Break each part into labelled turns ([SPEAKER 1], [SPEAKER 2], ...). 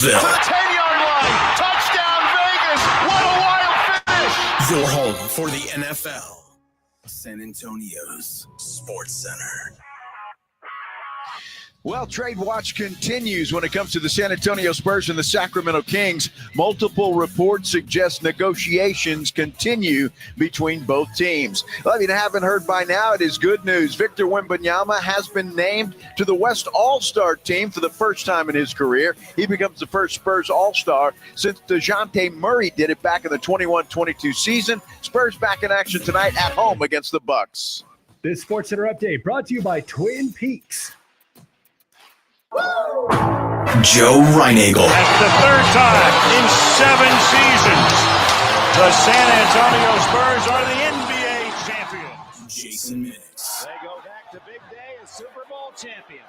[SPEAKER 1] To the 10-yard line. Touchdown, Vegas. What a wild finish.
[SPEAKER 2] Your home for the NFL. San Antonio's Sports Center.
[SPEAKER 3] Well, trade watch continues when it comes to the San Antonio Spurs and the Sacramento Kings. Multiple reports suggest negotiations continue between both teams. Well, if you haven't heard by now, it is good news. Victor Wembanyama has been named to the West All-Star team for the first time in his career. He becomes the first Spurs All-Star since DeJounte Murray did it back in the 21-22 season. Spurs back in action tonight at home against the Bucks.
[SPEAKER 4] This Sports Center update brought to you by Twin Peaks.
[SPEAKER 2] Joe Reinagel.
[SPEAKER 5] That's the third time in 7 seasons the San Antonio Spurs are the NBA champions.
[SPEAKER 2] Jason Minix.
[SPEAKER 6] They go back to big day as Super Bowl champions.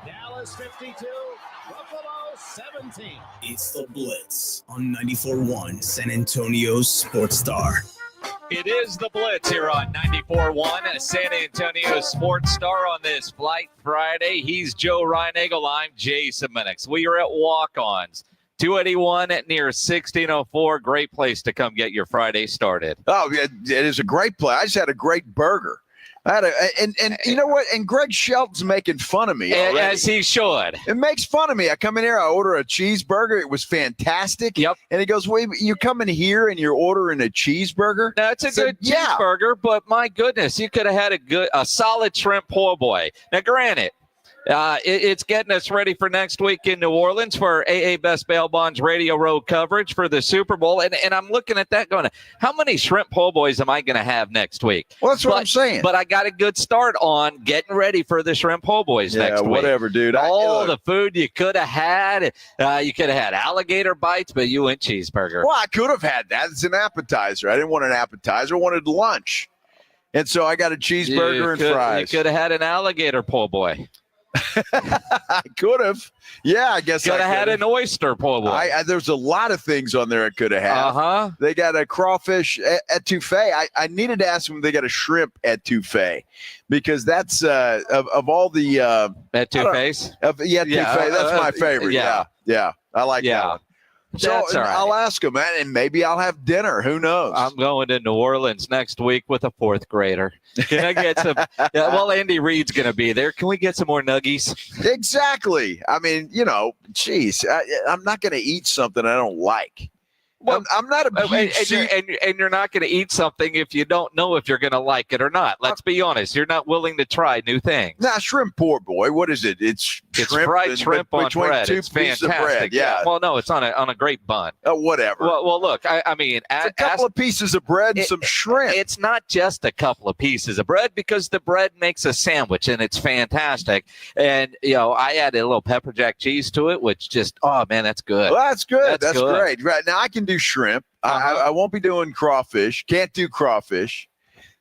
[SPEAKER 6] Dallas 52, Buffalo 17.
[SPEAKER 2] It's the Blitz on 94.1 San Antonio's Sports Star.
[SPEAKER 7] It is the Blitz here on 94.1 San Antonio Sports Star on this Flight Friday. He's Joe Reinagel. I'm Jason Minix. We are at Walk-Ons. 281 near 1604. Great place to come get your Friday started.
[SPEAKER 3] Oh, it is a great play. I just had a great burger. And you know what? And Greg Shelton's making fun of me already.
[SPEAKER 7] As he should.
[SPEAKER 3] It makes fun of me. I come in here, I order a cheeseburger. It was fantastic.
[SPEAKER 7] Yep.
[SPEAKER 3] And he goes, "Wait, you come in here and you're ordering a cheeseburger?"
[SPEAKER 7] That's a good cheeseburger, but my goodness, you could have had a solid shrimp po' boy. Now, granted, it's getting us ready for next week in New Orleans for AA Best Bail Bonds Radio Row coverage for the Super Bowl. And I'm looking at that going, how many shrimp po' boys am I going to have next week?
[SPEAKER 3] Well, that's what I'm saying.
[SPEAKER 7] But I got a good start on getting ready for the shrimp po' boys next week.
[SPEAKER 3] Whatever, dude.
[SPEAKER 7] All the food you could have had. You could have had alligator bites, but you went cheeseburger.
[SPEAKER 3] Well, I could have had that. It's an appetizer. I didn't want an appetizer. I wanted lunch. And so I got a cheeseburger and fries.
[SPEAKER 7] You could have had an alligator po' boy.
[SPEAKER 3] I could have. Yeah, I guess
[SPEAKER 7] could have had an oyster po' boy.
[SPEAKER 3] There's a lot of things on there I could have had. They got a crawfish etouffee. I needed to ask them if they got a shrimp etouffee because that's of all the
[SPEAKER 7] etouffees.
[SPEAKER 3] Etouffee. That's my favorite. Yeah. I like that one. So
[SPEAKER 7] That's all right.
[SPEAKER 3] I'll ask them, man, and maybe I'll have dinner. Who knows?
[SPEAKER 7] I'm going to New Orleans next week with a 4th grader. Can I get some? Well, Andy Reid's going to be there. Can we get some more nuggies?
[SPEAKER 3] Exactly. I mean, geez, I'm not going to eat something I don't like. Well, I'm not a huge
[SPEAKER 7] and you're not going to eat something if you don't know if you're going to like it or not. Let's be honest. You're not willing to try new things.
[SPEAKER 3] Nah, shrimp poor boy. What is it? It's
[SPEAKER 7] fried shrimp on bread.
[SPEAKER 3] Two
[SPEAKER 7] it's
[SPEAKER 3] pieces
[SPEAKER 7] fantastic.
[SPEAKER 3] Of bread. Yeah.
[SPEAKER 7] Well, no, it's on a great bun.
[SPEAKER 3] Whatever.
[SPEAKER 7] Well, look. I mean,
[SPEAKER 3] it's a couple of pieces of bread and some shrimp.
[SPEAKER 7] It's not just a couple of pieces of bread because the bread makes a sandwich and it's fantastic. And I added a little pepper jack cheese to it, which just man, that's good.
[SPEAKER 3] Well, that's good. That's
[SPEAKER 7] good.
[SPEAKER 3] Great. Right now, I can do shrimp. I won't be doing crawfish. Can't do crawfish.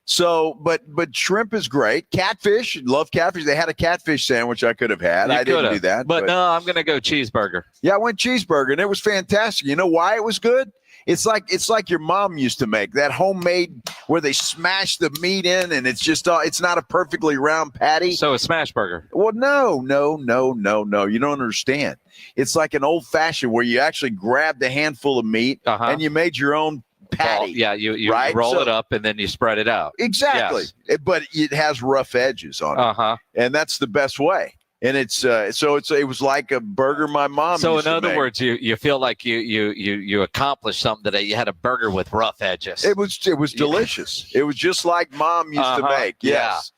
[SPEAKER 3] So, but shrimp is great. Catfish, love catfish. They had a catfish sandwich I could have had. I didn't do that.
[SPEAKER 7] But no, I'm going to go cheeseburger.
[SPEAKER 3] Yeah, I went cheeseburger, and it was fantastic. You know why it was good? It's like your mom used to make that homemade where they smash the meat in, and it's just it's not a perfectly round patty.
[SPEAKER 7] So a smash burger.
[SPEAKER 3] Well, no. You don't understand. It's like an old fashioned where you actually grabbed a handful of meat and you made your own patty.
[SPEAKER 7] You roll it up and then you spread it out.
[SPEAKER 3] Exactly.
[SPEAKER 7] Yes.
[SPEAKER 3] But it has rough edges on it. And that's the best way. And it was like a burger my mom
[SPEAKER 7] So
[SPEAKER 3] used
[SPEAKER 7] in
[SPEAKER 3] to
[SPEAKER 7] other
[SPEAKER 3] make.
[SPEAKER 7] words, you feel like you accomplished something today. You had a burger with rough edges.
[SPEAKER 3] It was delicious. It was just like mom used to make. Yes.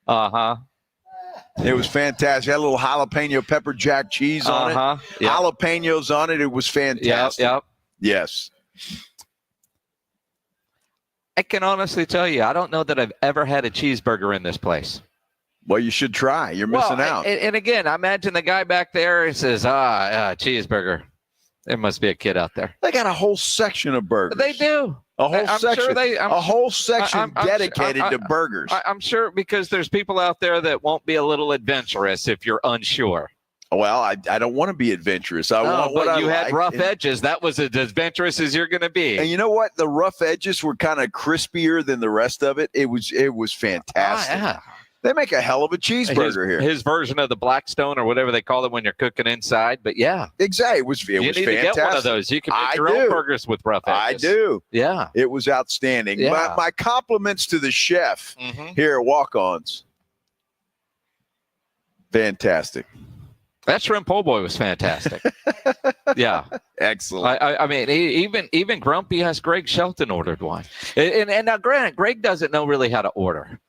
[SPEAKER 7] Yeah.
[SPEAKER 3] It was fantastic. Had a little jalapeno pepper jack cheese on it. Yep. Jalapenos on it. It was fantastic.
[SPEAKER 7] Yep.
[SPEAKER 3] Yes.
[SPEAKER 7] I can honestly tell you, I don't know that I've ever had a cheeseburger in this place.
[SPEAKER 3] Well, you should try. You're missing out.
[SPEAKER 7] And again, I imagine the guy back there and says, cheeseburger. There must be a kid out there.
[SPEAKER 3] They got a whole section of burgers.
[SPEAKER 7] They do.
[SPEAKER 3] A whole section
[SPEAKER 7] I'm
[SPEAKER 3] dedicated to burgers.
[SPEAKER 7] I'm sure because there's people out there that won't be a little adventurous if you're unsure.
[SPEAKER 3] Well, I don't want to be adventurous. I want what
[SPEAKER 7] but you
[SPEAKER 3] I
[SPEAKER 7] had
[SPEAKER 3] like.
[SPEAKER 7] rough edges. That was as adventurous as you're going to be.
[SPEAKER 3] And you know what? The rough edges were kind of crispier than the rest of it. It was fantastic. They make a hell of a cheeseburger here.
[SPEAKER 7] His version of the Blackstone or whatever they call it when you're cooking inside. But yeah,
[SPEAKER 3] exactly. It was
[SPEAKER 7] you need
[SPEAKER 3] fantastic.
[SPEAKER 7] to get one of those. You can make your own burgers with rough edges.
[SPEAKER 3] I do.
[SPEAKER 7] Yeah.
[SPEAKER 3] It was outstanding.
[SPEAKER 7] Yeah.
[SPEAKER 3] My compliments to the chef here at Walk-Ons. Fantastic.
[SPEAKER 7] That shrimp po' boy was fantastic. Yeah.
[SPEAKER 3] Excellent.
[SPEAKER 7] I mean, even grumpy ass Greg Shelton ordered one. And now, granted, Greg doesn't know really how to order.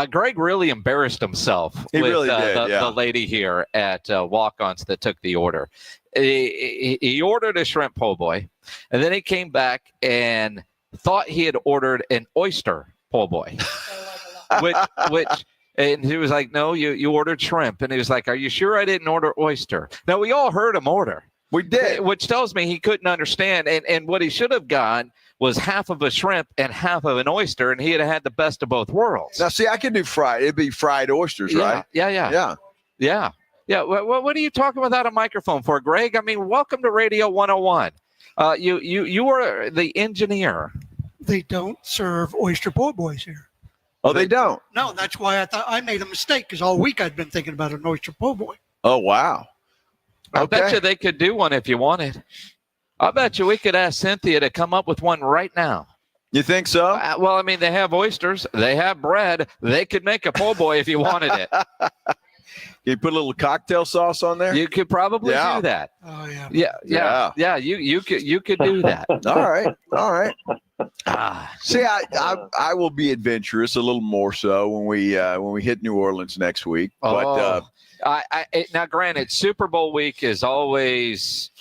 [SPEAKER 7] Greg really embarrassed himself with
[SPEAKER 3] really did,
[SPEAKER 7] the lady here at Walk-Ons that took the order. He ordered a shrimp po' boy, and then he came back and thought he had ordered an oyster po' boy, which and he was like, no, you ordered shrimp. And he was like, are you sure I didn't order oyster? Now, we all heard him order.
[SPEAKER 3] We did.
[SPEAKER 7] Which tells me he couldn't understand. And what he should have gotten was half of a shrimp and half of an oyster, and he had had the best of both worlds.
[SPEAKER 3] Now, see, I can do fried. It'd be fried oysters, right?
[SPEAKER 7] Yeah. What are you talking without a microphone for, Greg? I mean, welcome to Radio 101. You were the engineer.
[SPEAKER 8] They don't serve oyster po' boys here.
[SPEAKER 3] Oh, they don't?
[SPEAKER 8] No, that's why I thought I made a mistake, because all week I'd been thinking about an oyster po' boy.
[SPEAKER 3] Oh, wow.
[SPEAKER 7] I bet you they could do one if you wanted. I bet you we could ask Cynthia to come up with one right now.
[SPEAKER 3] You think so?
[SPEAKER 7] Well, I mean, they have oysters. They have bread. They could make a po' boy if you wanted it.
[SPEAKER 3] You put a little cocktail sauce on there?
[SPEAKER 7] You could probably do that.
[SPEAKER 8] Oh, yeah.
[SPEAKER 7] Yeah, you could do that.
[SPEAKER 3] All right. See, I will be adventurous a little more so when we hit New Orleans next week. But
[SPEAKER 7] now, granted, Super Bowl week is always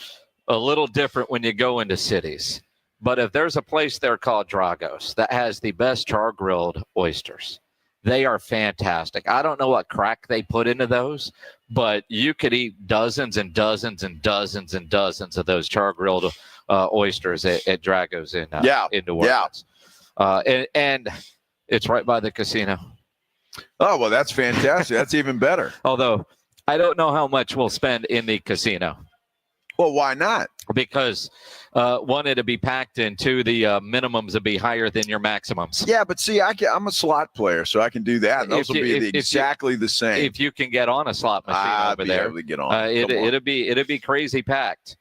[SPEAKER 7] a little different when you go into cities. But if there's a place there called Drago's that has the best char-grilled oysters, they are fantastic. I don't know what crack they put into those, but you could eat dozens and dozens and dozens and dozens of those char-grilled oysters at Drago's in New Orleans. And it's right by the casino.
[SPEAKER 3] Oh, well, that's fantastic. That's even better.
[SPEAKER 7] Although I don't know how much we'll spend in the casino.
[SPEAKER 3] Well, why not?
[SPEAKER 7] Because one, it'll be packed, and two, the minimums will be higher than your maximums.
[SPEAKER 3] Yeah, but see, I'm a slot player, so I can do that. And those will be exactly the same.
[SPEAKER 7] If you can get on a slot machine over there,
[SPEAKER 3] able to get on.
[SPEAKER 7] It'll be crazy packed.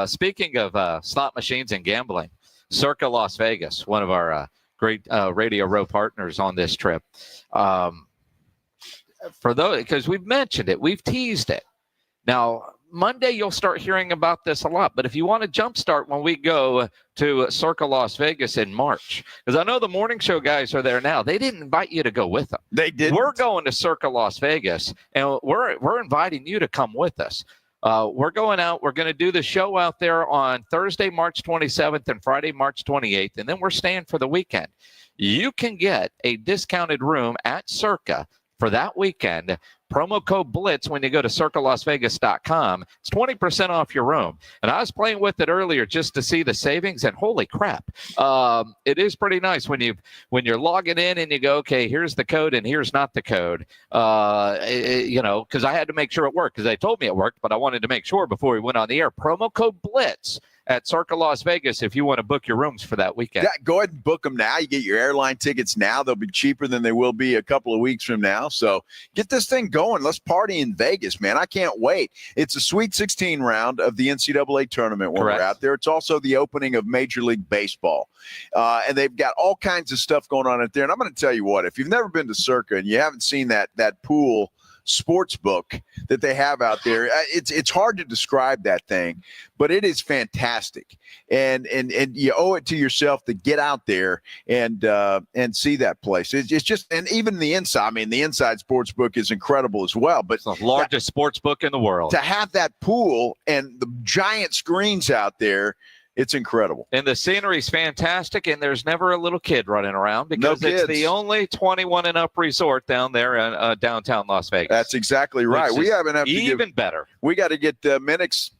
[SPEAKER 7] Speaking of slot machines and gambling, Circa Las Vegas, one of our great Radio Row partners on this trip. For those, because we've mentioned it, we've teased it. Now, Monday, you'll start hearing about this a lot. But if you want to jumpstart when we go to Circa Las Vegas in March, because I know the morning show guys are there now. They didn't invite you to go with them.
[SPEAKER 3] They didn't.
[SPEAKER 7] We're going to Circa Las Vegas, and we're inviting you to come with us. We're going out. We're going to do the show out there on Thursday, March 27th and Friday, March 28th, and then we're staying for the weekend. You can get a discounted room at Circa for that weekend. Promo code BLITZ when you go to circalasvegas.com. It's 20% off your room. And I was playing with it earlier just to see the savings, and holy crap. It is pretty nice when you're logging in and you go, okay, here's the code and here's not the code. Because I had to make sure it worked, because they told me it worked, but I wanted to make sure before we went on the air. Promo code BLITZ at Circa Las Vegas if you want to book your rooms for that weekend.
[SPEAKER 3] Yeah, go ahead and book them now. You get your airline tickets now. They'll be cheaper than they will be a couple of weeks from now. So get this thing going. Let's party in Vegas, man. I can't wait. It's a Sweet 16 round of the NCAA tournament when we're out there. It's also the opening of Major League Baseball. And they've got all kinds of stuff going on out there. And I'm going to tell you what, if you've never been to Circa and you haven't seen that pool sports book that they have out there, it's hard to describe that thing, but it is fantastic, and you owe it to yourself to get out there and see that place. It's just, and even the inside, I mean, the inside sports book is incredible as well, but
[SPEAKER 7] it's the largest sports book in the world.
[SPEAKER 3] To have that pool and the giant screens out there, it's incredible.
[SPEAKER 7] And the scenery is fantastic, and there's never a little kid running around, because it's the only 21 and up resort down there in downtown Las Vegas.
[SPEAKER 3] That's exactly right. We haven't have to
[SPEAKER 7] even better.
[SPEAKER 3] We got to get Minnick's,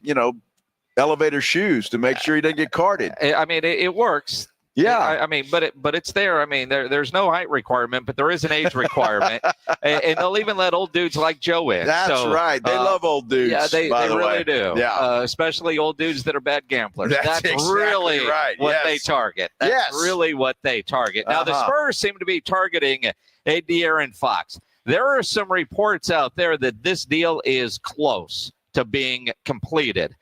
[SPEAKER 3] elevator shoes to make sure he doesn't get carded.
[SPEAKER 7] I mean, it works.
[SPEAKER 3] Yeah,
[SPEAKER 7] I mean, but it's there. I mean, there's no height requirement, but there is an age requirement, and they'll even let old dudes like Joe in.
[SPEAKER 3] That's right. They love old dudes.
[SPEAKER 7] Yeah, they really do.
[SPEAKER 3] Yeah,
[SPEAKER 7] especially old dudes that are bad gamblers. That's
[SPEAKER 3] exactly
[SPEAKER 7] really
[SPEAKER 3] right.
[SPEAKER 7] what they target. That's really what they target. Now, the Spurs seem to be targeting a De'Aaron Fox. There are some reports out there that this deal is close to being completed.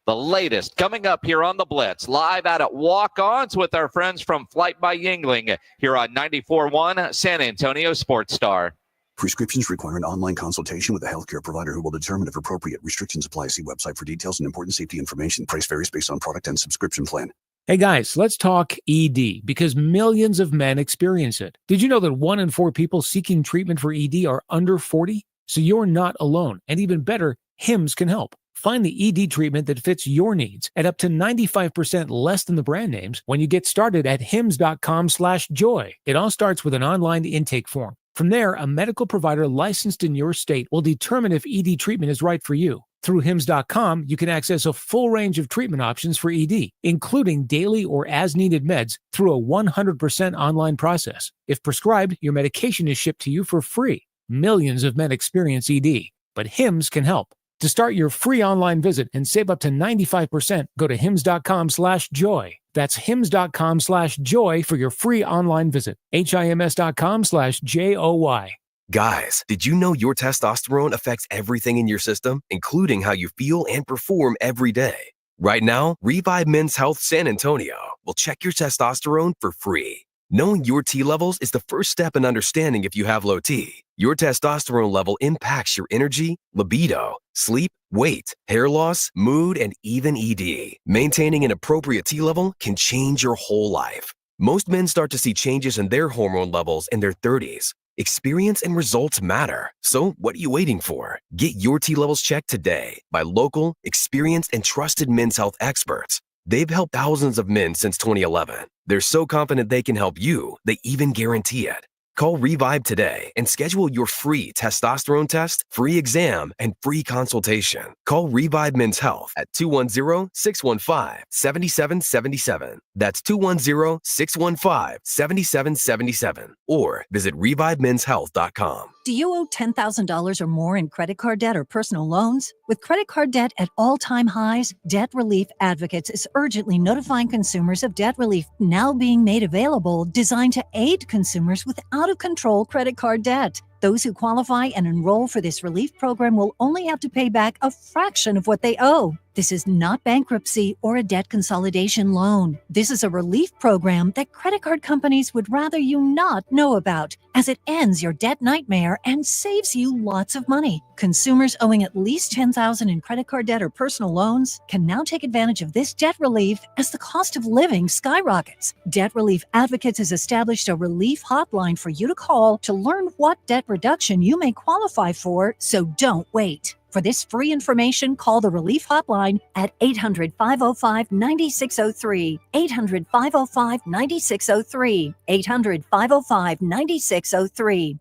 [SPEAKER 7] The latest coming up here on the Blitz, live out at Walk-Ons with our friends from Flight by Yingling here on 94.1 San Antonio Sports Star.
[SPEAKER 9] Prescriptions require an online consultation with a healthcare provider who will determine if appropriate. Restrictions apply. See website for details and important safety information. Price varies based on product and subscription plan.
[SPEAKER 10] Hey guys, let's talk ED because millions of men experience it. Did you know that 1 in 4 people seeking treatment for ED are under 40? So you're not alone. And even better, Hims can help. Find the ED treatment that fits your needs at up to 95% less than the brand names when you get started at hims.com/joy. It all starts with an online intake form. From there, a medical provider licensed in your state will determine if ED treatment is right for you. Through hims.com, you can access a full range of treatment options for ED, including daily or as-needed meds through a 100% online process. If prescribed, your medication is shipped to you for free. Millions of men experience ED, but Hims can help. To start your free online visit and save up to 95%, go to hims.com/joy. That's hims.com/joy for your free online visit. hims.com/joy.
[SPEAKER 11] Guys, did you know your testosterone affects everything in your system, including how you feel and perform every day? Right now, Revive Men's Health San Antonio will check your testosterone for free. Knowing your T levels is the first step in understanding if you have low T. Your testosterone level impacts your energy, libido, sleep, weight, hair loss, mood, and even ED. Maintaining an appropriate T level can change your whole life. Most men start to see changes in their hormone levels in their 30s. Experience and results matter. So what are you waiting for? Get your T levels checked today by local, experienced, and trusted men's health experts. They've helped thousands of men since 2011. They're so confident they can help you, they even guarantee it. Call Revive today and schedule your free testosterone test, free exam, and free consultation. Call Revive Men's Health at 210-615-7777. That's 210-615-7777. Or visit ReviveMen'sHealth.com.
[SPEAKER 12] Do you owe $10,000 or more in credit card debt or personal loans? With credit card debt at all-time highs, Debt Relief Advocates is urgently notifying consumers of debt relief now being made available, designed to aid consumers with out-of-control credit card debt. Those who qualify and enroll for this relief program will only have to pay back a fraction of what they owe. This is not bankruptcy or a debt consolidation loan. This is a relief program that credit card companies would rather you not know about, as it ends your debt nightmare and saves you lots of money. Consumers owing at least $10,000 in credit card debt or personal loans can now take advantage of this debt relief as the cost of living skyrockets. Debt Relief Advocates has established a relief hotline for you to call to learn what debt reduction you may qualify for, so don't wait. For this free information, call the Relief Hotline at 800-505-9603, 800-505-9603, 800-505-9603.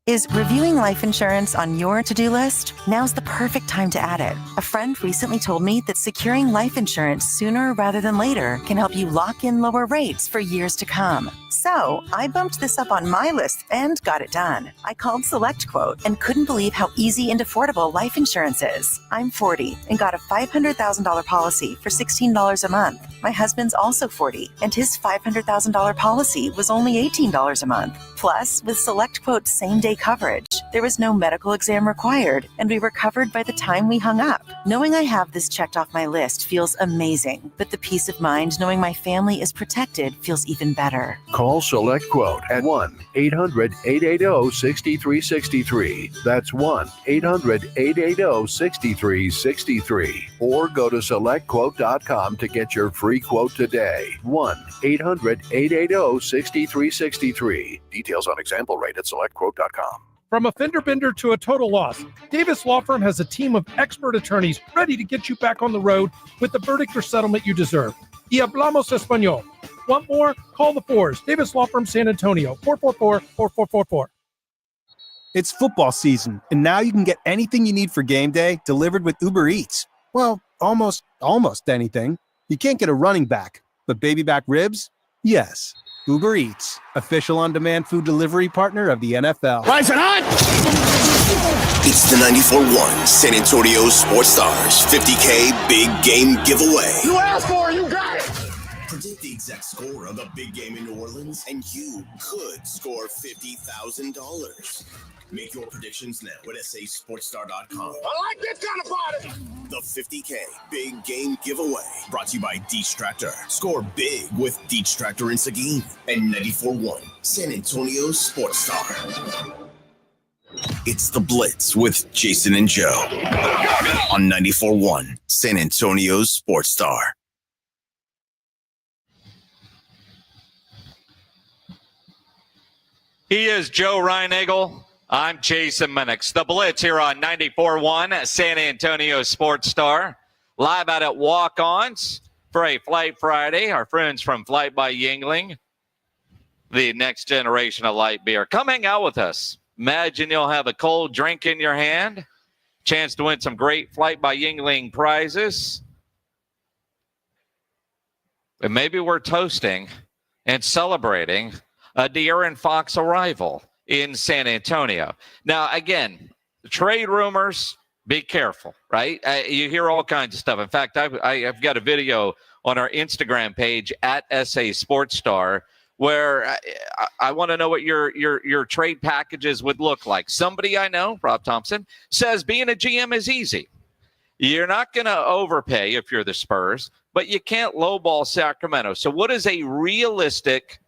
[SPEAKER 13] Is reviewing life insurance on your to-do list? Now's the perfect time to add it. A friend recently told me that securing life insurance sooner rather than later can help you lock in lower rates for years to come. So I bumped this up on my list and got it done. I called SelectQuote and couldn't believe how easy and affordable life insurance is. I'm 40 and got a $500,000 policy for $16 a month. My husband's also 40 and his $500,000 policy was only $18 a month. Plus, with SelectQuote's same-day coverage, there was no medical exam required, and we were covered by the time we hung up. Knowing I have this checked off my list feels amazing, but the peace of mind knowing my family is protected feels even better.
[SPEAKER 14] Call SelectQuote at 1-800-880-6363. That's 1-800-880-6363. Or go to SelectQuote.com to get your free quote today. 1-800-880-6363. Details on example rate at SelectQuote.com.
[SPEAKER 15] From a fender bender to a total loss, Davis Law Firm has a team of expert attorneys ready to get you back on the road with the verdict or settlement you deserve. Y hablamos español. Want more? Call the Fours. Davis Law Firm San Antonio, 444-4444.
[SPEAKER 16] It's football season, and now you can get anything you need for game day delivered with Uber Eats. Well, almost anything. You can't get a running back, but baby back ribs? Yes. Uber Eats, official on-demand food delivery partner of the NFL.
[SPEAKER 2] Rise and on! It's the 94.1 San Antonio Sports Stars 50K Big Game Giveaway.
[SPEAKER 1] You asked for it, you got it!
[SPEAKER 2] Predict the exact score of the big game in New Orleans, and you could score $50,000. Make your predictions now at sasportstar.com.
[SPEAKER 1] I like this kind of party.
[SPEAKER 2] The 50K Big Game Giveaway, brought to you by Detractor. Score big with Detractor and Seguin and 94.1 San Antonio Sports Star. It's The Blitz with Jason and Joe on 94.1 San Antonio Sports Star.
[SPEAKER 7] He is Joe Reinagel. I'm Jason Minix. The Blitz here on 94.1 San Antonio Sports Star. Live out at Walk-Ons for a Flight Friday. Our friends from Flight by Yuengling, the next generation of light beer. Come hang out with us. Imagine you'll have a cold drink in your hand. Chance to win some great Flight by Yuengling prizes. And maybe we're toasting and celebrating a De'Aaron Fox arrival in San Antonio. Now, again, trade rumors, be careful, right? You hear all kinds of stuff. In fact, I've got a video on our Instagram page at SA Sports Star where I want to know what your trade packages would look like. Somebody I know, Rob Thompson, says being a GM is easy. You're not going to overpay if you're the Spurs, but you can't lowball Sacramento. So what is a realistic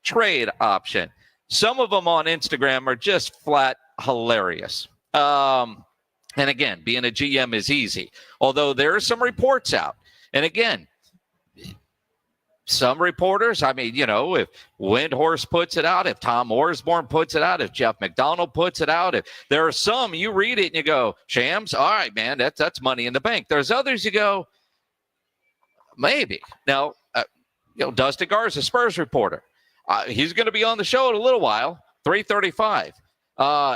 [SPEAKER 7] trade option? Some of them on Instagram are just flat hilarious. And again, being a GM is easy, although there are some reports out. And again, some reporters, I mean, if Windhorst puts it out, if Tom Orsborn puts it out, if Jeff McDonald puts it out, if there are some, you read it and you go, Shams, all right, man, that's money in the bank. There's others you go, maybe. Now, Dusty Garza, Spurs reporter, he's going to be on the show in a little while, 3:35.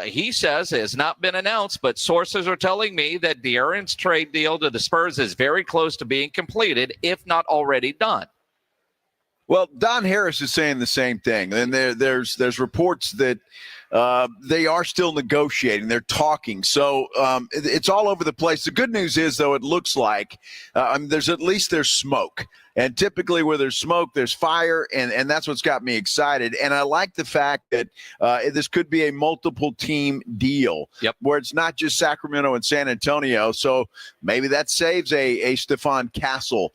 [SPEAKER 7] He says it has not been announced, but sources are telling me that De'Aaron's trade deal to the Spurs is very close to being completed, if not already done.
[SPEAKER 3] Well, Don Harris is saying the same thing. And there's reports that they are still negotiating. They're talking. So it's all over the place. The good news is, though, it looks like there's smoke. And typically where there's smoke, there's fire, and that's what's got me excited. And I like the fact that this could be a multiple-team deal where it's not just Sacramento and San Antonio. So maybe that saves a Stephon Castle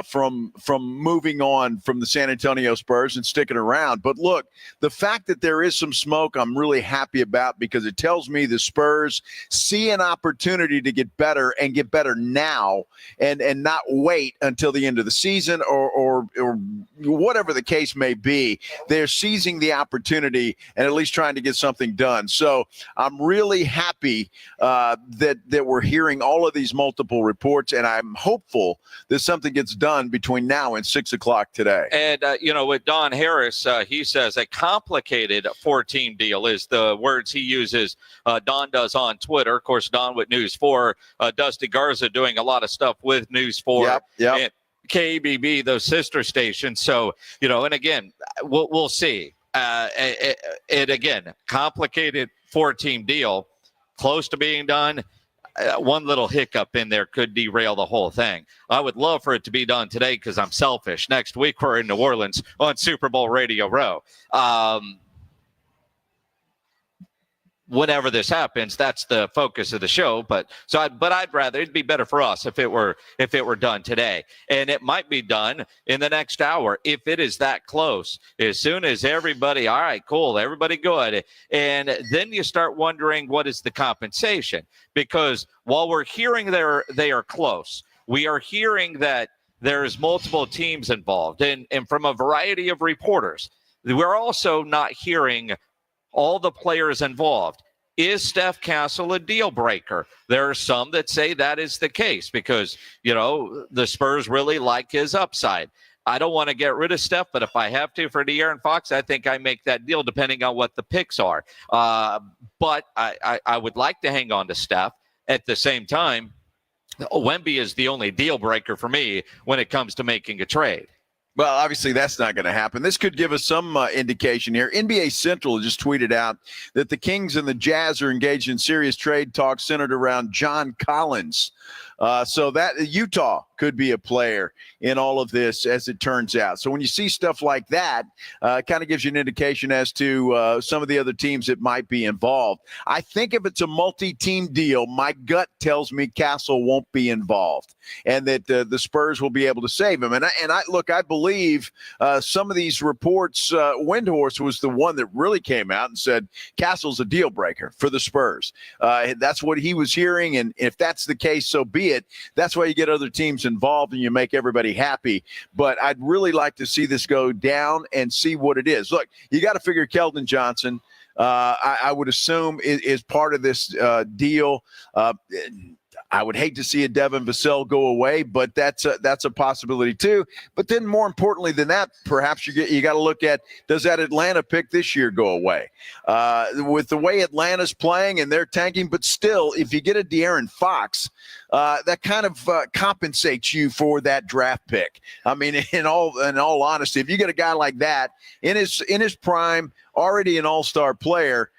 [SPEAKER 3] from moving on from the San Antonio Spurs and sticking around. But look, the fact that there is some smoke, I'm really happy about, because it tells me the Spurs see an opportunity to get better and get better now and not wait until the end of the season or whatever the case may be. They're seizing the opportunity and at least trying to get something done. So I'm really happy that we're hearing all of these multiple reports, and I'm hopeful that something gets done between now and 6 o'clock today.
[SPEAKER 7] And, with Don Harris, he says a complicated 4-team deal is the words he uses. Don does on Twitter. Of course, Don with News 4, Dusty Garza doing a lot of stuff with News 4. And KBB, those sister stations. So, and again, we'll see. And again, complicated 4-team deal, close to being done. One little hiccup in there could derail the whole thing. I would love for it to be done today because I'm selfish. Next week, we're in New Orleans on Super Bowl Radio Row. Whenever this happens, that's the focus of the show. But I'd rather, it'd be better for us if it were done today. And it might be done in the next hour if it is that close. As soon as everybody, all right, cool, everybody good. And then you start wondering, what is the compensation? Because while we're hearing they are close, we are hearing that there's multiple teams involved. And from a variety of reporters, we're also not hearing all the players involved. Is Steph Castle a deal breaker? There are some that say that is the case because, the Spurs really like his upside. I don't want to get rid of Steph, but if I have to for De'Aaron Fox, I think I make that deal depending on what the picks are. But I would like to hang on to Steph. At the same time, Wemby is the only deal breaker for me when it comes to making a trade.
[SPEAKER 3] Well, obviously, that's not going to happen. This could give us some indication here. NBA Central just tweeted out that the Kings and the Jazz are engaged in serious trade talks centered around John Collins. So that Utah could be a player in all of this, as it turns out. So when you see stuff like that, it kind of gives you an indication as to some of the other teams that might be involved. I think if it's a multi-team deal, my gut tells me Castle won't be involved, and that the Spurs will be able to save him. And I believe some of these reports, Windhorst was the one that really came out and said Castle's a deal breaker for the Spurs. That's what he was hearing, and if that's the case, so be it. That's why you get other teams involved and you make everybody happy. But I'd really like to see this go down and see what it is. Look, you got to figure Keldon Johnson, I would assume, is part of this deal. I would hate to see a Devin Vassell go away, but that's a possibility too. But then more importantly than that, perhaps you got to look at, does that Atlanta pick this year go away? With the way Atlanta's playing and they're tanking, but still, if you get a De'Aaron Fox, that kind of compensates you for that draft pick. I mean, in all honesty, if you get a guy like that in his prime, already an all-star player,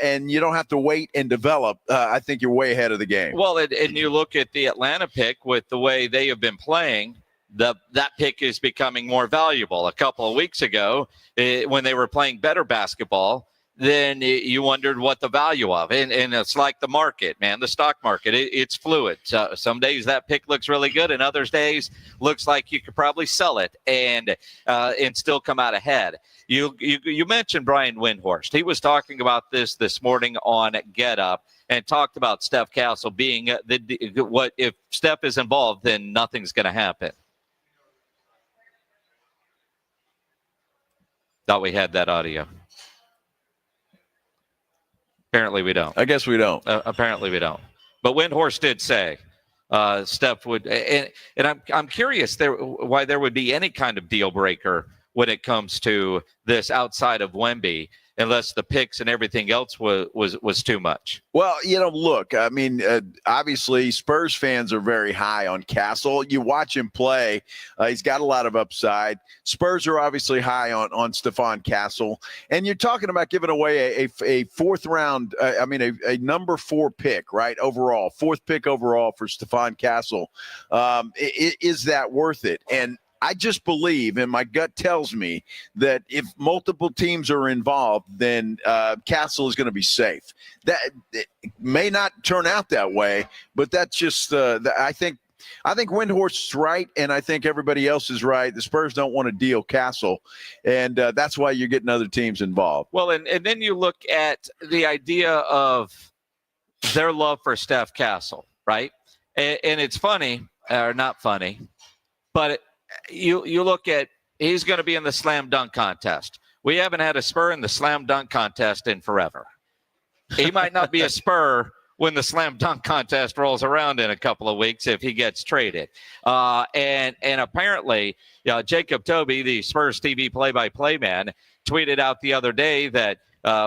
[SPEAKER 3] and you don't have to wait and develop, I think you're way ahead of the game.
[SPEAKER 7] Well, and you look at the Atlanta pick with the way they have been playing, that pick is becoming more valuable. A couple of weeks ago, when they were playing better basketball, then you wondered what the value of. And it's like the market, man, the stock market. It's fluid. Some days that pick looks really good, and other days looks like you could probably sell it and still come out ahead. You mentioned Brian Windhorst. He was talking about this morning on Get Up and talked about Steph Castle being what if Steph is involved, then nothing's going to happen. Thought we had that audio. Apparently we don't.
[SPEAKER 3] I guess we don't.
[SPEAKER 7] Apparently we don't. But Windhorst did say Steph would, and I'm curious why there would be any kind of deal breaker when it comes to this outside of Wemby, unless the picks and everything else was too much.
[SPEAKER 3] Well, look, I mean, obviously Spurs fans are very high on Castle. You watch him play. He's got a lot of upside. Spurs are obviously high on Stephon Castle. And you're talking about giving away a fourth round, a number 4 pick, right, overall, 4th pick overall for Stephon Castle. Is that worth it? And I just believe, and my gut tells me, that if multiple teams are involved, then Castle is going to be safe. That it may not turn out that way, but that's just I think Windhorst's right, and I think everybody else is right. The Spurs don't want to deal Castle, and that's why you're getting other teams involved.
[SPEAKER 7] Well, and then you look at the idea of their love for Steph Castle, right? And it's funny, or not funny, but you look at, he's going to be in the slam dunk contest. We haven't had a Spur in the slam dunk contest in forever. He might not be a Spur when the slam dunk contest rolls around in a couple of weeks if he gets traded. And apparently, Jacob Toby, the Spurs TV play-by-play man, tweeted out the other day that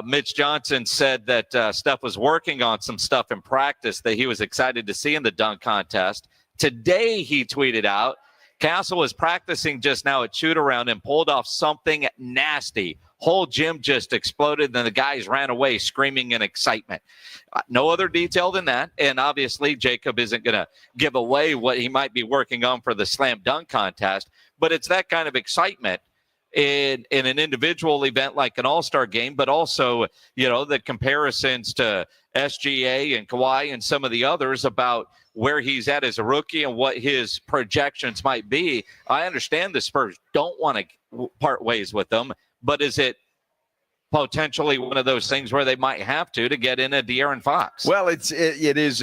[SPEAKER 7] Mitch Johnson said that Steph was working on some stuff in practice that he was excited to see in the dunk contest. Today, he tweeted out, Castle was practicing just now at shoot-around and pulled off something nasty. Whole gym just exploded, and the guys ran away screaming in excitement. No other detail than that, and obviously Jacob isn't going to give away what he might be working on for the slam dunk contest, but it's that kind of excitement in an individual event like an all-star game, but also, the comparisons to SGA and Kawhi and some of the others about where he's at as a rookie and what his projections might be. I understand the Spurs don't want to part ways with them, but is it potentially one of those things where they might have to get in a De'Aaron Fox?
[SPEAKER 3] Well, it is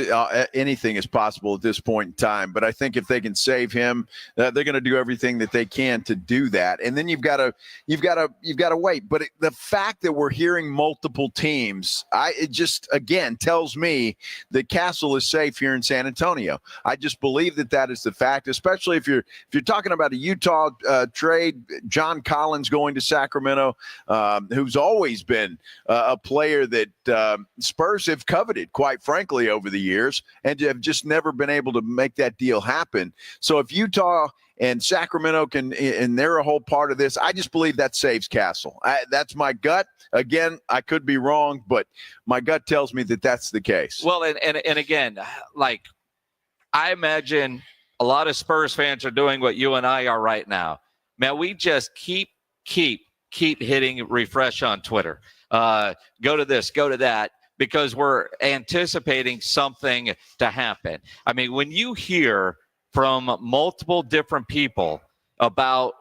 [SPEAKER 3] anything is possible at this point in time, but I think if they can save him, they're going to do everything that they can to do that. And then you've got to wait. But the fact that we're hearing multiple teams, it just again tells me that Castle is safe here in San Antonio. I just believe that is the fact, especially if you're talking about a Utah trade, John Collins going to Sacramento, who's always been a player that Spurs have coveted, quite frankly, over the years, and have just never been able to make that deal happen. So if Utah and Sacramento can, and they're a whole part of this, I just believe that saves Castle. That's my gut. Again, I could be wrong, but my gut tells me that that's the case.
[SPEAKER 7] Well, and again, like I imagine a lot of Spurs fans are doing what you and I are right now. Man, we just keep hitting refresh on Twitter. Go to this, go to that, because we're anticipating something to happen. I mean, when you hear from multiple different people about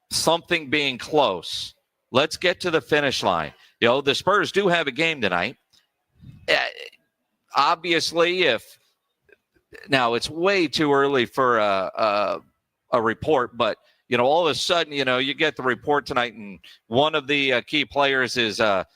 [SPEAKER 7] something being close, let's get to the finish line. You know, the Spurs do have a game tonight. Obviously, now it's way too early for a report, but you know, all of a sudden, you know, you get the report tonight, and one of the key players is, not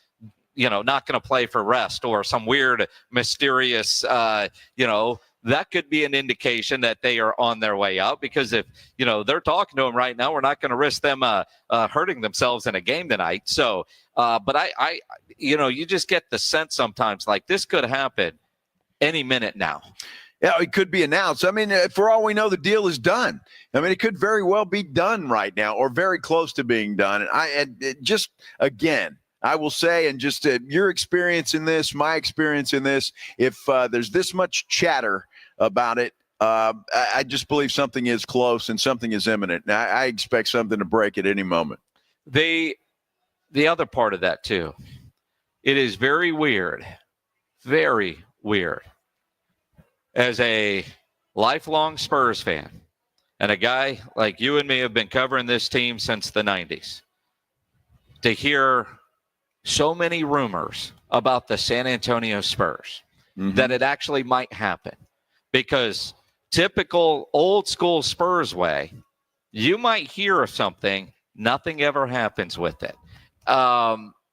[SPEAKER 7] going to play for rest, or some weird, mysterious, that could be an indication that they are on their way out. Because if, they're talking to him right now, we're not going to risk them hurting themselves in a game tonight. So, but I, you just get the sense sometimes like this could happen any minute now.
[SPEAKER 3] Yeah, it could be announced. I mean, for all we know, the deal is done. I mean, it could very well be done right now, or very close to being done. And I will say, and just your experience in this, my experience in this, if there's this much chatter about it, I just believe something is close and something is imminent. And I expect something to break at any moment.
[SPEAKER 7] The other part of that, too, it is very weird, as a lifelong Spurs fan, and a guy like you and me have been covering this team since the 90s, to hear so many rumors about the San Antonio Spurs, that it actually might happen. Because typical old school Spurs way, you might hear of something, nothing ever happens with it.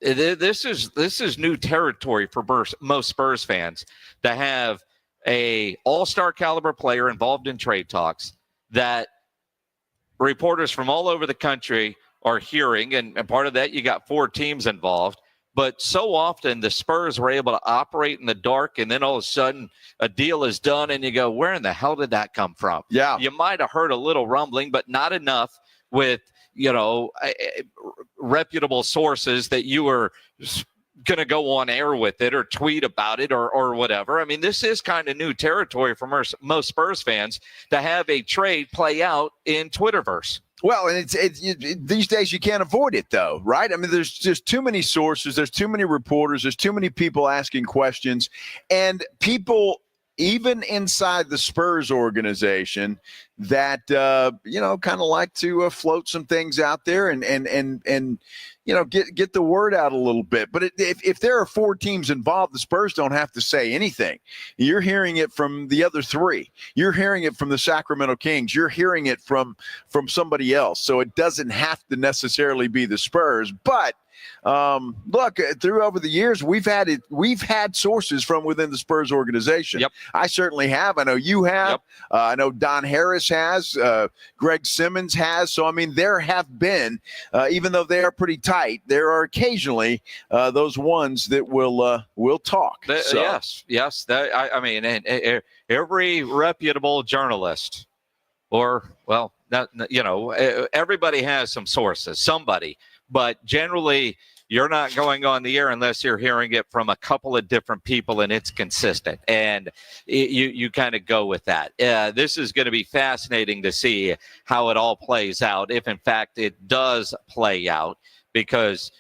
[SPEAKER 7] This is new territory for most Spurs fans to have a all-star caliber player involved in trade talks that reporters from all over the country are hearing. And part of that, you got 4 teams involved. But so often the Spurs were able to operate in the dark, and then all of a sudden a deal is done and you go, where in the hell did that come from?
[SPEAKER 3] Yeah.
[SPEAKER 7] You might have heard a little rumbling, but not enough with, reputable sources that you were going to go on air with it or tweet about it or whatever. I mean, this is kind of new territory for most Spurs fans to have a trade play out in Twitterverse.
[SPEAKER 3] Well, and these days you can't avoid it, though, right? I mean, there's just too many sources, there's too many reporters, there's too many people asking questions, and people even inside the Spurs organization that kind of like to float some things out there and get the word out a little bit. But if there are 4 teams involved, the Spurs don't have to say anything. You're hearing it from the other 3. You're hearing it from the Sacramento Kings. You're hearing it from somebody else. So it doesn't have to necessarily be the Spurs. But look, over the years, we've had sources from within the Spurs organization.
[SPEAKER 7] Yep.
[SPEAKER 3] I certainly have. I know you have.
[SPEAKER 7] Yep.
[SPEAKER 3] I know Don Harris has. Greg Simmons has. So, I mean, there have been, even though they are pretty tight, there are occasionally those ones that will talk.
[SPEAKER 7] Yes. I mean, and every reputable journalist, everybody has some sources, somebody. But generally, you're not going on the air unless you're hearing it from a couple of different people and it's consistent. And you kind of go with that. This is going to be fascinating to see how it all plays out, if in fact it does play out, because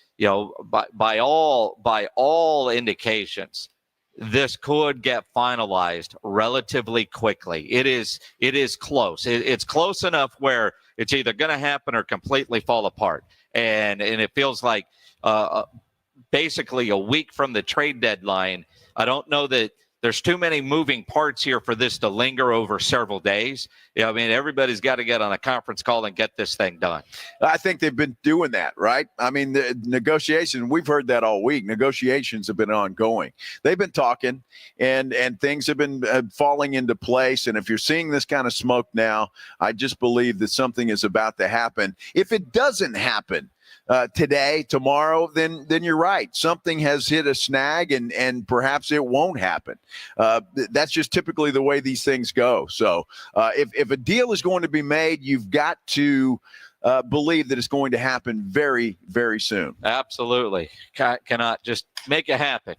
[SPEAKER 7] by all indications, this could get finalized relatively quickly. It is close. It's close enough where it's either going to happen or completely fall apart. And it feels like basically a week from the trade deadline. I don't know that there's too many moving parts here for this to linger over several days. I mean, everybody's got to get on a conference call and get this thing done.
[SPEAKER 3] I think they've been doing that, right? I mean, the negotiations, we've heard that all week. Negotiations have been ongoing. They've been talking, and things have been falling into place. And if you're seeing this kind of smoke now, I just believe that something is about to happen. If it doesn't happen today, tomorrow, then you're right. Something has hit a snag, and perhaps it won't happen. That's just typically the way these things go. So if a deal is going to be made, you've got to believe that it's going to happen very, very soon.
[SPEAKER 7] Absolutely. Cannot just make it happen.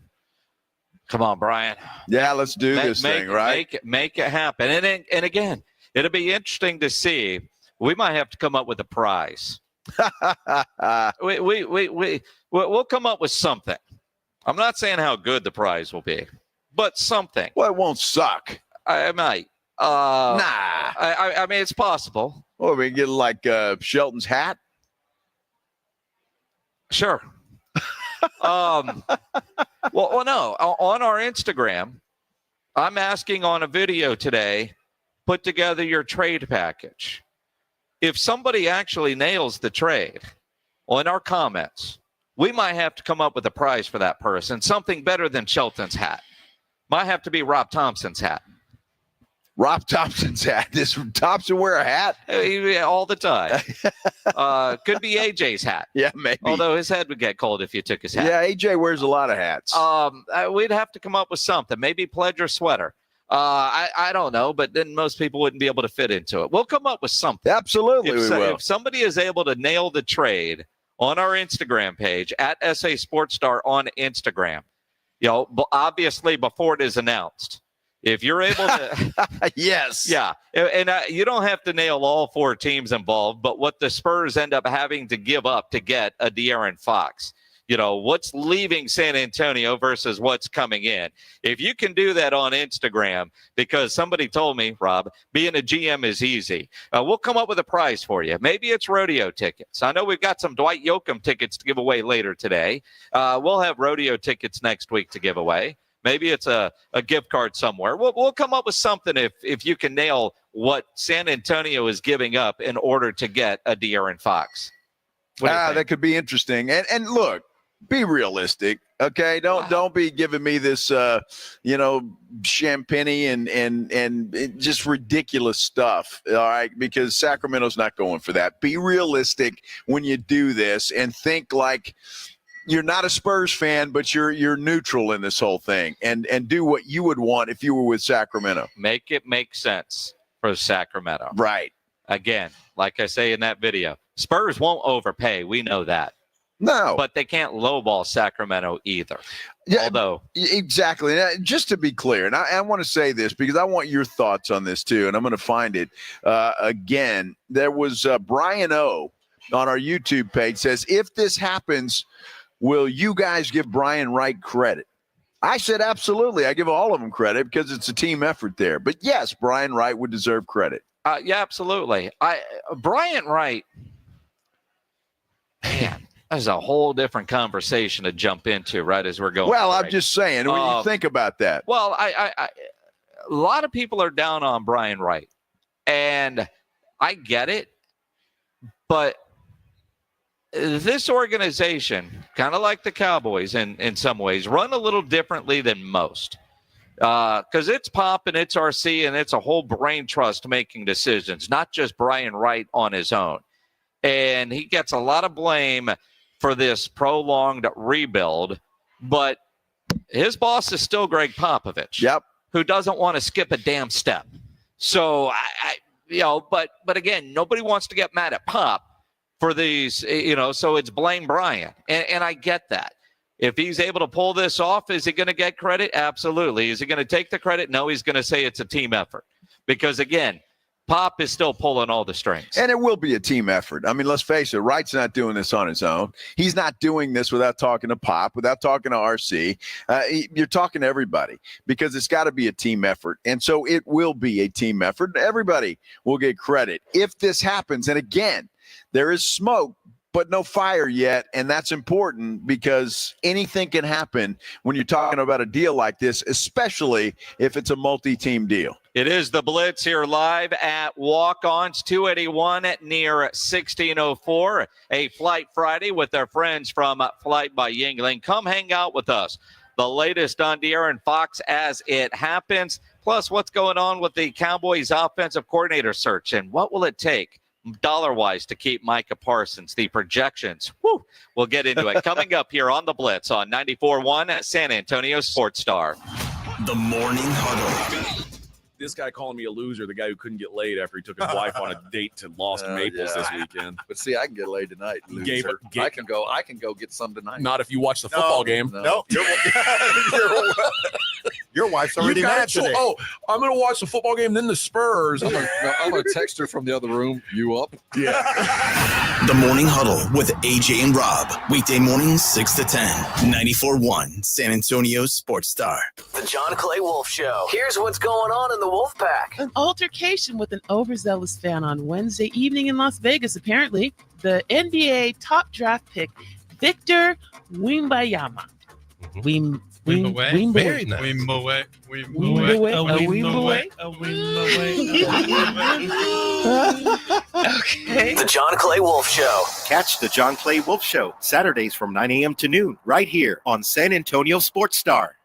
[SPEAKER 7] Come on, Brian.
[SPEAKER 3] Yeah, let's do this thing, right?
[SPEAKER 7] Make it happen. And again, it'll be interesting to see. We might have to come up with a prize. We'll come up with something. I'm not saying how good the prize will be, but something.
[SPEAKER 3] Well, it won't suck.
[SPEAKER 7] I might. I mean, it's possible.
[SPEAKER 3] Well, we can get like Shelton's hat.
[SPEAKER 7] Sure. Well, no. On our Instagram, I'm asking on a video today, put together your trade package. If somebody actually nails the trade on our comments, we might have to come up with a prize for that person, something better than Shelton's hat. Might have to be Rob Thompson's hat.
[SPEAKER 3] Rob Thompson's hat. Does Thompson wear a hat?
[SPEAKER 7] All the time. Could be AJ's hat.
[SPEAKER 3] Yeah, maybe.
[SPEAKER 7] Although his head would get cold if you took his hat.
[SPEAKER 3] Yeah, AJ wears a lot of hats.
[SPEAKER 7] We'd have to come up with something. Maybe pledge or sweater. I don't know, but then most people wouldn't be able to fit into it. We'll come up with something.
[SPEAKER 3] Absolutely, we will.
[SPEAKER 7] If somebody is able to nail the trade on our Instagram page, at SA Sports Star on Instagram, obviously before it is announced. If you're able to,
[SPEAKER 3] yes,
[SPEAKER 7] yeah, and you don't have to nail all four teams involved, but what the Spurs end up having to give up to get a De'Aaron Fox, what's leaving San Antonio versus what's coming in. If you can do that on Instagram, because somebody told me, Rob, being a GM is easy. We'll come up with a prize for you. Maybe it's rodeo tickets. I know we've got some Dwight Yoakam tickets to give away later today. We'll have rodeo tickets next week to give away. Maybe it's a gift card somewhere. We'll come up with something if you can nail what San Antonio is giving up in order to get a De'Aaron Fox.
[SPEAKER 3] That could be interesting. And look, be realistic, okay? Don't be giving me this, champagne and just ridiculous stuff, all right? Because Sacramento's not going for that. Be realistic when you do this and think like – you're not a Spurs fan, but you're neutral in this whole thing, and do what you would want if you were with Sacramento.
[SPEAKER 7] Make it make sense for Sacramento.
[SPEAKER 3] Right.
[SPEAKER 7] Again, like I say in that video, Spurs won't overpay. We know that.
[SPEAKER 3] No.
[SPEAKER 7] But they can't lowball Sacramento either.
[SPEAKER 3] Yeah,
[SPEAKER 7] although
[SPEAKER 3] exactly. Just to be clear, and I want to say this because I want your thoughts on this too, and I'm going to find it again. There was Brian O on our YouTube page says, if this happens, will you guys give Brian Wright credit? I said absolutely. I give all of them credit because it's a team effort there. But yes, Brian Wright would deserve credit.
[SPEAKER 7] Yeah, absolutely. Brian Wright, man, that's a whole different conversation to jump into right as we're going.
[SPEAKER 3] Well, I'm just saying, when you think about that.
[SPEAKER 7] Well, a lot of people are down on Brian Wright, and I get it, but this organization, kind of like the Cowboys in some ways, run a little differently than most. Because it's Pop and it's RC and it's a whole brain trust making decisions, not just Brian Wright on his own. And he gets a lot of blame for this prolonged rebuild, but his boss is still Greg Popovich.
[SPEAKER 3] Yep.
[SPEAKER 7] Who doesn't want to skip a damn step. So, but again, nobody wants to get mad at Pop for these, so it's blame Brian. And I get that. If he's able to pull this off, is he going to get credit? Absolutely. Is he going to take the credit? No, he's going to say it's a team effort. Because, again, Pop is still pulling all the strings.
[SPEAKER 3] And it will be a team effort. I mean, let's face it, Wright's not doing this on his own. He's not doing this without talking to Pop, without talking to RC. You're talking to everybody because it's got to be a team effort. And so it will be a team effort. Everybody will get credit if this happens. And, again, there is smoke, but no fire yet, and that's important because anything can happen when you're talking about a deal like this, especially if it's a multi-team deal.
[SPEAKER 7] It is the Blitz here live at Walk-Ons 281 near 1604, a Flight Friday with our friends from Flight by Yingling. Come hang out with us. The latest on De'Aaron Fox as it happens, plus what's going on with the Cowboys offensive coordinator search, and what will it take dollar-wise to keep Micah Parsons, the projections. We'll get into it. Coming up here on the Blitz on 94.1 San Antonio Sports Star.
[SPEAKER 2] The Morning Huddle.
[SPEAKER 17] this guy calling me a loser, the guy who couldn't get laid after he took his wife on a date to Lost Maples this weekend.
[SPEAKER 18] But see, I can get laid tonight. Loser. I can go get some tonight.
[SPEAKER 17] Not if you watch the football game.
[SPEAKER 18] No.
[SPEAKER 19] Your wife's already mad today.
[SPEAKER 17] I'm going to watch the football game, then the Spurs.
[SPEAKER 18] I'm going to text her from the other room. You up?
[SPEAKER 2] The Morning Huddle with AJ and Rob. Weekday mornings 6 to 10. 94.1 San Antonio Sports Star.
[SPEAKER 20] The John Clay Wolf Show. Here's what's going on in the Wolf Pack.
[SPEAKER 21] An altercation with an overzealous fan on Wednesday evening in Las Vegas. Apparently, the NBA top draft pick, Victor Wembanyama.
[SPEAKER 22] Very nice.
[SPEAKER 20] Okay. The John Clay Wolf Show.
[SPEAKER 19] Catch the John Clay Wolf Show Saturdays from 9 a.m. to noon right here on San Antonio Sports Star.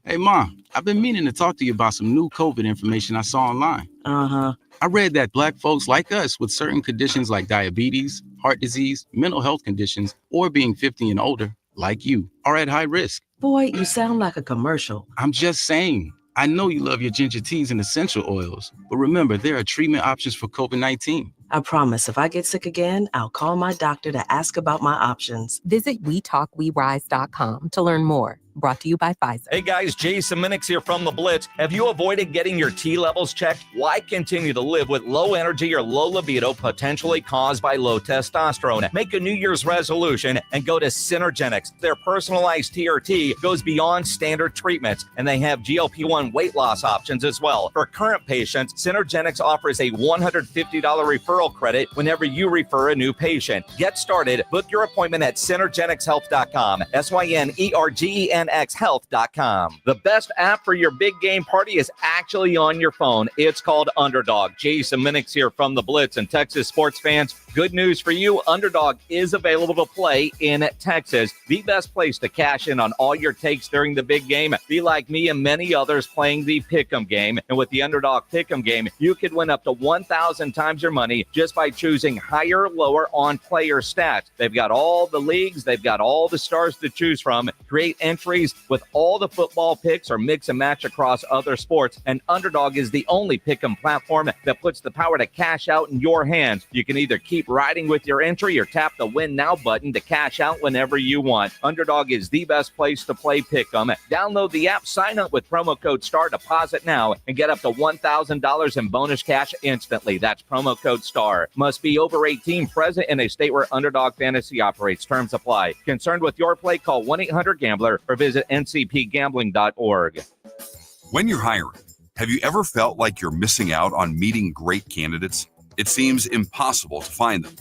[SPEAKER 23] Hey, Mom, I've been meaning to talk to you about some new COVID information I saw online. I read that Black folks like us with certain conditions like diabetes, heart disease, mental health conditions, or being 50 and older, like you, are at high risk.
[SPEAKER 21] Boy, you sound like a commercial.
[SPEAKER 23] I'm just saying. I know you love your ginger teas and essential oils, but remember, there are treatment options for COVID-19.
[SPEAKER 21] I promise if I get sick again, I'll call my doctor to ask about my options.
[SPEAKER 24] Visit WeTalkWeRise.com to learn more. Brought to you by Pfizer.
[SPEAKER 25] Hey guys, Jason Minix here from The Blitz. Have you avoided getting your T levels checked? Why continue to live with low energy or low libido potentially caused by low testosterone? Make a New Year's resolution and go to Synergenics. Their personalized TRT goes beyond standard treatments, and they have GLP-1 weight loss options as well. For current patients, Synergenics offers a $150 referral credit whenever you refer a new patient. Get started. Book your appointment at synergenicshealth.com. SYNERGENXhealth.com. The best app for your big game party is actually on your phone. It's called Underdog. Jason Minix here from The Blitz. And Texas sports fans, good news for you. Underdog is available to play in Texas. The best place to cash in on all your takes during the big game. Be like me and many others playing the Pick'em game. And with the Underdog Pick'em game, you could win up to 1,000 times your money just by choosing higher or lower on player stats. They've got all the leagues. They've got all the stars to choose from. Create entries with all the football picks or mix and match across other sports. And Underdog is the only Pick'em platform that puts the power to cash out in your hands. You can either keep riding with your entry or tap the Win Now button to cash out whenever you want. Underdog is the best place to play Pick'em. Download the app, sign up with promo code STAR, deposit now, and get up to $1,000 in bonus cash instantly. That's promo code STAR. Must be over 18, present in a state where Underdog Fantasy operates. Terms apply. Concerned with your play? Call 1-800-GAMBLER or visit ncpgambling.org.
[SPEAKER 26] When you're hiring, have you ever felt like you're missing out on meeting great candidates? It seems impossible to find them.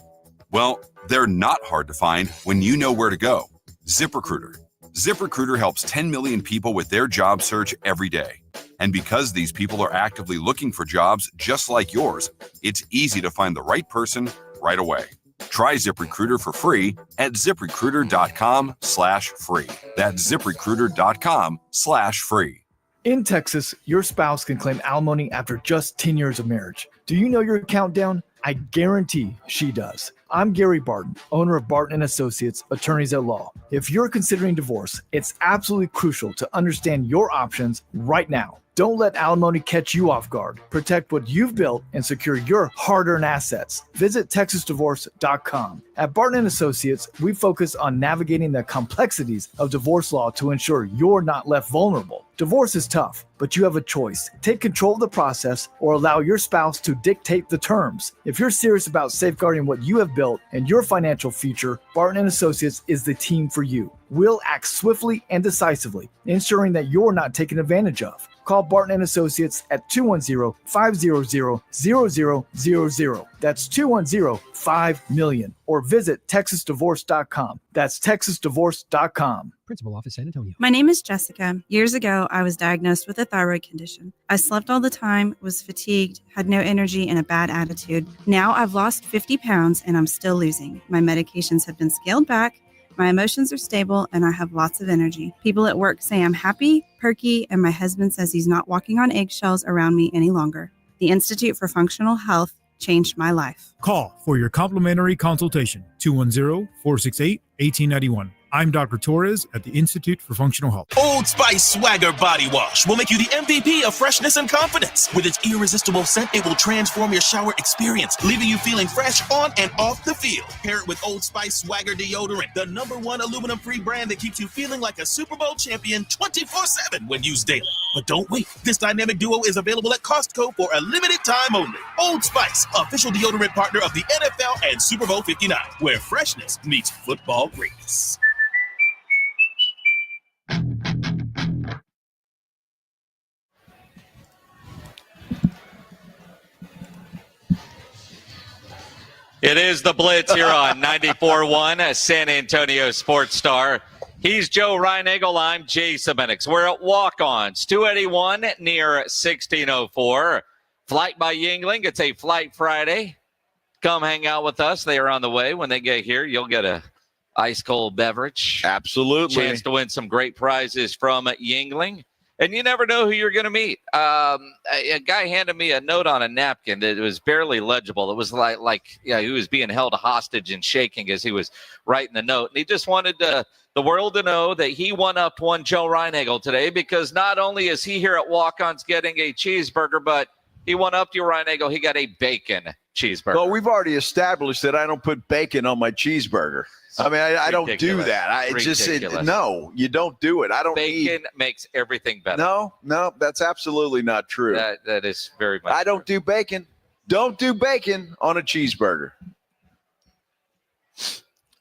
[SPEAKER 26] Well, they're not hard to find when you know where to go. ZipRecruiter. ZipRecruiter helps 10 million people with their job search every day. And because these people are actively looking for jobs just like yours, it's easy to find the right person right away. Try ZipRecruiter for free at ZipRecruiter.com/free. That's ZipRecruiter.com/free.
[SPEAKER 27] In Texas, your spouse can claim alimony after just 10 years of marriage. Do you know your countdown? I guarantee she does. I'm Gary Barton, owner of Barton & Associates, attorneys at law. If you're considering divorce, it's absolutely crucial to understand your options right now. Don't let alimony catch you off guard. Protect what you've built and secure your hard-earned assets. Visit TexasDivorce.com. At Barton & Associates, we focus on navigating the complexities of divorce law to ensure you're not left vulnerable. Divorce is tough, but you have a choice. Take control of the process or allow your spouse to dictate the terms. If you're serious about safeguarding what you have built and your financial future, Barton & Associates is the team for you. We'll act swiftly and decisively, ensuring that you're not taken advantage of. Call Barton & Associates at 210-500-0000. That's 210-5-million. Or visit TexasDivorce.com. That's TexasDivorce.com.
[SPEAKER 4] Principal Office, San Antonio.
[SPEAKER 28] My name is Jessica. Years ago, I was diagnosed with a thyroid condition. I slept all the time, was fatigued, had no energy, and a bad attitude. Now I've lost 50 pounds and I'm still losing. My medications have been scaled back. My emotions are stable and I have lots of energy. People at work say I'm happy, perky, and my husband says he's not walking on eggshells around me any longer. The Institute for Functional Health changed my life.
[SPEAKER 29] Call for your complimentary consultation, 210-468-1891.
[SPEAKER 5] I'm Dr. Torres at the Institute for Functional Health.
[SPEAKER 6] Old Spice Swagger Body Wash will make you the MVP of freshness and confidence. With its irresistible scent, it will transform your shower experience, leaving you feeling fresh on and off the field. Pair it with Old Spice Swagger Deodorant, the #1 aluminum-free brand that keeps you feeling like a Super Bowl champion 24/7 when used daily. But don't wait. This dynamic duo is available at Costco for a limited time only. Old Spice, official deodorant partner of the NFL and Super Bowl 59, where freshness meets football greatness.
[SPEAKER 7] It is the Blitz here on 94.1 San Antonio Sports Star. He's Joe Reinagel. I'm Jason Minix. We're at Walk-Ons, 281 near 1604. Flight by Yingling. It's a Flight Friday. Come hang out with us. They are on the way. When they get here, you'll get a ice-cold beverage.
[SPEAKER 3] Absolutely.
[SPEAKER 7] Chance to win some great prizes from Yingling. And you never know who you're going to meet. A guy handed me a note on a napkin that was barely legible. It was like he was being held hostage and shaking as he was writing the note. And he just wanted the world to know that he one-upped one Joe Reinagel today, because not only is he here at Walk-Ons getting a cheeseburger, but he one-upped you, Reinagel. He got a bacon cheeseburger.
[SPEAKER 3] Well, we've already established that I don't put bacon on my cheeseburger. I mean, I don't do that. No, you don't do it. I don't.
[SPEAKER 7] Bacon makes everything better.
[SPEAKER 3] No, that's absolutely not true.
[SPEAKER 7] That is very much.
[SPEAKER 3] I don't do bacon. Don't do bacon on a cheeseburger.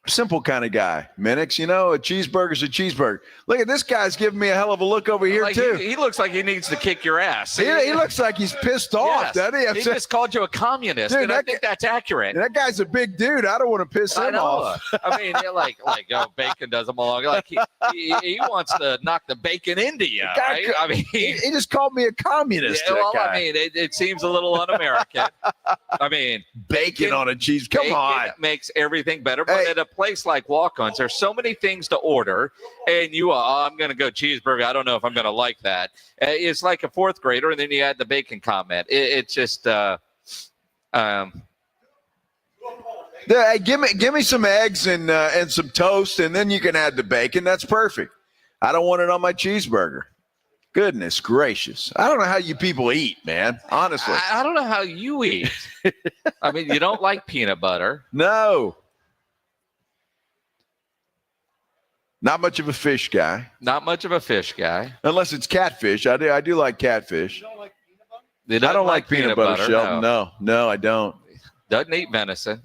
[SPEAKER 3] Simple kind of guy, Minix. You know, a cheeseburger's a cheeseburger. Look at this guy's giving me a hell of a look over here, too.
[SPEAKER 7] He looks like he needs to kick your ass.
[SPEAKER 3] He looks like he's pissed off, doesn't he?
[SPEAKER 7] He just called you a communist, and I think that's accurate.
[SPEAKER 3] That guy's a big dude. I don't want to piss him off.
[SPEAKER 7] I mean, bacon doesn't belong. Like he wants to knock the bacon into you. Right? I mean,
[SPEAKER 3] he just called me a communist.
[SPEAKER 7] Yeah, well, I mean, it seems a little un-American. I mean,
[SPEAKER 3] bacon on a cheese. Come on,
[SPEAKER 7] makes everything better. But at a place like Walk-Ons, there's so many things to order, and I'm going to go cheeseburger. I don't know if I'm going to like that. It's like a fourth grader, and then you add the bacon comment. It's just,
[SPEAKER 3] hey, give me some eggs and some toast, and then you can add the bacon. That's perfect. I don't want it on my cheeseburger. Goodness gracious. I don't know how you people eat, man. Honestly.
[SPEAKER 7] I don't know how you eat. I mean, you don't like peanut butter.
[SPEAKER 3] No. Not much of a fish guy.
[SPEAKER 7] Not much of a fish guy.
[SPEAKER 3] Unless it's catfish. I do like catfish.
[SPEAKER 7] You don't like peanut butter?
[SPEAKER 3] I don't like peanut butter, Shelton. No, I don't.
[SPEAKER 7] Doesn't eat venison.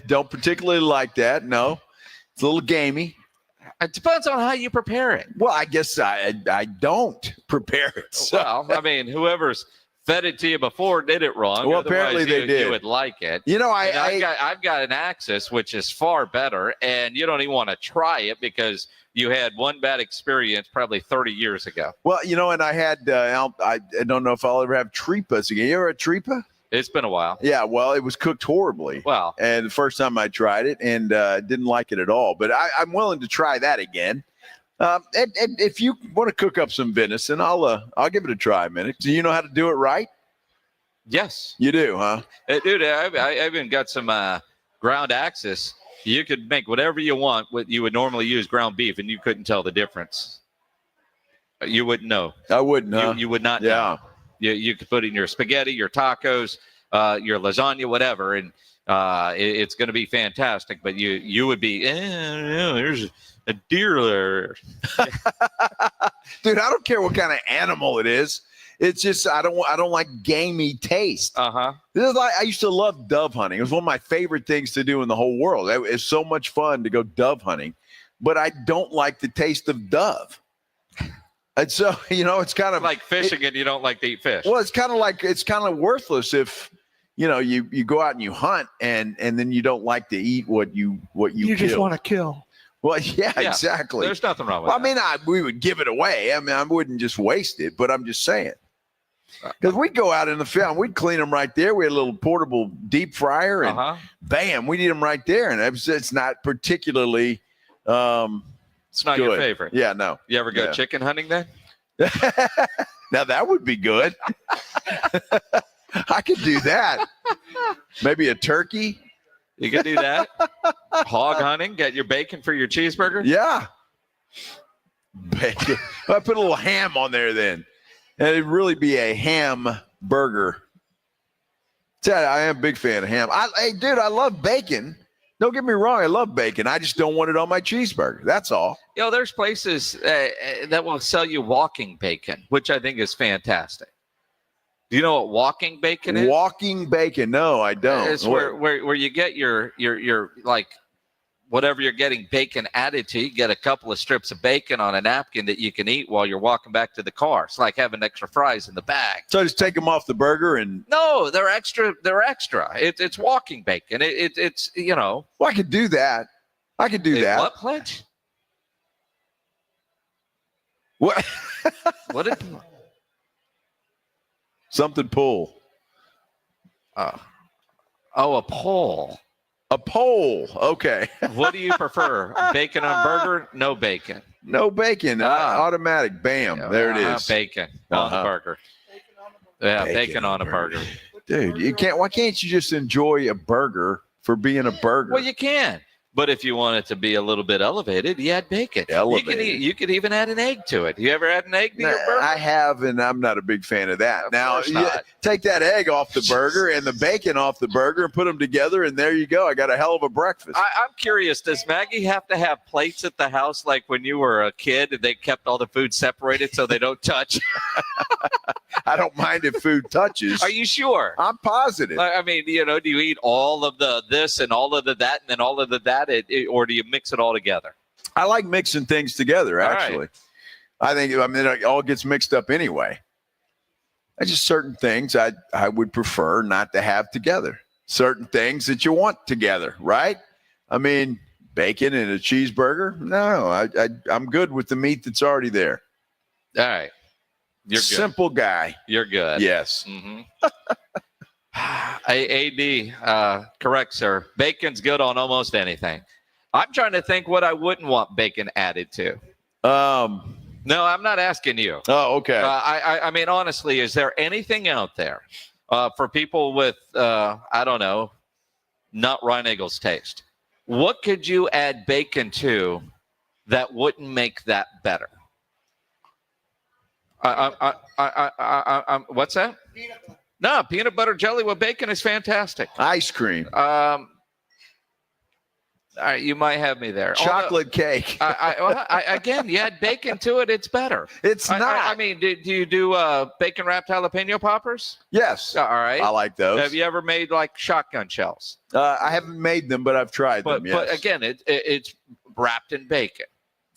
[SPEAKER 3] Don't particularly like that. No. It's a little gamey.
[SPEAKER 7] It depends on how you prepare it.
[SPEAKER 3] Well, I guess I don't prepare it. So.
[SPEAKER 7] Well, I mean, whoever's fed it to you before did it wrong.
[SPEAKER 3] Well, apparently they did.
[SPEAKER 7] You would like it.
[SPEAKER 3] You know,
[SPEAKER 7] I've got an Axis, which is far better, and you don't even want to try it because you had one bad experience probably 30 years ago.
[SPEAKER 3] Well, you know, and I had I don't know if I'll ever have tripas again. You ever had tripa?
[SPEAKER 7] It's been a while.
[SPEAKER 3] Yeah, well, it was cooked horribly.
[SPEAKER 7] Wow.
[SPEAKER 3] And the first time I tried it, and didn't like it at all. But I'm willing to try that again. And if you want to cook up some venison, I'll give it a try, man. Do you know how to do it right?
[SPEAKER 7] Yes.
[SPEAKER 3] You do, huh?
[SPEAKER 7] Dude, I even got some ground Axis. You could make whatever you want. You would normally use ground beef, and you couldn't tell the difference. You wouldn't know.
[SPEAKER 3] I wouldn't, huh?
[SPEAKER 7] You would not know. You could put in your spaghetti, your tacos, your lasagna, whatever, and it's going to be fantastic. But you would be, there's a deer there.
[SPEAKER 3] Dude, I don't care what kind of animal it is. It's just I don't like gamey taste. This is like I used to love dove hunting. It was one of my favorite things to do in the whole world. It's so much fun to go dove hunting, but I don't like the taste of dove. And so, you know, it's kind of
[SPEAKER 7] like fishing, and you don't like to eat fish.
[SPEAKER 3] Well, it's kind of worthless if, you know, you go out and you hunt and then you don't like to eat what you kill.
[SPEAKER 27] Just want to kill.
[SPEAKER 3] Well, yeah, exactly.
[SPEAKER 7] There's nothing wrong with that.
[SPEAKER 3] I mean, we would give it away. I mean, I wouldn't just waste it, but I'm just saying. Because we'd go out in the field, we'd clean them right there. We had a little portable deep fryer, and bam, we'd eat them right there. And it's not particularly
[SPEAKER 7] it's not
[SPEAKER 3] good.
[SPEAKER 7] your favorite.
[SPEAKER 3] Yeah, no.
[SPEAKER 7] You ever go chicken hunting then?
[SPEAKER 3] Now that would be good. I could do that. Maybe a turkey.
[SPEAKER 7] You could do that. Hog hunting, get your bacon for your cheeseburger?
[SPEAKER 3] Yeah. Bacon. I put a little ham on there then. And it'd really be a ham burger. I am a big fan of ham. Hey, dude, I love bacon. Don't get me wrong. I love bacon. I just don't want it on my cheeseburger. That's all.
[SPEAKER 7] There's places that will sell you walking bacon, which I think is fantastic. Do you know what walking bacon is?
[SPEAKER 3] Walking bacon. No, I don't.
[SPEAKER 7] It's where you get your like whatever you're getting bacon added to. You get a couple of strips of bacon on a napkin that you can eat while you're walking back to the car. It's like having extra fries in the bag.
[SPEAKER 3] So just take them off the burger and.
[SPEAKER 7] No, they're extra. They're extra. It's walking bacon. It's Well,
[SPEAKER 3] I could do that. I could do that.
[SPEAKER 7] What pledge?
[SPEAKER 3] What?
[SPEAKER 7] What did?
[SPEAKER 3] Something pull.
[SPEAKER 7] A poll.
[SPEAKER 3] A poll. Okay.
[SPEAKER 7] What do you prefer? Bacon on burger? No bacon.
[SPEAKER 3] No bacon. Automatic. Bam. There it is.
[SPEAKER 7] Bacon on the burger. Yeah, bacon on a burger.
[SPEAKER 3] Dude, you can't. Why can't you just enjoy a burger for being a burger?
[SPEAKER 7] Well, you can. But if you want it to be a little bit elevated, you add bacon.
[SPEAKER 3] Elevated.
[SPEAKER 7] You could even add an egg to it. You ever add an egg to your burger?
[SPEAKER 3] I have, and I'm not a big fan of that. Now,
[SPEAKER 7] not.
[SPEAKER 3] Take that egg off the burger and the bacon off the burger and put them together, and there you go. I got a hell of a breakfast.
[SPEAKER 7] I'm curious, does Maggie have to have plates at the house like when you were a kid and they kept all the food separated so they don't touch?
[SPEAKER 3] I don't mind if food touches.
[SPEAKER 7] Are you sure?
[SPEAKER 3] I'm positive.
[SPEAKER 7] I mean, do you eat all of the this and all of the that and then all of the that, or do you mix it all together?
[SPEAKER 3] I like mixing things together, actually.
[SPEAKER 7] Right.
[SPEAKER 3] I think, it all gets mixed up anyway. There's just certain things I would prefer not to have together. Certain things that you want together, right? I mean, bacon and a cheeseburger? No, I'm good with the meat that's already there.
[SPEAKER 7] All right. You're good.
[SPEAKER 3] Simple guy.
[SPEAKER 7] You're good.
[SPEAKER 3] Yes.
[SPEAKER 7] Mm-hmm. AD, correct, sir. Bacon's good on almost anything. I'm trying to think what I wouldn't want bacon added to. No, I'm not asking you.
[SPEAKER 3] Oh, okay.
[SPEAKER 7] I mean, honestly, is there anything out there for people with, I don't know, nut Reinigel's taste? What could you add bacon to that wouldn't make that better? What's that? No, peanut butter jelly with bacon is fantastic.
[SPEAKER 3] Ice cream.
[SPEAKER 7] All right, you might have me there.
[SPEAKER 3] Chocolate cake.
[SPEAKER 7] Again, you add bacon to it, it's better.
[SPEAKER 3] It's not.
[SPEAKER 7] I mean, do you do bacon wrapped jalapeno poppers?
[SPEAKER 3] Yes.
[SPEAKER 7] All right.
[SPEAKER 3] I like those.
[SPEAKER 7] Have you ever made like shotgun shells?
[SPEAKER 3] I haven't made them, but I've tried them. Yes.
[SPEAKER 7] But again, it's wrapped in bacon.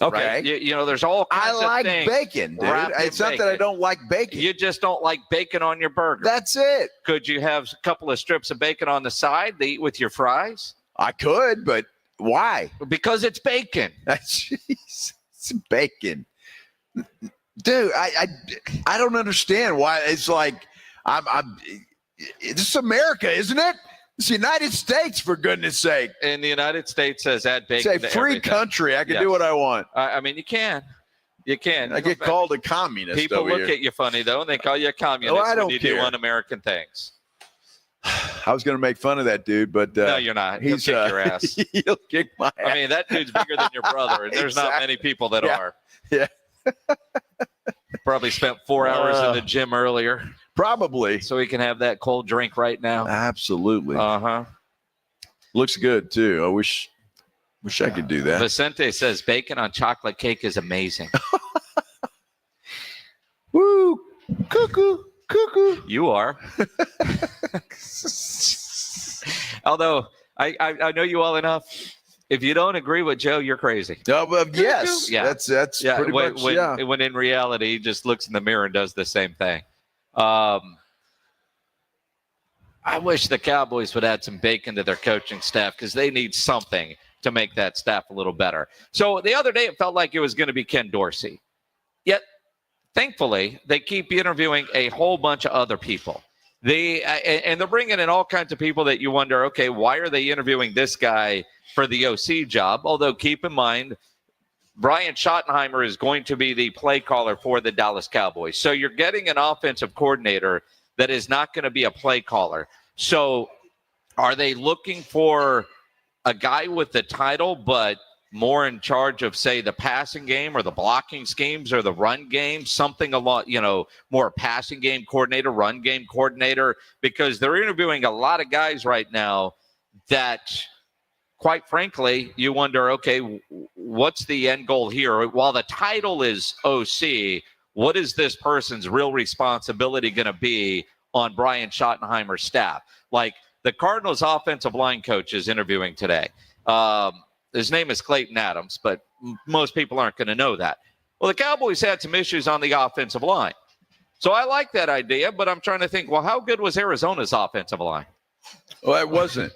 [SPEAKER 3] Okay.
[SPEAKER 7] Right? There's all kinds of things.
[SPEAKER 3] I like bacon, dude. It's not that I don't like bacon.
[SPEAKER 7] You just don't like bacon on your burger.
[SPEAKER 3] That's it.
[SPEAKER 7] Could you have a couple of strips of bacon on the side to eat with your fries?
[SPEAKER 3] I could, but why?
[SPEAKER 7] Because it's bacon.
[SPEAKER 3] Jeez, it's bacon. Dude, I don't understand why it's like this is America, isn't it? It's the United States, for goodness sake.
[SPEAKER 7] And the United States says add bacon.
[SPEAKER 3] It's a free country. I can do what I want.
[SPEAKER 7] I mean, you can. You can.
[SPEAKER 3] I get called a communist.
[SPEAKER 7] People look at you funny, though, and they call you a communist when you do un-American things.
[SPEAKER 3] I was going to make fun of that dude, but
[SPEAKER 7] no, you're not. He'll kick your ass.
[SPEAKER 3] He'll kick my ass.
[SPEAKER 7] I mean, that dude's bigger than your brother, and there's not many people that are.
[SPEAKER 3] Yeah.
[SPEAKER 7] Probably spent 4 hours in the gym earlier.
[SPEAKER 3] Probably.
[SPEAKER 7] So we can have that cold drink right now.
[SPEAKER 3] Absolutely.
[SPEAKER 7] Uh-huh.
[SPEAKER 3] Looks good, too. I wish I could do that.
[SPEAKER 7] Vicente says bacon on chocolate cake is amazing.
[SPEAKER 3] Woo! Cuckoo! Cuckoo!
[SPEAKER 7] You are. Although, I know you well enough. If you don't agree with Joe, you're crazy.
[SPEAKER 3] Yes.
[SPEAKER 7] Yeah.
[SPEAKER 3] That's pretty much,
[SPEAKER 7] when in reality, he just looks in the mirror and does the same thing. I wish the Cowboys would add some bacon to their coaching staff because they need something to make that staff a little better. So the other day, it felt like it was going to be Ken Dorsey. Yet, thankfully, they keep interviewing a whole bunch of other people. And they're bringing in all kinds of people that you wonder, okay, why are they interviewing this guy for the OC job? Although, keep in mind, Brian Schottenheimer is going to be the play caller for the Dallas Cowboys. So you're getting an offensive coordinator that is not going to be a play caller. So are they looking for a guy with the title, but more in charge of, say, the passing game or the blocking schemes or the run game, something along, more passing game coordinator, run game coordinator, because they're interviewing a lot of guys right now that, quite frankly, you wonder, okay, what's the end goal here? While the title is OC, what is this person's real responsibility going to be on Brian Schottenheimer's staff? Like the Cardinals offensive line coach is interviewing today. His name is Klayton Adams, but most people aren't going to know that. Well, the Cowboys had some issues on the offensive line. So I like that idea, but I'm trying to think, well, how good was Arizona's offensive line?
[SPEAKER 3] Well, it wasn't.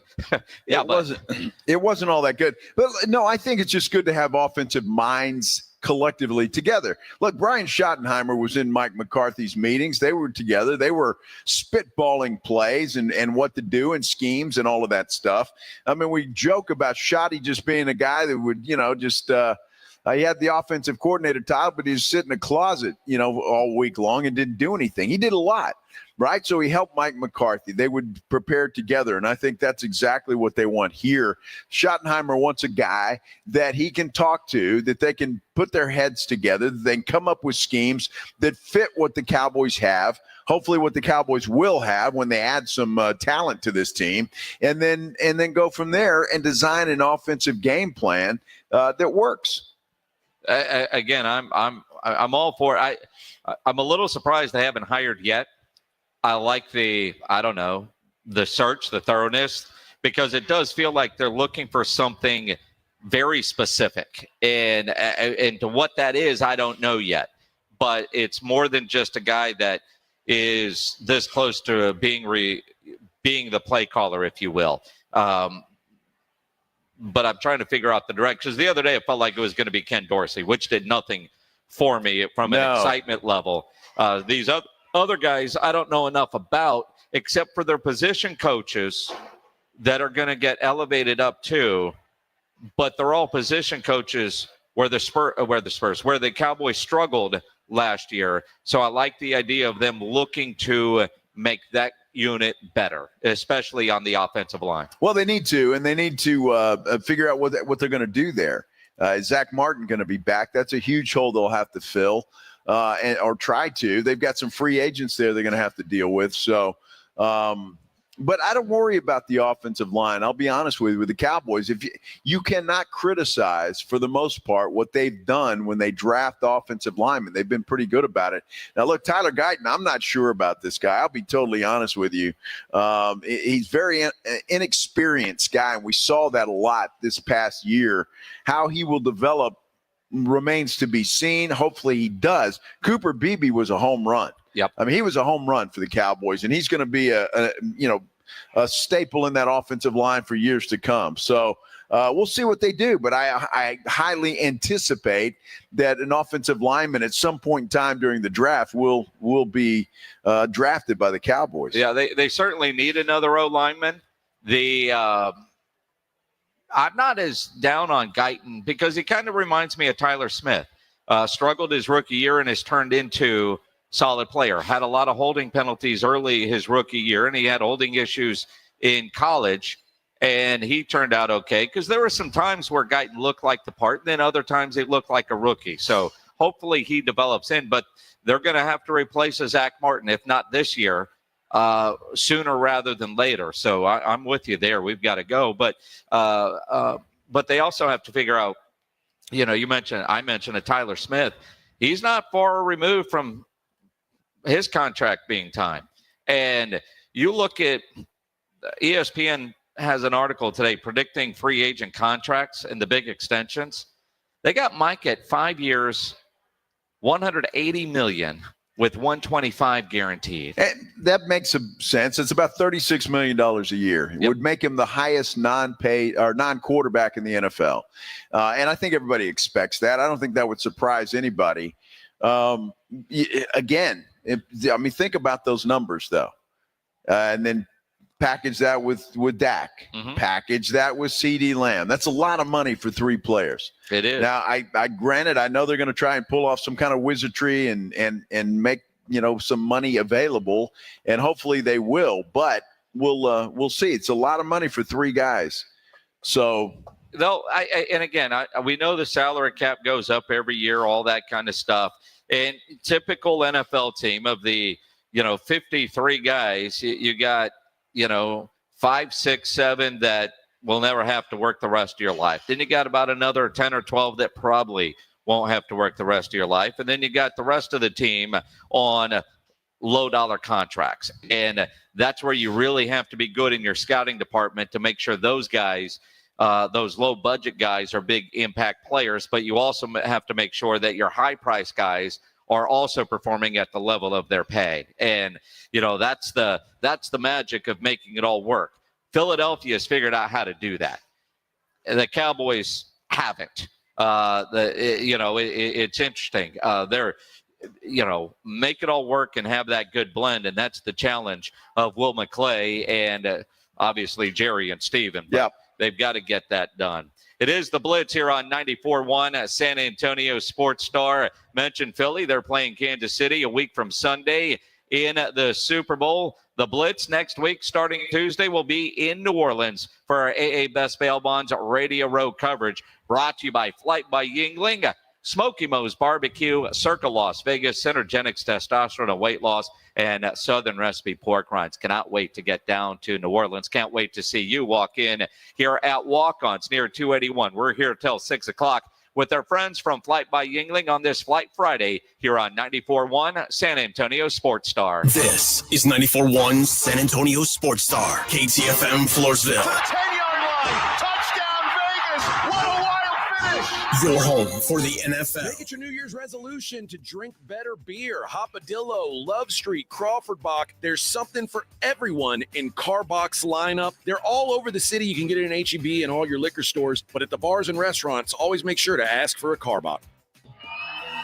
[SPEAKER 3] It wasn't all that good. But no, I think it's just good to have offensive minds collectively together. Look, Brian Schottenheimer was in Mike McCarthy's meetings. They were together. They were spitballing plays and what to do and schemes and all of that stuff. I mean, we joke about Schotty just being a guy that would, he had the offensive coordinator title, but he was sitting in a closet, all week long and didn't do anything. He did a lot. Right. So he helped Mike McCarthy. They would prepare together. And I think that's exactly what they want here. Schottenheimer wants a guy that he can talk to, that they can put their heads together, that they can come up with schemes that fit what the Cowboys have, hopefully what the Cowboys will have when they add some talent to this team, and then go from there and design an offensive game plan that works.
[SPEAKER 7] Again, I'm all for it. I'm a little surprised they haven't hired yet. I like the search, the thoroughness, because it does feel like they're looking for something very specific. And to what that is, I don't know yet. But it's more than just a guy that is this close to being the play caller, if you will. But I'm trying to figure out the direction. Because the other day it felt like it was going to be Ken Dorsey, which did nothing for me from an excitement level. These other guys I don't know enough about, except for their position coaches that are going to get elevated up too. But they're all position coaches where the Cowboys struggled last year. So I like the idea of them looking to make that unit better, especially on the offensive line.
[SPEAKER 3] Well, they need to, and they need to figure out what they're going to do there. Is Zach Martin going to be back? That's a huge hole they'll have to fill. Or try to. They've got some free agents there they're going to have to deal with. So, but I don't worry about the offensive line. I'll be honest with the Cowboys. If you cannot criticize, for the most part, what they've done when they draft offensive linemen. They've been pretty good about it. Now, look, Tyler Guyton, I'm not sure about this guy. I'll be totally honest with you. He's very inexperienced guy, and we saw that a lot this past year. How he will develop remains to be seen. Hopefully he does. Cooper Beebe was a home run.
[SPEAKER 7] Yep.
[SPEAKER 3] I mean, he was a home run for the Cowboys, and he's going to be a staple in that offensive line for years to come. So we'll see what they do, but I highly anticipate that an offensive lineman at some point in time during the draft will be drafted by the Cowboys.
[SPEAKER 7] Yeah, they certainly need another O lineman. I'm not as down on Guyton because he kind of reminds me of Tyler Smith. Struggled his rookie year and has turned into solid player. Had a lot of holding penalties early his rookie year, and he had holding issues in college, and he turned out okay because there were some times where Guyton looked like the part, and then other times he looked like a rookie. So hopefully he develops in, but they're going to have to replace a Zach Martin, if not this year, sooner rather than later. So I'm with you there. We've got to go. But they also have to figure out, I mentioned a Tyler Smith. He's not far removed from his contract being time. And you look at ESPN has an article today predicting free agent contracts and the big extensions. They got Mike at 5 years, $180 million. With $125 guaranteed.
[SPEAKER 3] And that makes some sense. It's about $36 million a year. It would make him the highest non-paid or non-quarterback in the NFL. And I think everybody expects that. I don't think that would surprise anybody. Again, think about those numbers, though. And then package that with Dak. Mm-hmm. Package that with CeeDee Lamb. That's a lot of money for three players.
[SPEAKER 7] It is.
[SPEAKER 3] Now, I granted, I know they're going to try and pull off some kind of wizardry and make some money available, and hopefully they will. But we'll see. It's a lot of money for three guys. So,
[SPEAKER 7] no, we know the salary cap goes up every year, all that kind of stuff. And typical NFL team of the, 53 guys, you got, 5, 6, 7 that will never have to work the rest of your life. Then you got about another 10 or 12 that probably won't have to work the rest of your life. And then you got the rest of the team on low dollar contracts. And that's where you really have to be good in your scouting department to make sure those guys, those low budget guys, are big impact players. But you also have to make sure that your high price guys are also performing at the level of their pay. And, that's the magic of making it all work. Philadelphia has figured out how to do that. The Cowboys haven't. It's interesting. They're, make it all work and have that good blend. And that's the challenge of Will McClay and obviously Jerry and Steven. But they've got to get that done. It is the Blitz here on 94.1 San Antonio Sports Star. Mentioned Philly. They're playing Kansas City a week from Sunday in the Super Bowl. The Blitz next week, starting Tuesday, will be in New Orleans for our AA Best Bail Bonds Radio Row coverage, brought to you by Flight by Yingling, Smoky Mo's Barbecue, Circa Las Vegas, Synergenics Testosterone and Weight Loss, and Southern Recipe Pork Rinds. Cannot wait to get down to New Orleans. Can't wait to see you walk in here at Walk-Ons near 281. We're here till 6 o'clock with our friends from Flight by Yingling on this Flight Friday here on 94.1 San Antonio Sports Star.
[SPEAKER 2] This is 94.1 San Antonio Sports Star, KTFM Floresville.
[SPEAKER 1] 10-yard line, touchdown Vegas. What a wild finish.
[SPEAKER 2] Your home for the NFL.
[SPEAKER 8] Make it your New Year's resolution to drink better beer. Hopadillo, Love Street, Crawford Bach. There's something for everyone in Carbach's lineup. They're all over the city. You can get it in H-E-B and all your liquor stores. But at the bars and restaurants, always make sure to ask for a Carbach.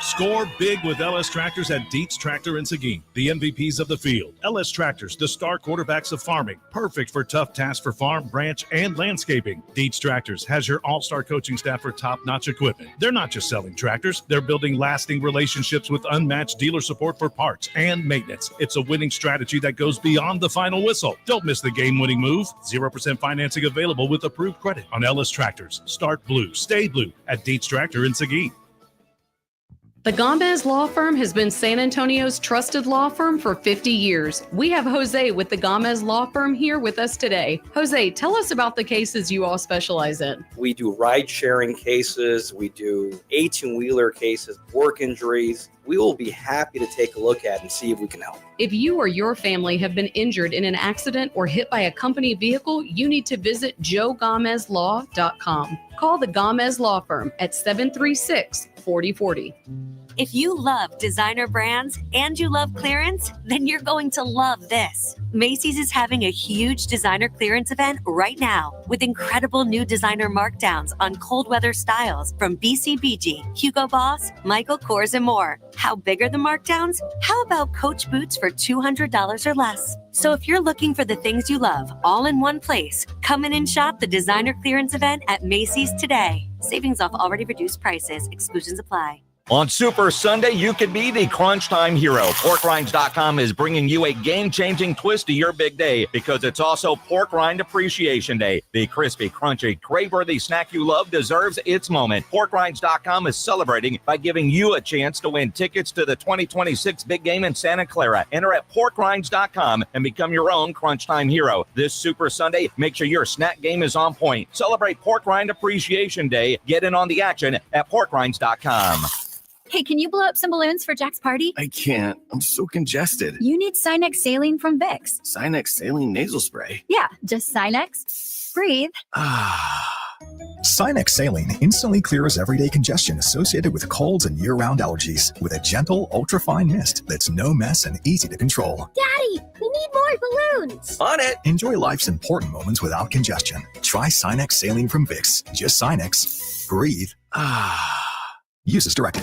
[SPEAKER 9] Score big with LS Tractors at Dietz Tractor in Seguin, the MVPs of the field. LS Tractors, the star quarterbacks of farming, perfect for tough tasks for farm, ranch, and landscaping. Dietz Tractors has your all-star coaching staff for top-notch equipment. They're not just selling tractors, they're building lasting relationships with unmatched dealer support for parts and maintenance. It's a winning strategy that goes beyond the final whistle. Don't miss the game-winning move. 0% financing available with approved credit on LS Tractors. Start blue, stay blue at Dietz Tractor in Seguin.
[SPEAKER 10] The Gomez Law Firm has been San Antonio's trusted law firm for 50 years. We have Jose with the Gomez Law Firm here with us today. Jose, tell us about the cases you all specialize in.
[SPEAKER 11] We do ride-sharing cases. We do 18-wheeler cases, work injuries. We will be happy to take a look at and see if we can help.
[SPEAKER 10] If you or your family have been injured in an accident or hit by a company vehicle, you need to visit joegomezlaw.com. Call the Gomez Law Firm at 736-4040.
[SPEAKER 12] If you love designer brands and you love clearance, then you're going to love this. Macy's is having a huge designer clearance event right now with incredible new designer markdowns on cold weather styles from BCBG, Hugo Boss, Michael Kors, and more. How big are the markdowns? How about Coach boots for $200 or less? So if you're looking for the things you love all in one place, come in and shop the designer clearance event at Macy's today. Savings off already reduced prices. Exclusions apply.
[SPEAKER 25] On Super Sunday, you can be the crunch time hero. PorkRinds.com is bringing you a game-changing twist to your big day because it's also Pork Rind Appreciation Day. The crispy, crunchy, crave-worthy snack you love deserves its moment. PorkRinds.com is celebrating by giving you a chance to win tickets to the 2026 big game in Santa Clara. Enter at PorkRinds.com and become your own crunch time hero. This Super Sunday, make sure your snack game is on point. Celebrate Pork Rind Appreciation Day. Get in on the action at PorkRinds.com.
[SPEAKER 13] Hey, can you blow up some balloons for Jack's party?
[SPEAKER 2] I can't. I'm so congested.
[SPEAKER 13] You need Sinex Saline from Vicks.
[SPEAKER 2] Sinex Saline Nasal Spray.
[SPEAKER 13] Yeah, just Sinex. Breathe.
[SPEAKER 14] Sinex Saline instantly clears everyday congestion associated with colds and year-round allergies with a gentle, ultra-fine mist that's no mess and easy to control.
[SPEAKER 13] Daddy, we need more balloons.
[SPEAKER 11] On it.
[SPEAKER 14] Enjoy life's important moments without congestion. Try Sinex Saline from Vicks. Just Sinex. Breathe. Use as directed.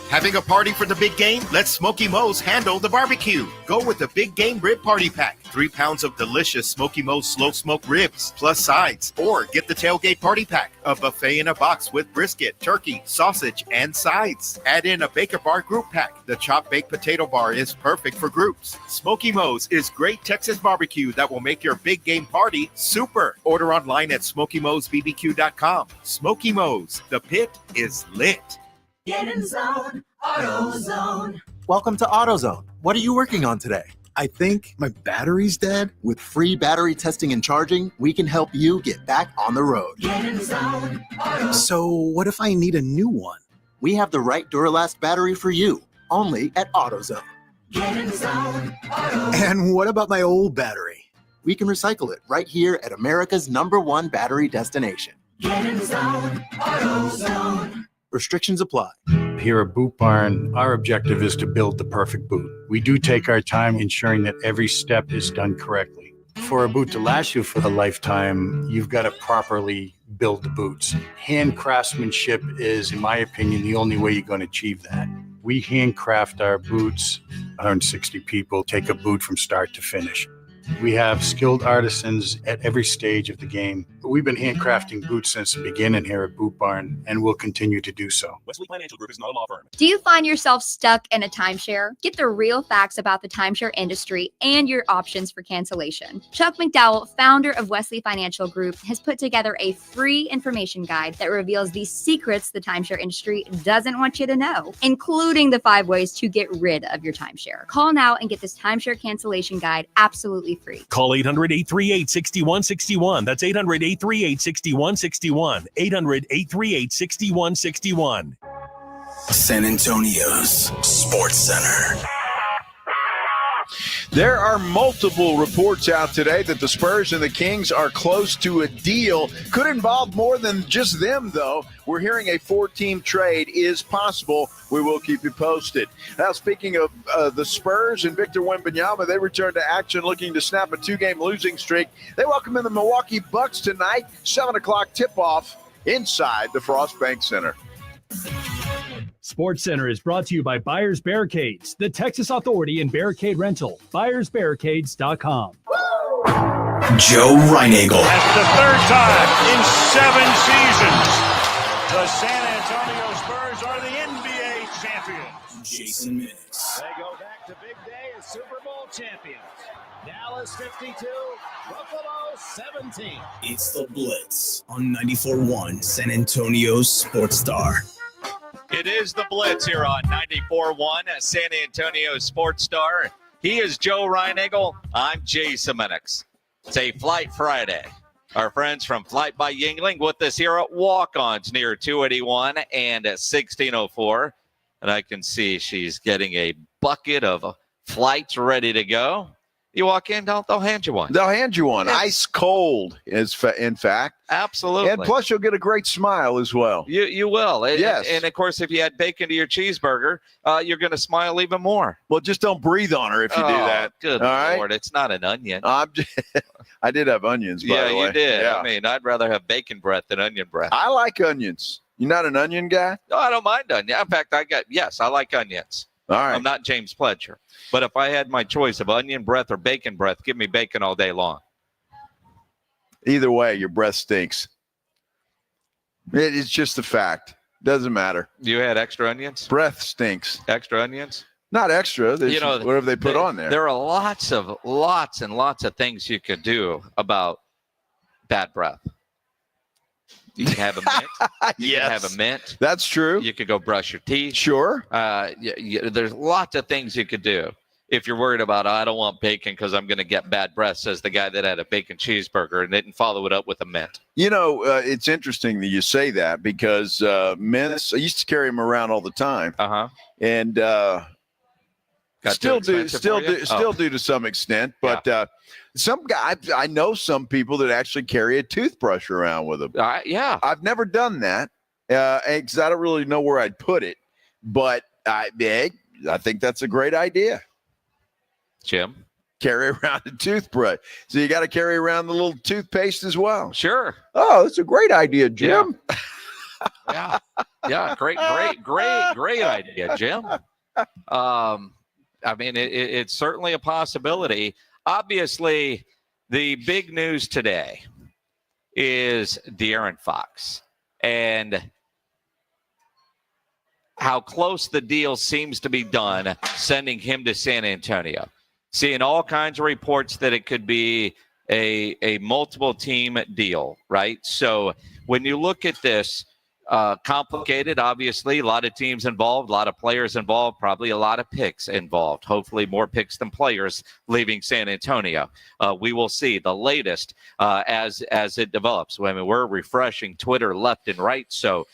[SPEAKER 15] Having a party for the big game? Let Smoky Mo's handle the barbecue. Go with the Big Game Rib Party Pack. 3 pounds of delicious Smoky Mo's slow smoked ribs plus sides. Or get the Tailgate Party Pack, a buffet in a box with brisket, turkey, sausage, and sides. Add in a Baker Bar Group Pack. The chopped baked potato bar is perfect for groups. Smoky Mo's is great Texas barbecue that will make your big game party super. Order online at SmokyMo'sBBQ.com. Smoky Mo's, the pit is lit.
[SPEAKER 16] Get in zone, AutoZone.
[SPEAKER 17] Welcome to AutoZone. What are you working on today?
[SPEAKER 18] I think my battery's dead. With free battery testing and charging, we can help you get back on the road.
[SPEAKER 16] Get in zone, AutoZone.
[SPEAKER 18] So what if I need a new one? We have the right Duralast battery for you, only at AutoZone.
[SPEAKER 16] Get in zone, AutoZone.
[SPEAKER 18] And what about my old battery? We can recycle it right here at America's #1 battery destination.
[SPEAKER 16] Get in zone, AutoZone.
[SPEAKER 18] Restrictions apply.
[SPEAKER 19] Here at Boot Barn, our objective is to build the perfect boot. We do take our time ensuring that every step is done correctly. For a boot to last you for a lifetime, you've got to properly build the boots. Hand craftsmanship is, in my opinion, the only way you're going to achieve that. We handcraft our boots. 160 people take a boot from start to finish. We have skilled artisans at every stage of the game. We've been handcrafting boots since the beginning here at Boot Barn, and we'll continue to do so.
[SPEAKER 20] Wesley Financial Group is not a law firm.
[SPEAKER 22] Do you find yourself stuck in a timeshare? Get the real facts about the timeshare industry and your options for cancellation. Chuck McDowell, founder of Wesley Financial Group, has put together a free information guide that reveals the secrets the timeshare industry doesn't want you to know, including the 5 ways to get rid of your timeshare. Call now and get this timeshare cancellation guide absolutely free.
[SPEAKER 20] Call 800-838-6161. That's 800-838-6161. 800-838-6161.
[SPEAKER 2] San Antonio's Sports Center.
[SPEAKER 3] There are multiple reports out today that the Spurs and the Kings are close to a deal. Could involve more than just them, though. We're hearing a 4-team trade is possible. We will keep you posted. Now, speaking of the Spurs and Victor Wembanyama, they return to action looking to snap a 2-game losing streak. They welcome in the Milwaukee Bucks tonight, 7 o'clock tip-off inside the Frost Bank Center.
[SPEAKER 4] Sports Center is brought to you by Buyers Barricades, the Texas authority in barricade rental. BuyersBarricades.com.
[SPEAKER 2] Joe Reinagel.
[SPEAKER 1] That's the 3rd time in 7 seasons. The San Antonio Spurs are the NBA champions.
[SPEAKER 2] Jason Minix.
[SPEAKER 23] They go back to big day as Super Bowl champions. Dallas 52, Buffalo 17.
[SPEAKER 2] It's the Blitz on 94.1 San Antonio's Sports Star.
[SPEAKER 25] It is the Blitz here on 94.1 San Antonio Sports Star. He is Joe Reinagel. I'm Jason Minix. It's a Flight Friday. Our friends from Flight by Yingling with us here at Walk-Ons near 281 and at 1604. And I can see she's getting a bucket of flights ready to go. You walk in, they'll hand you one.
[SPEAKER 3] They'll hand you one.
[SPEAKER 25] Yes.
[SPEAKER 3] Ice cold, in fact.
[SPEAKER 25] Absolutely.
[SPEAKER 3] And plus, you'll get a great smile as well.
[SPEAKER 25] You will.
[SPEAKER 3] Yes.
[SPEAKER 25] And, of course, if you add bacon to your cheeseburger, you're going to smile even more.
[SPEAKER 3] Well, just don't breathe on her if you do that.
[SPEAKER 25] Good
[SPEAKER 3] All right?
[SPEAKER 25] Lord. It's not an onion.
[SPEAKER 3] I did have onions, by the way.
[SPEAKER 25] Yeah, you did.
[SPEAKER 3] Yeah.
[SPEAKER 25] I mean, I'd rather have bacon breath than onion breath.
[SPEAKER 3] I like onions. You're not an onion guy?
[SPEAKER 25] No, I don't mind onion. In fact, I like onions.
[SPEAKER 3] All right.
[SPEAKER 25] I'm not James Pledger. But if I had my choice of onion breath or bacon breath, give me bacon all day long.
[SPEAKER 3] Either way, your breath stinks. It is just a fact. Doesn't matter.
[SPEAKER 25] You had extra onions?
[SPEAKER 3] Breath stinks.
[SPEAKER 25] Extra onions?
[SPEAKER 3] Not extra. Whatever they put on there.
[SPEAKER 25] There are lots and lots of things you could do about bad breath. You can have a mint. You can have a mint.
[SPEAKER 3] That's true.
[SPEAKER 25] You could go brush your teeth.
[SPEAKER 3] Sure.
[SPEAKER 25] There's lots of things you could do. If you're worried about, I don't want bacon because I'm going to get bad breath, says the guy that had a bacon cheeseburger and didn't follow it up with a mint.
[SPEAKER 3] You know, it's interesting that you say that because mints, I used to carry them around all the time.
[SPEAKER 25] Uh-huh.
[SPEAKER 3] And still do to some extent. But some guys, I know some people that actually carry a toothbrush around with them.
[SPEAKER 25] Yeah.
[SPEAKER 3] I've never done that because I don't really know where I'd put it. But I think that's a great idea.
[SPEAKER 25] Jim?
[SPEAKER 3] Carry around a toothbrush. So you got to carry around the little toothpaste as well.
[SPEAKER 25] Sure.
[SPEAKER 3] Oh, that's a great idea, Jim.
[SPEAKER 25] Yeah.
[SPEAKER 7] Yeah, great idea, Jim. I mean, it's certainly a possibility. Obviously, the big news today is De'Aaron Fox and how close the deal seems to be done, sending him to San Antonio. Seeing all kinds of reports that it could be a multiple team deal, right? So when you look at this, complicated, obviously, a lot of teams involved, a lot of players involved, probably a lot of picks involved. Hopefully more picks than players leaving San Antonio. We will see the latest as it develops. I mean, we're refreshing Twitter left and right, so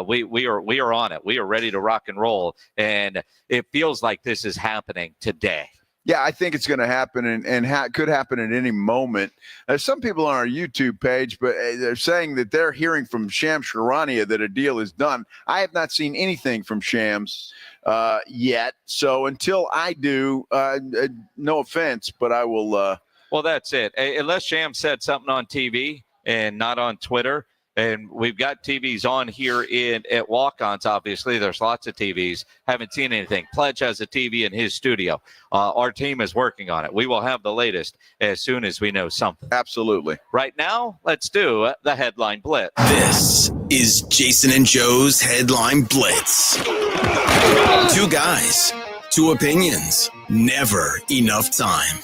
[SPEAKER 7] we are on it. We are ready to rock and roll, and it feels like this is happening today.
[SPEAKER 3] Yeah, I think it's going to happen and could happen at any moment. There's some people on our YouTube page, but they're saying that they're hearing from Shams Charania that a deal is done. I have not seen anything from Shams yet. So until I do, no offense, but I will.
[SPEAKER 7] Well, that's it. Unless Shams said something on TV and not on Twitter. And we've got TVs on here at Walk-Ons, obviously. There's lots of TVs. Haven't seen anything. Pledge has a TV in his studio. Our team is working on it. We will have the latest as soon as we know something.
[SPEAKER 3] Absolutely.
[SPEAKER 7] Right now, let's do the Headline Blitz.
[SPEAKER 2] This is Jason and Joe's Headline Blitz. Two guys, two opinions, never enough time.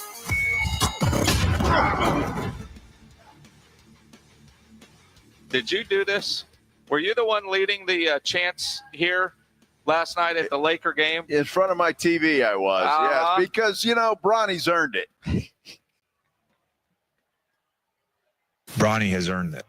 [SPEAKER 7] Did you do this? Were you the one leading the chants here last night at the Laker game?
[SPEAKER 3] In front of my TV, I was, yes, because, Bronny's earned it.
[SPEAKER 5] Bronny has earned it.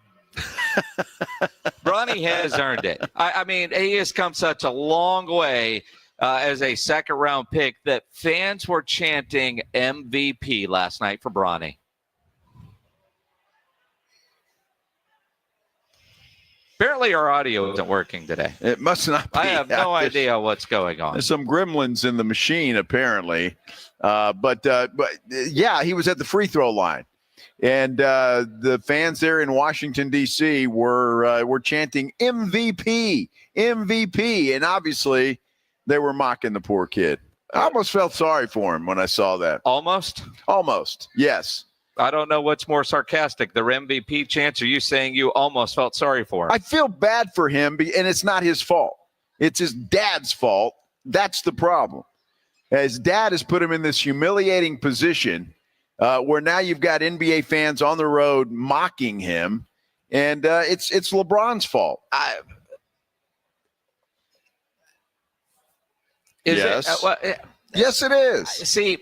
[SPEAKER 7] Bronny has earned it. I mean, he has come such a long way as a second-round pick that fans were chanting MVP last night for Bronny. Apparently our audio isn't working today.
[SPEAKER 3] It must not be.
[SPEAKER 7] I have no idea what's going on.
[SPEAKER 3] There's some gremlins in the machine, apparently. But yeah, he was at the free throw line. And the fans there in Washington, D.C. were chanting MVP, MVP. And obviously they were mocking the poor kid. I almost felt sorry for him when I saw that.
[SPEAKER 7] Almost?
[SPEAKER 3] Almost, yes.
[SPEAKER 7] I don't know what's more sarcastic, their MVP chants, or you saying you almost felt sorry for him?
[SPEAKER 3] I feel bad for him, and it's not his fault. It's his dad's fault. That's the problem. His dad has put him in this humiliating position where now you've got NBA fans on the road mocking him, and it's LeBron's fault. Yes, it is.
[SPEAKER 7] See,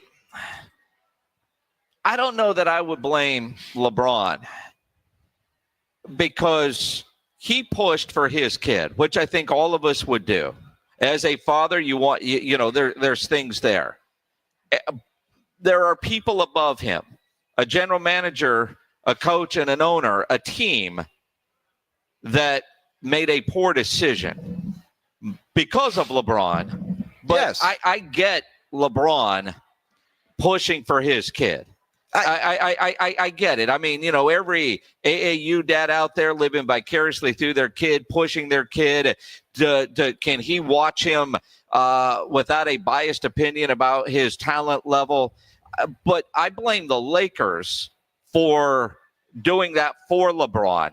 [SPEAKER 7] I don't know that I would blame LeBron because he pushed for his kid, which I think all of us would do. As a father, there's things there. There are people above him, a general manager, a coach, and an owner, a team that made a poor decision because of LeBron. But yes. I get LeBron pushing for his kid. I get it. I mean, every AAU dad out there living vicariously through their kid, pushing their kid. Can he watch him without a biased opinion about his talent level? But I blame the Lakers for doing that for LeBron.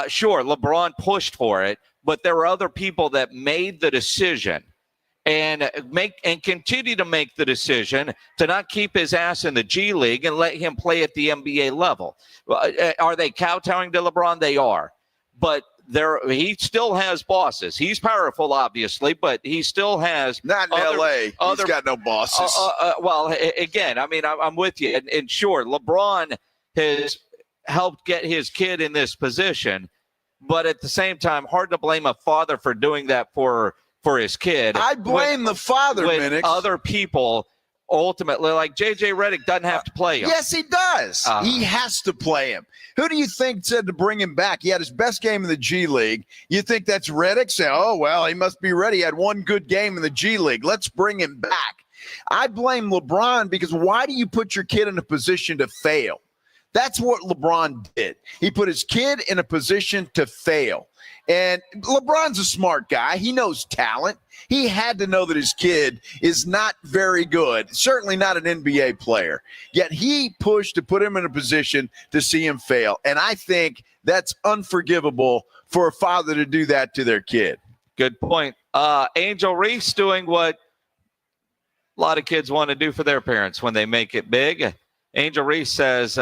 [SPEAKER 7] Sure, LeBron pushed for it, but there were other people that made the decision and continue to make the decision to not keep his ass in the G League and let him play at the NBA level. Are they kowtowing to LeBron? They are. But he still has bosses. He's powerful, obviously, but he still has
[SPEAKER 3] not in LA. He's got no bosses.
[SPEAKER 7] Well, again, I mean, I'm with you. And sure, LeBron has helped get his kid in this position, but at the same time, hard to blame a father for doing that for his kid.
[SPEAKER 3] I blame the father, Minix.
[SPEAKER 7] Other people ultimately, like J.J. Redick doesn't have to play him.
[SPEAKER 3] Yes, he does. He has to play him. Who do you think said to bring him back? He had his best game in the G League. You think that's Redick? Say, oh, well, he must be ready. He had one good game in the G League. Let's bring him back. I blame LeBron because why do you put your kid in a position to fail? That's what LeBron did. He put his kid in a position to fail. And LeBron's a smart guy. He knows talent. He had to know that his kid is not very good, certainly not an NBA player. Yet he pushed to put him in a position to see him fail. And I think that's unforgivable for a father to do that to their kid.
[SPEAKER 7] Good point. Angel Reese doing what a lot of kids want to do for their parents when they make it big. Angel Reese says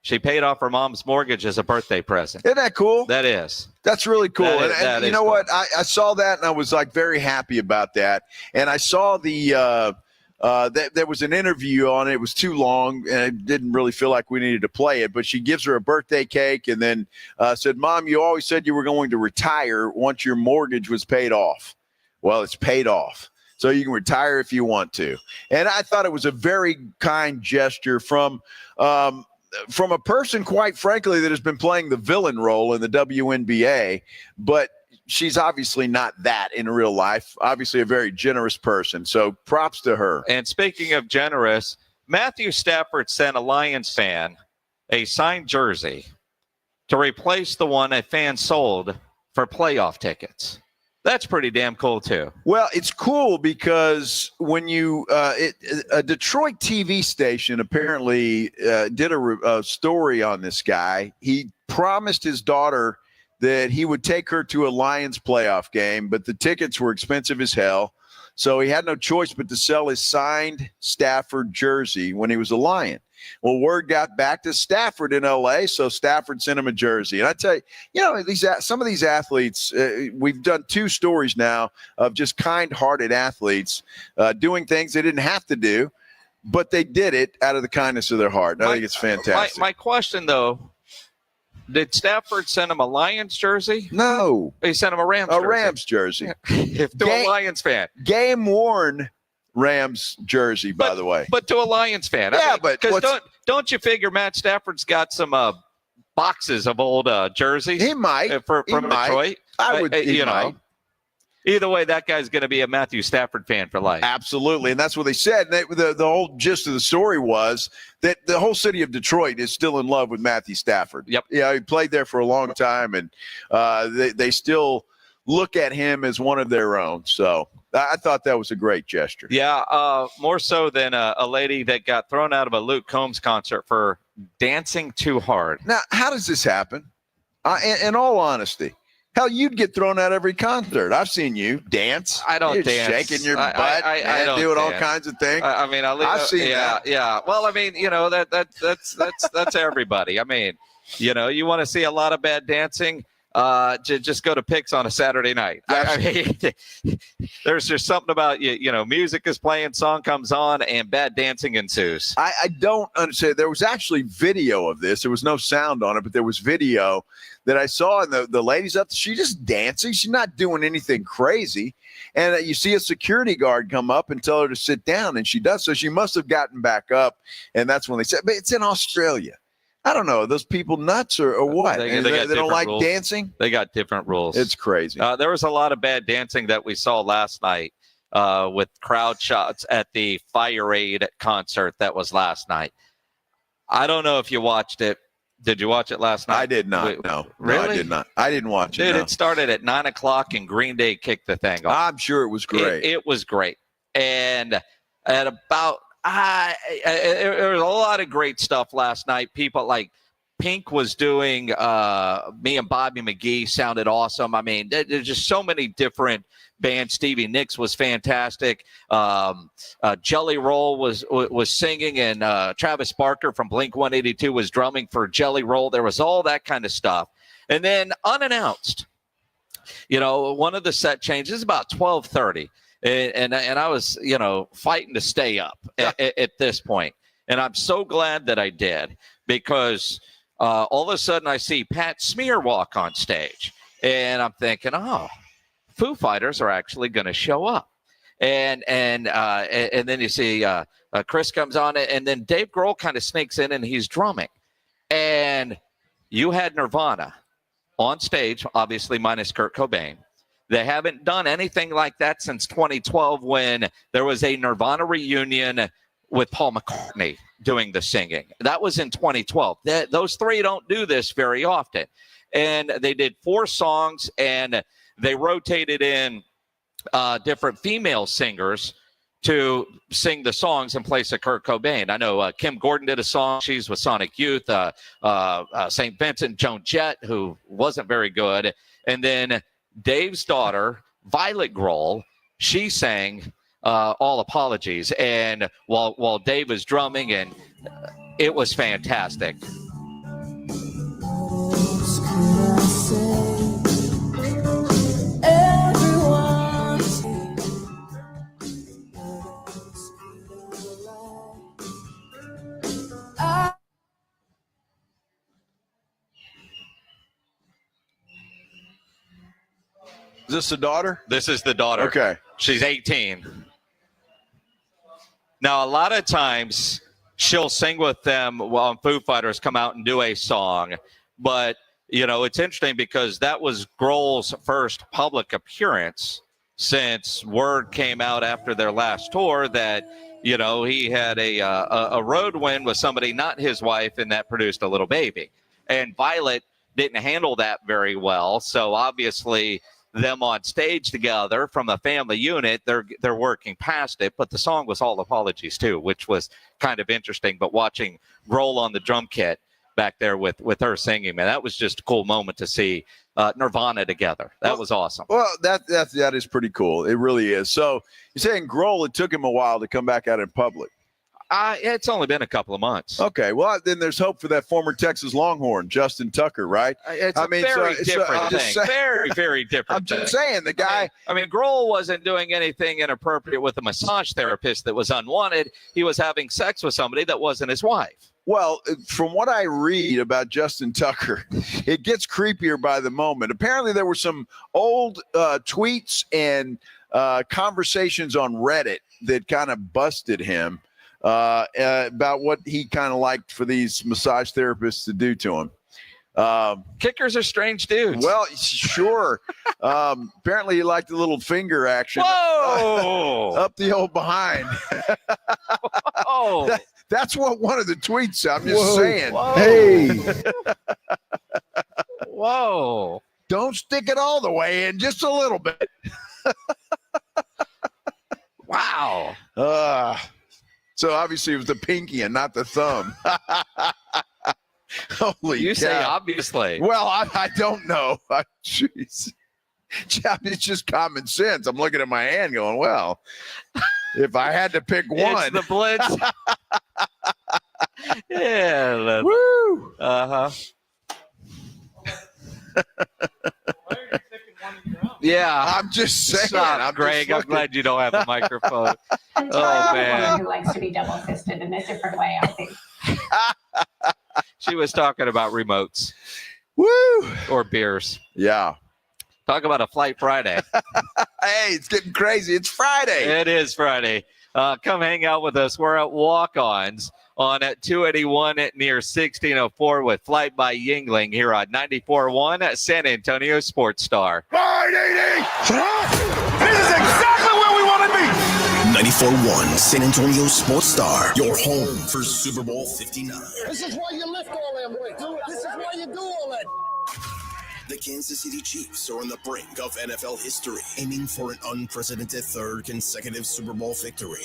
[SPEAKER 7] she paid off her mom's mortgage as a birthday present.
[SPEAKER 3] Isn't that cool?
[SPEAKER 7] That is.
[SPEAKER 3] That's really cool.
[SPEAKER 7] That
[SPEAKER 3] you know
[SPEAKER 7] cool.
[SPEAKER 3] what? I saw that, and I was, like, very happy about that. And I saw there was an interview on it. It was too long, and I didn't really feel like we needed to play it. But she gives her a birthday cake and then said, Mom, you always said you were going to retire once your mortgage was paid off. Well, it's paid off. So you can retire if you want to. And I thought it was a very kind gesture from a person, quite frankly, that has been playing the villain role in the WNBA, but she's obviously not that in real life. Obviously a very generous person. So props to her.
[SPEAKER 7] And speaking of generous, Matthew Stafford sent a Lions fan a signed jersey to replace the one a fan sold for playoff tickets. That's pretty damn cool, too.
[SPEAKER 3] Well, it's cool because when you a Detroit TV station apparently did a story on this guy. He promised his daughter that he would take her to a Lions playoff game, but the tickets were expensive as hell. So he had no choice but to sell his signed Stafford jersey when he was a Lion. Well, word got back to Stafford in L.A., so Stafford sent him a jersey. And I tell you, some of these athletes, we've done 2 stories now of just kind-hearted athletes doing things they didn't have to do, but they did it out of the kindness of their heart. I think it's fantastic.
[SPEAKER 7] My question, though, did Stafford send him a Lions jersey?
[SPEAKER 3] No.
[SPEAKER 7] He sent him a Rams jersey.
[SPEAKER 3] A Rams jersey.
[SPEAKER 7] To a Lions fan.
[SPEAKER 3] Game-worn Rams jersey, by the way.
[SPEAKER 7] But to a Lions fan.
[SPEAKER 3] Yeah, but
[SPEAKER 7] don't you figure Matt Stafford's got some boxes of old jerseys?
[SPEAKER 3] He might.
[SPEAKER 7] From Detroit?
[SPEAKER 3] I would,
[SPEAKER 7] you know. Either way, that guy's going to be a Matthew Stafford fan for life.
[SPEAKER 3] Absolutely, and that's what they said. The whole gist of the story was that the whole city of Detroit is still in love with Matthew Stafford.
[SPEAKER 7] Yep.
[SPEAKER 3] Yeah, he played there for a long time, and they still look at him as one of their own. So I thought that was a great gesture.
[SPEAKER 7] Yeah, more so than a lady that got thrown out of a Luke Combs concert for dancing too hard.
[SPEAKER 3] Now, how does this happen? In all honesty. Hell, you'd get thrown out every concert. I've seen you dance.
[SPEAKER 7] I don't dance.
[SPEAKER 3] Shaking your butt and doing all kinds of things. I've seen that.
[SPEAKER 7] Yeah. Well, I mean, that's everybody. I mean, you want to see a lot of bad dancing, just go to Picks on a Saturday night. I mean, there's just something about music is playing, song comes on, and bad dancing ensues.
[SPEAKER 3] I don't understand. There was actually video of this. There was no sound on it, but there was video that I saw, and the lady's up. She's just dancing. She's not doing anything crazy. And you see a security guard come up and tell her to sit down, and she does. So she must have gotten back up, and that's when they said, but it's in Australia. I don't know. Are those people nuts or what? They don't like
[SPEAKER 7] rules.
[SPEAKER 3] Dancing?
[SPEAKER 7] They got different rules.
[SPEAKER 3] It's crazy.
[SPEAKER 7] There was a lot of bad dancing that we saw last night with crowd shots at the Fire Aid concert that was last night. I don't know if you watched it. Did you watch it last night?
[SPEAKER 3] I did not. No.
[SPEAKER 7] Really?
[SPEAKER 3] No, I did not. I didn't watch it.
[SPEAKER 7] Dude,
[SPEAKER 3] no.
[SPEAKER 7] It started at 9:00 and Green Day kicked the thing off.
[SPEAKER 3] I'm sure it was great.
[SPEAKER 7] It was great. And at about there was a lot of great stuff last night. People like Pink was doing Me and Bobby McGee sounded awesome. I mean, there's just so many different bands. Stevie Nicks was fantastic. Jelly Roll was singing, and Travis Barker from Blink-182 was drumming for Jelly Roll. There was all that kind of stuff. And then unannounced, one of the set changes about 12:30. And I was, fighting to stay up at this point. And I'm so glad that I did, because all of a sudden I see Pat Smear walk on stage. And I'm thinking, Foo Fighters are actually going to show up. And then you see Chris comes on, and then Dave Grohl kind of sneaks in, and he's drumming. And you had Nirvana on stage, obviously minus Kurt Cobain. They haven't done anything like that since 2012, when there was a Nirvana reunion with Paul McCartney doing the singing. That was in 2012. Those three don't do this very often. And they did 4 songs, and they rotated in different female singers to sing the songs in place of Kurt Cobain. I know Kim Gordon did a song. She's with Sonic Youth. St. Vincent, Joan Jett, who wasn't very good. And then Dave's daughter, Violet Grohl, she sang All Apologies. And while Dave was drumming, and it was fantastic.
[SPEAKER 3] Is this the daughter?
[SPEAKER 7] This is the daughter.
[SPEAKER 3] Okay.
[SPEAKER 7] She's 18. Now, a lot of times she'll sing with them while Foo Fighters come out and do a song. But, you know, it's interesting because that was Grohl's first public appearance since word came out after their last tour that, you know, he had a road win with somebody, not his wife, and that produced a little baby. And Violet didn't handle that very well. So obviously them on stage together from a family unit, they're working past it. But the song was All Apologies too, which was kind of interesting. But watching Grohl on the drum kit back there with her singing, man, that was just a cool moment to see Nirvana together. That was awesome.
[SPEAKER 3] Well, that is pretty cool. It really is. So you're saying Grohl, it took him a while to come back out in public.
[SPEAKER 7] It's only been a couple of months.
[SPEAKER 3] Okay, well, then there's hope for that former Texas Longhorn, Justin Tucker, right?
[SPEAKER 7] It's a very different thing. Very, very different.
[SPEAKER 3] I'm just saying, the guy.
[SPEAKER 7] I mean, Grohl wasn't doing anything inappropriate with a massage therapist that was unwanted. He was having sex with somebody that wasn't his wife.
[SPEAKER 3] Well, from what I read about Justin Tucker, it gets creepier by the moment. Apparently, there were some old tweets and conversations on Reddit that kind of busted him about what he kind of liked for these massage therapists to do to him.
[SPEAKER 7] Kickers are strange dudes.
[SPEAKER 3] Well, sure. Apparently, he liked the little finger action.
[SPEAKER 7] Whoa!
[SPEAKER 3] Up the old behind.
[SPEAKER 7] Oh.
[SPEAKER 3] That's what one of the tweets. I'm just saying.
[SPEAKER 7] Whoa.
[SPEAKER 3] Hey.
[SPEAKER 7] Whoa.
[SPEAKER 3] Don't stick it all the way in, just a little bit.
[SPEAKER 7] Wow.
[SPEAKER 3] So obviously it was the pinky and not the thumb. Holy
[SPEAKER 7] You
[SPEAKER 3] cow.
[SPEAKER 7] say obviously.
[SPEAKER 3] Well, I don't know. Jeez. It's just common sense. I'm looking at my hand going, well, if I had to pick one.
[SPEAKER 7] It's the Blitz. Yeah.
[SPEAKER 3] Woo.
[SPEAKER 7] Uh-huh. Yeah.
[SPEAKER 3] I'm just saying.
[SPEAKER 7] Stop, Greg. I'm glad you don't have a microphone. Oh, man.
[SPEAKER 6] Who likes to be double-fisted in a different way, I think.
[SPEAKER 7] She was talking about remotes.
[SPEAKER 3] Woo.
[SPEAKER 7] Or beers.
[SPEAKER 3] Yeah.
[SPEAKER 7] Talk about a Flight Friday.
[SPEAKER 3] Hey, it's getting crazy. It's Friday.
[SPEAKER 7] It is Friday. Come hang out with us. We're at Walk-Ons on at 281 near 1604 with Flight by Yingling here on 94.1 San Antonio Sports Star.
[SPEAKER 1] 580! This is exactly where we want to be!
[SPEAKER 2] 94.1 San Antonio Sports Star, your home for Super Bowl 59.
[SPEAKER 1] This is why you lift all them weights. This is why you do all that.
[SPEAKER 2] The Kansas City Chiefs are on the brink of NFL history, aiming for an unprecedented third consecutive Super Bowl victory.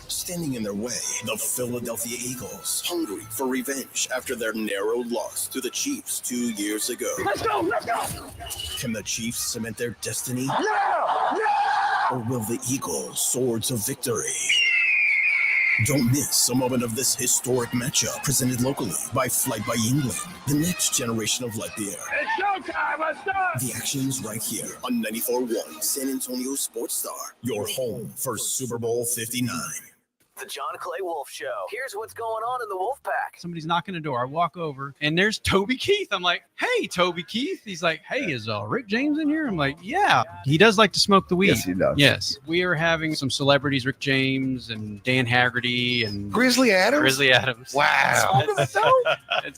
[SPEAKER 2] Standing in their way, the Philadelphia Eagles, hungry for revenge after their narrow loss to the Chiefs 2 years ago.
[SPEAKER 1] Let's go, let's go!
[SPEAKER 2] Can the Chiefs cement their destiny?
[SPEAKER 1] No! No!
[SPEAKER 2] Or will the Eagles soar to victory? Don't miss a moment of this historic matchup presented locally by Flight by England, the next generation of light beer.
[SPEAKER 1] It's showtime, let's start!
[SPEAKER 2] The action's right here on 94.1 San Antonio Sports Star, your home for Super Bowl 59.
[SPEAKER 8] The John Clay Wolf Show. Here's what's going on in the Wolf Pack.
[SPEAKER 20] Somebody's knocking the door. I walk over, and there's Toby Keith. I'm like, hey, Toby Keith. He's like, hey, is Rick James in here? I'm like, yeah. He does like to smoke the weed.
[SPEAKER 3] Yes, he does.
[SPEAKER 20] Yes. We are having some celebrities, Rick James and Dan Haggerty and
[SPEAKER 1] Grizzly Adams?
[SPEAKER 20] Grizzly Adams.
[SPEAKER 1] Wow.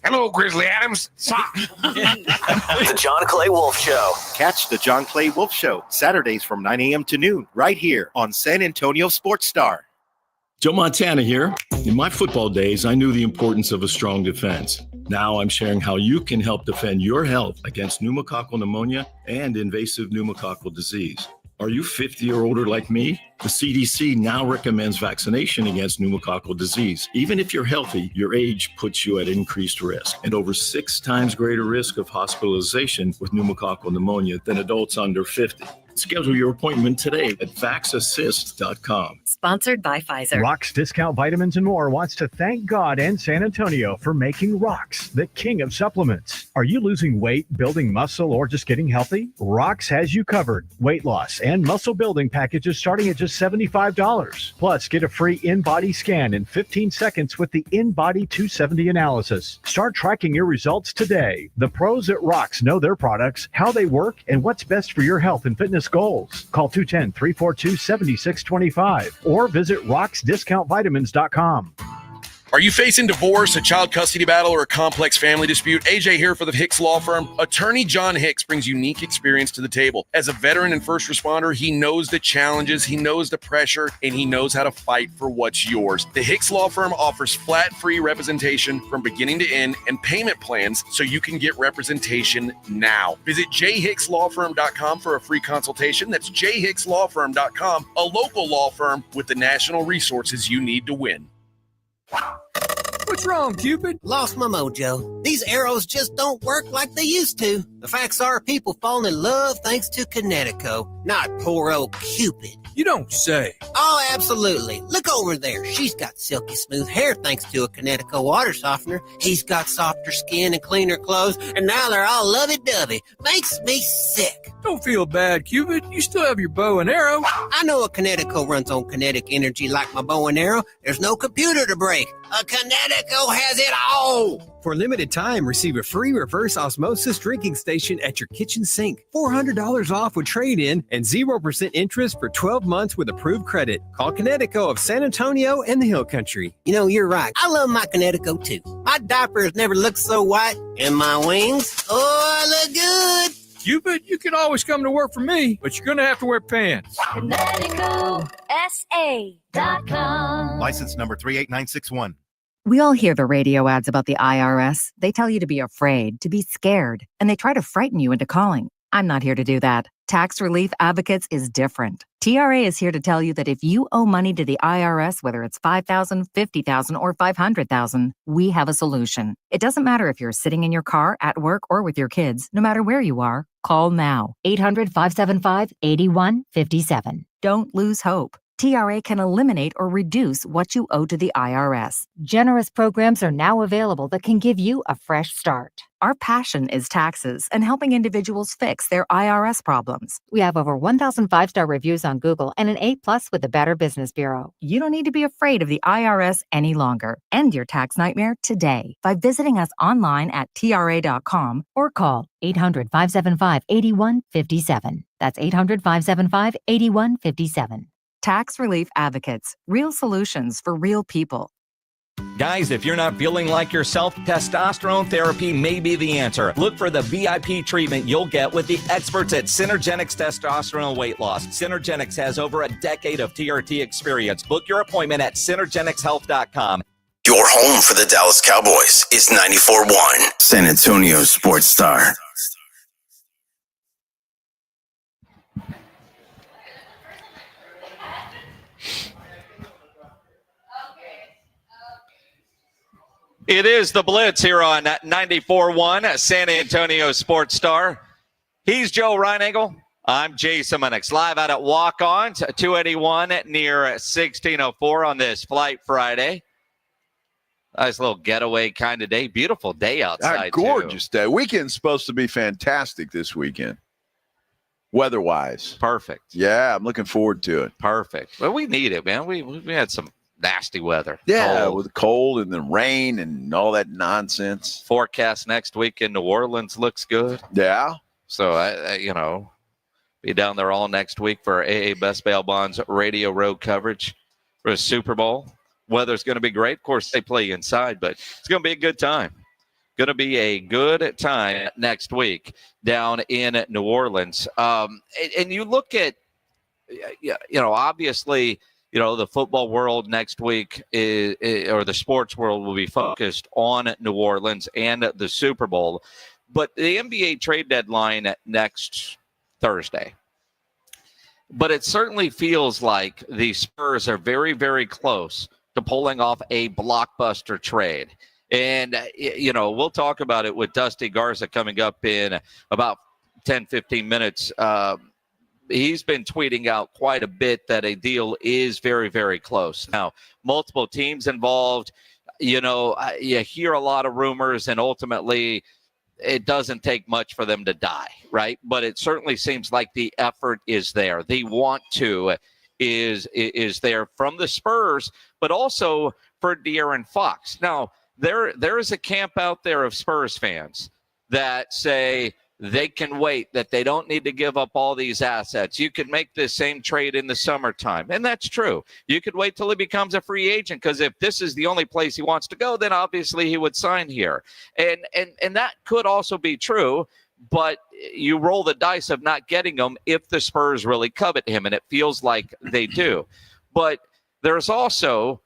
[SPEAKER 1] Hello, Grizzly Adams.
[SPEAKER 8] The John Clay Wolf Show.
[SPEAKER 15] Catch the John Clay Wolf Show Saturdays from 9 a.m. to noon right here on San Antonio Sports Star.
[SPEAKER 9] Joe Montana here. In my football days, I knew the importance of a strong defense. Now I'm sharing how you can help defend your health against pneumococcal pneumonia and invasive pneumococcal disease. Are you 50 or older like me? The CDC now recommends vaccination against pneumococcal disease. Even if you're healthy, your age puts you at increased risk and over 6 times greater risk of hospitalization with pneumococcal pneumonia than adults under 50. Schedule your appointment today at vaxassist.com.
[SPEAKER 10] Sponsored by Pfizer.
[SPEAKER 4] Rox Discount Vitamins and More wants to thank God and San Antonio for making Rox the king of supplements. Are you losing weight, building muscle, or just getting healthy? Rox has you covered. Weight loss and muscle building packages starting at just $75. Plus, get a free in-body scan in 15 seconds with the In-Body 270 analysis. Start tracking your results today. The pros at Rox know their products, how they work, and what's best for your health and fitness goals. Call 210-342-7625 or visit roxdiscountvitamins.com.
[SPEAKER 12] Are you facing divorce, a child custody battle, or a complex family dispute? AJ here for the Hicks Law Firm. Attorney John Hicks brings unique experience to the table. As a veteran and first responder, he knows the challenges, he knows the pressure, and he knows how to fight for what's yours. The Hicks Law Firm offers flat-free representation from beginning to end and payment plans so you can get representation now. Visit jhickslawfirm.com for a free consultation. That's jhickslawfirm.com, a local law firm with the national resources you need to win.
[SPEAKER 21] What's wrong, Cupid?
[SPEAKER 24] Lost my mojo. These arrows just don't work like they used to. The facts are people falling in love thanks to Connecticut, not poor old Cupid.
[SPEAKER 21] You don't say.
[SPEAKER 24] Oh, absolutely. Look over there. She's got silky smooth hair thanks to a Connecticut water softener. He's got softer skin and cleaner clothes, and now they're all lovey-dovey. Makes me sick.
[SPEAKER 21] Don't feel bad, Cupid. You still have your bow and arrow.
[SPEAKER 24] I know a Connecticut runs on kinetic energy like my bow and arrow. There's no computer to break. A Connecticut has it all.
[SPEAKER 21] For a limited time, receive a free reverse osmosis drinking station at your kitchen sink. $400 off with trade-in and 0% interest for 12 months with approved credit. Call Connecticut of San Antonio and the Hill Country.
[SPEAKER 24] You know, you're right. I love my Connecticut too. My diapers never looked so white. And my wings, oh, I look good.
[SPEAKER 21] Cupid, you can always come to work for me, but you're going to have to wear pants.
[SPEAKER 13] ConnecticutSA.com.
[SPEAKER 15] License number 38961.
[SPEAKER 10] We all hear the radio ads about the IRS. They tell you to be afraid, to be scared, and they try to frighten you into calling. I'm not here to do that. Tax Relief Advocates is different. TRA is here to tell you that if you owe money to the IRS, whether it's $5,000, $50,000, or $500,000, we have a solution. It doesn't matter if you're sitting in your car, at work, or with your kids. No matter where you are, call now. 800-575-8157. Don't lose hope. TRA can eliminate or reduce what you owe to the IRS. Generous programs are now available that can give you a fresh start. Our passion is taxes and helping individuals fix their IRS problems. We have over 1,000 5-star reviews on Google and an A+ with the Better Business Bureau. You don't need to be afraid of the IRS any longer. End your tax nightmare today by visiting us online at TRA.com or call 800-575-8157. That's 800-575-8157. Tax Relief Advocates. Real solutions for real people.
[SPEAKER 25] Guys, if you're not feeling like yourself, testosterone therapy may be the answer. Look for the VIP treatment you'll get with the experts at Synergenics Testosterone Weight Loss. Synergenics has over a decade of TRT experience. Book your appointment at synergenicshealth.com.
[SPEAKER 2] Your home for the Dallas Cowboys is 94.1 San Antonio Sports Star.
[SPEAKER 7] It is the Blitz here on 94.1 San Antonio Sports Star. He's Joe Reinagel. I'm Jason Minix, live out at Walk-Ons, 281 near 1604 on this Flight Friday. Nice little getaway kind of day. Beautiful day outside,
[SPEAKER 3] gorgeous day. Weekend's supposed to be fantastic this weekend, weather-wise.
[SPEAKER 7] Perfect.
[SPEAKER 3] Yeah, I'm looking forward to it.
[SPEAKER 7] Perfect. Well, we need it, man. We had some nasty weather.
[SPEAKER 3] Yeah,
[SPEAKER 7] cold.
[SPEAKER 3] with cold and then rain and all that nonsense.
[SPEAKER 7] Forecast next week in New Orleans looks good.
[SPEAKER 3] Yeah.
[SPEAKER 7] So, I be down there all next week for AA Best Bail Bonds radio road coverage for the Super Bowl. Weather's going to be great. Of course, they play inside, but it's going to be a good time. Going to be a good time next week down in New Orleans. And you look at, obviously, the football world next week or the sports world will be focused on New Orleans and the Super Bowl. But the NBA trade deadline next Thursday. But it certainly feels like the Spurs are very, very close to pulling off a blockbuster trade. And, we'll talk about it with Dusty Garza coming up in about 10, 15 minutes. He's been tweeting out quite a bit that a deal is very, very close. Now, multiple teams involved. You hear a lot of rumors, and ultimately it doesn't take much for them to die, right? But it certainly seems like the effort is there. The want to is there from the Spurs, but also for De'Aaron Fox. Now, there is a camp out there of Spurs fans that say they can wait, that they don't need to give up all these assets. You could make this same trade in the summertime. And that's true. You could wait till he becomes a free agent, because if this is the only place he wants to go, then obviously he would sign here. And that could also be true, but you roll the dice of not getting him if the Spurs really covet him, and it feels like they do. But there's also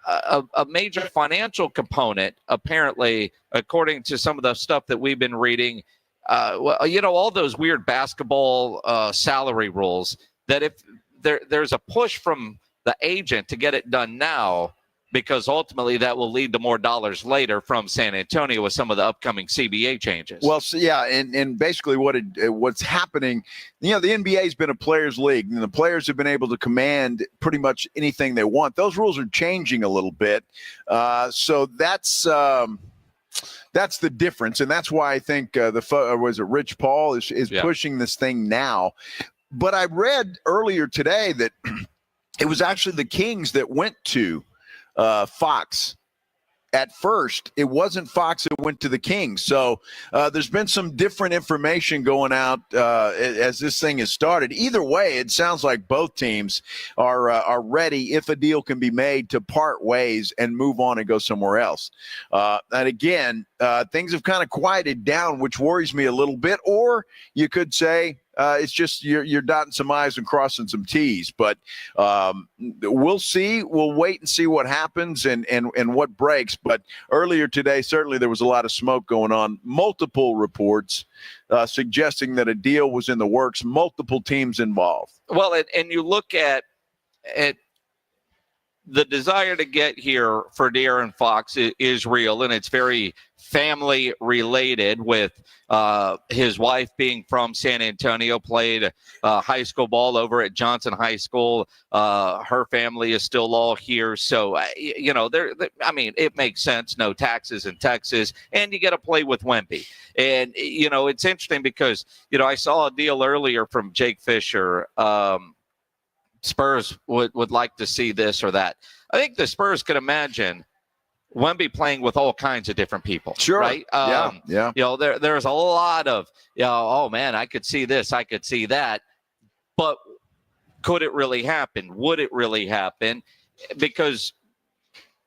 [SPEAKER 7] a major financial component, apparently, according to some of the stuff that we've been reading. All those weird basketball salary rules, that if there's a push from the agent to get it done now, because ultimately that will lead to more dollars later from San Antonio with some of the upcoming CBA changes.
[SPEAKER 3] Well, so yeah, and basically what's happening, the NBA has been a players' league, and the players have been able to command pretty much anything they want. Those rules are changing a little bit, so that's the difference, and that's why I think Rich Paul is pushing this thing now. But I read earlier today that it was actually the Kings that went to Fox. At first, it wasn't Fox that went to the Kings. So there's been some different information going out as this thing has started. Either way, it sounds like both teams are ready, if a deal can be made, to part ways and move on and go somewhere else. And again, things have kind of quieted down, which worries me a little bit. Or you could say, it's just you're dotting some I's and crossing some T's. But we'll see. We'll wait and see what happens and what breaks. But earlier today, certainly there was a lot of smoke going on. Multiple reports suggesting that a deal was in the works. Multiple teams involved.
[SPEAKER 7] Well, and you look at the desire to get here for De'Aaron Fox is real, and it's very family related, with his wife being from San Antonio, played high school ball over at Johnson High School. Her family is still all here. So, it makes sense. No taxes in Texas, and you get to play with Wemby. And, it's interesting because, I saw a deal earlier from Jake Fisher. Spurs would like to see this or that. I think the Spurs could imagine Wemby playing with all kinds of different people.
[SPEAKER 3] Sure.
[SPEAKER 7] Right?
[SPEAKER 3] Yeah.
[SPEAKER 7] There's a lot of, oh man, I could see this, I could see that. But could it really happen? Would it really happen? Because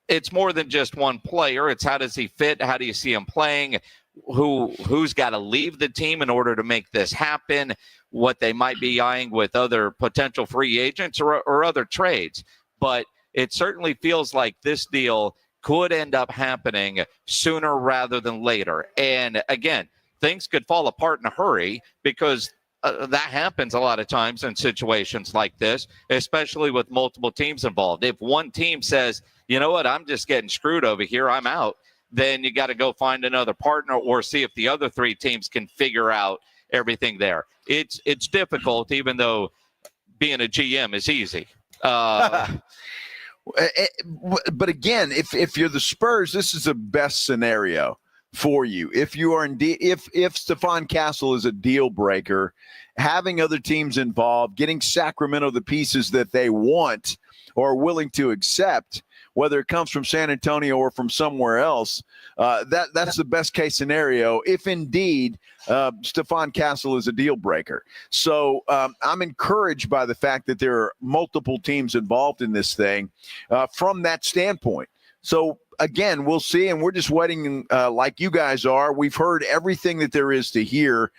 [SPEAKER 7] it's more than just one player. It's how does he fit? How do you see him playing? Who's got to leave the team in order to make this happen? What they might be eyeing with other potential free agents or other trades. But it certainly feels like this deal could end up happening sooner rather than later. And again, things could fall apart in a hurry, because that happens a lot of times in situations like this, especially with multiple teams involved. If one team says, you know what, I'm just getting screwed over here, I'm out, then you got to go find another partner or see if the other three teams can figure out everything there. It's difficult, even though being a GM is easy.
[SPEAKER 3] But again, if you're the Spurs, this is the best scenario for you. If you are indeed, if Stephon Castle is a deal breaker, having other teams involved, getting Sacramento the pieces that they want or are willing to accept, whether it comes from San Antonio or from somewhere else, that's the best case scenario, if indeed Stephon Castle is a deal breaker. So I'm encouraged by the fact that there are multiple teams involved in this thing from that standpoint. So again, we'll see, and we're just waiting like you guys are. We've heard everything that there is to hear.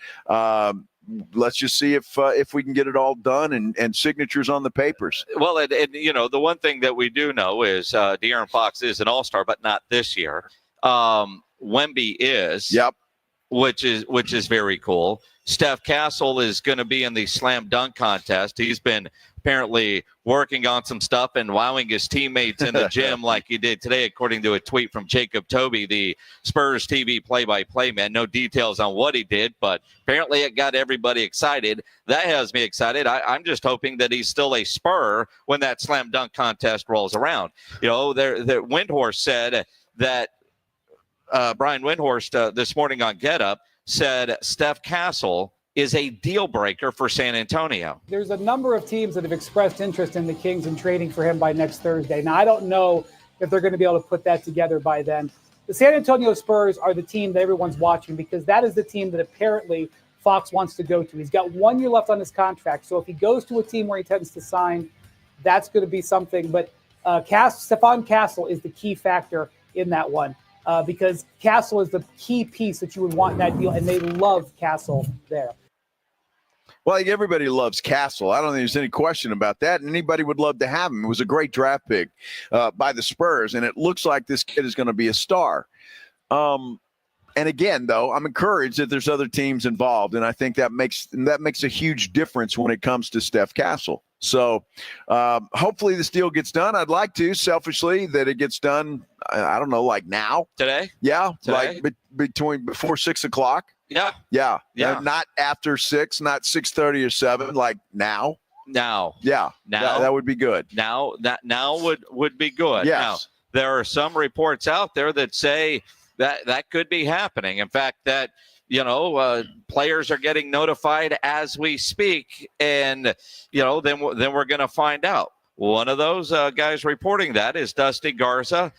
[SPEAKER 3] let's just see if we can get it all done and signatures on the papers.
[SPEAKER 7] Well, and the one thing that we do know is De'Aaron Fox is an all-star, but not this year. Wemby is.
[SPEAKER 3] Yep.
[SPEAKER 7] Which is very cool. Steph Castle is going to be in the slam dunk contest. He's been apparently working on some stuff and wowing his teammates in the gym like he did today, according to a tweet from Jacob Toby, the Spurs TV play-by-play man. No details on what he did, but apparently it got everybody excited. That has me excited. I'm just hoping that he's still a Spur when that slam dunk contest rolls around. Windhorst said that Brian Windhorst this morning on Get Up said Steph Castle is a deal breaker for San Antonio.
[SPEAKER 11] There's a number of teams that have expressed interest in the Kings and trading for him by next Thursday. Now, I don't know if they're going to be able to put that together by then. The San Antonio Spurs are the team that everyone's watching because that is the team that apparently Fox wants to go to. He's got 1 year left on his contract. So if he goes to a team where he tends to sign, that's going to be something. But Stephon Castle is the key factor in that one. Because Castle is the key piece that you would want in that deal, and they love Castle there.
[SPEAKER 3] Well, everybody loves Castle. I don't think there's any question about that, and anybody would love to have him. It was a great draft pick by the Spurs, and it looks like this kid is going to be a star. And again, though, I'm encouraged that there's other teams involved, and I think that makes a huge difference when it comes to Steph Castle. So hopefully this deal gets done. I'd like to, selfishly, that it gets done, I don't know, like now.
[SPEAKER 7] Today?
[SPEAKER 3] Yeah,
[SPEAKER 7] today?
[SPEAKER 3] Like before 6 o'clock.
[SPEAKER 7] Yeah.
[SPEAKER 3] Not after 6, not 6:30 or 7, like now.
[SPEAKER 7] Now.
[SPEAKER 3] Yeah.
[SPEAKER 7] Now.
[SPEAKER 3] That would be good.
[SPEAKER 7] Now would be good.
[SPEAKER 3] Yes.
[SPEAKER 7] Now, there are some reports out there that say that could be happening. In fact, that players are getting notified as we speak, and then we're going to find out. One of those guys reporting that is Dusty Garza,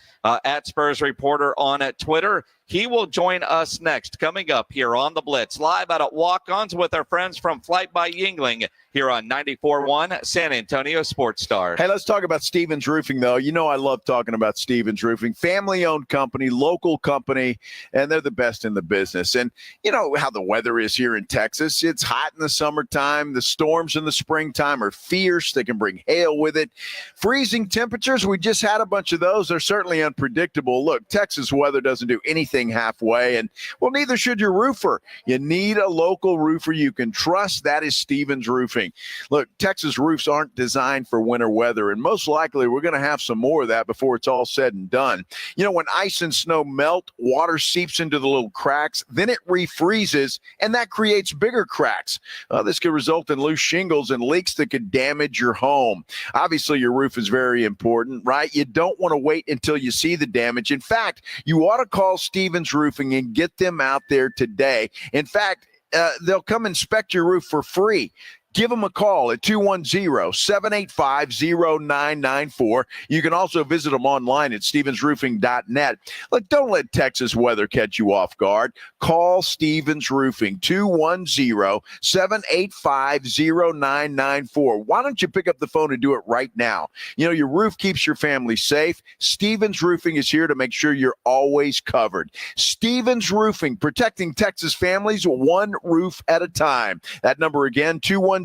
[SPEAKER 7] at Spurs Reporter on Twitter. He will join us next, coming up here on The Blitz, live out at Walk-Ons with our friends from Flight by Yingling here on 94.1 San Antonio Sports Star.
[SPEAKER 3] Hey, let's talk about Stevens Roofing, though. I love talking about Stevens Roofing. Family-owned company, local company, and they're the best in the business. And you know how the weather is here in Texas. It's hot in the summertime. The storms in the springtime are fierce. They can bring hail with it. Freezing temperatures, we just had a bunch of those. They're certainly unpredictable. Look, Texas weather doesn't do anything halfway, and well, neither should your roofer. You need a local roofer you can trust. That is Stevens Roofing. Look, Texas roofs aren't designed for winter weather, and most likely we're going to have some more of that before it's all said and done. When ice and snow melt, water seeps into the little cracks, then it refreezes, and that creates bigger cracks. This could result in loose shingles and leaks that could damage your home. Obviously, your roof is very important, right? You don't want to wait until you see the damage. In fact, you ought to call Stevens Roofing and get them out there today. In fact, they'll come inspect your roof for free. Give them a call at 210-785-0994. You can also visit them online at stevensroofing.net. Look, don't let Texas weather catch you off guard. Call Stevens Roofing, 210-785-0994. Why don't you pick up the phone and do it right now? Your roof keeps your family safe. Stevens Roofing is here to make sure you're always covered. Stevens Roofing, protecting Texas families one roof at a time. That number again, 210-785-0994.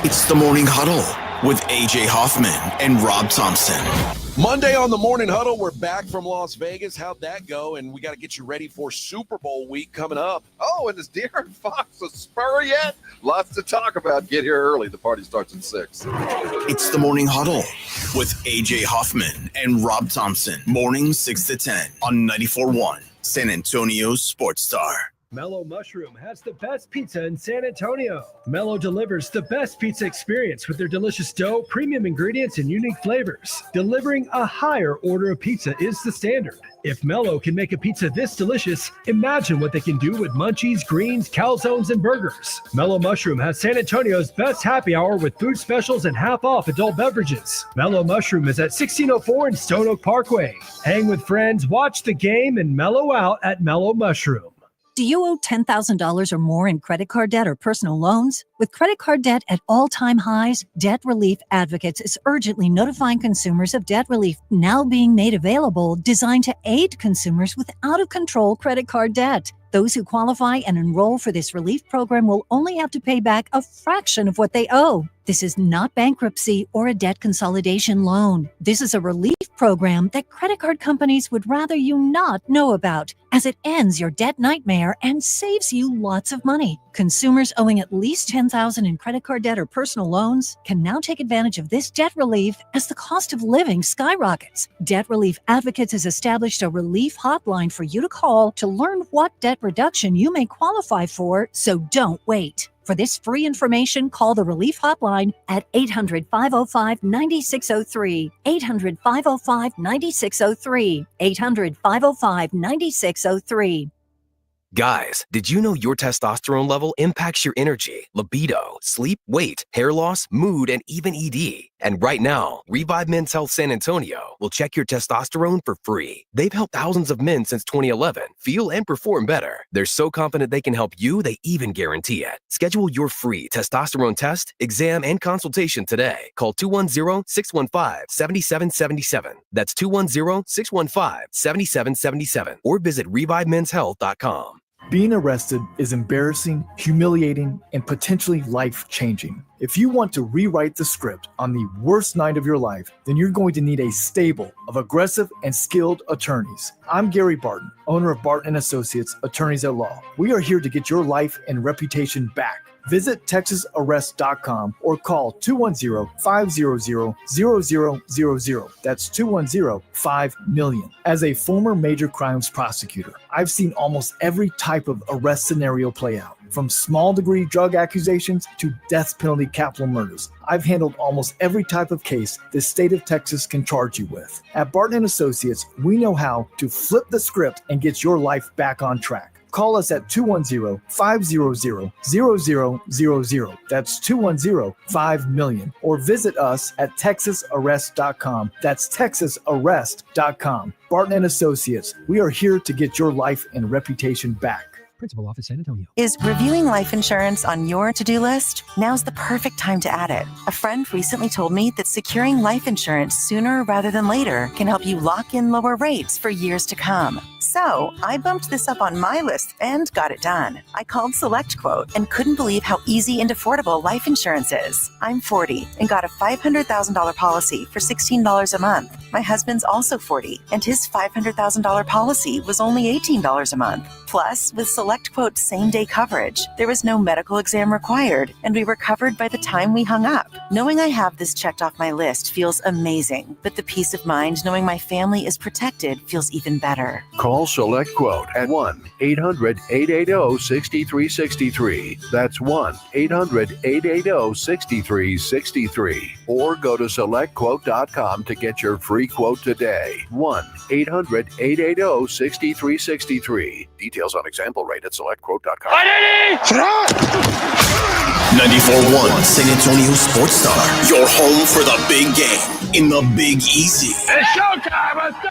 [SPEAKER 2] It's the Morning Huddle with A.J. Hoffman and Rob Thompson.
[SPEAKER 12] Monday on the Morning Huddle, we're back from Las Vegas. How'd that go? And we got to get you ready for Super Bowl week coming up.
[SPEAKER 14] Oh, and is De'Aaron Fox a Spur yet? Lots to talk about. Get here early. The party starts at 6.
[SPEAKER 2] It's the Morning Huddle with A.J. Hoffman and Rob Thompson. Morning 6 to 10 on 94.1 San Antonio Sports Star.
[SPEAKER 16] Mellow Mushroom has the best pizza in San Antonio. Mellow delivers the best pizza experience with their delicious dough, premium ingredients, and unique flavors. Delivering a higher order of pizza is the standard. If Mellow can make a pizza this delicious, imagine what they can do with munchies, greens, calzones, and burgers. Mellow Mushroom has San Antonio's best happy hour with food specials and half-off adult beverages. Mellow Mushroom is at 1604 and Stone Oak Parkway. Hang with friends, watch the game, and mellow out at Mellow Mushroom.
[SPEAKER 17] Do you owe $10,000 or more in credit card debt or personal loans? With credit card debt at all-time highs, Debt Relief Advocates is urgently notifying consumers of debt relief now being made available, designed to aid consumers with out-of-control credit card debt. Those who qualify and enroll for this relief program will only have to pay back a fraction of what they owe. This is not bankruptcy or a debt consolidation loan. This is a relief program that credit card companies would rather you not know about, as it ends your debt nightmare and saves you lots of money. Consumers owing at least $10,000 in credit card debt or personal loans can now take advantage of this debt relief as the cost of living skyrockets. Debt Relief Advocates has established a relief hotline for you to call to learn what debt reduction you may qualify for, so don't wait. For this free information, call the Relief Hotline at 800-505-9603, 800-505-9603, 800-505-9603.
[SPEAKER 18] Guys, did you know your testosterone level impacts your energy, libido, sleep, weight, hair loss, mood, and even ED? And right now, Revive Men's Health San Antonio will check your testosterone for free. They've helped thousands of men since 2011 feel and perform better. They're so confident they can help you, they even guarantee it. Schedule your free testosterone test, exam, and consultation today. Call 210-615-7777. That's 210-615-7777. Or visit ReviveMen'sHealth.com.
[SPEAKER 19] Being arrested is embarrassing, humiliating, and potentially life-changing. If you want to rewrite the script on the worst night of your life, then you're going to need a stable of aggressive and skilled attorneys. I'm Gary Barton, owner of Barton & Associates, Attorneys at Law. We are here to get your life and reputation back. Visit TexasArrest.com or call 210-500-0000. That's 210-5-million. As a former major crimes prosecutor, I've seen almost every type of arrest scenario play out, from small degree drug accusations to death penalty capital murders. I've handled almost every type of case the state of Texas can charge you with. At Barton & Associates, we know how to flip the script and get your life back on track. Call us at 210-500-0000. That's 210-5-million. Or visit us at TexasArrest.com. That's TexasArrest.com. Barton & Associates, we are here to get your life and reputation back.
[SPEAKER 16] Principal Office, San Antonio.
[SPEAKER 22] Is reviewing life insurance on your to-do list? Now's the perfect time to add it. A friend recently told me that securing life insurance sooner rather than later can help you lock in lower rates for years to come. So I bumped this up on my list and got it done. I called SelectQuote and couldn't believe how easy and affordable life insurance is. I'm 40 and got a $500,000 policy for $16 a month. My husband's also 40 and his $500,000 policy was only $18 a month. Plus, with SelectQuote same-day coverage, there was no medical exam required, and we were covered by the time we hung up. Knowing I have this checked off my list feels amazing, but the peace of mind knowing my family is protected feels even better.
[SPEAKER 23] Call SelectQuote at 1-800-880-6363. That's 1-800-880-6363. Or go to SelectQuote.com to get your free quote today. 1-800-880-6363. Details on example rate at SelectQuote.com.
[SPEAKER 2] 94.1 San Antonio Sports Star, your home for the big game in the Big Easy.
[SPEAKER 1] It's showtime. Let's go.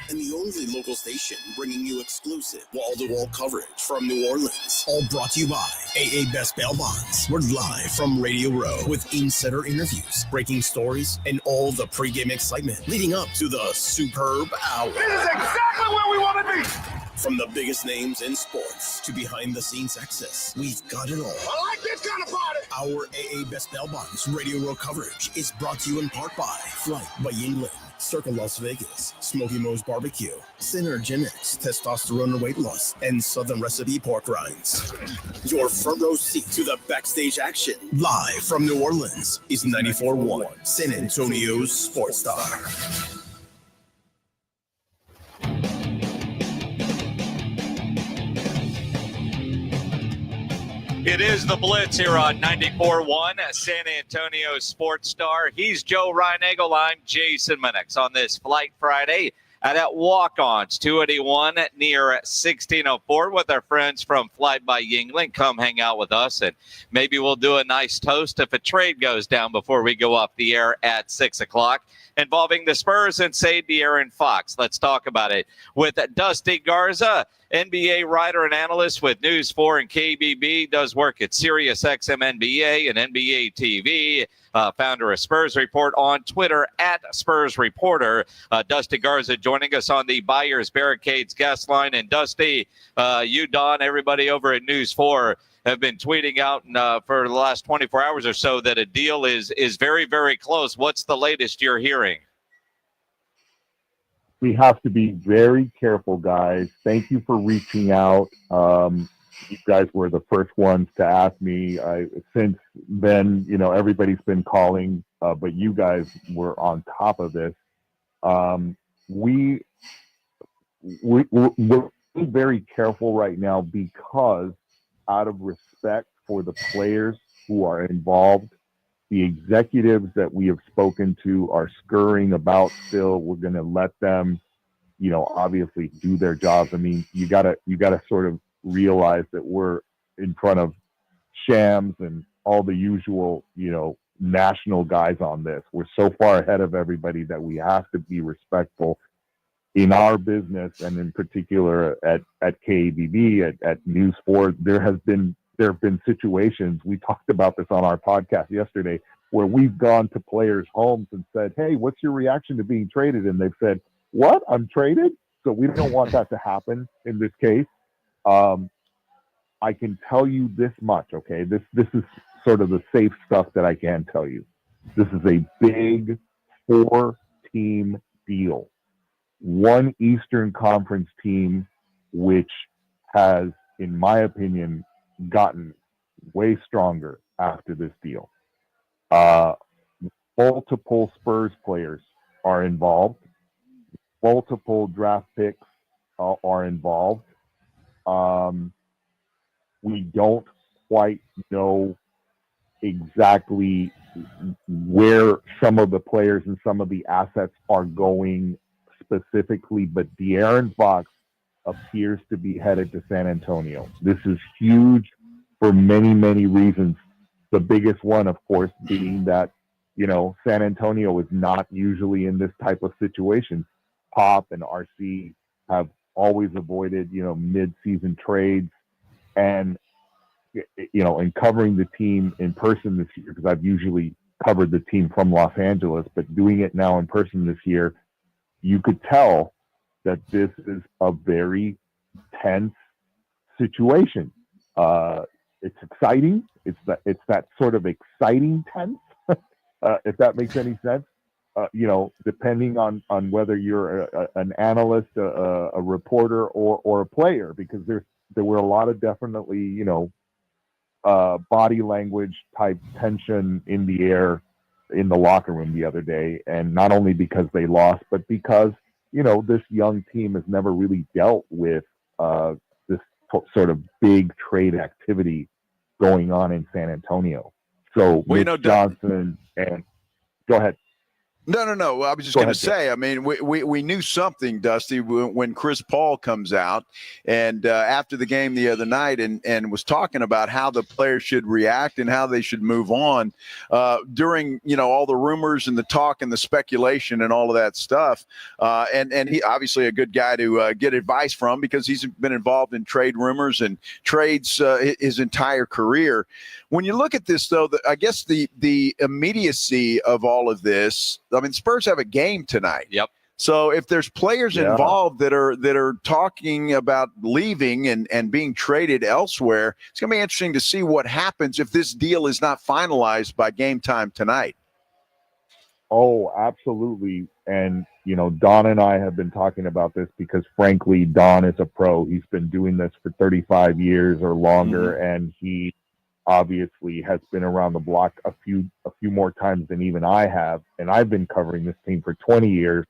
[SPEAKER 2] And the only local station bringing you exclusive wall-to-wall coverage from New Orleans. All brought to you by AA Best Bail Bonds. We're live from Radio Row with insider interviews, breaking stories, and all the pregame excitement leading up to the superb hour.
[SPEAKER 1] This is exactly where we want to be.
[SPEAKER 2] From the biggest names in sports to behind-the-scenes access, we've got it all.
[SPEAKER 1] I like this kind of party.
[SPEAKER 2] Our AA Best Bail Bonds Radio Row coverage is brought to you in part by Flight by Yingling, Circa Las Vegas, Smoky Mo's Barbecue, Synergenics, Testosterone and Weight Loss, and Southern Recipe Pork Rinds. Your front row seat to the backstage action, live from New Orleans, is 94.1 San Antonio's Sports Star.
[SPEAKER 25] It is the Blitz here on 94.1 San Antonio Sports Star. He's Joe Reinagel. I'm Jason Minix on this Flight Friday at Walk-Ons 281 near 1604 with our friends from Flight by Yingling. Come hang out with us, and maybe we'll do a nice toast if a trade goes down before we go off the air at 6 o'clock.
[SPEAKER 7] involving the Spurs and say De'Aaron Fox. Let's talk about it with Dusty Garza, NBA writer and analyst with News 4 and KBB, does work at Sirius XM NBA and NBA TV. Founder of Spurs Report on Twitter at Spurs Reporter. Dusty Garza joining us on the Buyers Barricades guest line. And Dusty, you, Don, everybody over at News 4 have been tweeting out for the last 24 hours or so that a deal is very, very close. What's the latest you're hearing?
[SPEAKER 5] We have to be very careful, guys. Thank you for reaching out. You guys were the first ones to ask me. Since then, everybody's been calling, but you guys were on top of this. We're very careful right now because out of respect for the players who are involved, the executives that we have spoken to are scurrying about still. We're going to let them, obviously do their jobs. I mean, you gotta sort of realize that we're in front of Shams and all the usual, national guys on this. We're so far ahead of everybody that we have to be respectful in our business, and in particular at KABB, at News 4. There have been situations, we talked about this on our podcast yesterday, where we've gone to players' homes and said, hey, what's your reaction to being traded? And they've said, what? I'm traded? So we don't want that to happen in this case. I can tell you this much, okay? This is sort of the safe stuff that I can tell you. This is a big 4-team deal. One Eastern Conference team, which has, in my opinion, gotten way stronger after this deal. Multiple Spurs players are involved. Multiple draft picks are involved. We don't quite know exactly where some of the players and some of the assets are going specifically, but De'Aaron Fox appears to be headed to San Antonio. This is huge for many, many reasons. The biggest one, of course, being that, San Antonio is not usually in this type of situation. Pop and RC have always avoided, mid-season trades, and, and covering the team in person this year, because I've usually covered the team from Los Angeles, but doing it now in person this year, you could tell that this is a very tense situation. It's exciting. It's that sort of exciting tense, if that makes any sense. Depending on whether you're an analyst, a reporter, or a player, because there were a lot of definitely, body language type tension in the air in the locker room the other day. And not only because they lost, but because, this young team has never really dealt with this sort of big trade activity going on in San Antonio. So Mitch Johnson and go ahead.
[SPEAKER 3] No. I was just going to say, I mean, we knew something, Dusty, when Chris Paul comes out and after the game the other night and was talking about how the players should react and how they should move on during, all the rumors and the talk and the speculation and all of that stuff. And he obviously a good guy to get advice from, because he's been involved in trade rumors and trades his entire career. When you look at this, though, I guess the immediacy of all of this, I mean, Spurs have a game tonight.
[SPEAKER 7] Yep.
[SPEAKER 3] So if there's players involved that are talking about leaving and being traded elsewhere, it's going to be interesting to see what happens if this deal is not finalized by game time tonight.
[SPEAKER 5] Oh, absolutely. And, Don and I have been talking about this because, frankly, Don is a pro. He's been doing this for 35 years or longer, and he obviously has been around the block a few more times than even I have, and I've been covering this team for 20 years.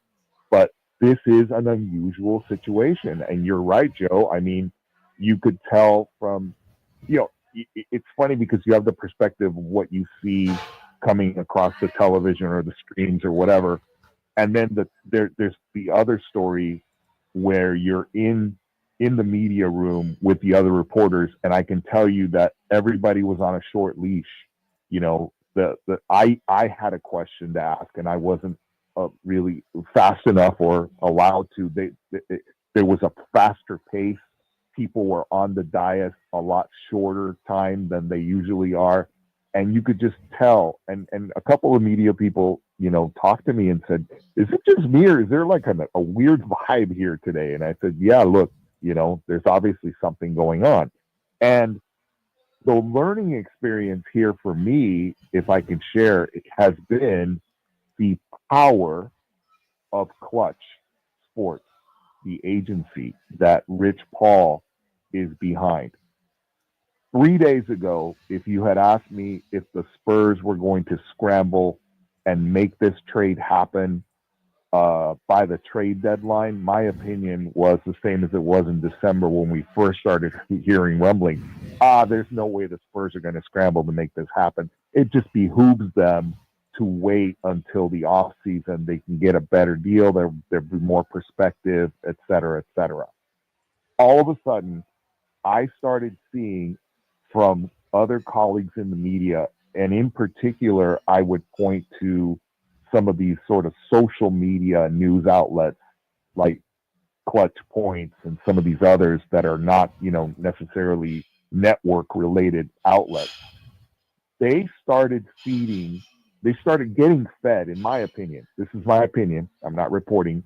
[SPEAKER 5] But this is an unusual situation, and you're right, Joe. I mean, you could tell from, it's funny because you have the perspective of what you see coming across the television or the screens or whatever, and then there's the other story where you're in the media room with the other reporters, and I can tell you that everybody was on a short leash. I had a question to ask, and I wasn't really fast enough or allowed to. There was a faster pace. People were on the dais a lot shorter time than they usually are. And you could just tell. And a couple of media people, talked to me and said, is it just me or is there like a weird vibe here today? And I said, yeah, look, there's obviously something going on. And the learning experience here for me, if I can share, it has been the power of Clutch Sports, the agency that Rich Paul is behind. 3 days ago, if you had asked me if the Spurs were going to scramble and make this trade happen by the trade deadline, my opinion was the same as it was in December when we first started hearing rumbling. There's no way the Spurs are going to scramble to make this happen. It just behooves them to wait until the off season. They can get a better deal. There'll be more perspective, et cetera, et cetera. All of a sudden, I started seeing from other colleagues in the media, and in particular, I would point to some of these sort of social media news outlets like Clutch Points and some of these others that are not, necessarily network related outlets. They started getting fed, in my opinion. This is my opinion. I'm not reporting.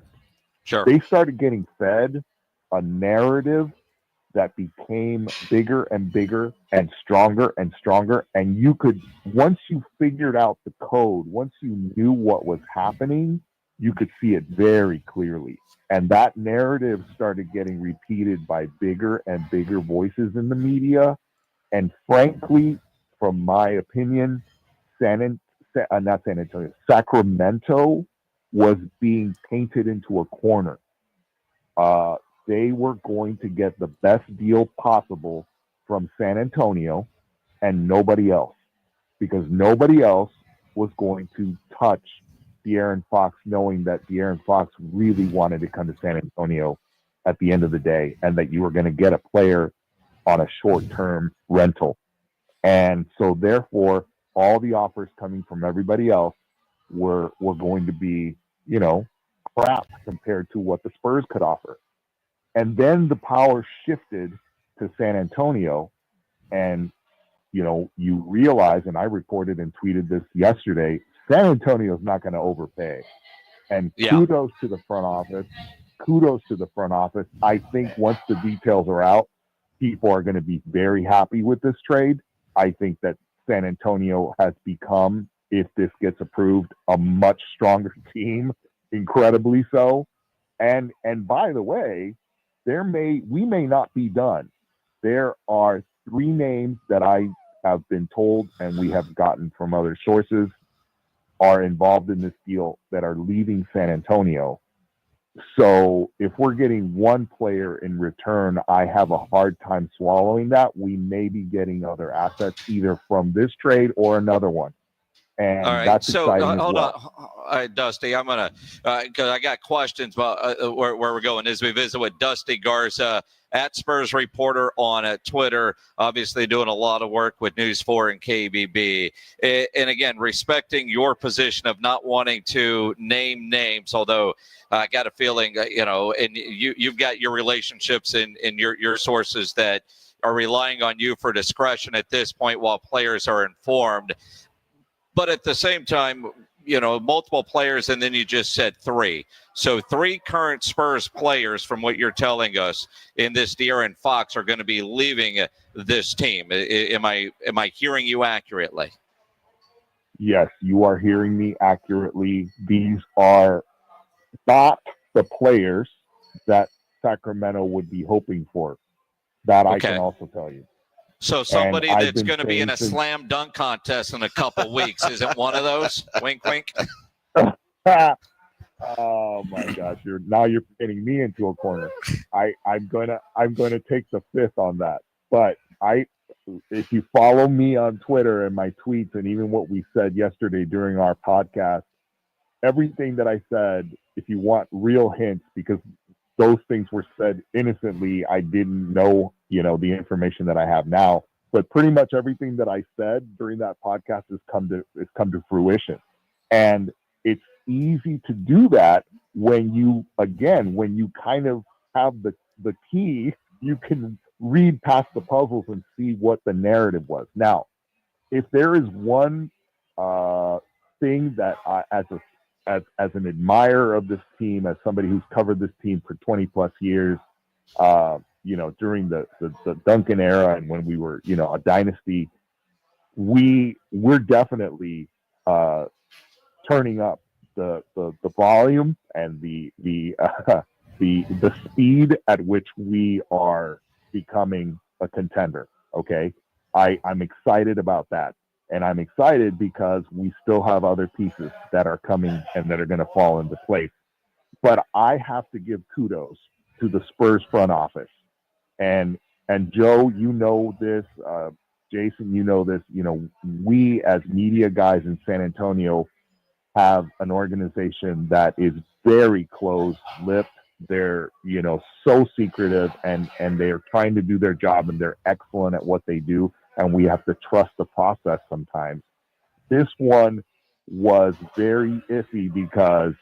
[SPEAKER 7] Sure.
[SPEAKER 5] They started getting fed a narrative that became bigger and bigger and stronger and stronger. And you could, once you figured out the code, once you knew what was happening, you could see it very clearly. And that narrative started getting repeated by bigger and bigger voices in the media. And frankly, from my opinion, Sacramento was being painted into a corner. They were going to get the best deal possible from San Antonio and nobody else, because nobody else was going to touch De'Aaron Fox, knowing that De'Aaron Fox really wanted to come to San Antonio at the end of the day, and that you were going to get a player on a short-term rental. And so therefore, all the offers coming from everybody else were going to be, crap compared to what the Spurs could offer. And then the power shifted to San Antonio, and, you realize, and I reported and tweeted this yesterday, San Antonio is not going to overpay. And kudos to the front office. I think once the details are out, people are going to be very happy with this trade. I think that San Antonio has become, if this gets approved, a much stronger team, incredibly so. And by the way, we may not be done. There are 3 names that I have been told, and we have gotten from other sources, are involved in this deal that are leaving San Antonio. So if we're getting one player in return, I have a hard time swallowing that. We may be getting other assets either from this trade or another one. And
[SPEAKER 7] all right,
[SPEAKER 5] that's
[SPEAKER 7] so
[SPEAKER 5] exciting
[SPEAKER 7] hold
[SPEAKER 5] as
[SPEAKER 7] on, Dusty. I'm gonna because I got questions about where we're going as we visit with Dusty Garza at Spurs Reporter on Twitter. Obviously, doing a lot of work with News 4 and KBB. And again, respecting your position of not wanting to name names, although I got a feeling, and you've got your relationships and your sources that are relying on you for discretion at this point while players are informed. But at the same time, multiple players, and then you just said 3. So 3 current Spurs players, from what you're telling us, in this De'Aaron Fox are going to be leaving this team. Am I hearing you accurately?
[SPEAKER 5] Yes, you are hearing me accurately. These are not the players that Sacramento would be hoping for. That I can also tell you.
[SPEAKER 7] So somebody that's going to be in a slam dunk contest in a couple weeks isn't one of those? Wink, wink.
[SPEAKER 5] Oh my gosh! You're getting me into a corner. I'm gonna take the 5th on that. But if you follow me on Twitter and my tweets, and even what we said yesterday during our podcast, everything that I said, if you want real hints, because those things were said innocently, I didn't know, the information that I have now. But pretty much everything that I said during that podcast has come to fruition. And easy to do that when you kind of have the key, you can read past the puzzles and see what the narrative was. Now, if there is one thing that I, as an admirer of this team, as somebody who's covered this team for 20 plus years, during the Duncan era and when we were, a dynasty, we're definitely turning up the volume and the speed at which we are becoming a contender. Okay. I'm excited about that. And I'm excited because we still have other pieces that are coming and that are going to fall into place. But I have to give kudos to the Spurs front office. And Joe, you know this, Jason, you know this, we as media guys in San Antonio have an organization that is very close-lipped. They're, so secretive and they're trying to do their job and they're excellent at what they do. And we have to trust the process sometimes. This one was very iffy because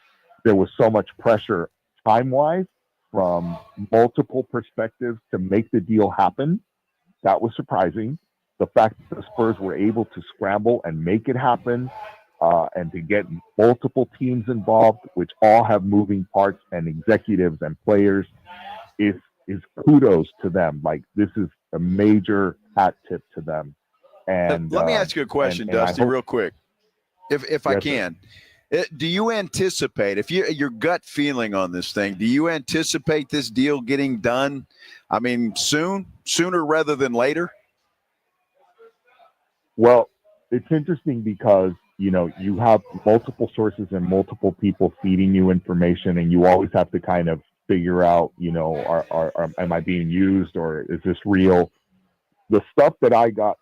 [SPEAKER 5] there was so much pressure time-wise from multiple perspectives to make the deal happen. That was surprising. The fact that the Spurs were able to scramble and make it happen and to get multiple teams involved, which all have moving parts and executives and players, is kudos to them. Like, this is a major hat tip to them. And
[SPEAKER 3] let me ask you a question, Dusty, real quick, if I can. Do you anticipate, if your gut feeling on this thing, do you anticipate this deal getting done? I mean, sooner rather than later?
[SPEAKER 5] Well, it's interesting because, you have multiple sources and multiple people feeding you information, and you always have to kind of figure out, am I being used or is this real? The stuff that I got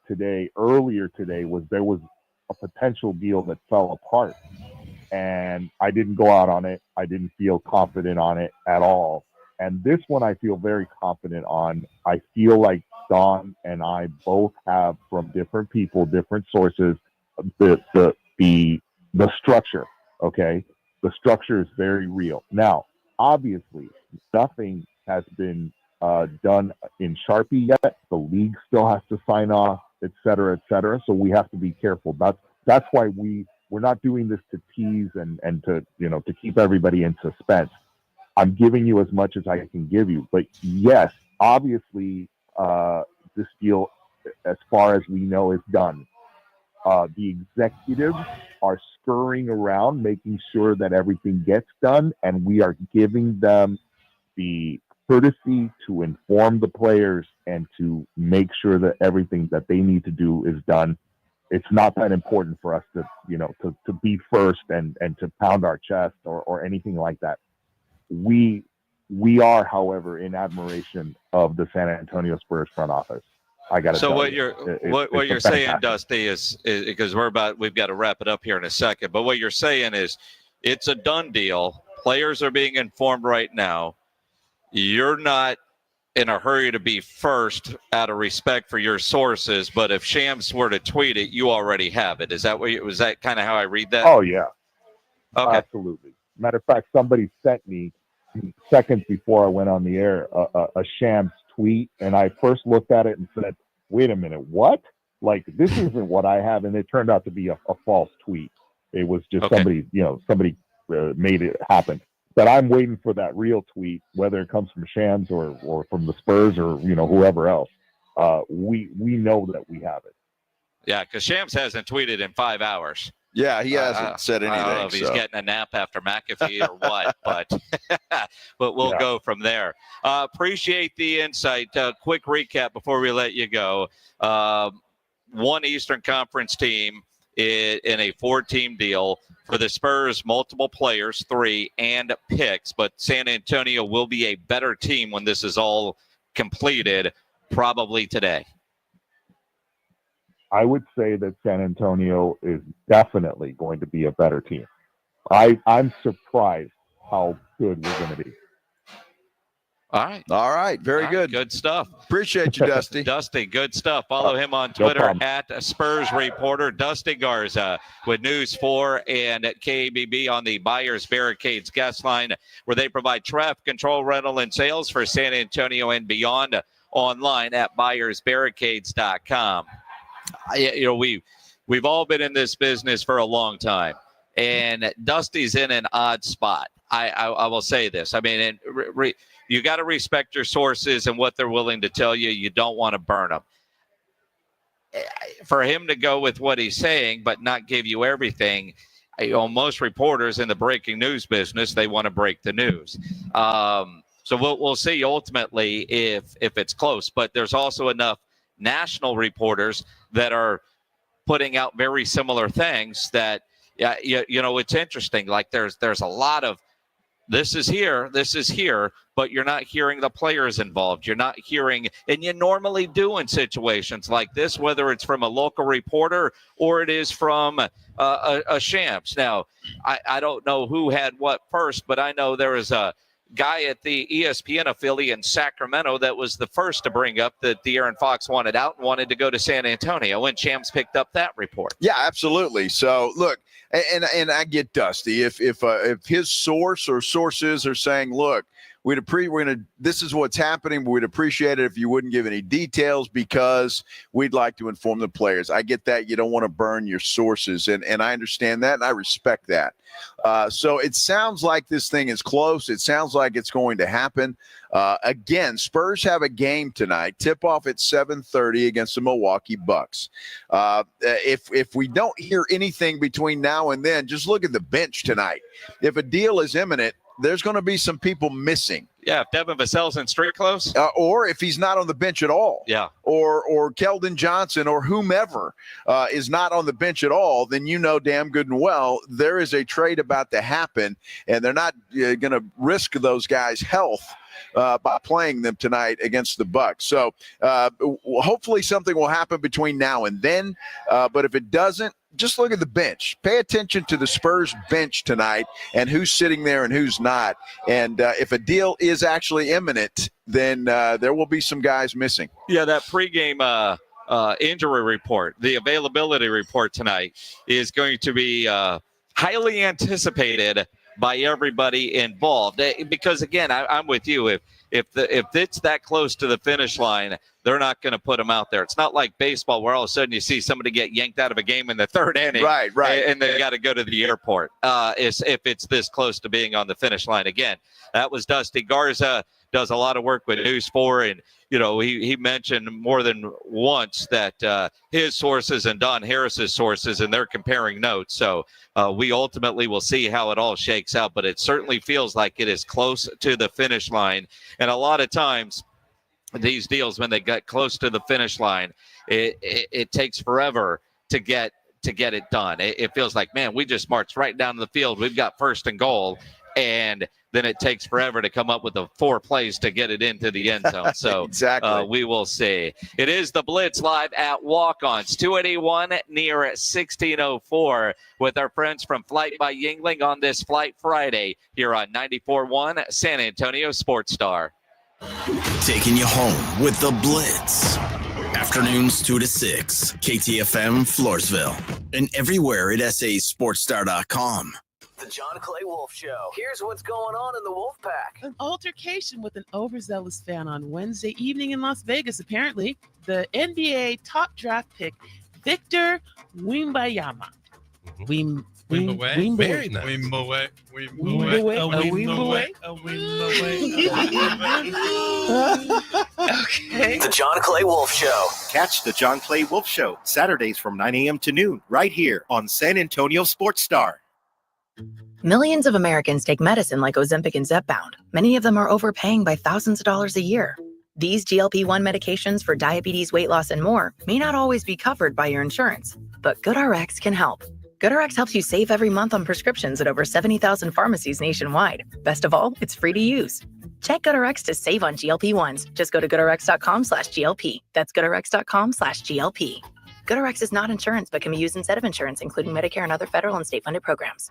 [SPEAKER 5] earlier today, was there was a potential deal that fell apart. And I didn't go out on it. I didn't feel confident on it at all. And this one I feel very confident on. I feel like Don and I both have, from different people, different sources, the structure. Okay, the structure is very real. Now, obviously, nothing has been done in Sharpie yet. The league still has to sign off, et cetera, et cetera. So we have to be careful. That's why we're not doing this to tease and to to keep everybody in suspense. I'm giving you as much as I can give you. But yes, obviously, this deal, as far as we know, is done. The executives are scurrying around, making sure that everything gets done, and we are giving them the courtesy to inform the players and to make sure that everything that they need to do is done. It's not that important for us to be first and to pound our chest or anything like that. We are, however, in admiration of the San Antonio Spurs front office. I got to. So
[SPEAKER 7] what you're saying, Dusty, is because we've got to wrap it up here in a second. But what you're saying is, it's a done deal. Players are being informed right now. You're not in a hurry to be first out of respect for your sources, but if Shams were to tweet it, you already have it. Was that kind of how I read that?
[SPEAKER 5] Oh yeah.
[SPEAKER 7] Okay.
[SPEAKER 5] Absolutely. Matter of fact, somebody sent me seconds before I went on the air a Shams tweet, and I first looked at it and said, wait a minute, what? Like, this isn't what I have. And it turned out to be a false tweet. It was just somebody made it happen. But I'm waiting for that real tweet, whether it comes from Shams or from the Spurs or whoever else. We know that we have it.
[SPEAKER 7] Yeah, because Shams hasn't tweeted in 5 hours.
[SPEAKER 3] Yeah, he hasn't said anything.
[SPEAKER 7] I don't know if he's getting a nap after McAfee or what, but we'll go from there. Appreciate the insight. Quick recap before we let you go. One Eastern Conference team in a 4-team deal. For the Spurs, multiple players, 3, and picks. But San Antonio will be a better team when this is all completed, probably today.
[SPEAKER 5] I would say that San Antonio is definitely going to be a better team. I'm surprised how good we're going to be.
[SPEAKER 3] All right. Very good.
[SPEAKER 7] Good stuff.
[SPEAKER 3] Appreciate you, Dusty.
[SPEAKER 7] Dusty, good stuff. Follow him on Twitter at Spurs Reporter. Dusty Garza with News 4 and at KBB on the Buyers Barricades guest line, where they provide traffic control, rental, and sales for San Antonio and beyond. Online at buyersbarricades.com. We've all been in this business for a long time, and Dusty's in an odd spot. I will say this. I mean, you got to respect your sources and what they're willing to tell you. You don't want to burn them. For him to go with what he's saying but not give you everything, most reporters in the breaking news business, they want to break the news. So we'll see ultimately if it's close. But there's also enough national reporters that are putting out very similar things that, it's interesting. Like there's a lot of this is here, but you're not hearing the players involved. You're not hearing, and you normally do in situations like this, whether it's from a local reporter or it is from a Shams. Now, I don't know who had what first, but I know there was a guy at the ESPN affiliate in Sacramento that was the first to bring up that De'Aaron Fox wanted out and wanted to go to San Antonio, and Shams picked up that report.
[SPEAKER 3] Yeah, absolutely. So look, and I get Dusty. If his source or sources are saying, look, this is what's happening, but we'd appreciate it if you wouldn't give any details because we'd like to inform the players. I get that. You don't want to burn your sources, and I understand that, and I respect that. So it sounds like this thing is close. It sounds like it's going to happen. Again, Spurs have a game tonight. Tip-off at 7:30 against the Milwaukee Bucks. If we don't hear anything between now and then, just look at the bench tonight. If a deal is imminent, there's going to be some people missing.
[SPEAKER 7] Yeah, if Devin Vassell's in street clothes.
[SPEAKER 3] Or if he's not on the bench at all.
[SPEAKER 7] Yeah.
[SPEAKER 3] Or Keldon Johnson or whomever is not on the bench at all, then you know damn good and well there is a trade about to happen, and they're not going to risk those guys' health by playing them tonight against the Bucks. So hopefully something will happen between now and then. But if it doesn't, just look at the bench. Pay attention to the Spurs bench tonight and who's sitting there and who's not. And if a deal is actually imminent, then there will be some guys missing.
[SPEAKER 7] Yeah, that pregame injury report, the availability report tonight is going to be highly anticipated by everybody involved. Because, again, I'm with you. If it's that close to the finish line, they're not going to put them out there. It's not like baseball where all of a sudden you see somebody get yanked out of a game in the third inning.
[SPEAKER 3] Right.
[SPEAKER 7] And they got to go to the airport if it's this close to being on the finish line. Again, that was Dusty Garza, does a lot of work with News 4, and he mentioned more than once that his sources and Don Harris's sources, and they're comparing notes. So we ultimately will see how it all shakes out, but it certainly feels like it is close to the finish line. And a lot of times these deals, when they get close to the finish line, it takes forever to get it done. It feels like, man, we just marched right down the field. We've got first and goal, and then it takes forever to come up with the 4 plays to get it into the end zone. So
[SPEAKER 3] exactly.
[SPEAKER 7] We will see. It is the Blitz live at Walk-Ons, 281 near 1604 with our friends from Flight by Yingling on this Flight Friday here on 94.1 San Antonio Sports Star.
[SPEAKER 2] Taking you home with the Blitz. Afternoons 2 to 6, KTFM Floresville, and everywhere at sasportstar.com.
[SPEAKER 4] The John Clay Wolf Show. Here's what's going on in the Wolf Pack.
[SPEAKER 6] An altercation with an overzealous fan on Wednesday evening in Las Vegas. Apparently, the NBA top draft pick, Victor Wembanyama.
[SPEAKER 8] Very nice.
[SPEAKER 4] Okay. The John Clay Wolf Show.
[SPEAKER 15] Catch the John Clay Wolf Show Saturdays from 9 a.m. to noon right here on San Antonio Sports Star.
[SPEAKER 9] Millions of Americans take medicine like Ozempic and Zepbound. Many of them are overpaying by thousands of dollars a year. These GLP-1 medications for diabetes, weight loss, and more may not always be covered by your insurance, but GoodRx can help. GoodRx helps you save every month on prescriptions at over 70,000 pharmacies nationwide. Best of all, it's free to use. Check GoodRx to save on GLP-1s. Just go to goodrx.com/GLP. That's goodrx.com/GLP. GoodRx is not insurance, but can be used instead of insurance, including Medicare and other federal and state-funded programs.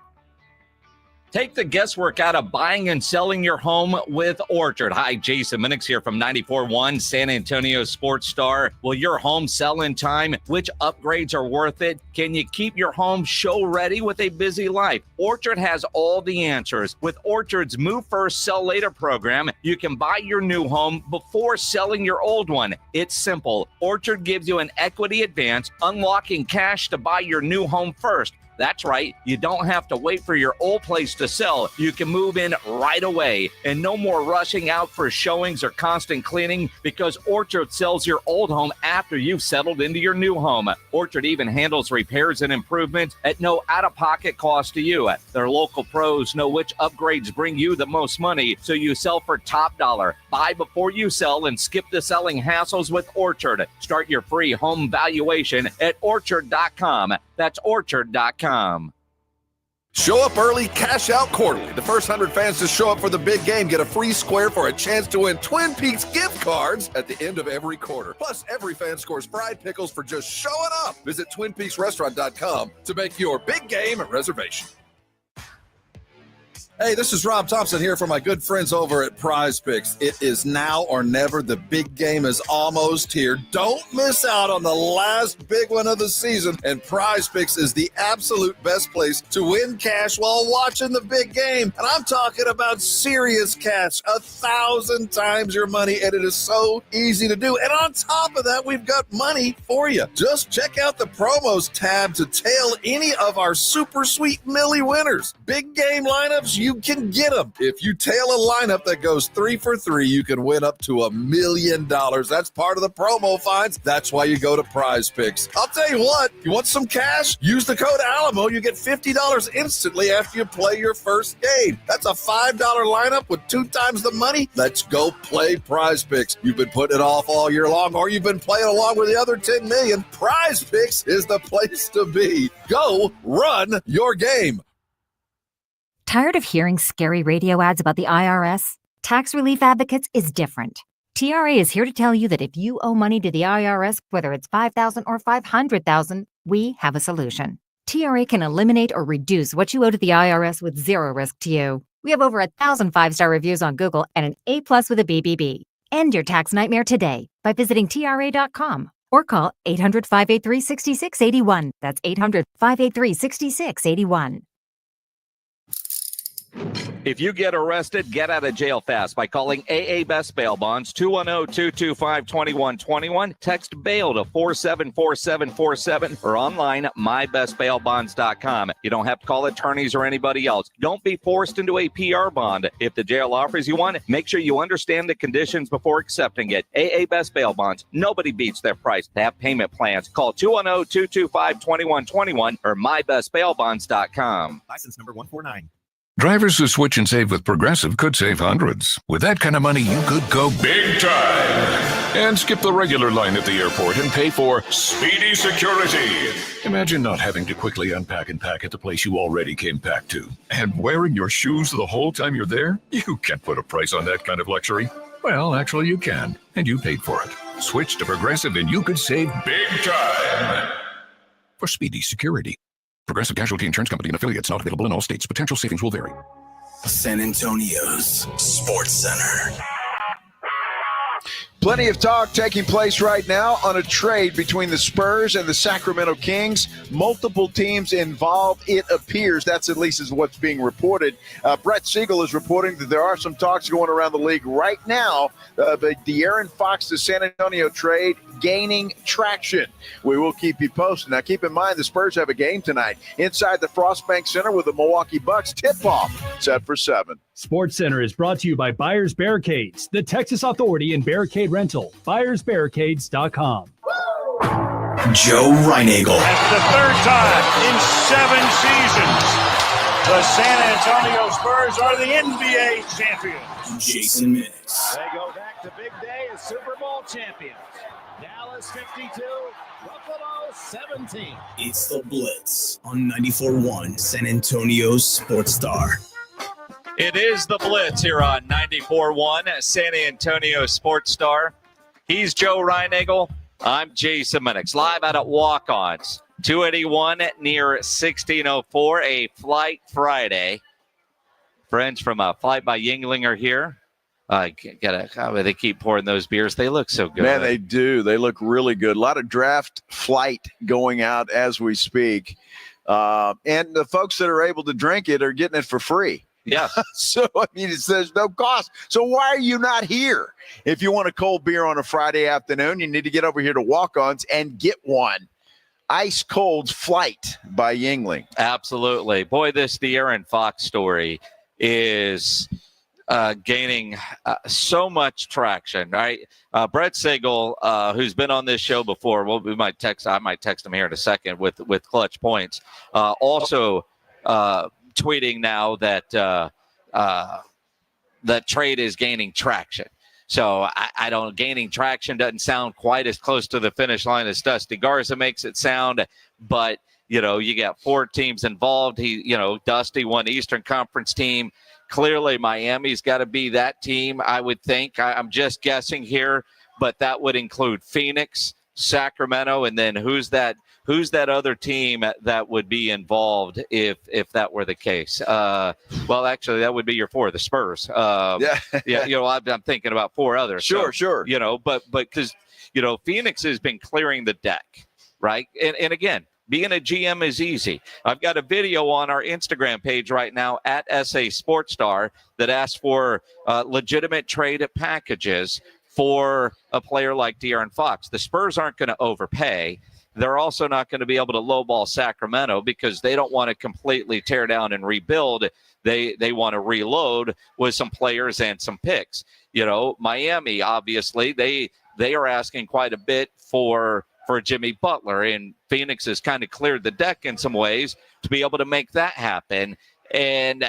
[SPEAKER 25] Take the guesswork out of buying and selling your home with Orchard. Hi, Jason Minix here from 94.1 San Antonio Sports Star. Will your home sell in time? Which upgrades are worth it? Can you keep your home show ready with a busy life? Orchard has all the answers. With Orchard's Move First, Sell Later program, you can buy your new home before selling your old one. It's simple. Orchard gives you an equity advance, unlocking cash to buy your new home first. That's right. You don't have to wait for your old place to sell. You can move in right away. And no more rushing out for showings or constant cleaning, because Orchard sells your old home after you've settled into your new home. Orchard even handles repairs and improvements at no out-of-pocket cost to you. Their local pros know which upgrades bring you the most money, so you sell for top dollar. Buy before you sell and skip the selling hassles with Orchard. Start your free home valuation at orchard.com. That's orchard.com.
[SPEAKER 14] Show up early, cash out quarterly. The first 100 fans to show up for the big game get a free square for a chance to win Twin Peaks gift cards at the end of every quarter. Plus, every fan scores fried pickles for just showing up. Visit TwinPeaksRestaurant.com to make your big game reservation. Hey, this is Rob Thompson here for my good friends over at Prize Picks. It is now or never. The big game is almost here. Don't miss out on the last big one of the season. And Prize Picks is the absolute best place to win cash while watching the big game. And I'm talking about serious cash, 1,000 times your money. And it is so easy to do. And on top of that, we've got money for you. Just check out the promos tab to tail any of our super sweet Millie winners. Big game lineups, you can get them. If you tail a lineup that goes 3 for 3, you can win up to $1 million. That's part of the promo finds. That's why you go to Prize Picks. I'll tell you what, you want some cash? Use the code Alamo. You get $50 instantly after you play your first game. That's a $5 lineup with 2 times the money. Let's go play Prize Picks. You've been putting it off all year long, or you've been playing along with the other 10 million. Prize Picks is the place to be. Go run your game.
[SPEAKER 10] Tired of hearing scary radio ads about the IRS? Tax Relief Advocates is different. TRA is here to tell you that if you owe money to the IRS, whether it's $5,000 or $500,000, we have a solution. TRA can eliminate or reduce what you owe to the IRS with zero risk to you. We have over 1,000 5-star reviews on Google and an A+ with a BBB. End your tax nightmare today by visiting TRA.com or call 800-583-6681. That's 800-583-6681.
[SPEAKER 25] If you get arrested, get out of jail fast by calling AA Best Bail Bonds, 210-225-2121. Text bail to 474747 or online at mybestbailbonds.com. You don't have to call attorneys or anybody else. Don't be forced into a PR bond. If the jail offers you one, make sure you understand the conditions before accepting it. AA Best Bail Bonds. Nobody beats their price. They have payment plans. Call 210-225-2121 or mybestbailbonds.com.
[SPEAKER 15] License number 149.
[SPEAKER 8] Drivers who switch and save with Progressive could save hundreds. With that kind of money, you could go big time and skip the regular line at the airport and pay for speedy security. Imagine not having to quickly unpack and pack at the place you already came packed to. And wearing your shoes the whole time you're there? You can't put a price on that kind of luxury. Well, actually you can, and you paid for it. Switch to Progressive and you could save big time for speedy security. Progressive Casualty Insurance Company and affiliates, not available in all states. Potential savings will vary.
[SPEAKER 2] San Antonio's Sports Center.
[SPEAKER 3] Plenty of talk taking place right now on a trade between the Spurs and the Sacramento Kings. Multiple teams involved, it appears. That's at least is what's being reported. Brett Siegel is reporting that there are some talks going around the league right now. The De'Aaron Fox to San Antonio trade gaining traction. We will keep you posted. Now, keep in mind the Spurs have a game tonight inside the Frostbank Center with the Milwaukee Bucks. Tip-off set for 7.
[SPEAKER 16] Sports Center is brought to you by Buyers Barricades, the Texas Authority in Barricade Rental. BuyersBarricades.com.
[SPEAKER 2] Joe Reinagle.
[SPEAKER 1] That's the third time in 7 seasons the San Antonio Spurs are the NBA champions.
[SPEAKER 2] Jason Minix.
[SPEAKER 1] They go back to big day as Super Bowl champions. Dallas 52, Buffalo 17.
[SPEAKER 2] It's the Blitz on 94.1 San Antonio's Sports Star.
[SPEAKER 25] It is the Blitz here on 94.1 San Antonio Sports Star. He's Joe Reinagle. I'm Jason Minix, live out at Walk-Ons, 281 near 1604, a Flight Friday.
[SPEAKER 7] friends from Flight by Yingling are here. They keep pouring those beers. They look so good.
[SPEAKER 3] Man, they do. They look really good. A lot of draft flight going out as we speak. And the folks that are able to drink it are getting it for free.
[SPEAKER 7] Yeah.
[SPEAKER 3] So, I mean, there's no cost. So why are you not here? If you want a cold beer on a Friday afternoon, you need to get over here to Walk-Ons and get one. Ice Cold Flight by Yingling.
[SPEAKER 7] Absolutely. Boy, the De'Aaron Fox story is gaining so much traction, right? Brett Siegel, who's been on this show before, I might text him here in a second with Clutch Points, also tweeting now that that trade is gaining traction. So I don't, gaining traction doesn't sound quite as close to the finish line as Dusty Garza makes it sound, but you got 4 teams involved. Dusty, one Eastern Conference team. Clearly, Miami's got to be that team, I would think. I'm just guessing here, but that would include Phoenix, Sacramento, and then who's that other team that would be involved if that were the case? Well, actually, that would be your 4, the Spurs. Yeah, I'm thinking about 4 others.
[SPEAKER 3] Sure.
[SPEAKER 7] But because Phoenix has been clearing the deck, right? And again, being a GM is easy. I've got a video on our Instagram page right now at SA Sportstar that asks for legitimate trade packages for a player like De'Aaron Fox. The Spurs aren't going to overpay. They're also not going to be able to lowball Sacramento because they don't want to completely tear down and rebuild. They want to reload with some players and some picks. Miami, obviously, they are asking quite a bit for Jimmy Butler, and Phoenix has kind of cleared the deck in some ways to be able to make that happen. And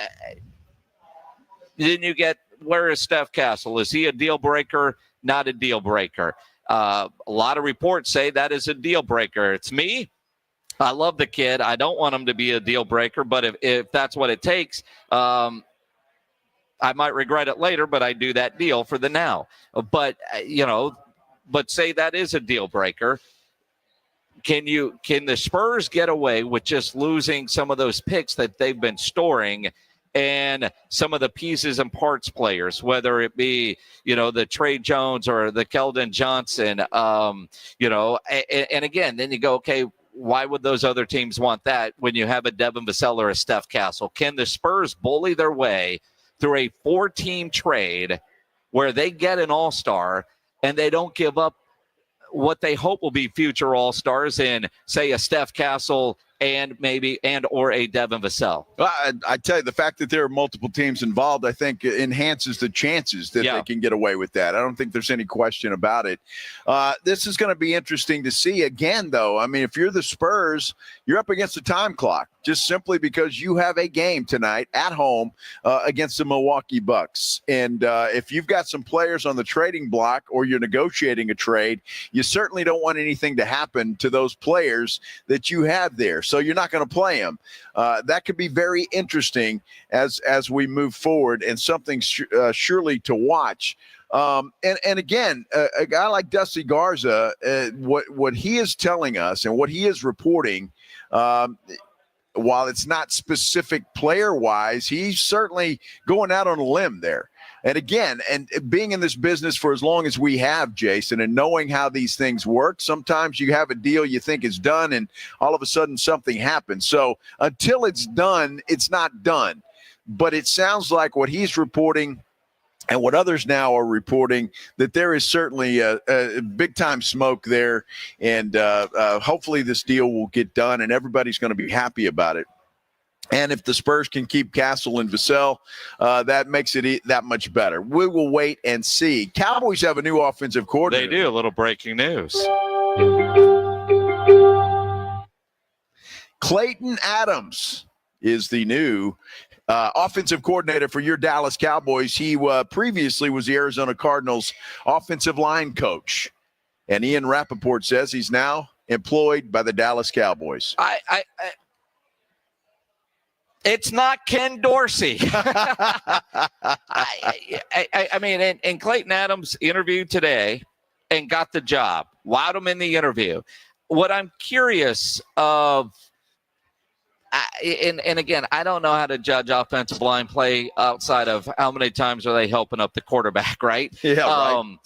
[SPEAKER 7] then you get, where is Steph Castle? Is he a deal breaker? Not a deal breaker. A lot of reports say that is a deal breaker. It's me. I love the kid. I don't want him to be a deal breaker, but if that's what it takes, I might regret it later, but I do that deal for the now. But say that is a deal breaker. Can the Spurs get away with just losing some of those picks that they've been storing and some of the pieces and parts players, whether it be, the Trey Jones or the Keldon Johnson, and again, then you go, okay, why would those other teams want that when you have a Devin Vassell or a Steph Castle? Can the Spurs bully their way through a 4-team trade where they get an all-star and they don't give up what they hope will be future all-stars in, say, a Steph Castle or a Devin Vassell?
[SPEAKER 3] I tell you, the fact that there are multiple teams involved, I think, enhances the chances that they can get away with that. I don't think there's any question about it. This is going to be interesting to see again, though. I mean, if you're the Spurs, you're up against the time clock just simply because you have a game tonight at home against the Milwaukee Bucks. And if you've got some players on the trading block or you're negotiating a trade, you certainly don't want anything to happen to those players that you have there. So you're not going to play them. That could be very interesting as we move forward, and something surely to watch. And again, a guy like Dusty Garza, what he is telling us and what he is reporting, while it's not specific player-wise, he's certainly going out on a limb there. And again, and being in this business for as long as we have, Jason, and knowing how these things work, sometimes you have a deal you think is done, and all of a sudden something happens. So until it's done, it's not done. But it sounds like what he's reporting and what others now are reporting, that there is certainly a big-time smoke there, and hopefully this deal will get done, and everybody's going to be happy about it. And if the Spurs can keep Castle and Vassell, that makes it that much better. We will wait and see. Cowboys have a new offensive coordinator.
[SPEAKER 7] They do. A little breaking news.
[SPEAKER 3] Klayton Adams is the new offensive coordinator for your Dallas Cowboys. He previously was the Arizona Cardinals offensive line coach. And Ian Rappaport says he's now employed by the Dallas Cowboys.
[SPEAKER 7] It's not Ken Dorsey. I mean, and Klayton Adams interviewed today and got the job. Wowed him in the interview. What I'm curious of, And again, I don't know how to judge offensive line play outside of how many times are they helping up the quarterback, right?
[SPEAKER 3] Yeah, right.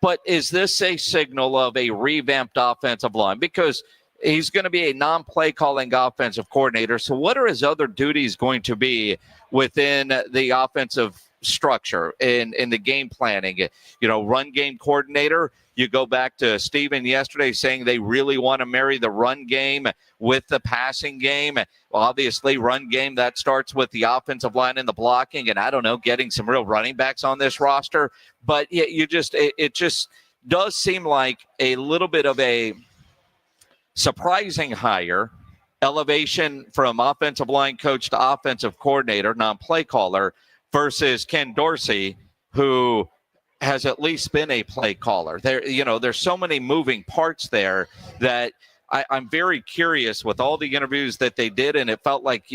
[SPEAKER 7] But is this a signal of a revamped offensive line? Because he's going to be a non-play calling offensive coordinator. So what are his other duties going to be within the offensive structure in the game planning? Run game coordinator. You go back to Steven yesterday saying they really want to marry the run game with the passing game. Well, obviously, run game, that starts with the offensive line and the blocking, and I don't know, getting some real running backs on this roster. But it just does seem like a little bit of a surprising hire, elevation from offensive line coach to offensive coordinator, non-play caller, versus Ken Dorsey, who has at least been a play caller. There's so many moving parts there that I'm very curious with all the interviews that they did, and it felt like,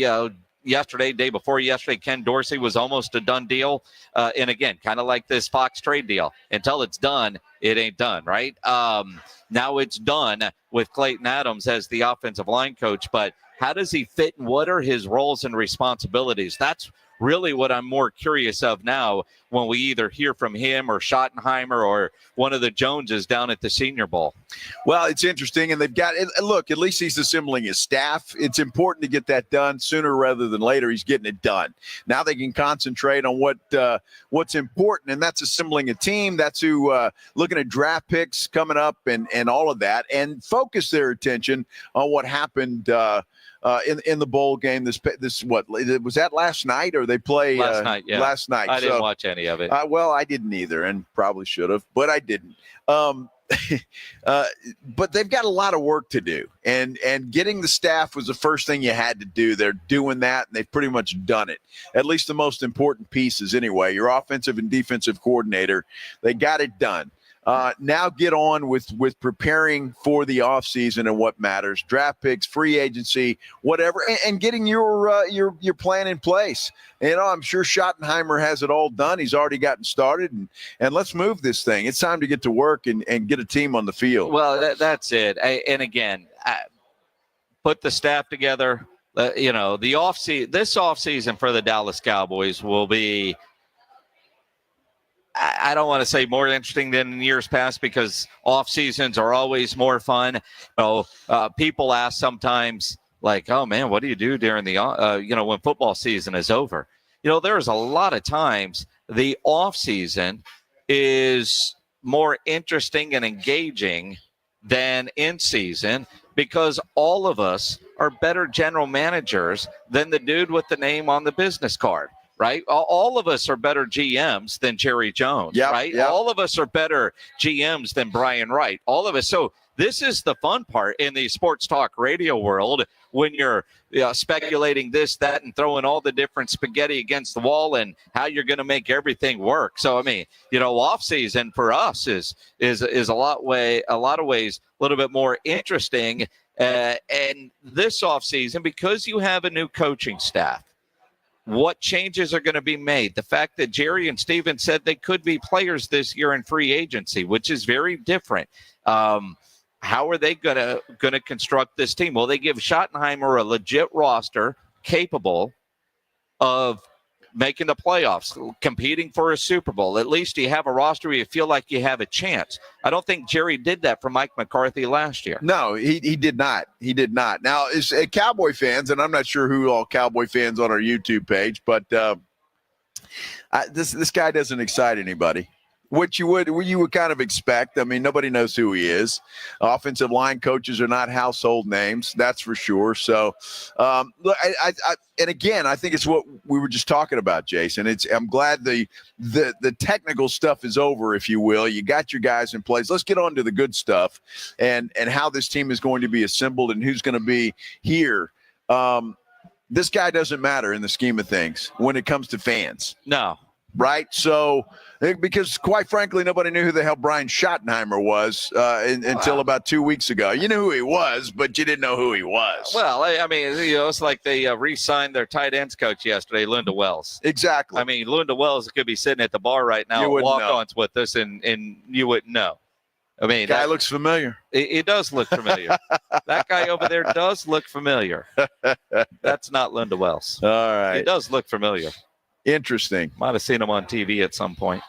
[SPEAKER 7] yesterday, day before yesterday, Ken Dorsey was almost a done deal. And again, kind of like this Fox trade deal. Until it's done, it ain't done, right? Now it's done with Klayton Adams as the offensive line coach, but how does he fit and what are his roles and responsibilities? That's really what I'm more curious of now when we either hear from him or Schottenheimer or one of the Joneses down at the Senior Bowl.
[SPEAKER 3] Well, it's interesting, and they've got – look, at least he's assembling his staff. It's important to get that done sooner rather than later. He's getting it done. Now they can concentrate on what's important, and that's assembling a team. That's who looking at draft picks coming up and all of that, and focus their attention on what happened in the bowl game. This what was that last night, or they play
[SPEAKER 7] last night? Yeah,
[SPEAKER 3] last night.
[SPEAKER 7] I didn't watch any of it.
[SPEAKER 3] Well, I didn't either, and probably should have, but I didn't. But they've got a lot of work to do, and getting the staff was the first thing you had to do. They're doing that, and they've pretty much done it. At least the most important pieces, anyway. Your offensive and defensive coordinator, they got it done. Now get on with preparing for the offseason and what matters, draft picks, free agency, whatever, and getting your plan in place. I'm sure Schottenheimer has it all done. He's already gotten started, and let's move this thing. It's time to get to work and get a team on the field.
[SPEAKER 7] Well, that's it. And again, put the staff together. The offseason, this offseason for the Dallas Cowboys will be, I don't want to say more interesting than in years past, because off seasons are always more fun. People ask sometimes, like, "Oh man, what do you do during the when football season is over?" There's a lot of times the off season is more interesting and engaging than in season, because all of us are better general managers than the dude with the name on the business card. Right? All of us are better GMs than Jerry Jones, right? Yep. All of us are better GMs than Brian Wright. All of us. So this is the fun part in the sports talk radio world, when you're speculating this, that, and throwing all the different spaghetti against the wall and how you're going to make everything work. So, I mean, off season for us is a lot of ways a little bit more interesting. And this off season, because you have a new coaching staff, what changes are going to be made? The fact that Jerry and Steven said they could be players this year in free agency, which is very different. How are they going to construct this team? Will they give Schottenheimer a legit roster capable of making the playoffs, competing for a Super Bowl? At least you have a roster where you feel like you have a chance. I don't think Jerry did that for Mike McCarthy last year.
[SPEAKER 3] No, he did not. He did not. Now, as Cowboy fans, and I'm not sure who all Cowboy fans on our YouTube page, but this guy doesn't excite anybody. What you would kind of expect. I mean, nobody knows who he is. Offensive line coaches are not household names, that's for sure. So, look, and again, I think it's what we were just talking about, Jason. I'm glad the technical stuff is over, if you will. You got your guys in place. Let's get on to the good stuff and how this team is going to be assembled and who's going to be here. This guy doesn't matter in the scheme of things when it comes to fans.
[SPEAKER 7] No.
[SPEAKER 3] Right? So, because quite frankly, nobody knew who the hell Brian Schottenheimer was until about 2 weeks ago. You knew who he was, but you didn't know who he was.
[SPEAKER 7] Well, I mean, it's like they re-signed their tight ends coach yesterday, Linda Wells.
[SPEAKER 3] Exactly.
[SPEAKER 7] I mean, Linda Wells could be sitting at the bar right now, walk-ons with us, and you wouldn't know. I mean,
[SPEAKER 3] guy looks familiar.
[SPEAKER 7] It does look familiar. That guy over there does look familiar. That's not Linda Wells.
[SPEAKER 3] All right.
[SPEAKER 7] It does look familiar.
[SPEAKER 3] Interesting.
[SPEAKER 7] Might have seen him on TV at some point.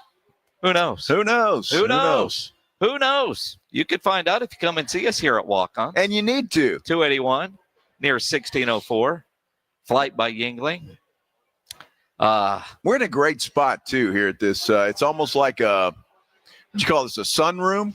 [SPEAKER 7] Who knows?
[SPEAKER 3] Who knows?
[SPEAKER 7] Who knows? Who knows? You could find out if you come and see us here at Walk-On.
[SPEAKER 3] And you need to.
[SPEAKER 7] 281 near 1604. Flight by Yingling.
[SPEAKER 3] We're in a great spot, too, here at this. It's almost like what you call this, a sunroom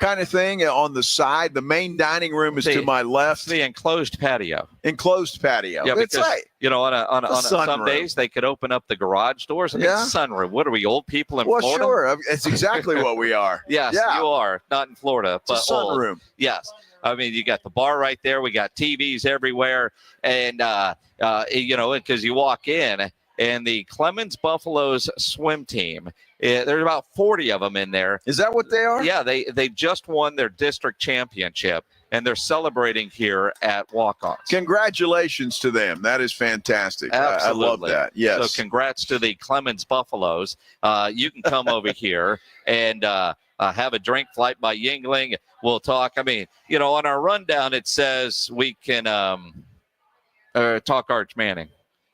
[SPEAKER 3] kind of thing on the side. The main dining room is to my left.
[SPEAKER 7] The enclosed patio.
[SPEAKER 3] Enclosed patio.
[SPEAKER 7] Yeah,
[SPEAKER 3] That's
[SPEAKER 7] because,
[SPEAKER 3] right.
[SPEAKER 7] you know, on some
[SPEAKER 3] sunroom.
[SPEAKER 7] days they could open up the garage doors and it's a sunroom. What are we, old people in Florida?
[SPEAKER 3] Well, sure. It's exactly what we are.
[SPEAKER 7] Yes,
[SPEAKER 3] Yeah.
[SPEAKER 7] you are. Not in Florida, but
[SPEAKER 3] It's a sunroom.
[SPEAKER 7] old. Yes. I mean, you got the bar right there. We got TVs everywhere. And, you know, because you walk in and the Clemens Buffaloes swim team, there's about 40 of them in there.
[SPEAKER 3] Is that what they are?
[SPEAKER 7] Yeah, they just won their district championship, and they're celebrating here at Walk-Ons.
[SPEAKER 3] Congratulations to them. That is fantastic.
[SPEAKER 7] Absolutely.
[SPEAKER 3] I love that. Yes.
[SPEAKER 7] So congrats to the Clemens Buffaloes. You can come over here and have a drink. Flight by Yingling. We'll talk. I mean, you know, on our rundown, it says we can talk Arch Manning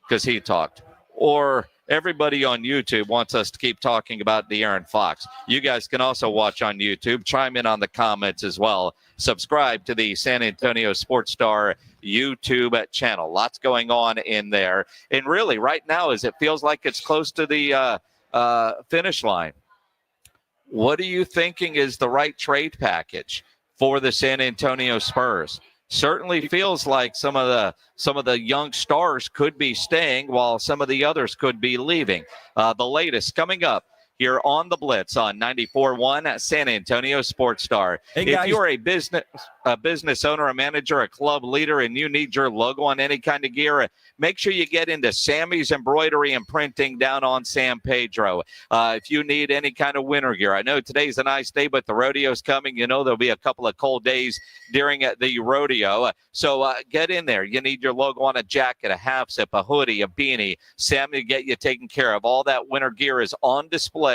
[SPEAKER 7] because he talked. Or everybody on YouTube wants us to keep talking about De'Aaron Fox. You guys can also watch on YouTube. Chime in on the comments as well. Subscribe to the San Antonio Sports Star YouTube channel. Lots going on in there. And really, right now, as it feels like it's close to the finish line, what are you thinking is the right trade package for the San Antonio Spurs? Certainly feels like some of the young stars could be staying while some of the others could be leaving. The latest coming up here on the Blitz on 94.1 at San Antonio Sports Star.
[SPEAKER 25] Hey,
[SPEAKER 7] if
[SPEAKER 25] guys.
[SPEAKER 7] you're a business owner, a manager, a club leader, and you need your logo on any kind of gear, make sure you get into Sammy's Embroidery and Printing down on San Pedro. If you need any kind of winter gear, I know today's a nice day, but the rodeo's coming. You know, there'll be a couple of cold days during the rodeo. So get in there. You need your logo on a jacket, a half zip, a hoodie, a beanie. Sammy will get you taken care of. All that winter gear is on display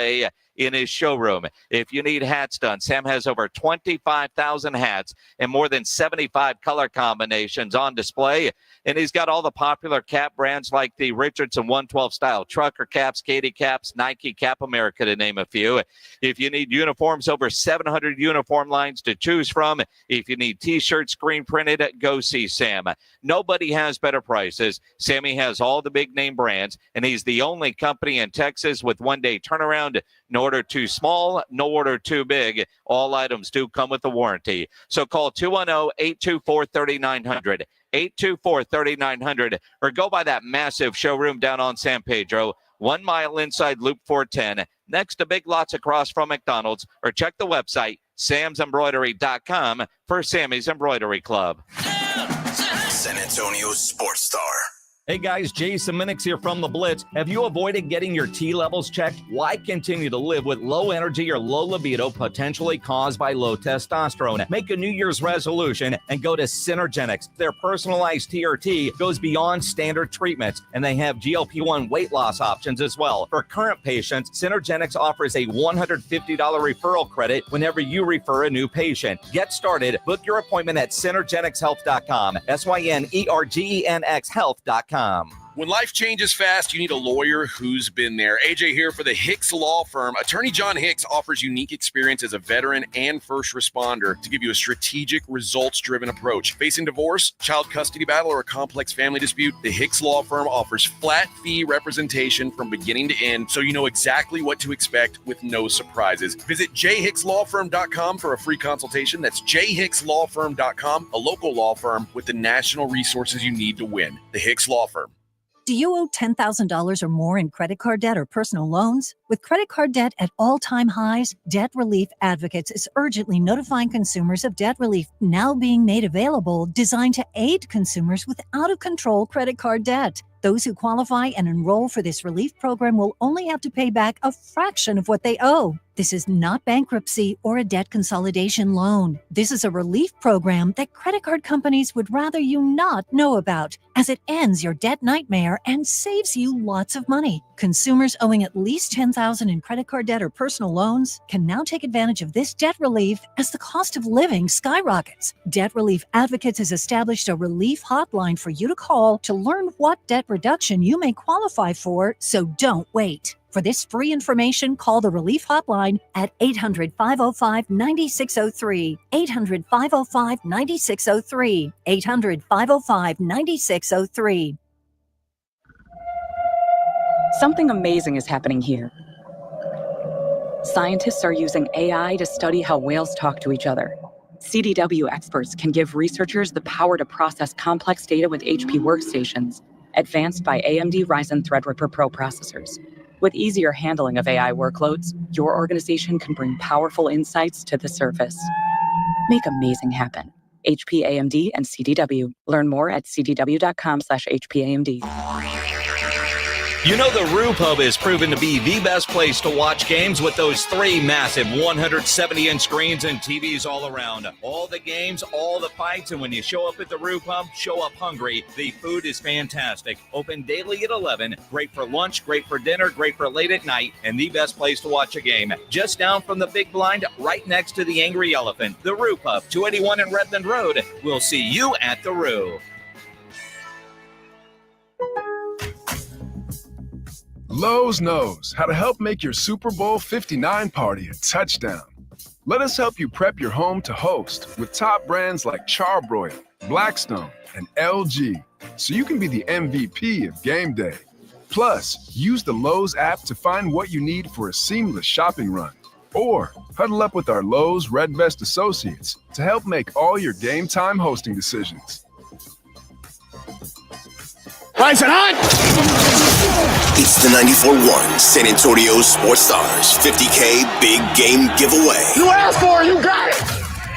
[SPEAKER 7] in his showroom. If you need hats done, Sam has over 25,000 hats and more than 75 color combinations on display. And he's got all the popular cap brands like the Richardson 112 style trucker caps, Katie caps, Nike, Cap America, to name a few. If you need uniforms, over 700 uniform lines to choose from. If you need t-shirts, screen printed, go see Sam. Nobody has better prices. Sammy has all the big name brands, and he's the only company in Texas with one-day turnaround. No order too small, no order too big. All items do come with a warranty. So call 210-824-3900, 824-3900, or go by that massive showroom down on San Pedro, 1 mile inside Loop 410, next to Big Lots across from McDonald's, or check the website, samsembroidery.com, for Sammy's Embroidery Club.
[SPEAKER 2] San Antonio Sports Star.
[SPEAKER 25] Hey guys, Jason Minix here from the Blitz. Have you avoided getting your T levels checked? Why continue to live with low energy or low libido potentially caused by low testosterone? Make a New Year's resolution and go to Synergenics. Their personalized TRT goes beyond standard treatments, and they have GLP-1 weight loss options as well. For current patients, Synergenics offers a $150 referral credit whenever you refer a new patient. Get started. Book your appointment at synergenicshealth.com. SYNERGENX health.com.
[SPEAKER 12] When life changes fast, you need a lawyer who's been there. AJ here for the Hicks Law Firm. Attorney John Hicks offers unique experience as a veteran and first responder to give you a strategic, results-driven approach. Facing divorce, child custody battle, or a complex family dispute, the Hicks Law Firm offers flat-fee representation from beginning to end, so you know exactly what to expect with no surprises. Visit jhickslawfirm.com for a free consultation. That's jhickslawfirm.com, a local law firm with the national resources you need to win. The Hicks Law Firm.
[SPEAKER 17] Do you owe $10,000 or more in credit card debt or personal loans? With credit card debt at all-time highs, Debt Relief Advocates is urgently notifying consumers of debt relief now being made available, designed to aid consumers with out-of-control credit card debt. Those who qualify and enroll for this relief program will only have to pay back a fraction of what they owe. This is not bankruptcy or a debt consolidation loan. This is a relief program that credit card companies would rather you not know about, as it ends your debt nightmare and saves you lots of money. Consumers owing at least $10,000 in credit card debt or personal loans can now take advantage of this debt relief as the cost of living skyrockets. Debt Relief Advocates has established a relief hotline for you to call to learn what debt reduction you may qualify for, so don't wait. For this free information, call the Relief Hotline at 800-505-9603, 800-505-9603, 800-505-9603.
[SPEAKER 11] Something amazing is happening here. Scientists are using AI to study how whales talk to each other. CDW experts can give researchers the power to process complex data with HP workstations, advanced by AMD Ryzen Threadripper Pro processors. With easier handling of AI workloads, your organization can bring powerful insights to the surface. Make amazing happen. HP, AMD, and CDW. Learn more at cdw.com/HPAMD.
[SPEAKER 25] You know the Roo Pub is proven to be the best place to watch games with those 3 massive 170-inch screens and TVs all around. All the games, all the fights, and when you show up at the Roo Pub, show up hungry. The food is fantastic. Open daily at 11. Great for lunch, great for dinner, great for late at night, and the best place to watch a game. Just down from the big blind, right next to the Angry Elephant. The Roo Pub, 281 in Redmond Road. We'll see you at the Roo.
[SPEAKER 13] Lowe's knows how to help make your Super Bowl 59 party a touchdown. Let us help you prep your home to host with top brands like Charbroil, Blackstone, and LG, so you can be the MVP of game day. Plus, use the Lowe's app to find what you need for a seamless shopping run. Or huddle up with our Lowe's Red Vest associates to help make all your game time hosting decisions.
[SPEAKER 2] Rise and hot! It's the 94.1 San Antonio Sports Stars 50K Big Game Giveaway.
[SPEAKER 1] You asked for it, you got it!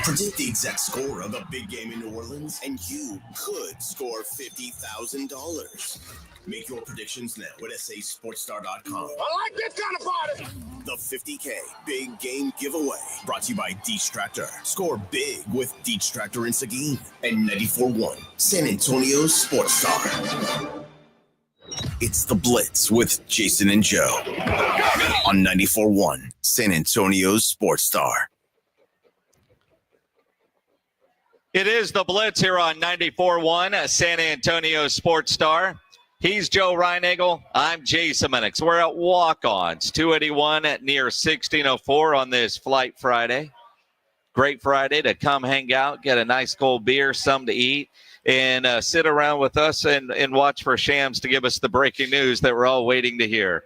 [SPEAKER 2] Predict the exact score of the big game in New Orleans, and you could score $50,000. Make your predictions now at sasportstar.com.
[SPEAKER 1] I like this kind of party!
[SPEAKER 2] The 50K Big Game Giveaway, brought to you by Distractor. Score big with Distractor and Seguin and 94.1 San Antonio Sports Star. It's The Blitz with Jason and Joe on 94.1 San Antonio Sports Star.
[SPEAKER 7] It is The Blitz here on 94.1 San Antonio Sports Star. He's Joe Reinagel. I'm Jason Minix. We're at Walk-Ons, 281 at near 1604 on this Flight Friday. Great Friday to come hang out, get a nice cold beer, some to eat, and sit around with us and watch for Shams to give us the breaking news that we're all waiting to hear.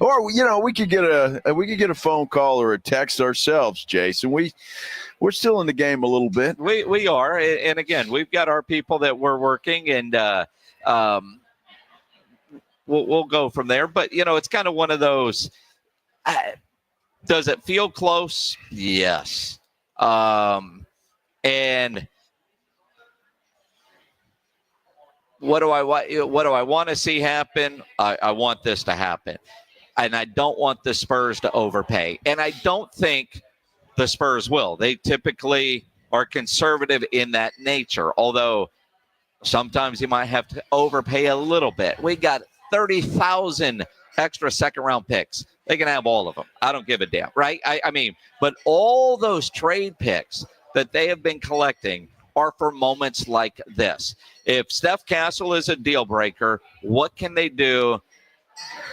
[SPEAKER 3] Or, you know, we could get a phone call or a text ourselves, Jason. We're still in the game a little bit.
[SPEAKER 7] We are, and again, we've got our people that we're working, and we'll go from there. But, you know, it's kind of one of those, does it feel close? Yes. And what do I want to see happen? I want this to happen. And I don't want the Spurs to overpay. And I don't think the Spurs will. They typically are conservative in that nature, although sometimes you might have to overpay a little bit. We got 30,000 extra second-round picks. They can have all of them. I don't give a damn, right? I mean, but all those trade picks that they have been collecting are for moments like this. If Steph Castle is a deal breaker, what can they do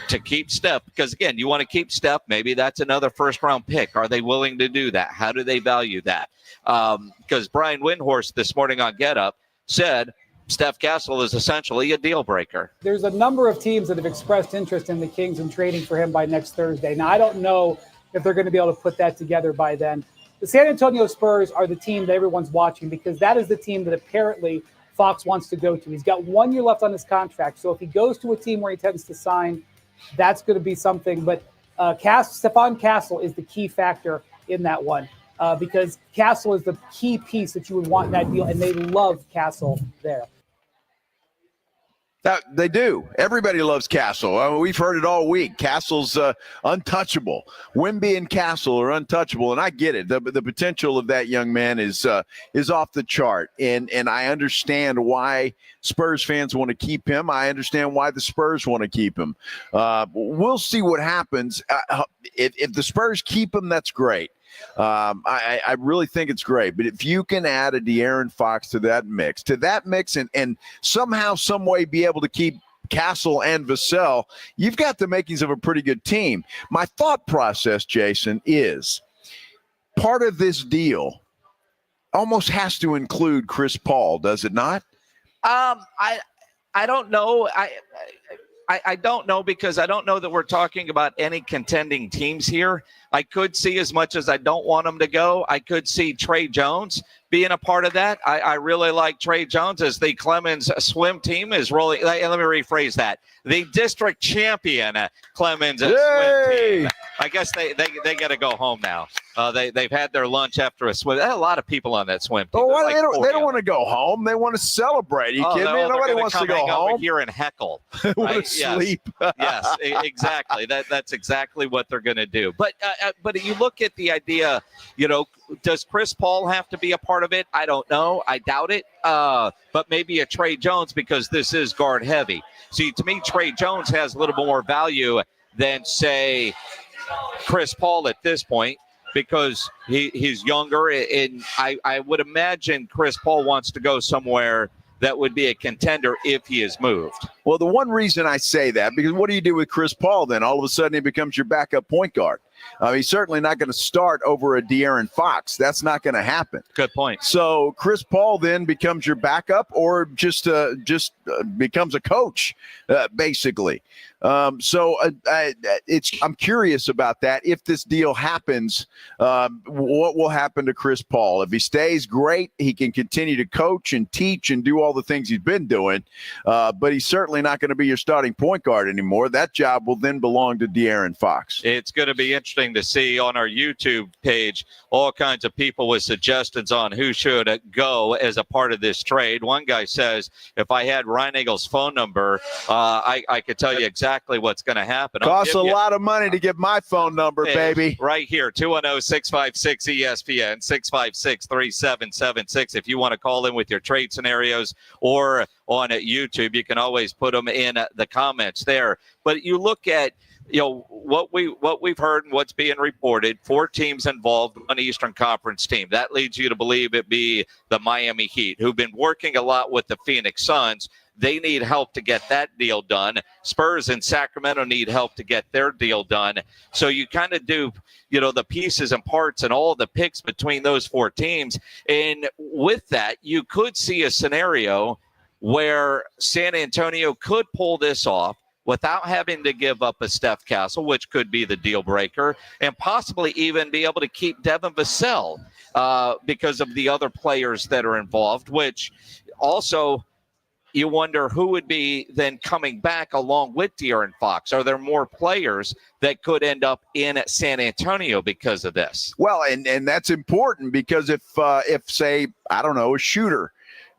[SPEAKER 7] to keep Steph? Because, again, you want to keep Steph. Maybe that's another first-round pick. Are they willing to do that? How do they value that? Because Brian Windhorst this morning on Get Up said Steph Castle is essentially a deal breaker.
[SPEAKER 20] There's a number of teams that have expressed interest in the Kings and trading for him by next Thursday. Now, I don't know if they're going to be able to put that together by then. The San Antonio Spurs are the team that everyone's watching because that is the team that apparently Fox wants to go to. He's got 1 year left on his contract. So if he goes to a team where he tends to sign, that's going to be something. But Stephon Castle is the key factor in that one because Castle is the key piece that you would want in that deal, and they love Castle there.
[SPEAKER 3] They do. Everybody loves Castle. We've heard it all week. Castle's untouchable. Wimby and Castle are untouchable, and I get it. The potential of that young man is off the chart, and I understand why Spurs fans want to keep him. I understand why the Spurs want to keep him. We'll see what happens. If the Spurs keep him, that's great. I really think it's great. But if you can add a De'Aaron Fox to that mix, and somehow, some way be able to keep Castle and Vassell, you've got the makings of a pretty good team. My thought process, Jason, is part of this deal almost has to include Chris Paul, does it not?
[SPEAKER 7] I don't know. I don't know, because I don't know that we're talking about any contending teams here. I could see, as much as I don't want him to go, I could see Trey Jones being a part of that. I really like Trey Jones as the Clemens swim team is rolling. Let me rephrase that. The district champion Clemens swim team. I guess they got to go home now. They've had their lunch after a swim. There are a lot of people on that swim team.
[SPEAKER 3] Well, they don't want to go home. They want to celebrate. Are you kidding me? Nobody wants to go home.
[SPEAKER 7] Over here and heckle.
[SPEAKER 3] They want to sleep.
[SPEAKER 7] Yes, exactly. That's exactly what they're going to do. But you look at the idea, does Chris Paul have to be a part of it? I don't know. I doubt it. But maybe a Trey Jones, because this is guard heavy. See, to me, Trey Jones has a little more value than, say, Chris Paul at this point, because he's younger, and I would imagine Chris Paul wants to go somewhere that would be a contender if he is moved.
[SPEAKER 3] Well, the one reason I say that, because what do you do with Chris Paul then? All of a sudden he becomes your backup point guard. He's certainly not going to start over a De'Aaron Fox. That's not going to happen.
[SPEAKER 7] Good point.
[SPEAKER 3] So Chris Paul then becomes your backup, or just becomes a coach, basically. I'm curious about that. If this deal happens, what will happen to Chris Paul? If he stays, great. He can continue to coach and teach and do all the things he's been doing. But he's certainly not going to be your starting point guard anymore. That job will then belong to De'Aaron Fox.
[SPEAKER 7] It's going to be interesting to see on our YouTube page all kinds of people with suggestions on who should go as a part of this trade. One guy says, if I had Reinagel's phone number, I could tell you exactly what's going to happen.
[SPEAKER 3] Costs a lot of money to get my phone number, baby.
[SPEAKER 7] Right here, 210-656-ESPN, 656-3776. If you want to call in with your trade scenarios, or on YouTube, you can always put them in the comments there. But you look at what we've heard and what's being reported. 4 teams involved, one Eastern Conference team. That leads you to believe it be the Miami Heat, who've been working a lot with the Phoenix Suns. They need help to get that deal done. Spurs and Sacramento need help to get their deal done. So you kind of do, the pieces and parts and all the picks between those 4 teams. And with that, you could see a scenario where San Antonio could pull this off without having to give up a Steph Castle, which could be the deal breaker, and possibly even be able to keep Devin Vassell because of the other players that are involved, which also you wonder who would be then coming back along with De'Aaron Fox. Are there more players that could end up in San Antonio because of this?
[SPEAKER 3] Well, and that's important, because if say, I don't know, a shooter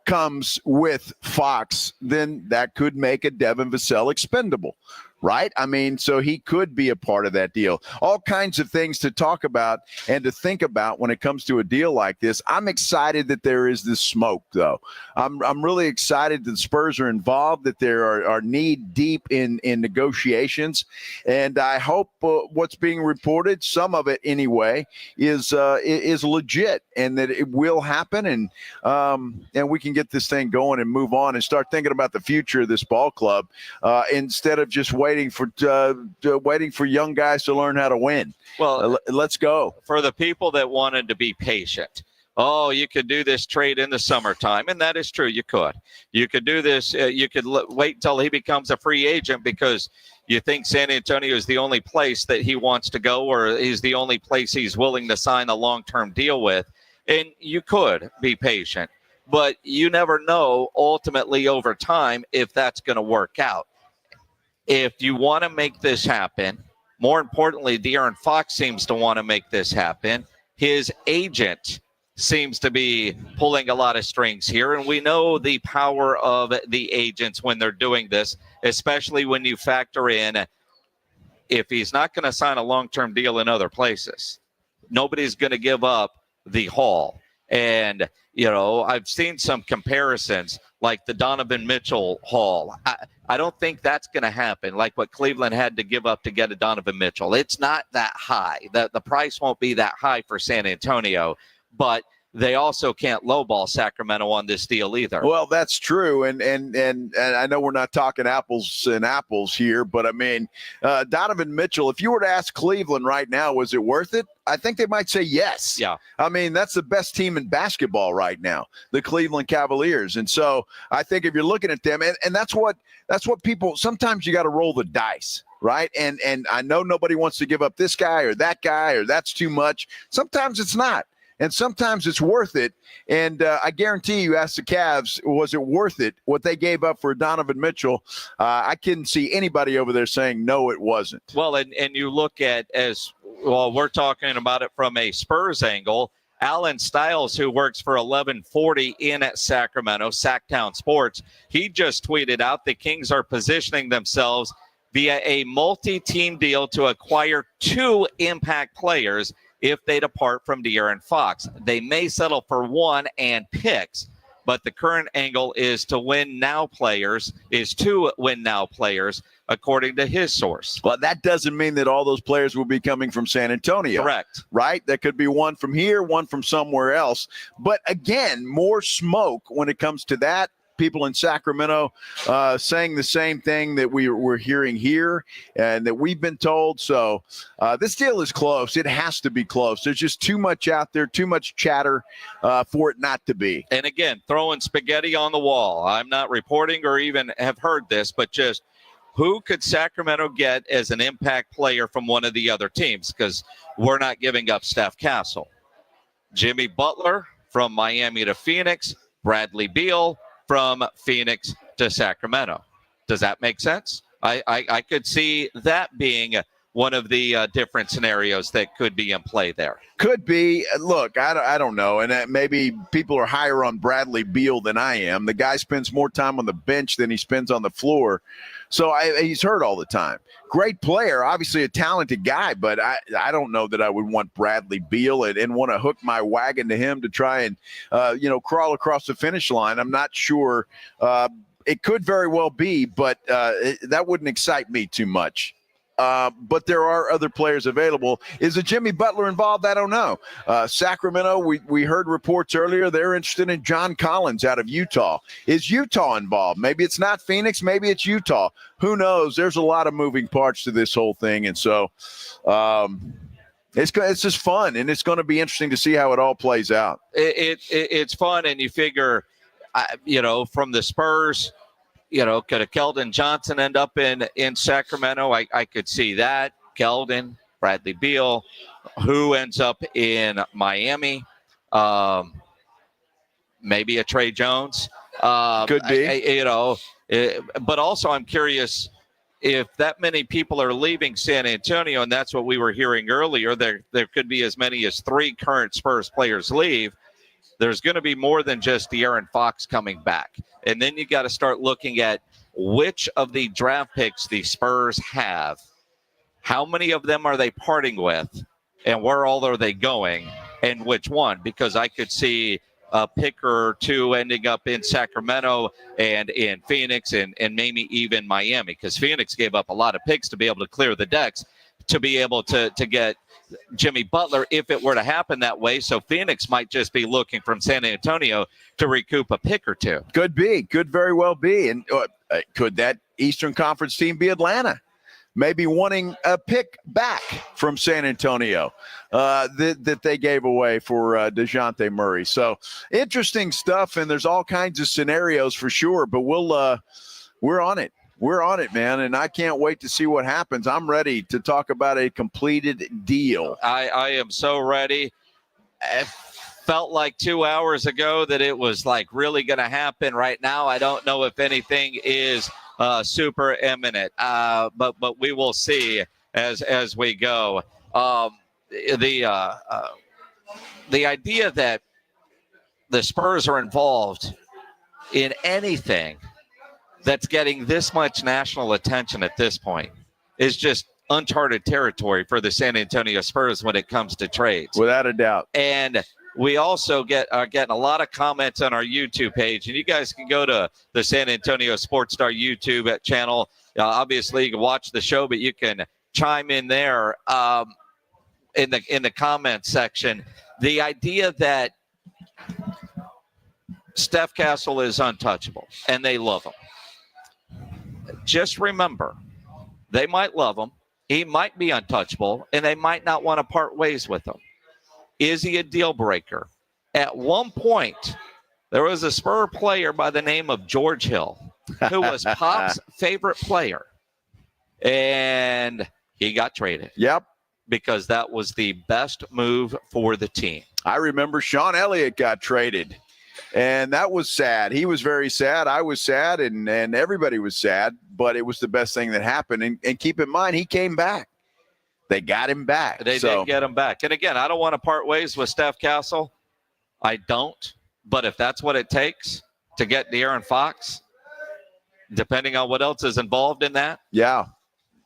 [SPEAKER 3] comes with Fox, then that could make a Devin Vassell expendable, right? I mean, so he could be a part of that deal. All kinds of things to talk about and to think about when it comes to a deal like this. I'm excited that there is this smoke, though. I'm really excited that the Spurs are involved, that they are knee deep in negotiations, and I hope what's being reported, some of it anyway, is legit, and that it will happen, and we can get this thing going and move on and start thinking about the future of this ball club instead of just waiting for young guys to learn how to win.
[SPEAKER 7] Well,
[SPEAKER 3] let's go.
[SPEAKER 7] For the people that wanted to be patient, you could do this trade in the summertime, and that is true. You could do this. You could wait until he becomes a free agent because you think San Antonio is the only place that he wants to go, or is the only place he's willing to sign a long-term deal with. And you could be patient, but you never know ultimately over time if that's going to work out. If you want to make this happen, more importantly, De'Aaron Fox seems to want to make this happen. His agent seems to be pulling a lot of strings here. And we know the power of the agents when they're doing this, especially when you factor in if he's not going to sign a long-term deal in other places, nobody's going to give up the haul. And, I've seen some comparisons like the Donovan Mitchell haul. I don't think that's going to happen, like what Cleveland had to give up to get a Donovan Mitchell. It's not that high. The price won't be that high for San Antonio, but they also can't lowball Sacramento on this deal either.
[SPEAKER 3] Well, that's true, and I know we're not talking apples and apples here, but I mean, Donovan Mitchell, if you were to ask Cleveland right now, was it worth it? I think they might say yes.
[SPEAKER 7] Yeah.
[SPEAKER 3] I mean, that's the best team in basketball right now, the Cleveland Cavaliers. And so I think if you're looking at them, and that's what people, sometimes you got to roll the dice. Right. And I know nobody wants to give up this guy or that's too much. Sometimes it's not. And sometimes it's worth it. And I guarantee you, ask the Cavs, was it worth it, what they gave up for Donovan Mitchell? I couldn't see anybody over there saying, no, it wasn't.
[SPEAKER 7] Well, and you look at, as well, we're talking about it from a Spurs angle. Alan Stiles, who works for 1140 in at Sacramento, Sacktown Sports, he just tweeted out the Kings are positioning themselves via a multi-team deal to acquire 2 impact players if they depart from De'Aaron Fox. They may settle for 1 and picks, but the current angle is to win now players, according to his source.
[SPEAKER 3] Well, that doesn't mean that all those players will be coming from San Antonio.
[SPEAKER 7] Correct.
[SPEAKER 3] Right? That could be one from here, one from somewhere else. But again, more smoke when it comes to that. People in Sacramento saying the same thing that we're hearing here and that we've been told. So this deal is close. It has to be close. There's just too much out there, too much chatter for it not to be.
[SPEAKER 7] And again, throwing spaghetti on the wall. I'm not reporting or even have heard this, but just who could Sacramento get as an impact player from one of the other teams? Because we're not giving up Steph Castle. Jimmy Butler from Miami to Phoenix, Bradley Beal from Phoenix to Sacramento. Does that make sense? I could see that being one of the different scenarios that could be in play there.
[SPEAKER 3] Could be. Look, I don't know. And maybe people are higher on Bradley Beal than I am. The guy spends more time on the bench than he spends on the floor. So he's hurt all the time. Great player, obviously a talented guy, but I don't know that I would want Bradley Beal and want to hook my wagon to him to try and, crawl across the finish line. I'm not sure. It could very well be, but that wouldn't excite me too much. But there are other players available. Is a Jimmy Butler involved? I don't know. Sacramento, we heard reports earlier, they're interested in John Collins out of Utah. Is Utah involved? Maybe it's not Phoenix. Maybe it's Utah. Who knows? There's a lot of moving parts to this whole thing. And so it's just fun, and it's going to be interesting to see how it all plays out.
[SPEAKER 7] It's fun, and you figure, from the Spurs, could a Keldon Johnson end up in Sacramento? I could see that. Keldon, Bradley Beal, who ends up in Miami? Maybe a Trey Jones.
[SPEAKER 3] Could be.
[SPEAKER 7] But also I'm curious if that many people are leaving San Antonio, and that's what we were hearing earlier, there could be as many as 3 current Spurs players leave. There's going to be more than just De'Aaron Fox coming back. And then you got to start looking at which of the draft picks the Spurs have. How many of them are they parting with? And where all are they going? And which one? Because I could see a pick or 2 ending up in Sacramento and in Phoenix and maybe even Miami. Because Phoenix gave up a lot of picks to be able to clear the decks, to be able to get Jimmy Butler if it were to happen that way. So Phoenix might just be looking from San Antonio to recoup a pick or 2.
[SPEAKER 3] Could be. Could very well be. And could that Eastern Conference team be Atlanta? Maybe wanting a pick back from San Antonio that they gave away for DeJounte Murray. So interesting stuff, and there's all kinds of scenarios for sure, but we're on it. We're on it, man, and I can't wait to see what happens. I'm ready to talk about a completed deal.
[SPEAKER 7] I am so ready. It felt like 2 hours ago that it was like really going to happen. Right now, I don't know if anything is super imminent, but we will see as we go. The idea that the Spurs are involved in anything that's getting this much national attention at this point is just uncharted territory for the San Antonio Spurs when it comes to trades.
[SPEAKER 3] Without a doubt.
[SPEAKER 7] And we also are getting a lot of comments on our YouTube page, and you guys can go to the San Antonio Sports Star YouTube channel. Obviously, you can watch the show, but you can chime in there in the comments section. The idea that Steph Castle is untouchable, and they love him. Just remember, they might love him. He might be untouchable, and they might not want to part ways with him. Is he a deal breaker? At one point, there was a Spur player by the name of George Hill, who was Pop's favorite player, and he got traded.
[SPEAKER 3] Yep.
[SPEAKER 7] Because that was the best move for the team.
[SPEAKER 3] I remember Sean Elliott got traded, and that was sad. He was very sad. I was sad, and everybody was sad, but it was the best thing that happened. And keep in mind, he came back. They got him back.
[SPEAKER 7] They did get him back. And again, I don't want to part ways with Steph Castle. I don't. But if that's what it takes to get De'Aaron Fox, depending on what else is involved in that,
[SPEAKER 3] yeah,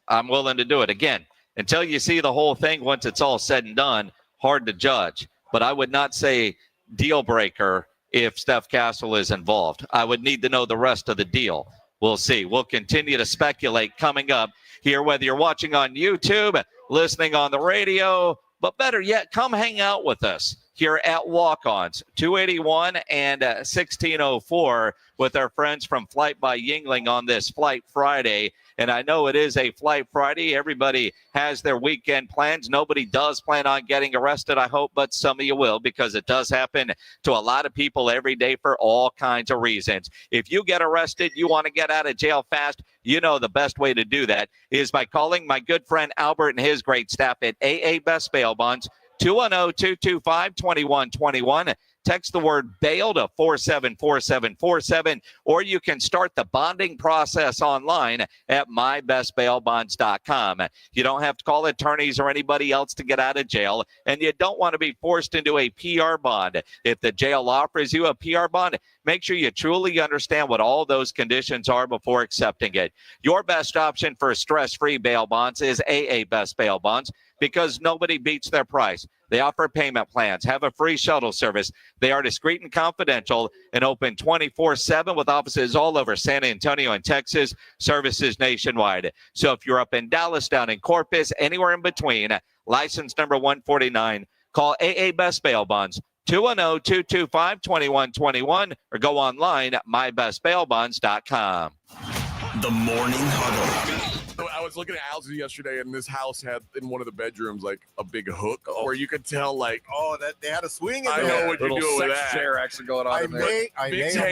[SPEAKER 7] I'm willing to do it. Again, until you see the whole thing, once it's all said and done, hard to judge. But I would not say deal breaker if Steph Castle is involved. I would need to know the rest of the deal. We'll see. We'll continue to speculate coming up here, whether you're watching on YouTube, listening on the radio, but better yet, come hang out with us here at Walk-Ons, 281 and 1604 with our friends from Flight by Yingling on this Flight Friday. And I know it is a Flight Friday. Everybody has their weekend plans. Nobody does plan on getting arrested, I hope, but some of you will, because it does happen to a lot of people every day for all kinds of reasons. If you get arrested, you want to get out of jail fast, you know the best way to do that is by calling my good friend Albert and his great staff at AA Best Bail Bonds, 210-225-2121. Text the word bail to 474747, or you can start the bonding process online at mybestbailbonds.com. You don't have to call attorneys or anybody else to get out of jail, and you don't want to be forced into a PR bond. If the jail offers you a PR bond, make sure you truly understand what all those conditions are before accepting it. Your best option for stress-free bail bonds is AA Best Bail Bonds, because nobody beats their price. They offer payment plans, have a free shuttle service. They are discreet and confidential and open 24/7 with offices all over San Antonio and Texas, services nationwide. So if you're up in Dallas, down in Corpus, anywhere in between, license number 149, call AA Best Bail Bonds, 210-225-2121, or go online at mybestbailbonds.com.
[SPEAKER 2] The Morning Huddle.
[SPEAKER 18] I was looking at houses yesterday, and this house had in one of the bedrooms like a big hook where you could tell, like,
[SPEAKER 19] that they had a swing in
[SPEAKER 18] I
[SPEAKER 19] there.
[SPEAKER 18] know what you're doing with that.
[SPEAKER 14] Chair actually going on.
[SPEAKER 19] I
[SPEAKER 14] in there.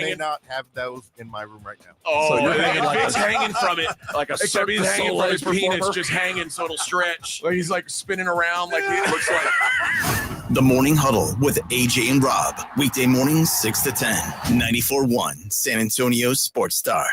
[SPEAKER 19] may not have those in my room right now.
[SPEAKER 18] Oh,
[SPEAKER 14] So you're
[SPEAKER 18] hanging,
[SPEAKER 14] like
[SPEAKER 18] Vic's hanging from it,
[SPEAKER 14] like a
[SPEAKER 18] except he's hanging from his
[SPEAKER 14] Soleil's
[SPEAKER 18] penis,
[SPEAKER 14] performer.
[SPEAKER 18] just hanging so it'll stretch. Like he's like spinning around, like he looks like.
[SPEAKER 2] The Morning Huddle with AJ and Rob. Weekday mornings 6 to 10. 94.1 San Antonio Sports Star.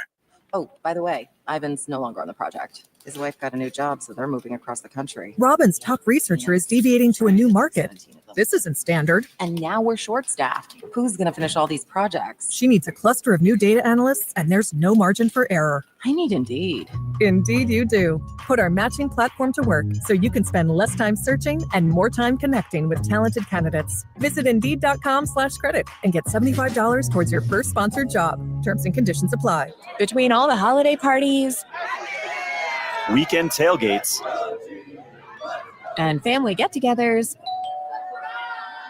[SPEAKER 21] Oh, by the way, Ivan's no longer on the project. His wife got a new job, so they're moving across the country.
[SPEAKER 22] Robin's top researcher is deviating to a new market. This isn't standard.
[SPEAKER 21] And now we're short-staffed. Who's going to finish all these projects?
[SPEAKER 22] She needs a cluster of new data analysts, and there's no margin for error.
[SPEAKER 21] I need Indeed.
[SPEAKER 22] Indeed you do. Put our matching platform to work so you can spend less time searching and more time connecting with talented candidates. Visit Indeed.com/credit and get $75 towards your first sponsored job. Terms and conditions apply.
[SPEAKER 24] Between all the holiday parties,
[SPEAKER 26] weekend tailgates,
[SPEAKER 24] and family get-togethers,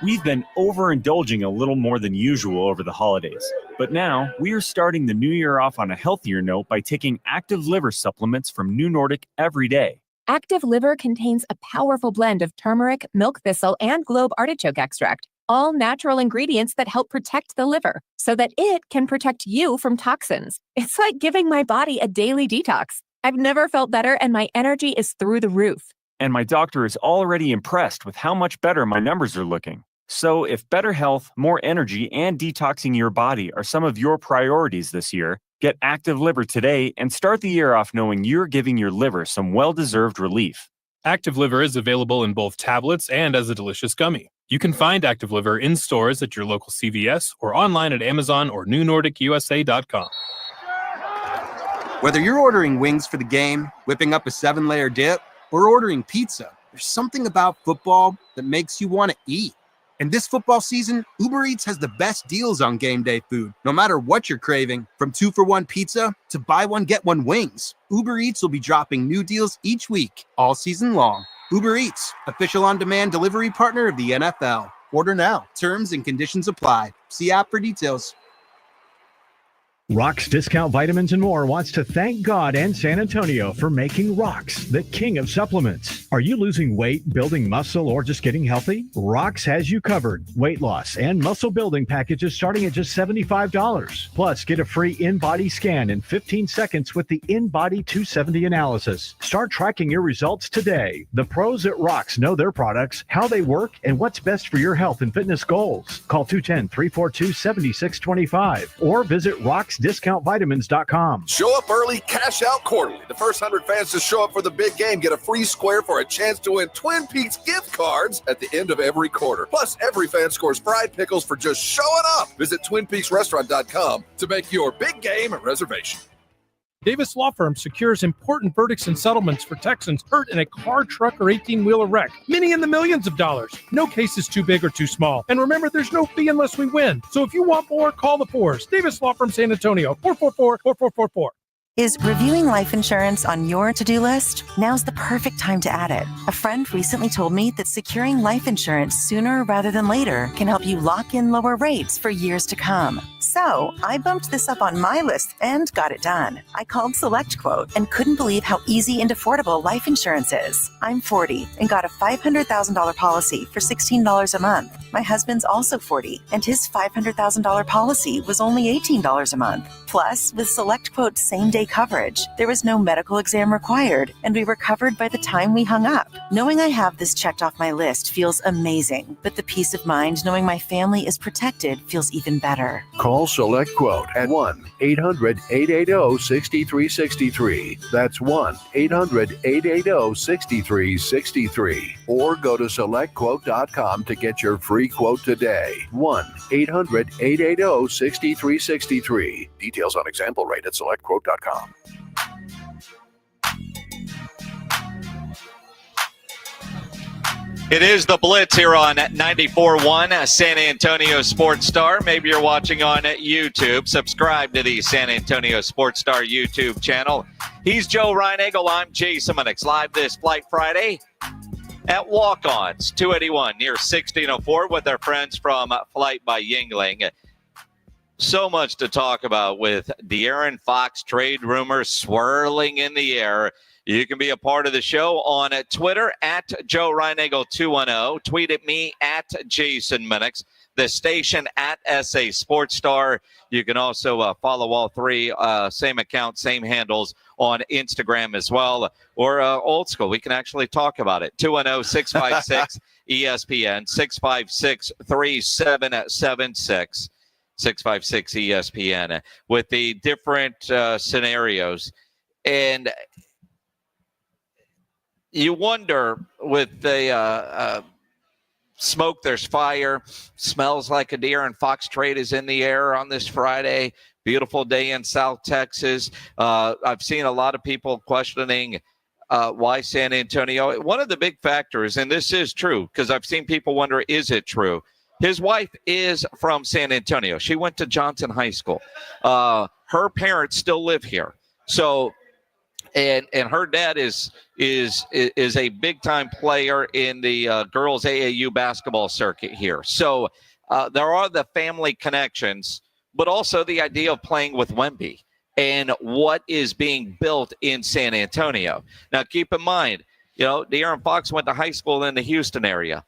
[SPEAKER 26] we've been overindulging a little more than usual over the holidays. But now, we are starting the new year off on a healthier note by taking Active Liver supplements from New Nordic every day.
[SPEAKER 24] Active Liver contains a powerful blend of turmeric, milk thistle, and globe artichoke extract, all natural ingredients that help protect the liver so that it can protect you from toxins. It's like giving my body a daily detox. I've never felt better, and my energy is through the roof.
[SPEAKER 26] And my doctor is already impressed with how much better my numbers are looking. So if better health, more energy, and detoxing your body are some of your priorities this year, get Active Liver today and start the year off knowing you're giving your liver some well-deserved relief.
[SPEAKER 27] Active Liver is available in both tablets and as a delicious gummy.
[SPEAKER 4] You can find Active Liver in stores at your local CVS or online at Amazon or newnordicusa.com.
[SPEAKER 5] Whether you're ordering wings for the game, whipping up a 7-layer dip, or ordering pizza, there's something about football that makes you want to eat. And this football season, Uber Eats has the best deals on game day food, no matter what you're craving, from 2-for-1 pizza to buy one, get one wings. Uber Eats will be dropping new deals each week, all season long. Uber Eats, official on-demand delivery partner of the NFL. Order now. Terms and conditions apply. See app for details.
[SPEAKER 6] Rock's Discount Vitamins and More wants to thank God and San Antonio for making Rock's the king of supplements. Are you losing weight, building muscle, or just getting healthy? Rock's has you covered. Weight loss and muscle building packages starting at just $75. Plus, get a free in-body scan in 15 seconds with the In-Body 270 analysis. Start tracking your results today. The pros at Rock's know their products, how they work, and what's best for your health and fitness goals. Call 210-342-7625 or visit rocksdiscountvitamins.com.
[SPEAKER 14] Show up early, cash out quarterly. The first 100 fans to show up for the big game get a free square for a chance to win Twin Peaks gift cards at the end of every quarter. Plus, every fan scores fried pickles for just showing up. Visit TwinPeaksRestaurant.com to make your big game a reservation.
[SPEAKER 9] Davis Law Firm secures important verdicts and settlements for Texans hurt in a car, truck, or 18-wheeler wreck. Many in the millions of dollars. No case is too big or too small. And remember, there's no fee unless we win. So if you want more, call the Fours. Davis Law Firm San Antonio, 444-4444.
[SPEAKER 10] Is reviewing life insurance on your to-do list? Now's the perfect time to add it. A friend recently told me that securing life insurance sooner rather than later can help you lock in lower rates for years to come. So I bumped this up on my list and got it done. I called SelectQuote and couldn't believe how easy and affordable life insurance is. I'm 40 and got a $500,000 policy for $16 a month. My husband's also 40 and his $500,000 policy was only $18 a month. Plus, with SelectQuote same-day coverage, there was no medical exam required, and we were covered by the time we hung up. Knowing I have this checked off my list feels amazing, but the peace of mind knowing my family is protected feels even better.
[SPEAKER 23] Call SelectQuote at 1-800-880-6363. That's 1-800-880-6363. Or go to SelectQuote.com to get your free quote today. 1-800-880-6363. Details on example rate at SelectQuote.com.
[SPEAKER 7] It is the Blitz here on 94.1 San Antonio Sports Star. Maybe you're watching on YouTube. Subscribe to the San Antonio Sports Star YouTube channel. He's Joe Reinagel. I'm Jason Minix. Live this Flight Friday at Walk-Ons, 281 near 1604 with our friends from Flight by Yingling. So much to talk about with De'Aaron Fox trade rumors swirling in the air. You can be a part of the show on Twitter at Joe Reinagel 210. Tweet at me at Jason Minix. The station at SA Sports Star. You can also follow all three, same account, same handles on Instagram as well. Or old school, we can actually talk about it. 210-656-ESPN, 656-3776. 656 ESPN with the different scenarios. And you wonder with the smoke, there's fire, smells like a De'Aaron Fox trade is in the air on this Friday. Beautiful day in South Texas. I've seen a lot of people questioning why San Antonio. One of the big factors, and this is true because I've seen people wonder, is it true? His wife is from San Antonio. She went to Johnson High School. Her parents still live here. So, and her dad is a big time player in the girls AAU basketball circuit here. So there are the family connections, but also the idea of playing with Wemby and what is being built in San Antonio. Now, keep in mind, De'Aaron Fox went to high school in the Houston area.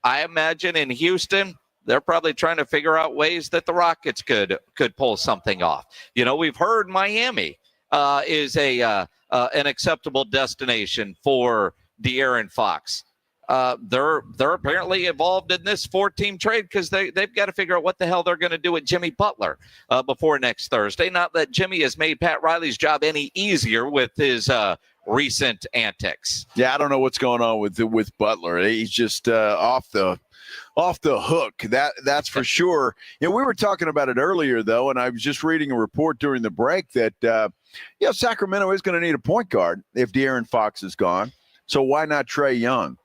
[SPEAKER 7] I imagine in Houston, they're probably trying to figure out ways that the Rockets could pull something off. We've heard Miami is an acceptable destination for De'Aaron Fox. They're apparently involved in this 4-team trade because they've got to figure out what the hell they're going to do with Jimmy Butler before next Thursday. Not that Jimmy has made Pat Riley's job any easier with his recent antics.
[SPEAKER 3] Yeah, I don't know what's going on with Butler. He's just off the hook. That's for sure. We were talking about it earlier, though, and I was just reading a report during the break that Sacramento is going to need a point guard if De'Aaron Fox is gone. So why not Trae Young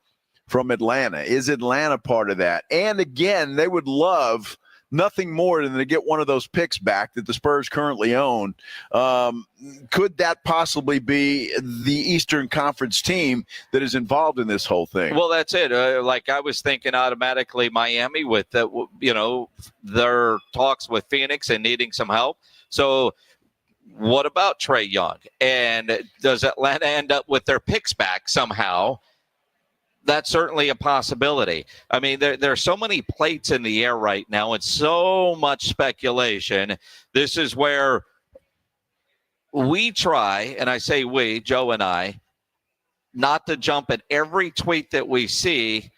[SPEAKER 3] from Atlanta? Is Atlanta part of that? And again, they would love nothing more than to get one of those picks back that the Spurs currently own. Could that possibly be the Eastern Conference team that is involved in this whole thing?
[SPEAKER 7] Well, that's it. Like I was thinking automatically Miami with, their talks with Phoenix and needing some help. So what about Trae Young? And does Atlanta end up with their picks back somehow? That's certainly a possibility. I mean, there are so many plates in the air right now and so much speculation. This is where we try, and I say we, Joe and I, not to jump at every tweet that we see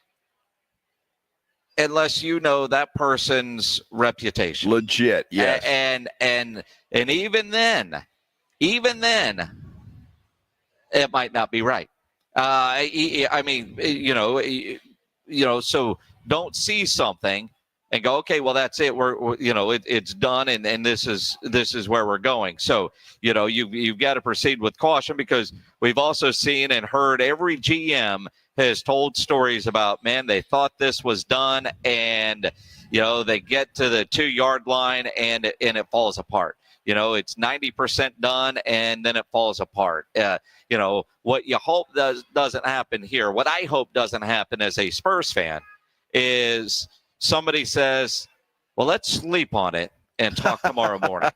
[SPEAKER 7] unless you know that person's reputation.
[SPEAKER 3] Legit, yes.
[SPEAKER 7] And even then, it might not be right. So don't see something and go, okay, well, that's it. It's done. And this is where we're going. So, you've got to proceed with caution, because we've also seen and heard every GM has told stories about, man, they thought this was done and, they get to the 2-yard line and it falls apart. It's 90% done and then it falls apart. What you hope doesn't happen here, what I hope doesn't happen as a Spurs fan, is somebody says, well, let's sleep on it and talk tomorrow morning.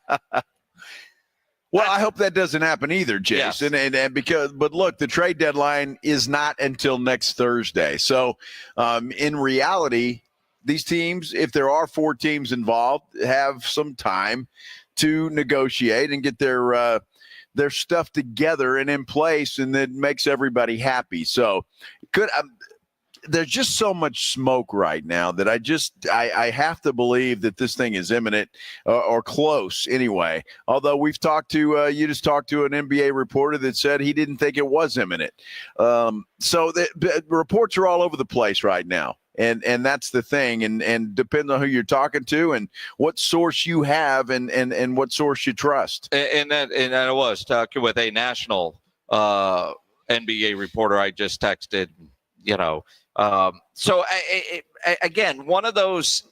[SPEAKER 3] Well, I hope that doesn't happen either, Jason. Yes. But look, the trade deadline is not until next Thursday. So in reality, these teams, if there are 4 teams involved, have some time to negotiate and get their stuff together and in place, and that makes everybody happy. So there's just so much smoke right now that I have to believe that this thing is imminent or close anyway. Although we've talked to you just talked to an NBA reporter that said he didn't think it was imminent. So the reports are all over the place right now. And that's the thing, and depends on who you're talking to and what source you have and what source you trust.
[SPEAKER 7] And I was talking with a national NBA reporter I just texted, So again, one of those.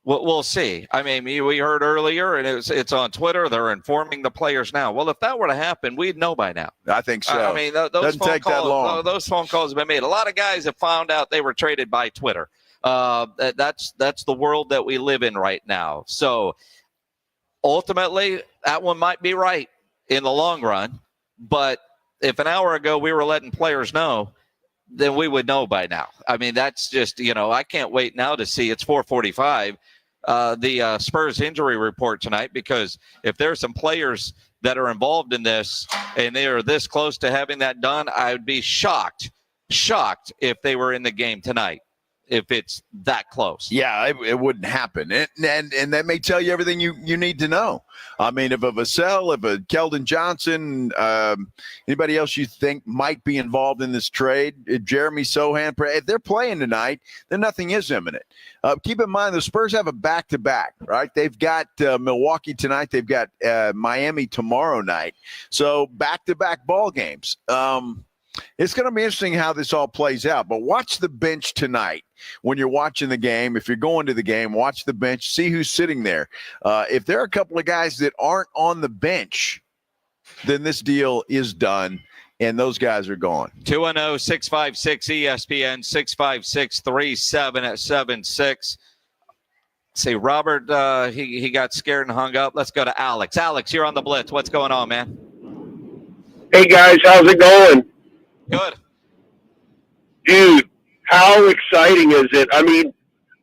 [SPEAKER 7] We'll see. I mean, we heard earlier, and it's on Twitter. They're informing the players now. Well, if that were to happen, we'd know by now.
[SPEAKER 3] I think so.
[SPEAKER 7] I mean, those phone calls, those phone calls have been made. A lot of guys have found out they were traded by Twitter. That's the world that we live in right now. So ultimately, that one might be right in the long run. But if an hour ago we were letting players know, then we would know by now. I mean, that's just, I can't wait now to see. It's 4:45. The Spurs injury report tonight, because if there's some players that are involved in this and they are this close to having that done, I would be shocked if they were in the game tonight, if it's that close.
[SPEAKER 3] Yeah, it wouldn't happen. And that may tell you everything you need to know. I mean, if a Vassell, if a Keldon Johnson, anybody else you think might be involved in this trade, Jeremy Sohan, if they're playing tonight, then nothing is imminent. Keep in mind, the Spurs have a back-to-back, right? They've got Milwaukee tonight. They've got Miami tomorrow night. So back-to-back ball games. It's going to be interesting how this all plays out, but watch the bench tonight when you're watching the game. If you're going to the game, watch the bench, see who's sitting there. If there are a couple of guys that aren't on the bench, then this deal is done, and those guys are gone.
[SPEAKER 7] 210-656-ESPN, 656-3776. Say, Robert, he got scared and hung up. Let's go to Alex. Alex, you're on the Blitz. What's going on, man?
[SPEAKER 8] Hey, guys, how's it going?
[SPEAKER 7] Good.
[SPEAKER 8] Dude, how exciting is it? I mean,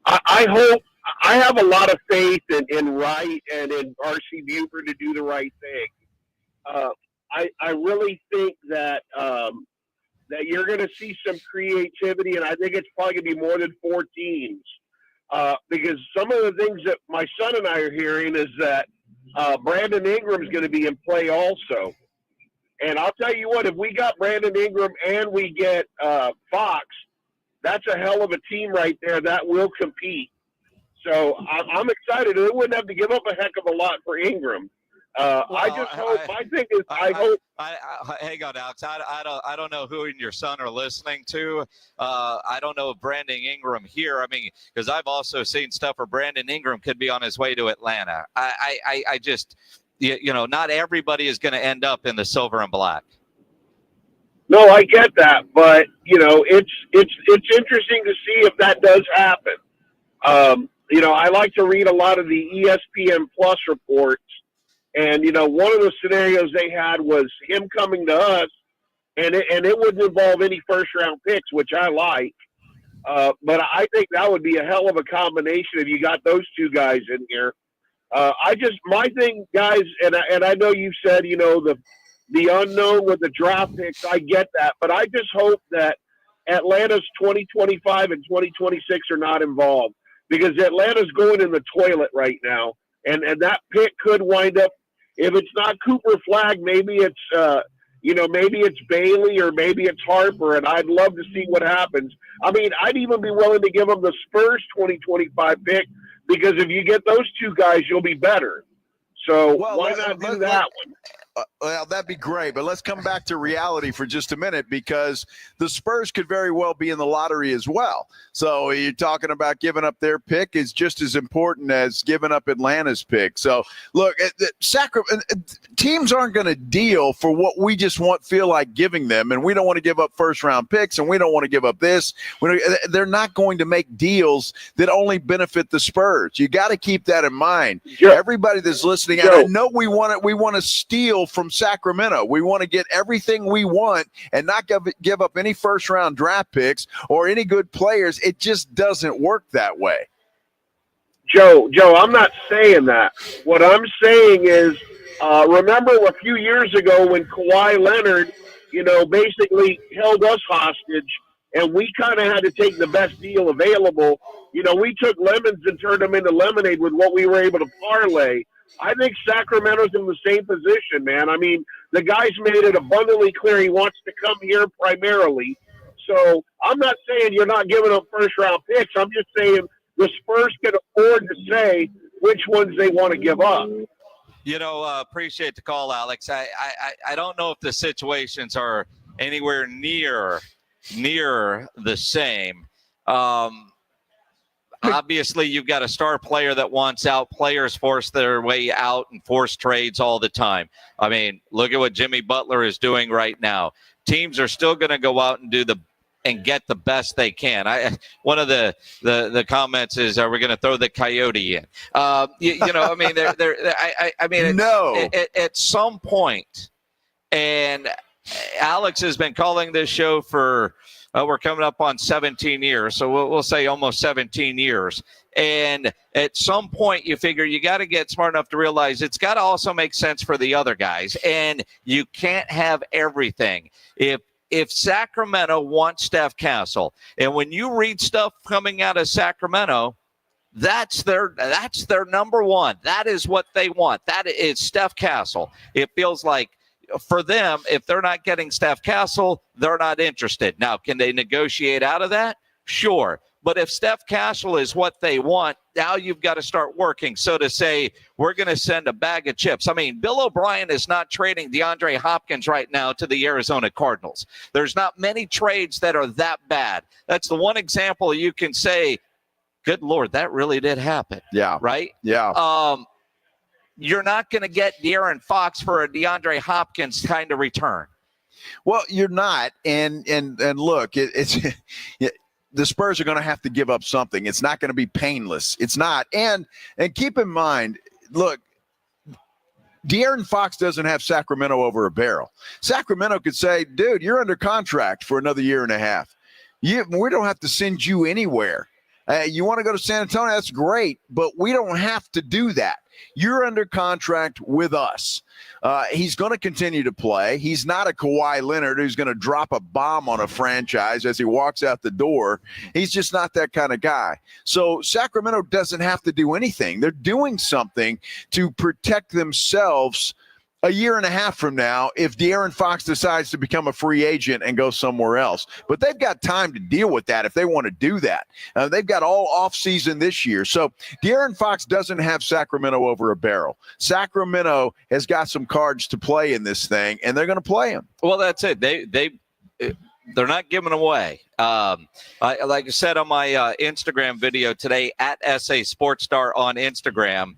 [SPEAKER 8] I hope – I have a lot of faith in Wright and in R.C. Buford to do the right thing. I really think that that you're going to see some creativity, and I think it's probably going to be more than 4 teams. Because some of the things that my son and I are hearing is that Brandon Ingram's going to be in play also. And I'll tell you what, if we got Brandon Ingram and we get Fox, that's a hell of a team right there that will compete. So I'm excited. They wouldn't have to give up a heck of a lot for Ingram. I just hope. My thing is, I hope.
[SPEAKER 7] Hang on, Alex. I don't know who and your son are listening to. I don't know if Brandon Ingram here. I mean, because I've also seen stuff where Brandon Ingram could be on his way to Atlanta. I just, not everybody is going to end up in the silver and black.
[SPEAKER 8] No, I get that, but it's interesting to see if that does happen. I like to read a lot of the ESPN Plus reports, and one of the scenarios they had was him coming to us, and it wouldn't involve any first round picks, which I like. But I think that would be a hell of a combination if you got those two guys in here. My thing, guys, and I know you said the unknown with the draft picks, I get that, but I just hope that Atlanta's 2025 and 2026 are not involved, because Atlanta's going in the toilet right now, and that pick could wind up, if it's not Cooper Flagg, maybe it's maybe it's Bailey or maybe it's Harper, and I'd love to see what happens. I mean, I'd even be willing to give them the Spurs 2025 pick, because if you get those two guys, you'll be better. So why not do that one?
[SPEAKER 3] Well, that'd be great, but let's come back to reality for just a minute, because the Spurs could very well be in the lottery as well. So you're talking about giving up their pick is just as important as giving up Atlanta's pick. So look, teams aren't going to deal for what we just feel like giving them, and we don't want to give up first-round picks, and we don't want to give up this. They're not going to make deals that only benefit the Spurs. You got to keep that in mind. Everybody that's listening, and I know we want to steal from Sacramento. We want to get everything we want and not give up any first-round draft picks or any good players. It just doesn't work that way.
[SPEAKER 8] Joe, I'm not saying that. What I'm saying is, remember a few years ago when Kawhi Leonard, basically held us hostage, and we kind of had to take the best deal available. We took lemons and turned them into lemonade with what we were able to parlay. I think Sacramento's in the same position, man. I mean, the guy's made it abundantly clear he wants to come here primarily. So I'm not saying you're not giving up first-round picks. I'm just saying the Spurs can afford to say which ones they want to give up.
[SPEAKER 7] Appreciate the call, Alex. I don't know if the situations are anywhere near the same. Obviously, you've got a star player that wants out. Players force their way out and force trades all the time. I mean, look at what Jimmy Butler is doing right now. Teams are still going to go out and get the best they can. One of the comments is, "Are we going to throw the coyote in?" No. At some point, and Alex has been calling this show for. We're coming up on 17 years, so we'll say almost 17 years. And at some point, you figure you got to get smart enough to realize it's got to also make sense for the other guys, and you can't have everything. If Sacramento wants Steph Castle, and when you read stuff coming out of Sacramento, that's their number one. That is what they want. That is Steph Castle. It feels like, for them, if they're not getting Steph Castle, they're not interested. Now, can they negotiate out of that? Sure. But if Steph Castle is what they want, now you've got to start working. So to say, we're going to send a bag of chips. I mean, Bill O'Brien is not trading DeAndre Hopkins right now to the Arizona Cardinals. There's not many trades that are that bad. That's the one example you can say, good Lord, that really did happen.
[SPEAKER 3] Yeah.
[SPEAKER 7] Right?
[SPEAKER 3] Yeah.
[SPEAKER 7] You're not going to get De'Aaron Fox for a DeAndre Hopkins kind of return.
[SPEAKER 3] Well, you're not. And look, it's the Spurs are going to have to give up something. It's not going to be painless. It's not. And keep in mind, look, De'Aaron Fox doesn't have Sacramento over a barrel. Sacramento could say, dude, you're under contract for another year and a half. We don't have to send you anywhere. You want to go to San Antonio? That's great, but we don't have to do that. You're under contract with us. He's going to continue to play. He's not a Kawhi Leonard who's going to drop a bomb on a franchise as he walks out the door. He's just not that kind of guy. So Sacramento doesn't have to do anything. They're doing something to protect themselves a year and a half from now if De'Aaron Fox decides to become a free agent and go somewhere else. But they've got time to deal with that if they want to do that. They've got all offseason this year. So De'Aaron Fox doesn't have Sacramento over a barrel. Sacramento has got some cards to play in this thing, and they're going to play them.
[SPEAKER 7] Well, that's it. They're not giving away. Like I said on my Instagram video today, at SA Sports Star on Instagram,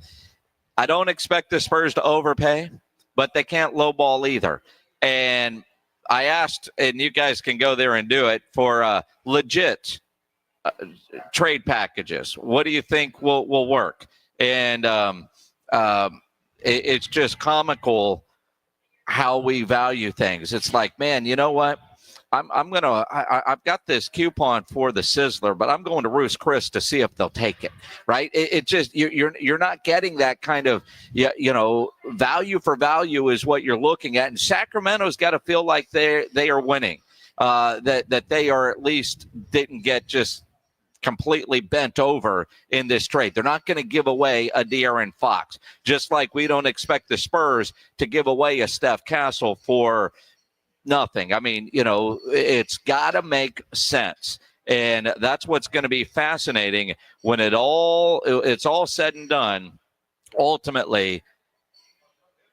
[SPEAKER 7] I don't expect the Spurs to overpay, but they can't lowball either. And I asked, and you guys can go there and do it, for legit trade packages. What do you think will work? And it's just comical how we value things. It's like, man, you know what? I've got this coupon for the Sizzler, but I'm going to Ruth's Chris to see if they'll take it. Right? It just you're not getting that kind of value for value is what you're looking at, and Sacramento's got to feel like they are winning, that they are at least didn't get just completely bent over in this trade. They're not going to give away a De'Aaron Fox, just like we don't expect the Spurs to give away a Steph Castle for nothing. I mean, it's got to make sense. And that's what's going to be fascinating when it's all said and done, ultimately,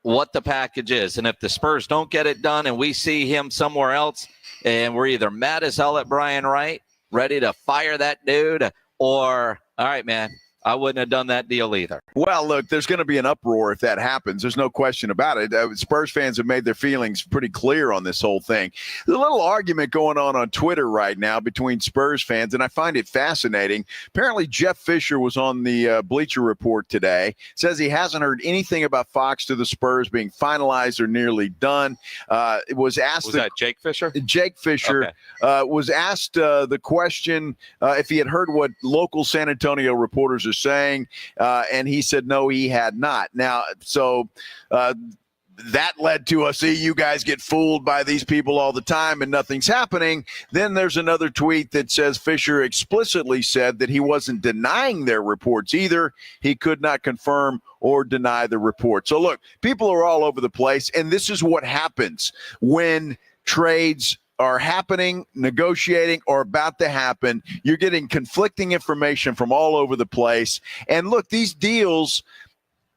[SPEAKER 7] what the package is. And if the Spurs don't get it done and we see him somewhere else and we're either mad as hell at Brian Wright, ready to fire that dude, or, all right, man, I wouldn't have done that deal either.
[SPEAKER 3] Well, look, there's going to be an uproar if that happens. There's no question about it. Spurs fans have made their feelings pretty clear on this whole thing. There's a little argument going on Twitter right now between Spurs fans, and I find it fascinating. Apparently, Jeff Fisher was on the Bleacher Report today. Says he hasn't heard anything about Fox to the Spurs being finalized or nearly done. It was asked.
[SPEAKER 7] Was that Jake Fisher?
[SPEAKER 3] Jake Fisher was asked the question if he had heard what local San Antonio reporters are saying, and he said no, he had not. Now, so that led to us, see, you guys get fooled by these people all the time and nothing's happening. Then there's another tweet that says Fisher explicitly said that he wasn't denying their reports either. He could not confirm or deny the report. So look, people are all over the place, and this is what happens when trades are happening, negotiating, or about to happen. You're getting conflicting information from all over the place. And look, these deals,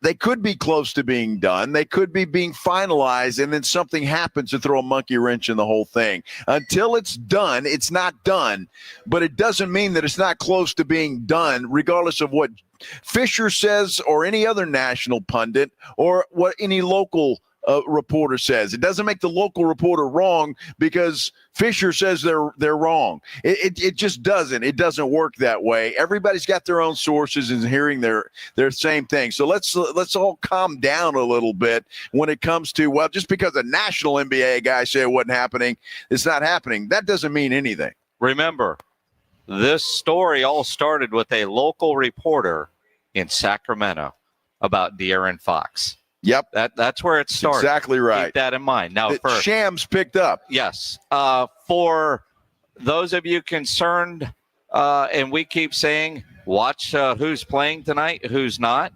[SPEAKER 3] they could be close to being done. They could be being finalized, and then something happens to throw a monkey wrench in the whole thing. Until it's done, it's not done. But it doesn't mean that it's not close to being done, regardless of what Fisher says or any other national pundit or what any local reporter says. It doesn't make the local reporter wrong because Fisher says they're wrong. It just doesn't. It doesn't work that way. Everybody's got their own sources and hearing their same thing. So let's all calm down a little bit when it comes to, well, just because a national NBA guy said it wasn't happening, it's not happening. That doesn't mean anything.
[SPEAKER 7] Remember, this story all started with a local reporter in Sacramento about De'Aaron Fox.
[SPEAKER 3] Yep.
[SPEAKER 7] That's where it started.
[SPEAKER 3] Exactly right.
[SPEAKER 7] Keep that in mind. Now,
[SPEAKER 3] Shams picked up.
[SPEAKER 7] Yes. For those of you concerned, and we keep saying, watch who's playing tonight, who's not.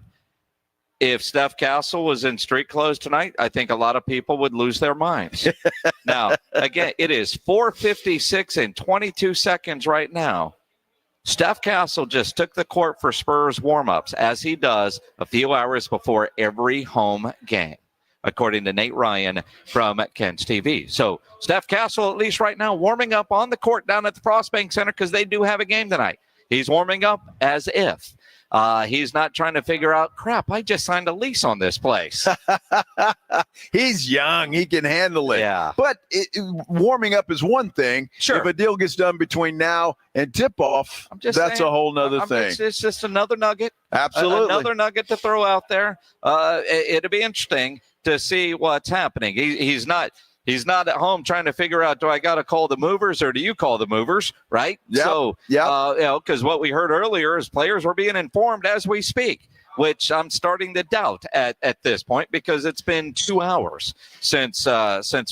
[SPEAKER 7] If Steph Castle was in street clothes tonight, I think a lot of people would lose their minds. Now, again, it is 4:56 and 22 seconds right now. Steph Castle just took the court for Spurs warm-ups, as he does a few hours before every home game, according to Nate Ryan from Ken's TV. So Steph Castle, at least right now, warming up on the court down at the Frost Bank Center because they do have a game tonight. He's warming up as if. He's not trying to figure out, crap, I just signed a lease on this place.
[SPEAKER 3] He's young. He can handle it.
[SPEAKER 7] Yeah.
[SPEAKER 3] But warming up is one thing.
[SPEAKER 7] Sure.
[SPEAKER 3] If a deal gets done between now and tip-off, that's a whole nother thing.
[SPEAKER 7] It's just another nugget.
[SPEAKER 3] Absolutely.
[SPEAKER 7] Another nugget to throw out there. It'll be interesting to see what's happening. He's not at home trying to figure out, do I got to call the movers or do you call the movers, right?
[SPEAKER 3] Yep.
[SPEAKER 7] So, because what we heard earlier is players were being informed as we speak. which I'm starting to doubt at this point because it's been 2 hours since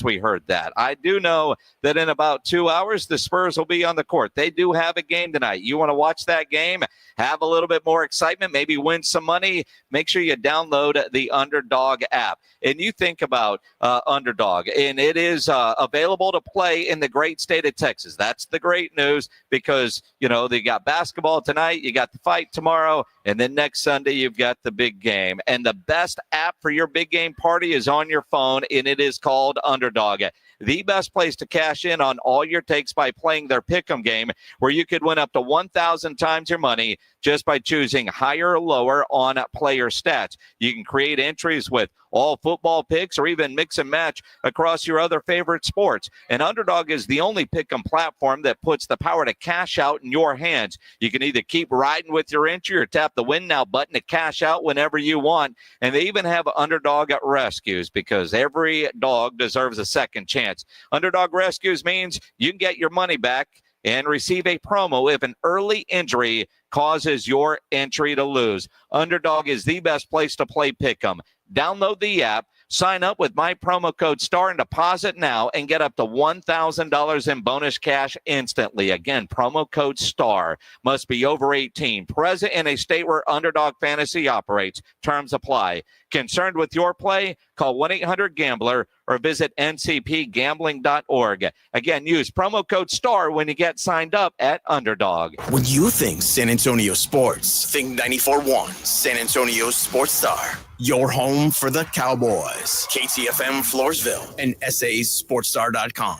[SPEAKER 7] we heard that. I do know that in about 2 hours, the Spurs will be on the court. They do have a game tonight. You want to watch that game, have a little bit more excitement, maybe win some money, make sure you download the Underdog app. And you think about Underdog, and it is available to play in the great state of Texas. That's the great news because, they got basketball tonight, you got the fight tomorrow, and then next Sunday you've got the big game. And the best app for your big game party is on your phone, and it is called Underdog. The best place to cash in on all your takes by playing their pick'em game, where you could win up to 1,000 times your money just by choosing higher or lower on player stats. You can create entries with all football picks or even mix and match across your other favorite sports. And Underdog is the only pick'em platform that puts the power to cash out in your hands. You can either keep riding with your entry or tap the Win Now button to cash out whenever you want. And they even have Underdog rescues because every dog deserves a second chance. Underdog rescues means you can get your money back and receive a promo if an early injury causes your entry to lose. Underdog is the best place to play pick'em. Download the app, sign up with my promo code STAR and deposit now and get up to $1,000 in bonus cash instantly. Again, promo code STAR. Must be over 18. Present in a state where Underdog Fantasy operates. Terms apply. Concerned with your play? Call 1-800-GAMBLER or visit ncpgambling.org. Again, use promo code STAR when you get signed up at Underdog.
[SPEAKER 2] When you think San Antonio sports, think 94.1 San Antonio Sports Star. Your home for the Cowboys. KTFM Floresville and SASportsStar.com.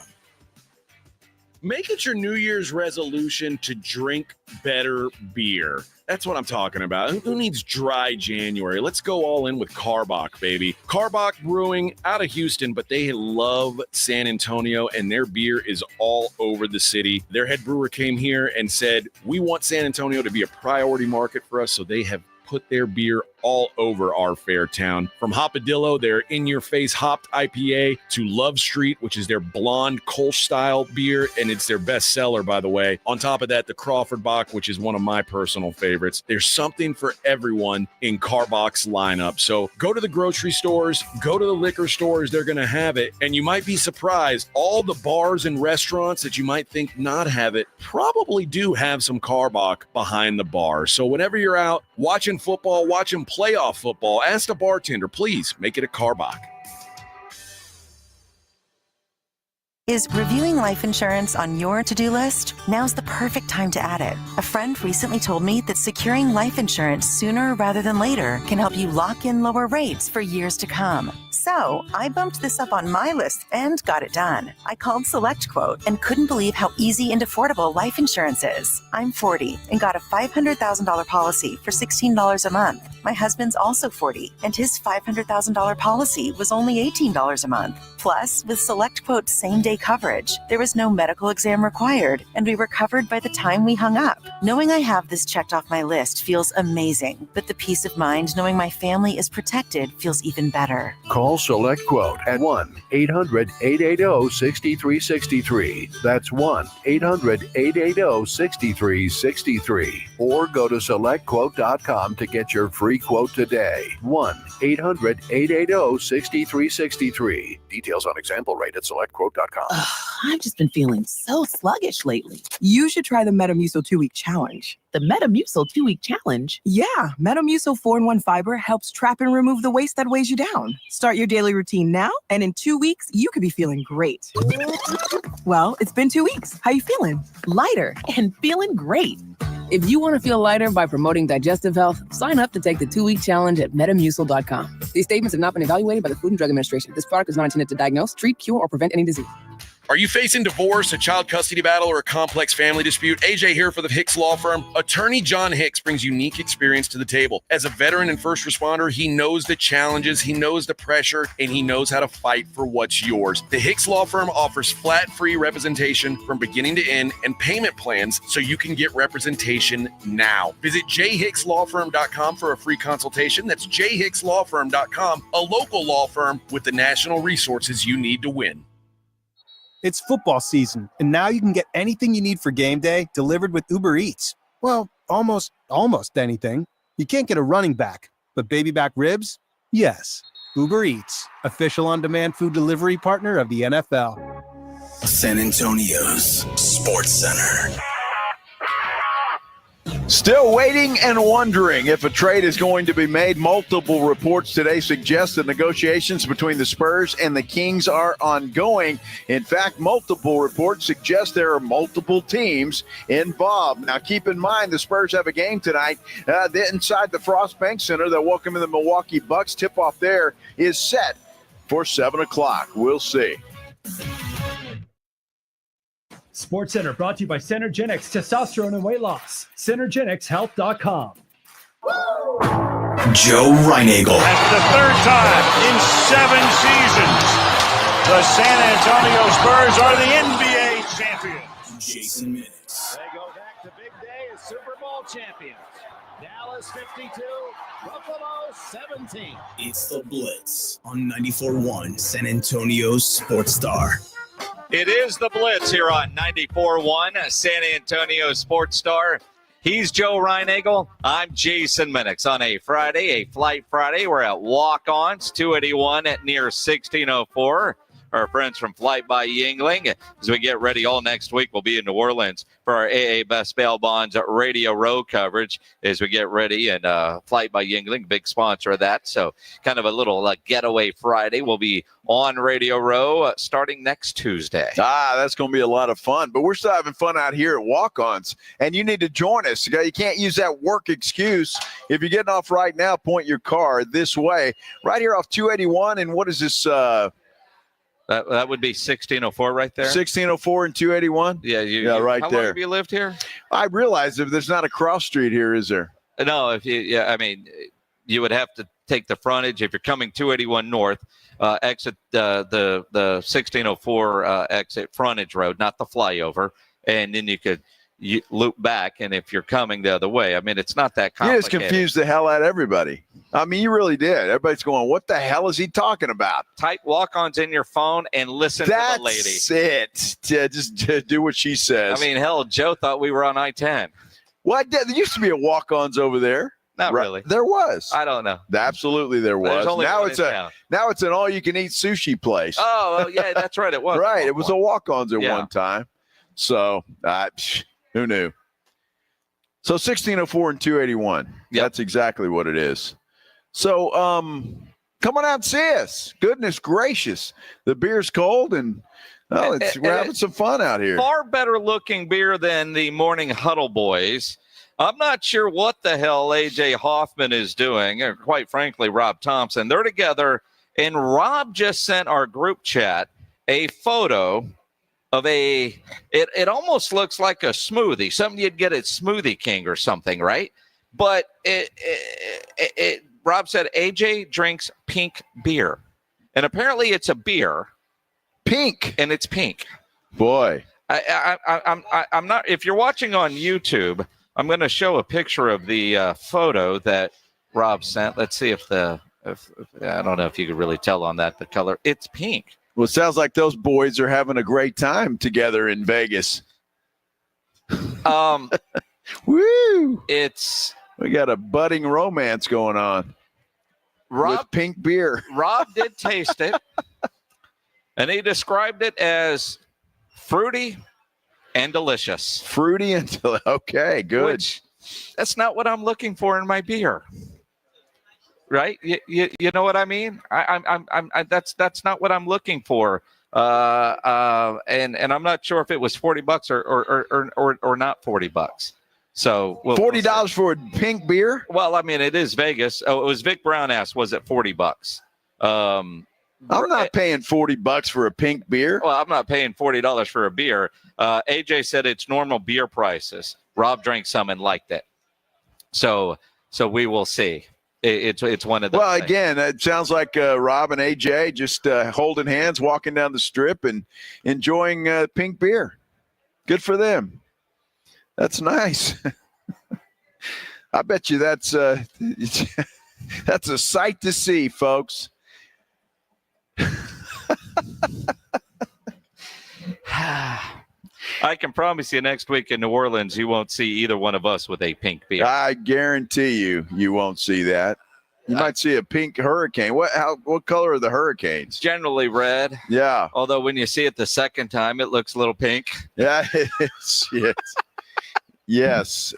[SPEAKER 11] Make it your New Year's resolution to drink better beer. That's what I'm talking about. Who needs dry January? Let's go all in with Karbach, baby. Karbach Brewing out of Houston, but they love San Antonio, and their beer is all over the city. Their head brewer came here and said, we want San Antonio to be a priority market for us, so they have put their beer all over our fair town. From Hopadillo, their in-your-face hopped IPA, to Love Street, which is their blonde Kolsch-style beer, and it's their best seller, by the way. On top of that, the Crawford Bock, which is one of my personal favorites. There's something for everyone in Karbach's lineup. So go to the grocery stores, go to the liquor stores, they're going to have it, and you might be surprised. All the bars and restaurants that you might think not have it probably do have some Karbach behind the bar. So whenever you're out watching football, watching playoff football, ask the bartender, please make it a Karbach.
[SPEAKER 10] Is reviewing life insurance on your to-do list? Now's the perfect time to add it. A friend recently told me that securing life insurance sooner rather than later can help you lock in lower rates for years to come. So I bumped this up on my list and got it done. I called SelectQuote and couldn't believe how easy and affordable life insurance is. I'm 40 and got a $500,000 policy for $16 a month. My husband's also 40 and his $500,000 policy was only $18 a month. Plus, with SelectQuote's same-day coverage, there was no medical exam required, and we were covered by the time we hung up. Knowing I have this checked off my list feels amazing, but the peace of mind knowing my family is protected feels even better.
[SPEAKER 23] Call SelectQuote at 1-800-880-6363. That's 1-800-880-6363. Or go to SelectQuote.com to get your free quote today. 1-800-880-6363. Details on example rate at SelectQuote.com.
[SPEAKER 12] I've just been feeling so sluggish lately. You should try the Metamucil 2-week challenge. The Metamucil 2-week challenge? Yeah, Metamucil 4-in-1 fiber helps trap and remove the waste that weighs you down. Start your daily routine now, and in 2 weeks, you could be feeling great. Well, it's been 2 weeks. How you feeling? Lighter and feeling great. If you want to feel lighter by promoting digestive health, sign up to take the 2-week challenge at Metamucil.com. These statements have not been evaluated by the Food and Drug Administration. This product is not intended to diagnose, treat, cure, or prevent any disease.
[SPEAKER 11] Are you facing divorce, a child custody battle, or a complex family dispute? AJ here for the Hicks Law Firm. Attorney John Hicks brings unique experience to the table. As a veteran and first responder, he knows the challenges, he knows the pressure, and he knows how to fight for what's yours. The Hicks Law Firm offers flat-free representation from beginning to end and payment plans so you can get representation now. Visit jhickslawfirm.com for a free consultation. That's jhickslawfirm.com, a local law firm with the national resources you need to win.
[SPEAKER 5] It's football season, and now you can get anything you need for game day delivered with Uber Eats. Well, almost anything. You can't get a running back, But baby back ribs? Yes. Uber Eats, official on-demand food delivery partner of the NFL.
[SPEAKER 2] San Antonio's Sports Center.
[SPEAKER 3] Still waiting and wondering if a trade is going to be made. Multiple reports today suggest that negotiations between the Spurs and the Kings are ongoing. In fact, multiple reports suggest there are multiple teams involved. Now, keep in mind, the Spurs have a game tonight inside the Frost Bank Center. They'll welcome in the Milwaukee Bucks. Tip-off there is set for 7 o'clock. We'll see.
[SPEAKER 6] Sports Center brought to you by Synergenics Testosterone and Weight Loss. Synergenicshealth.com.
[SPEAKER 2] Joe Reinagel.
[SPEAKER 1] And for the third time in 7 seasons, the San Antonio Spurs are the NBA champions.
[SPEAKER 2] Jason Minutes.
[SPEAKER 13] They go back to big day as Super Bowl champions. Dallas 52, Buffalo 17.
[SPEAKER 2] It's the Blitz on 94.1 San Antonio's Sports Star.
[SPEAKER 7] It is the Blitz here on 94.1 San Antonio Sports Star. He's Joe Reinagel. I'm Jason Minix on a Friday, a Flight Friday. We're at Walk-Ons, 281 at near 1604. Our friends from Flight by Yingling. As we get ready all next week, we'll be in New Orleans for our AA Best Bail Bonds Radio Row coverage as we get ready. And Flight by Yingling, big sponsor of that. So kind of a little getaway Friday. We'll be on Radio Row starting next Tuesday.
[SPEAKER 3] That's going to be a lot of fun. But we're still having fun out here at Walk-Ons. And you need to join us. You can't use that work excuse. If you're getting off right now, point your car this way. Right here off 281. And what is this?
[SPEAKER 7] That would be 1604 right there.
[SPEAKER 3] 1604 and 281.
[SPEAKER 7] Yeah,
[SPEAKER 3] right
[SPEAKER 7] how
[SPEAKER 3] there.
[SPEAKER 7] How long have you lived here?
[SPEAKER 3] I realize if there's not a cross street here, is there?
[SPEAKER 7] No, you would have to take the frontage if you're coming 281 north, exit the 1604 exit frontage road, not the flyover, and then you loop back. And if you're coming the other way, it's not that complicated.
[SPEAKER 3] You just confused the hell out of everybody. You really did. Everybody's going, what the hell is he talking about?
[SPEAKER 7] Type Walk-Ons in your phone and listen to the lady.
[SPEAKER 3] That's it. Just do what she says.
[SPEAKER 7] Hell, Joe thought we were on I-10.
[SPEAKER 3] What? There used to be a Walk-Ons over there.
[SPEAKER 7] Not really.
[SPEAKER 3] There was.
[SPEAKER 7] I don't know.
[SPEAKER 3] Absolutely there was. Now it's an all-you-can-eat sushi place.
[SPEAKER 7] Oh, yeah, that's right. It was.
[SPEAKER 3] Right. It was a Walk-Ons at one time. So, who knew? So 1604 and 281. Yep. That's exactly what it is. So come on out and see us. Goodness gracious. The beer's cold and we're having some fun out here.
[SPEAKER 7] Far better looking beer than the Morning Huddle Boys. I'm not sure what the hell A.J. Hoffman is doing, or quite frankly, Rob Thompson. They're together, and Rob just sent our group chat a photo of it almost looks like a smoothie, something you'd get at Smoothie King or something, right? But Rob said AJ drinks pink beer, and apparently it's a beer,
[SPEAKER 3] pink,
[SPEAKER 7] and it's pink.
[SPEAKER 3] Boy,
[SPEAKER 7] I'm not. If you're watching on YouTube, I'm going to show a picture of the photo that Rob sent. Let's see if I don't know if you could really tell on that the color. It's pink.
[SPEAKER 3] Well, it sounds like those boys are having a great time together in Vegas. Woo! We got a budding romance going on. With pink beer.
[SPEAKER 7] Rob did taste it, and he described it as fruity and delicious.
[SPEAKER 3] Fruity and okay, good.
[SPEAKER 7] That's not what I'm looking for in my beer. Right? You know what I mean? That's not what I'm looking for. And I'm not sure if it was $40 or not $40. So
[SPEAKER 3] $40 for a pink beer?
[SPEAKER 7] Well, it is Vegas. Oh, it was Vic Brown asked, was it $40?
[SPEAKER 3] I'm not paying $40 for a pink beer.
[SPEAKER 7] Well, I'm not paying $40 for a beer. AJ said it's normal beer prices. Rob drank some and liked it. So we will see. It's one of those.
[SPEAKER 3] Well, again, it sounds like Rob and AJ just holding hands, walking down the strip and enjoying pink beer. Good for them. That's nice. I bet you that's that's a sight to see, folks.
[SPEAKER 7] I can promise you next week in New Orleans, you won't see either one of us with a pink beer.
[SPEAKER 3] I guarantee you won't see that. You might see a pink hurricane. What color are the hurricanes?
[SPEAKER 7] Generally red.
[SPEAKER 3] Yeah.
[SPEAKER 7] Although when you see it the second time, it looks a little pink.
[SPEAKER 3] Yeah, it's yes.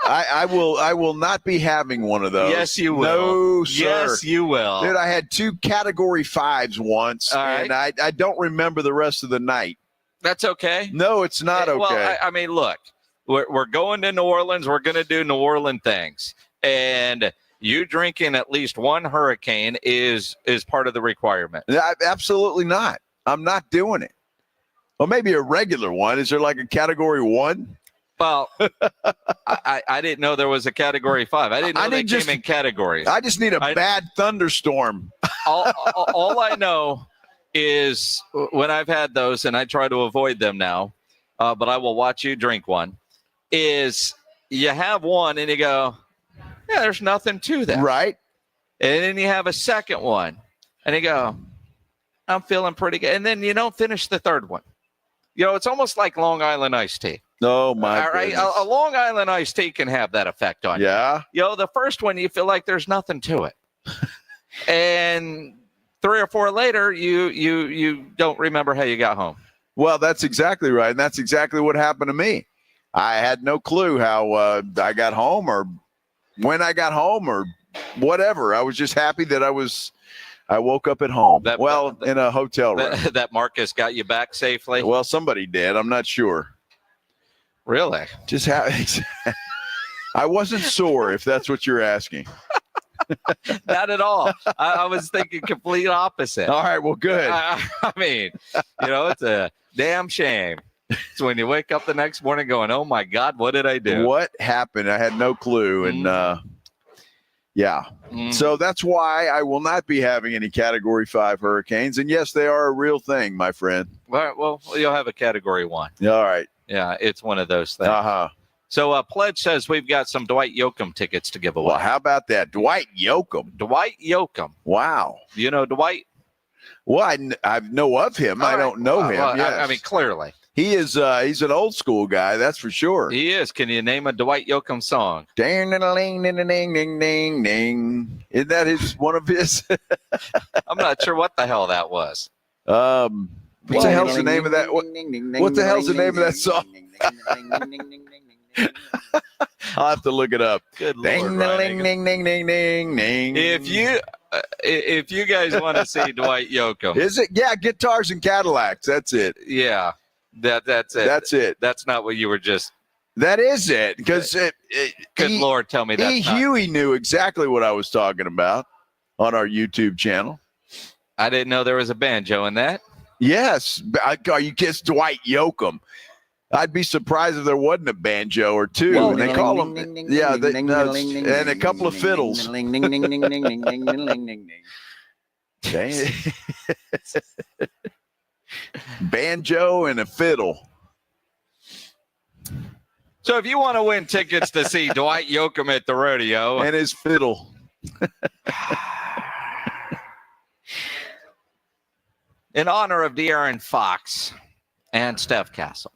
[SPEAKER 3] I will not be having one of those.
[SPEAKER 7] Yes, you will.
[SPEAKER 3] No, sir.
[SPEAKER 7] Yes, you will.
[SPEAKER 3] Dude, I had 2 Category 5s once, and I don't remember the rest of the night.
[SPEAKER 7] That's okay.
[SPEAKER 3] No, it's not okay.
[SPEAKER 7] Well, I mean, look, we're going to New Orleans. We're going to do New Orleans things. And you drinking at least one hurricane is part of the requirement.
[SPEAKER 3] Absolutely not. I'm not doing it. Well, maybe a regular one. Is there like a Category 1?
[SPEAKER 7] Well, I didn't know there was a Category 5. I didn't know they came in categories.
[SPEAKER 3] I just need a bad thunderstorm.
[SPEAKER 7] all I know is when I've had those, and I try to avoid them now, but I will watch you drink one, is you have one and you go, yeah, there's nothing to that.
[SPEAKER 3] Right.
[SPEAKER 7] And then you have a second one and you go, I'm feeling pretty good. And then you don't finish the third one. You know, it's almost like Long Island iced tea.
[SPEAKER 3] Oh, my
[SPEAKER 7] All right.
[SPEAKER 3] goodness.
[SPEAKER 7] A Long Island iced tea can have that effect on you.
[SPEAKER 3] Yeah.
[SPEAKER 7] You know, the first one, you feel like there's nothing to it. And 3 or 4 later, you don't remember how you got home.
[SPEAKER 3] Well, that's exactly right. And that's exactly what happened to me. I had no clue how I got home or when I got home or whatever. I was just happy that I woke up at home. In a hotel room.
[SPEAKER 7] That Marcus got you back safely?
[SPEAKER 3] Well, somebody did. I'm not sure.
[SPEAKER 7] Really?
[SPEAKER 3] Just I wasn't sore, if that's what you're asking.
[SPEAKER 7] Not at all. I was thinking complete opposite.
[SPEAKER 3] All right, well, good.
[SPEAKER 7] I mean, you know, it's a damn shame. It's when you wake up the next morning going, oh, my God, what did I do?
[SPEAKER 3] What happened? I had no clue. And, yeah. So that's why I will not be having any Category 5 hurricanes. And, yes, they are a real thing, my friend.
[SPEAKER 7] All right, well, you'll have a Category 1.
[SPEAKER 3] All right.
[SPEAKER 7] Yeah, it's one of those things.
[SPEAKER 3] Uh-huh.
[SPEAKER 7] So Pledge says we've got some Dwight Yoakam tickets to give away.
[SPEAKER 3] Well, how about that? Dwight Yoakam.
[SPEAKER 7] Dwight Yoakam.
[SPEAKER 3] Wow.
[SPEAKER 7] You know Dwight?
[SPEAKER 3] Well, I know of him. I don't know him.
[SPEAKER 7] Well,
[SPEAKER 3] yes.
[SPEAKER 7] I mean, clearly.
[SPEAKER 3] He is he's an old school guy, that's for sure.
[SPEAKER 7] He is. Can you name a Dwight Yoakam song?
[SPEAKER 3] Ding ding ding ding ding ding ding ding. Isn't that one of his?
[SPEAKER 7] I'm not sure what the hell that was.
[SPEAKER 3] What the hell's the name of that? What the hell's the name of that song? I'll have to look it up.
[SPEAKER 7] Good Lord,
[SPEAKER 3] ding ding ding ding ding ding ding.
[SPEAKER 7] If you guys want to see Dwight Yoakam,
[SPEAKER 3] is it? Yeah, guitars and Cadillacs. That's it.
[SPEAKER 7] Yeah, that's it.
[SPEAKER 3] That's it.
[SPEAKER 7] That's not what you were just.
[SPEAKER 3] That is it. Because
[SPEAKER 7] good Lord, tell me that.
[SPEAKER 3] Huey knew exactly what I was talking about on our YouTube channel.
[SPEAKER 7] I didn't know there was a banjo in that.
[SPEAKER 3] Yes, you kissed Dwight Yoakam. I'd be surprised if there wasn't a banjo or two.
[SPEAKER 7] Well,
[SPEAKER 3] and they call them, and a couple of fiddles. Banjo and a fiddle.
[SPEAKER 7] So if you want to win tickets to see Dwight Yoakam at the rodeo
[SPEAKER 3] and his fiddle.
[SPEAKER 7] In honor of De'Aaron Fox and Steph Castle.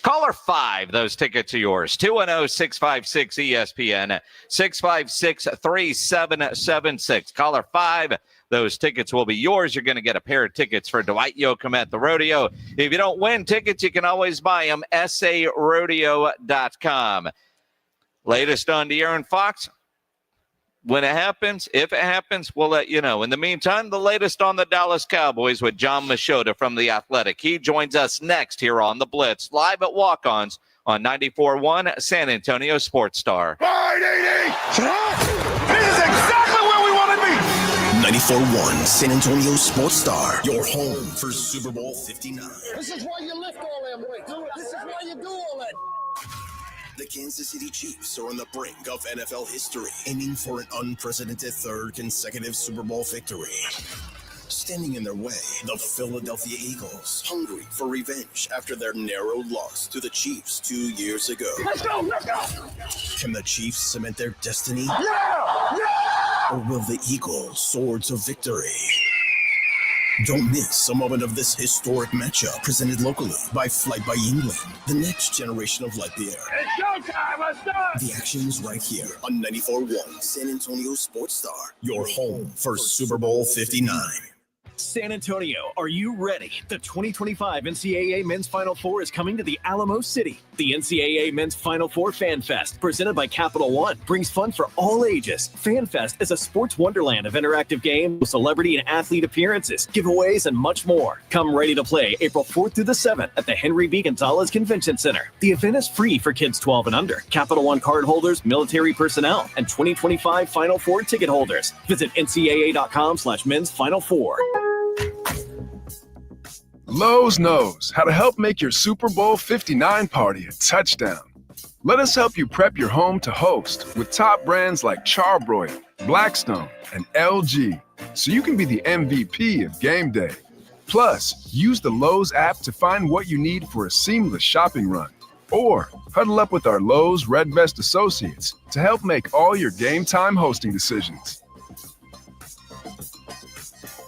[SPEAKER 7] Caller 5, those tickets are yours. 210-656-ESPN, 656-3776. Caller 5, those tickets will be yours. You're going to get a pair of tickets for Dwight Yoakam at the rodeo. If you don't win tickets, you can always buy them, sarodeo.com. Latest on De'Aaron Fox. When it happens, if it happens, we'll let you know. In the meantime, the latest on the Dallas Cowboys with John Machota from The Athletic. He joins us next here on The Blitz, live at Walk-Ons on 94.1 San Antonio Sports Star.
[SPEAKER 2] This is exactly where we want to be. 94.1 San Antonio Sports Star, your home for Super Bowl 59.
[SPEAKER 13] This is why you lift all them weights. This is why you do all that.
[SPEAKER 2] The Kansas City Chiefs are on the brink of NFL history, aiming for an unprecedented third consecutive Super Bowl victory. Standing in their way, the Philadelphia Eagles, hungry for revenge after their narrow loss to the Chiefs 2 years ago.
[SPEAKER 13] Let's go, let's go!
[SPEAKER 2] Can the Chiefs cement their destiny?
[SPEAKER 13] Yeah!
[SPEAKER 2] Or will the Eagles soar to victory? Don't miss a moment of this historic matchup presented locally by Flight by Yingling, the next generation of light beer.
[SPEAKER 13] It's showtime. Let's do it.
[SPEAKER 2] The action's right here on 94.1 San Antonio Sports Star, your home for Super Bowl 59.
[SPEAKER 15] San Antonio, are you ready? The 2025 NCAA Men's Final Four is coming to the Alamo City. The NCAA Men's Final Four Fan Fest, presented by Capital One, brings fun for all ages. Fan Fest is a sports wonderland of interactive games, celebrity and athlete appearances, giveaways, and much more. Come ready to play April 4th through the 7th at the Henry B. Gonzalez Convention Center. The event is free for kids 12 and under, Capital One card holders, military personnel, and 2025 Final Four ticket holders. Visit ncaa.com/men's Final Four.
[SPEAKER 16] Lowe's knows how to help make your Super Bowl 59 party a touchdown. Let us help you prep your home to host with top brands like Charbroil, Blackstone, and LG, so you can be the MVP of game day. Plus, use the Lowe's app to find what you need for a seamless shopping run. Or huddle up with our Lowe's Red Vest associates to help make all your game time hosting decisions.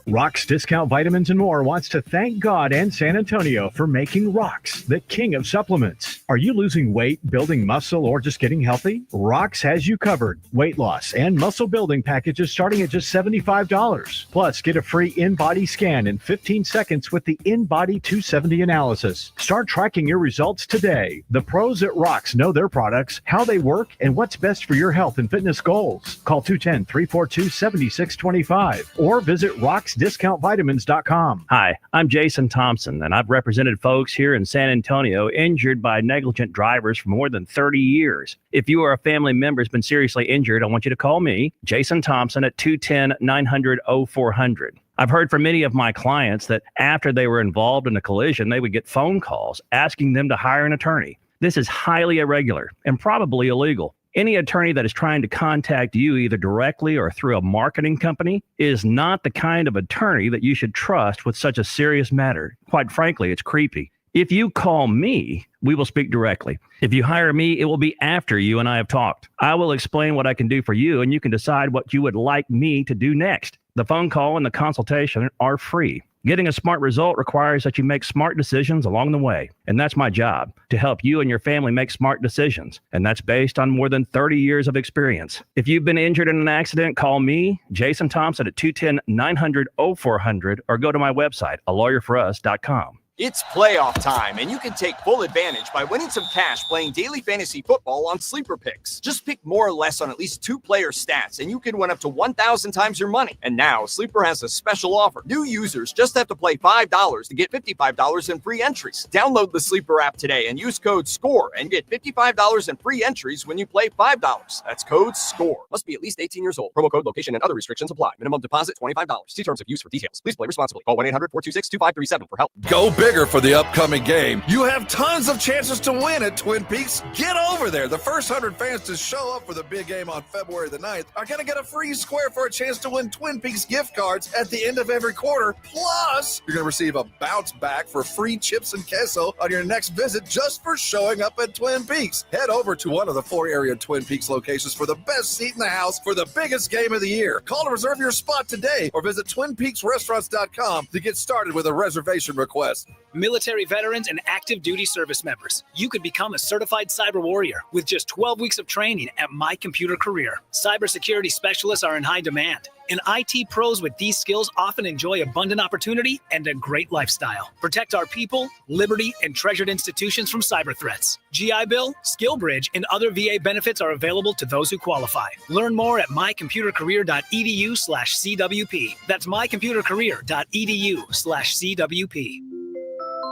[SPEAKER 6] Rox Discount Vitamins and More wants to thank God and San Antonio for making Rox the king of supplements. Are you losing weight, building muscle, or just getting healthy? Rox has you covered. Weight loss and muscle building packages starting at just $75. Plus, get a free in-body scan in 15 seconds with the In-Body 270 analysis. Start tracking your results today. The pros at Rox know their products, how they work, and what's best for your health and fitness goals. Call 210-342-7625 or visit RoxDiscountVitamins.com.
[SPEAKER 17] Hi, I'm Jason Thompson, and I've represented folks here in San Antonio injured by negligent drivers for more than 30 years. If you or a family member has been seriously injured, I want you to call me, Jason Thompson, at 210-900-0400. I've heard from many of my clients that after they were involved in a collision, they would get phone calls asking them to hire an attorney. This is highly irregular and probably illegal. Any attorney that is trying to contact you either directly or through a marketing company is not the kind of attorney that you should trust with such a serious matter. Quite frankly, it's creepy. If you call me, we will speak directly. If you hire me, it will be after you and I have talked. I will explain what I can do for you, and you can decide what you would like me to do next. The phone call and the consultation are free. Getting a smart result requires that you make smart decisions along the way. And that's my job, to help you and your family make smart decisions. And that's based on more than 30 years of experience. If you've been injured in an accident, call me, Jason Thompson, at 210-900-0400 or go to my website, alawyerforus.com.
[SPEAKER 19] It's playoff time, and you can take full advantage by winning some cash playing daily fantasy football on Sleeper Picks. Just pick more or less on at least 2 player stats, and you can win up to 1,000 times your money. And now, Sleeper has a special offer. New users just have to play $5 to get $55 in free entries. Download the Sleeper app today and use code SCORE and get $55 in free entries when you play $5. That's code SCORE. Must be at least 18 years old. Promo code, location, and other restrictions apply. Minimum deposit $25. See terms of use for details. Please play responsibly. Call 1-800-426-2537 for help.
[SPEAKER 14] Go bigger for the upcoming game. You have tons of chances to win at Twin Peaks. Get over there. The first 100 fans to show up for the big game on February the 9th are going to get a free square for a chance to win Twin Peaks gift cards at the end of every quarter. Plus, you're going to receive a bounce back for free chips and queso on your next visit just for showing up at Twin Peaks. Head over to one of the 4 area Twin Peaks locations for the best seat in the house for the biggest game of the year. Call to reserve your spot today or visit TwinPeaksRestaurants.com to get started with a reservation request.
[SPEAKER 20] Military veterans and active duty service members, you could become a certified cyber warrior with just 12 weeks of training at My Computer Career. Cybersecurity specialists are in high demand, and IT pros with these skills often enjoy abundant opportunity and a great lifestyle. Protect our people, liberty, and treasured institutions from cyber threats. GI Bill, SkillBridge, and other VA benefits are available to those who qualify. Learn more at mycomputercareer.edu/CWP. That's mycomputercareer.edu/CWP.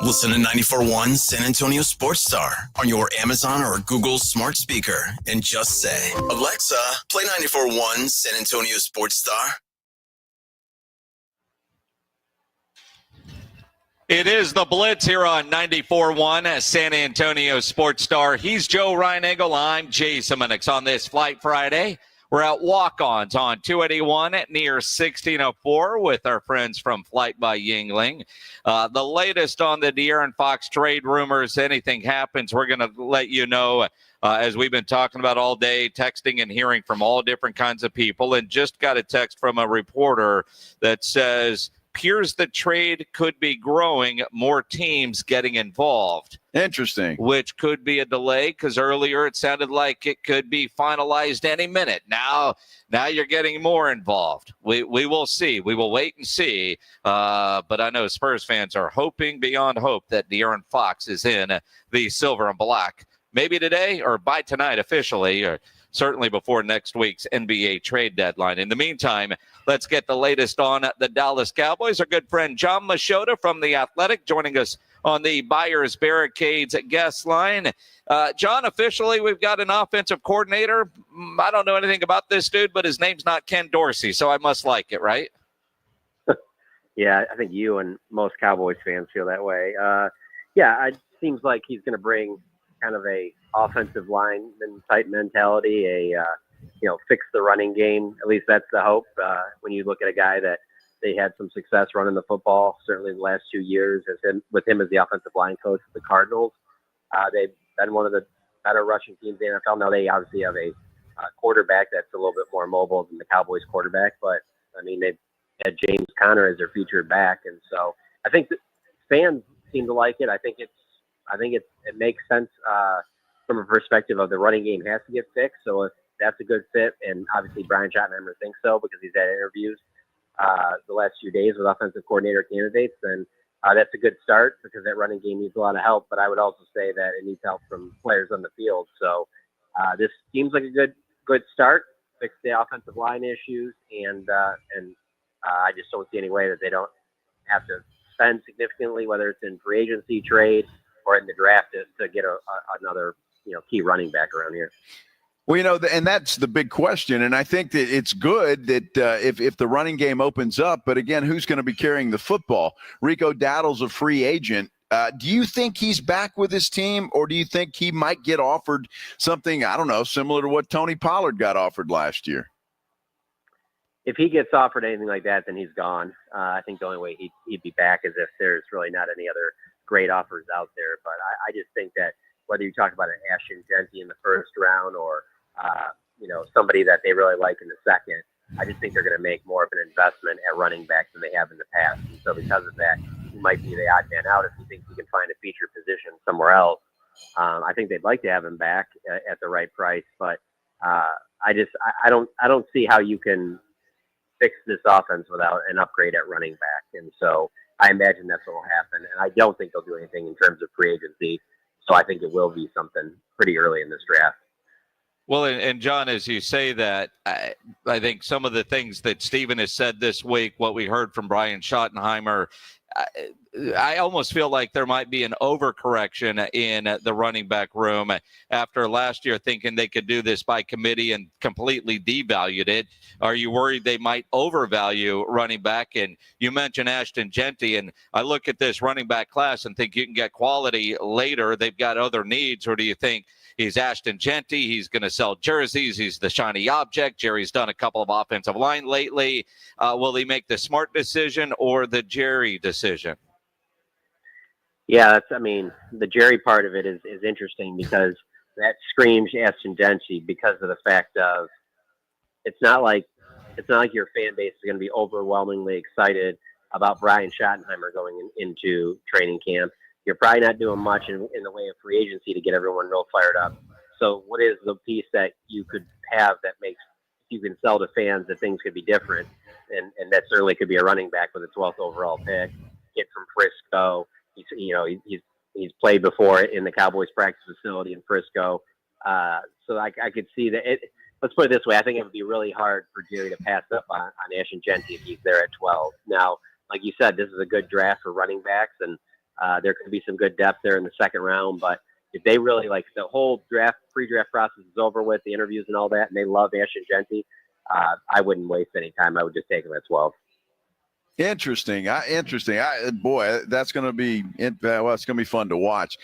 [SPEAKER 2] Listen to 94.1 San Antonio Sports Star on your Amazon or Google smart speaker and just say, Alexa, play 94.1 San Antonio Sports Star.
[SPEAKER 7] It is the Blitz here on 94.1 San Antonio Sports Star. He's Joe Reinagle. I'm Jason Minix on this Flight Friday. We're at Walk-Ons on 281 near 1604 with our friends from Flight by Yingling. The latest on the De'Aaron Fox trade rumors. Anything happens, we're going to let you know, as we've been talking about all day, texting and hearing from all different kinds of people. And just got a text from a reporter that says appears the trade could be growing, more teams getting involved.
[SPEAKER 3] Interesting.
[SPEAKER 7] Which could be a delay because earlier it sounded like it could be finalized any minute. Now you're getting more involved. We will see. We will wait and see. But I know Spurs fans are hoping beyond hope that De'Aaron Fox is in the silver and black. Maybe today or by tonight officially, or certainly before next week's NBA trade deadline. In the meantime, let's get the latest on the Dallas Cowboys. Our good friend John Machota from The Athletic joining us on the Buyers Barricades guest line. John, officially, we've got an offensive coordinator. I don't know anything about this dude, but his name's not Ken Dorsey, so I must like it, right?
[SPEAKER 18] Yeah, I think you and most Cowboys fans feel that way. It seems like he's going to bring kind of a offensive lineman type mentality, fix the running game. At least that's the hope. When you look at a guy that they had some success running the football, certainly in the last 2 years, with him as the offensive line coach of the Cardinals. They've been one of the better rushing teams in the NFL. Now they obviously have a quarterback that's a little bit more mobile than the Cowboys quarterback, but I mean, they've had James Conner as their featured back. And so I think that fans seem to like it. I think it makes sense from a perspective of the running game has to get fixed. So if that's a good fit, and obviously Brian Schottenheimer thinks so because he's had interviews the last few days with offensive coordinator candidates, then that's a good start because that running game needs a lot of help. But I would also say that it needs help from players on the field. So this seems like a good start, fix the offensive line issues, and I just don't see any way that they don't have to spend significantly, whether it's in free agency, trade, or in the draft to get another key running back around here.
[SPEAKER 3] Well, and that's the big question. And I think that it's good that if the running game opens up, but again, who's going to be carrying the football? Rico Dowdle's a free agent. Do you think he's back with his team, or do you think he might get offered something, I don't know, similar to what Tony Pollard got offered last year?
[SPEAKER 18] If he gets offered anything like that, then he's gone. I think the only way he'd be back is if there's really not any other great offers out there. But I just think that whether you talk about an Ashton Genty in the first round or somebody that they really like in the second, I just think they're going to make more of an investment at running back than they have in the past. And so because of that, he might be the odd man out if he thinks he can find a feature position somewhere else. I think they'd like to have him back at the right price, but I don't see how you can fix this offense without an upgrade at running back. And so I imagine that's what will happen. And I don't think they'll do anything in terms of free agency. So I think it will be something pretty early in this draft.
[SPEAKER 7] Well, and John, as you say that, I think some of the things that Steven has said this week, what we heard from Brian Schottenheimer, I almost feel like there might be an overcorrection in the running back room after last year thinking they could do this by committee and completely devalued it. Are you worried they might overvalue running back? And you mentioned Ashton Genty, and I look at this running back class and think you can get quality later. They've got other needs, or do you think he's Ashton Genty, he's going to sell jerseys, he's the shiny object? Jerry's done a couple of offensive line lately. Will he make the smart decision or the Jerry decision?
[SPEAKER 18] Yeah, the Jerry part of it is interesting because that screams Ashton Genty because of the fact of it's not like your fan base is going to be overwhelmingly excited about Brian Schottenheimer going into training camp. You're probably not doing much in the way of free agency to get everyone real fired up. So what is the piece that you could have that makes you can sell to fans that things could be different? And that certainly could be a running back with a 12th overall pick, kid from Frisco. He's played before in the Cowboys practice facility in Frisco. So I could see that. Let's put it this way. I think it would be really hard for Jerry to pass up on Ashton Genty if he's there at 12. Now, like you said, this is a good draft for running backs, and there could be some good depth there in the second round. But if they really the whole pre-draft process is over with, the interviews and all that, and they love Ashton Genty, I wouldn't waste any time. I would just take him at 12.
[SPEAKER 3] Interesting. Boy, that's going to be it's going to be fun to watch.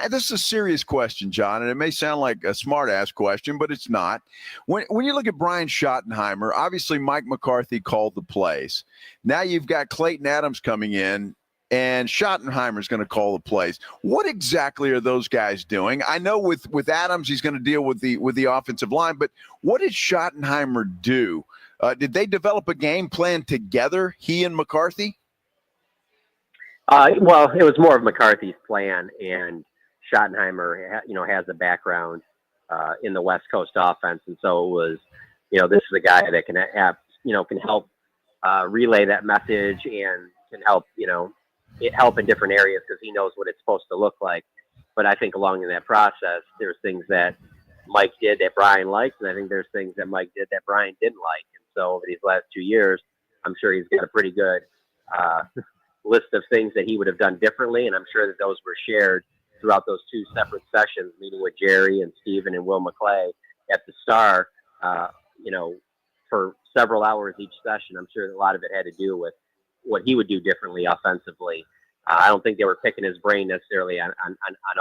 [SPEAKER 3] This is a serious question, John, and it may sound like a smart-ass question, but it's not. When you look at Brian Schottenheimer, obviously Mike McCarthy called the plays. Now you've got Klayton Adams coming in, and Schottenheimer's going to call the plays. What exactly are those guys doing? I know with Adams, he's going to deal with the offensive line, but what did Schottenheimer do? Did they develop a game plan together, he and McCarthy?
[SPEAKER 18] Well, it was more of McCarthy's plan, and Schottenheimer, has a background in the West Coast offense, and so it was, this is a guy that can can help relay that message and can help, help in different areas because he knows what it's supposed to look like. But I think along in that process, there's things that Mike did that Brian liked, and I think there's things that Mike did that Brian didn't like. And so over these last 2 years, I'm sure he's got a pretty good list of things that he would have done differently, and I'm sure that those were shared throughout those 2 separate sessions, meeting with Jerry and Steven and Will McClay at the Star, for several hours each session. I'm sure that a lot of it had to do with what he would do differently offensively. I don't think they were picking his brain necessarily on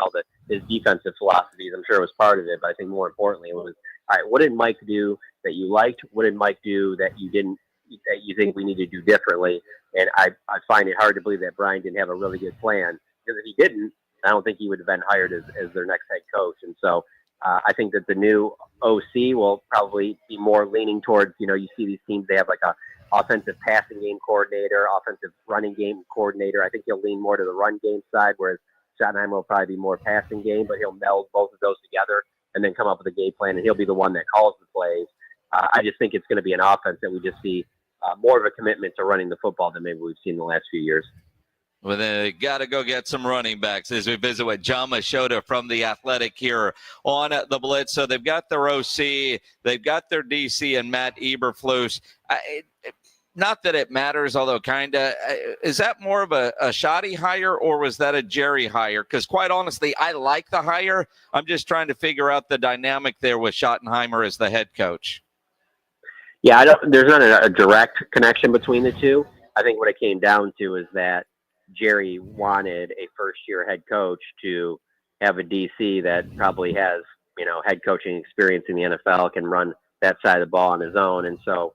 [SPEAKER 18] all his defensive philosophies. I'm sure it was part of it, but I think more importantly, it was, all right, what did Mike do that you liked? What did Mike do that you didn't, that you think we need to do differently? And I find it hard to believe that Brian didn't have a really good plan, because if he didn't, I don't think he would have been hired as their next head coach. And so I think that the new OC will probably be more leaning towards, you see these teams, they have like a offensive passing game coordinator, offensive running game coordinator. I think he'll lean more to the run game side, whereas Schottenheimer will probably be more passing game, but he'll meld both of those together and then come up with a game plan, and he'll be the one that calls the plays. I just think it's going to be an offense that we just see more of a commitment to running the football than maybe we've seen in the last few years.
[SPEAKER 7] Well, they got to go get some running backs as we visit with John Machota from The Athletic here on the Blitz. So they've got their OC, they've got their DC and Matt Eberflus. Not that it matters, although kind of. Is that more of a Shoddy hire, or was that a Jerry hire? Because quite honestly, I like the hire. I'm just trying to figure out the dynamic there with Schottenheimer as the head coach.
[SPEAKER 18] Yeah, there's not a direct connection between the two. I think what it came down to is that Jerry wanted a first-year head coach to have a DC that probably has, head coaching experience in the NFL, can run that side of the ball on his own. And so,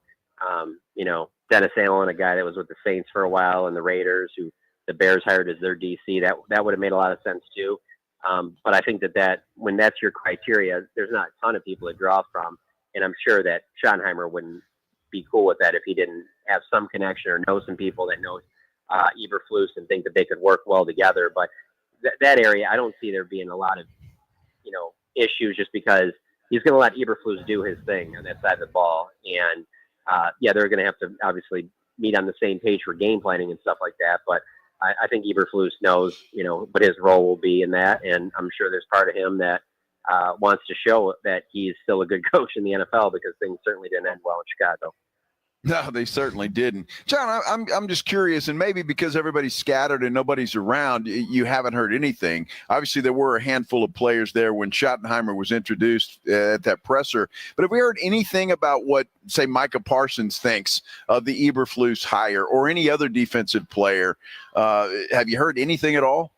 [SPEAKER 18] Dennis Allen, a guy that was with the Saints for a while, and the Raiders, who the Bears hired as their DC, that would have made a lot of sense too. But I think that when that's your criteria, there's not a ton of people to draw from. And I'm sure that Schottenheimer wouldn't be cool with that if he didn't have some connection or know some people that know Eberflus and think that they could work well together. But that area, I don't see there being a lot of, issues, just because he's going to let Eberflus do his thing on that side of the ball. And they're going to have to obviously meet on the same page for game planning and stuff like that. But I think Eberflus knows, what his role will be in that. And I'm sure there's part of him that wants to show that he's still a good coach in the NFL, because things certainly didn't end well in Chicago.
[SPEAKER 3] No, they certainly didn't. John, I'm just curious, and maybe because everybody's scattered and nobody's around, you haven't heard anything. Obviously, there were a handful of players there when Schottenheimer was introduced at that presser. But have we heard anything about what, say, Micah Parsons thinks of the Eberflus hire, or any other defensive player? Have you heard anything at all?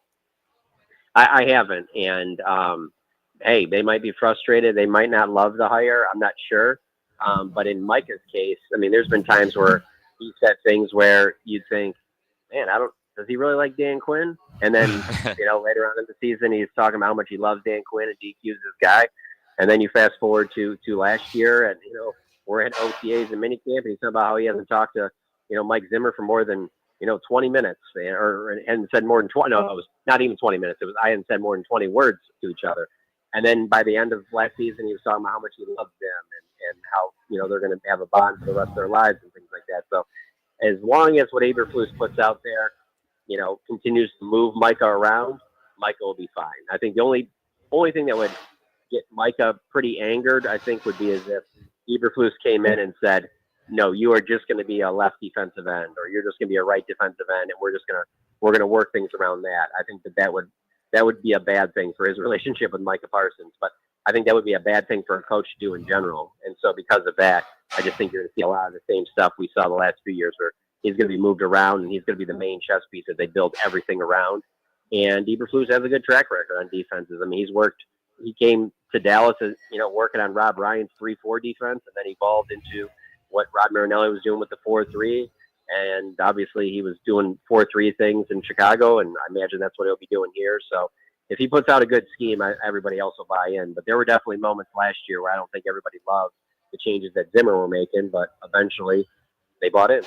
[SPEAKER 18] I haven't. And, hey, they might be frustrated. They might not love the hire. I'm not sure. But in Micah's case, I mean, there's been times where he said things where you'd think, man, does he really like Dan Quinn? And then, later on in the season, he's talking about how much he loves Dan Quinn and DQ's his guy. And then you fast forward to last year, and, we're at OTAs and minicamp, and he's talking about how he hasn't talked to, Mike Zimmer for more than, 20 minutes, or hadn't said more than 20. No, it was not even 20 minutes. I hadn't said more than 20 words to each other. And then by the end of last season, he was talking about how much he loves them and how, they're going to have a bond for the rest of their lives and things like that. So as long as what Eberflus puts out there, continues to move Micah around, Micah will be fine. I think the only thing that would get Micah pretty angered, I think, would be as if Eberflus came in and said, no, you are just going to be a left defensive end, or you're just going to be a right defensive end, and we're going to work things around that. I think that would be a bad thing for his relationship with Micah Parsons, but I think that would be a bad thing for a coach to do in general. And so because of that, I just think you're going to see a lot of the same stuff we saw the last few years, where he's going to be moved around and he's going to be the main chess piece as they build everything around. And Eberflus has a good track record on defenses. I mean, he came to Dallas, working on Rob Ryan's 3-4 defense, and then evolved into what Rod Marinelli was doing with the 4-3. And obviously he was doing 4-3 things in Chicago, and I imagine that's what he'll be doing here. So if he puts out a good scheme, everybody else will buy in. But there were definitely moments last year where I don't think everybody loved the changes that Zimmer were making, but eventually they bought in.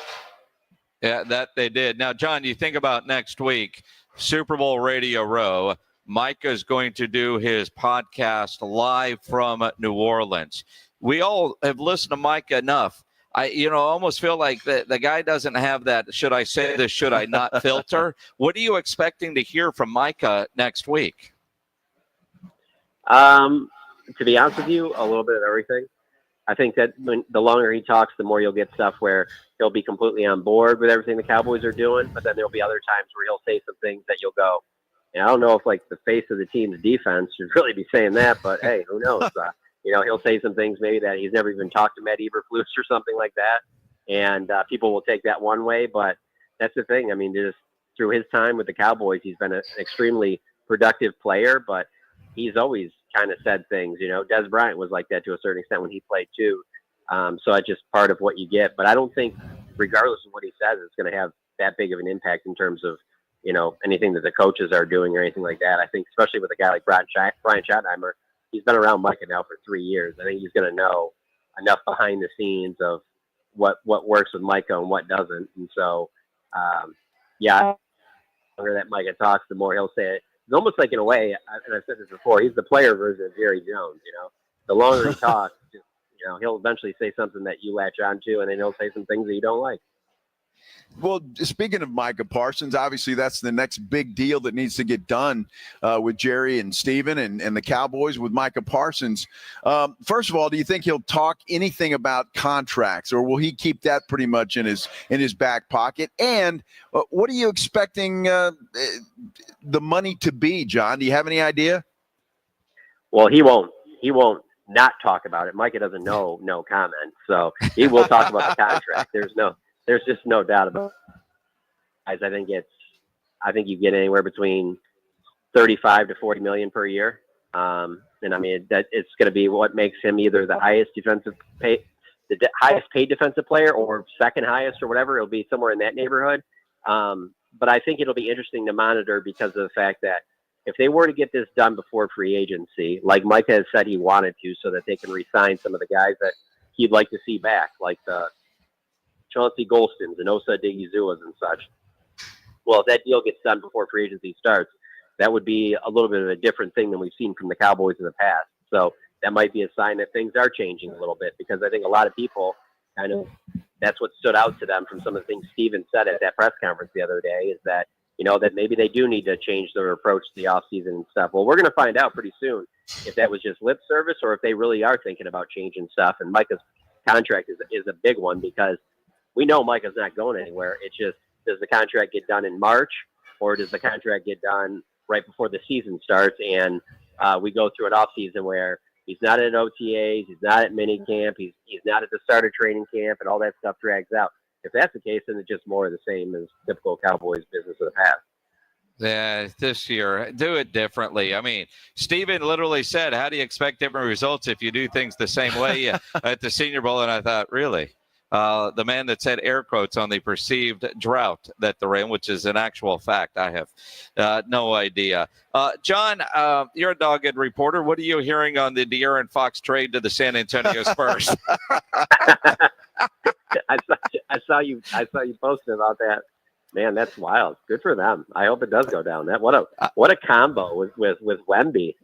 [SPEAKER 7] Yeah, that they did. Now, John, you think about next week, Super Bowl Radio Row. Micah's going to do his podcast live from New Orleans. We all have listened to Micah enough. I almost feel like the guy doesn't have that, should I say this, should I not filter. What are you expecting to hear from Micah next week?
[SPEAKER 18] To be honest with you, a little bit of everything. I think that the longer he talks, the more you'll get stuff where he'll be completely on board with everything the Cowboys are doing, but then there'll be other times where he'll say some things that you'll go, I don't know if like the face of the team's defense should really be saying that, but hey, who knows? He'll say some things maybe that he's never even talked to Matt Eberflus or something like that, and people will take that one way. But that's the thing. I mean, just through his time with the Cowboys, he's been an extremely productive player, but he's always kind of said things. Des Bryant was like that to a certain extent when he played too. So it's just part of what you get. But I don't think, regardless of what he says, it's going to have that big of an impact in terms of anything that the coaches are doing or anything like that. I think especially with a guy like Brian Schottenheimer, he's been around Micah now for 3 years. I think he's going to know enough behind the scenes of what works with Micah and what doesn't. And so, the longer that Micah talks, the more he'll say it. It's almost like, in a way, and I've said this before, he's the player version of Jerry Jones. The longer he talks, he'll eventually say something that you latch on to, and then he'll say some things that you don't like.
[SPEAKER 3] Well, speaking of Micah Parsons, obviously that's the next big deal that needs to get done with Jerry and Steven and the Cowboys with Micah Parsons. First of all, do you think he'll talk anything about contracts, or will he keep that pretty much in his back pocket? And what are you expecting the money to be, John? Do you have any idea?
[SPEAKER 18] Well, he won't not talk about it. Micah doesn't know no comment, so he will talk about the contract. There's just no doubt about it. I think you get anywhere between 35 to 40 million per year. And I mean, that it's going to be what makes him either the highest highest paid defensive player or second highest or whatever. It'll be somewhere in that neighborhood. But I think it'll be interesting to monitor because of the fact that if they were to get this done before free agency, like Micah has said he wanted to, so that they can re-sign some of the guys that he'd like to see back, like the Chauncey Golstons and Osa Odighizuwas and such. Well, if that deal gets done before free agency starts, that would be a little bit of a different thing than we've seen from the Cowboys in the past. So that might be a sign that things are changing a little bit, because I think a lot of people that's what stood out to them from some of the things Steven said at that press conference the other day, is that, that maybe they do need to change their approach to the offseason and stuff. Well, we're going to find out pretty soon if that was just lip service or if they really are thinking about changing stuff. And Micah's contract is a big one, because we know Micah's not going anywhere. It's just, does the contract get done in March, or does the contract get done right before the season starts and we go through an off season where he's not at OTAs, he's not at mini camp, he's not at the start of training camp, and all that stuff drags out. If that's the case, then it's just more of the same as typical Cowboys business of the past.
[SPEAKER 7] Yeah, this year, do it differently. I mean, Steven literally said, how do you expect different results if you do things the same way at the Senior Bowl? And I thought, really? The man that said air quotes on the perceived drought that they're in, which is an actual fact. I have no idea. John, you're a dogged reporter. What are you hearing on the De'Aaron Fox trade to the San Antonio Spurs?
[SPEAKER 18] I saw you posted about that. Man, that's wild. Good for them. I hope it does go down. What a combo with Wemby.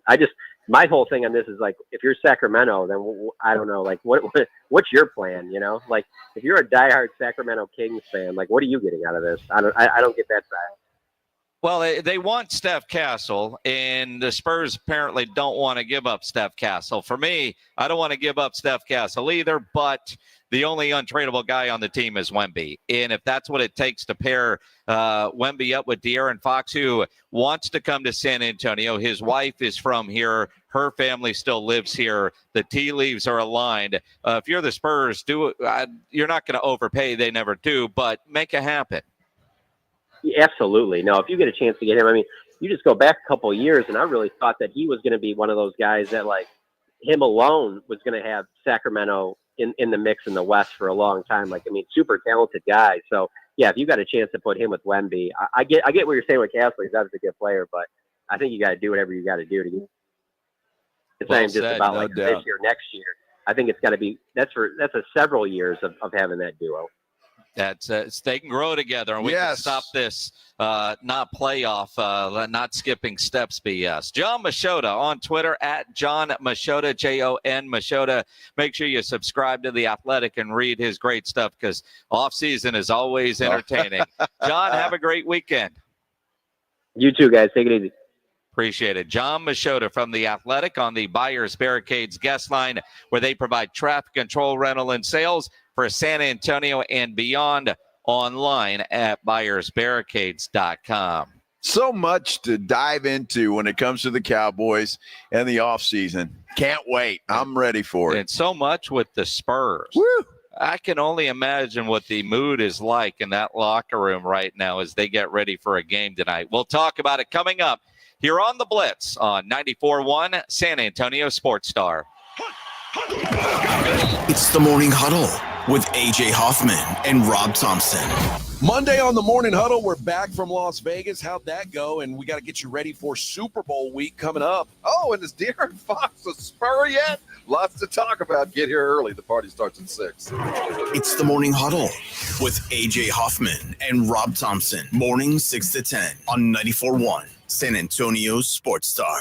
[SPEAKER 18] My whole thing on this is, like, if you're Sacramento, then I don't know, like, what's your plan? Like, if you're a diehard Sacramento Kings fan, like, what are you getting out of this? I don't get that side.
[SPEAKER 7] Well, they want Steph Castle, and the Spurs apparently don't want to give up Steph Castle. For me, I don't want to give up Steph Castle either, but the only untradeable guy on the team is Wemby. And if that's what it takes to pair Wemby up with De'Aaron Fox, who wants to come to San Antonio, his wife is from here, her family still lives here, the tea leaves are aligned. If you're the Spurs, you're not going to overpay. They never do, but make it happen.
[SPEAKER 18] Yeah, absolutely. No, if you get a chance to get him, I mean, you just go back a couple of years, and I really thought that he was going to be one of those guys that, like, him alone was going to have Sacramento in the mix in the West for a long time. Like, I mean, super talented guy. So, yeah, if you got a chance to put him with Wemby, I get what you're saying with Castle. He's obviously a good player, but I think you got to do whatever you got to do to get. It's not just about no doubt. This year, next year. I think it's got to be that's a several years of having that duo.
[SPEAKER 7] That's they can grow together, and we can stop this not playoff, not skipping steps BS. John Machota on Twitter at John Machota, Jon Machota. Make sure you subscribe to The Athletic and read his great stuff because off-season is always entertaining. John, have a great weekend.
[SPEAKER 18] You too, guys. Take it easy.
[SPEAKER 7] Appreciate it. John Machota from The Athletic on the Buyers Barricades guest line, where they provide traffic control, rental, and sales for San Antonio and beyond, online at buyersbarricades.com.
[SPEAKER 3] So much to dive into when it comes to the Cowboys and the offseason. Can't wait. I'm ready for it.
[SPEAKER 7] And so much with the Spurs.
[SPEAKER 3] Woo!
[SPEAKER 7] I can only imagine what the mood is like in that locker room right now as they get ready for a game tonight. We'll talk about it coming up here on The Blitz on 94.1 San Antonio Sports Star.
[SPEAKER 2] It's the Morning Huddle with A.J. Hoffman and Rob Thompson.
[SPEAKER 11] Monday on the Morning Huddle, we're back from Las Vegas. How'd that go? And we got to get you ready for Super Bowl week coming up.
[SPEAKER 14] Oh, and is De'Aaron Fox a Spur yet? Lots to talk about. Get here early. The party starts at 6.
[SPEAKER 2] It's the Morning Huddle with A.J. Hoffman and Rob Thompson. Morning 6 to 10 on 94.1 San Antonio Sports Star.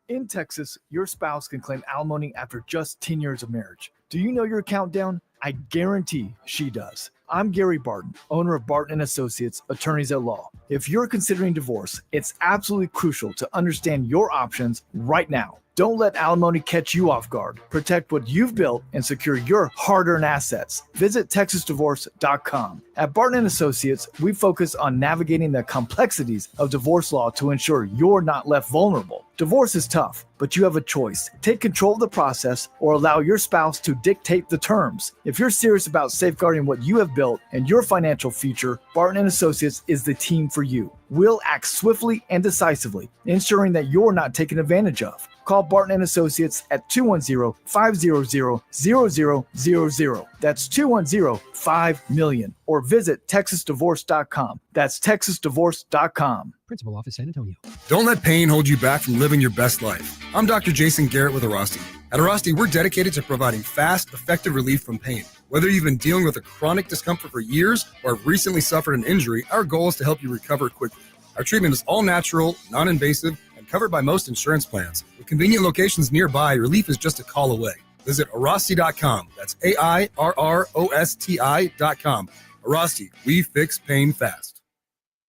[SPEAKER 4] In Texas, your spouse can claim alimony after just 10 years of marriage. Do you know your countdown? I guarantee she does. I'm Gary Barton, owner of Barton & Associates, attorneys at law. If you're considering divorce, it's absolutely crucial to understand your options right now. Don't let alimony catch you off guard. Protect what you've built and secure your hard-earned assets. Visit TexasDivorce.com. At Barton & Associates, we focus on navigating the complexities of divorce law to ensure you're not left vulnerable. Divorce is tough, but you have a choice. Take control of the process or allow your spouse to dictate the terms. If you're serious about safeguarding what you have built and your financial future, Barton & Associates is the team for you. We'll act swiftly and decisively, ensuring that you're not taken advantage of. Call Barton & Associates at 210-500-0000. That's 210-5-MILLION. Or visit TexasDivorce.com. That's TexasDivorce.com.
[SPEAKER 21] Principal Office, San Antonio. Don't let pain hold you back from living your best life. I'm Dr. Jason Garrett with Arasti. At Arasti, we're dedicated to providing fast, effective relief from pain. Whether you've been dealing with a chronic discomfort for years or have recently suffered an injury, our goal is to help you recover quickly. Our treatment is all natural, non-invasive, and covered by most insurance plans. With convenient locations nearby, relief is just a call away. Visit Arasti.com. That's AIRROSTI.com. Arasti, we fix pain fast.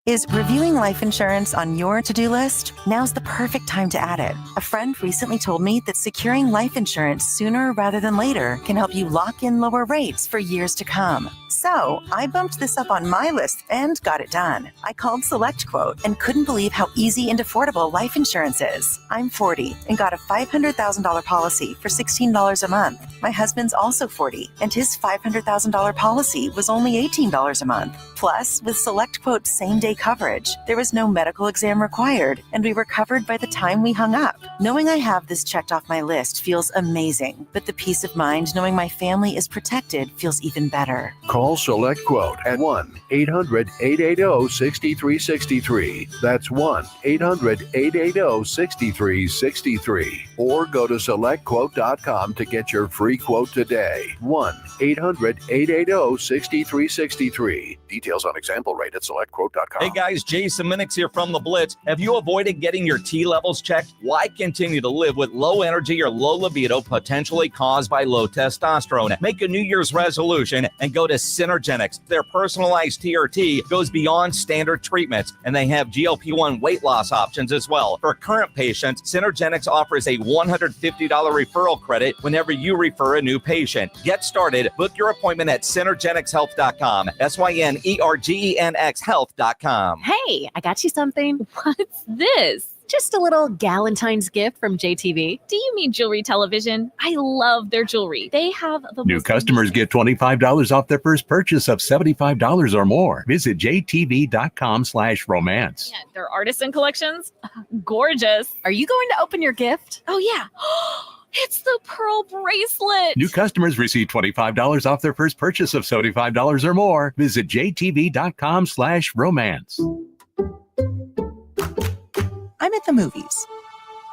[SPEAKER 10] Is reviewing life insurance on your to-do list? Now's the perfect time to add it. A friend recently told me that securing life insurance sooner rather than later can help you lock in lower rates for years to come. So I bumped this up on my list and got it done. I called SelectQuote and couldn't believe how easy and affordable life insurance is. I'm 40 and got a $500,000 policy for $16 a month. My husband's also 40 and his $500,000 policy was only $18 a month. Plus, with SelectQuote's same-day coverage, there was no medical exam required, and we were covered by the time we hung up. Knowing I have this checked off my list feels amazing, but the peace of mind knowing my family is protected feels even better.
[SPEAKER 23] Call Select Quote at 1-800-880-6363. That's 1-800-880-6363. Or go to SelectQuote.com to get your free quote today. 1-800-880-6363. Details on example rate at SelectQuote.com.
[SPEAKER 22] Hey guys, Jason Minix here from The Blitz. Have you avoided getting your T levels checked? Why continue to live with low energy or low libido potentially caused by low testosterone? Make a New Year's resolution and go to Synergenics. Their personalized TRT goes beyond standard treatments, and they have GLP-1 weight loss options as well. For current patients, Synergenics offers a $150 referral credit whenever you refer a new patient. Get started. Book your appointment at synergenicshealth.com. SYNERGENX health.com.
[SPEAKER 24] Hey, I got you something. What's this? Just a little Galentine's gift from JTV. Do you mean jewelry television? I love their jewelry. They have the
[SPEAKER 25] New customers get $25 off their first purchase of $75 or more. Visit jtv.com/romance.
[SPEAKER 24] Yeah, their artisan collections. Gorgeous. Are you going to open your gift? Oh, yeah. It's the pearl bracelet.
[SPEAKER 25] New customers receive $25 off their first purchase of $75 or more. Visit jtv.com/romance.
[SPEAKER 12] I'm at the movies,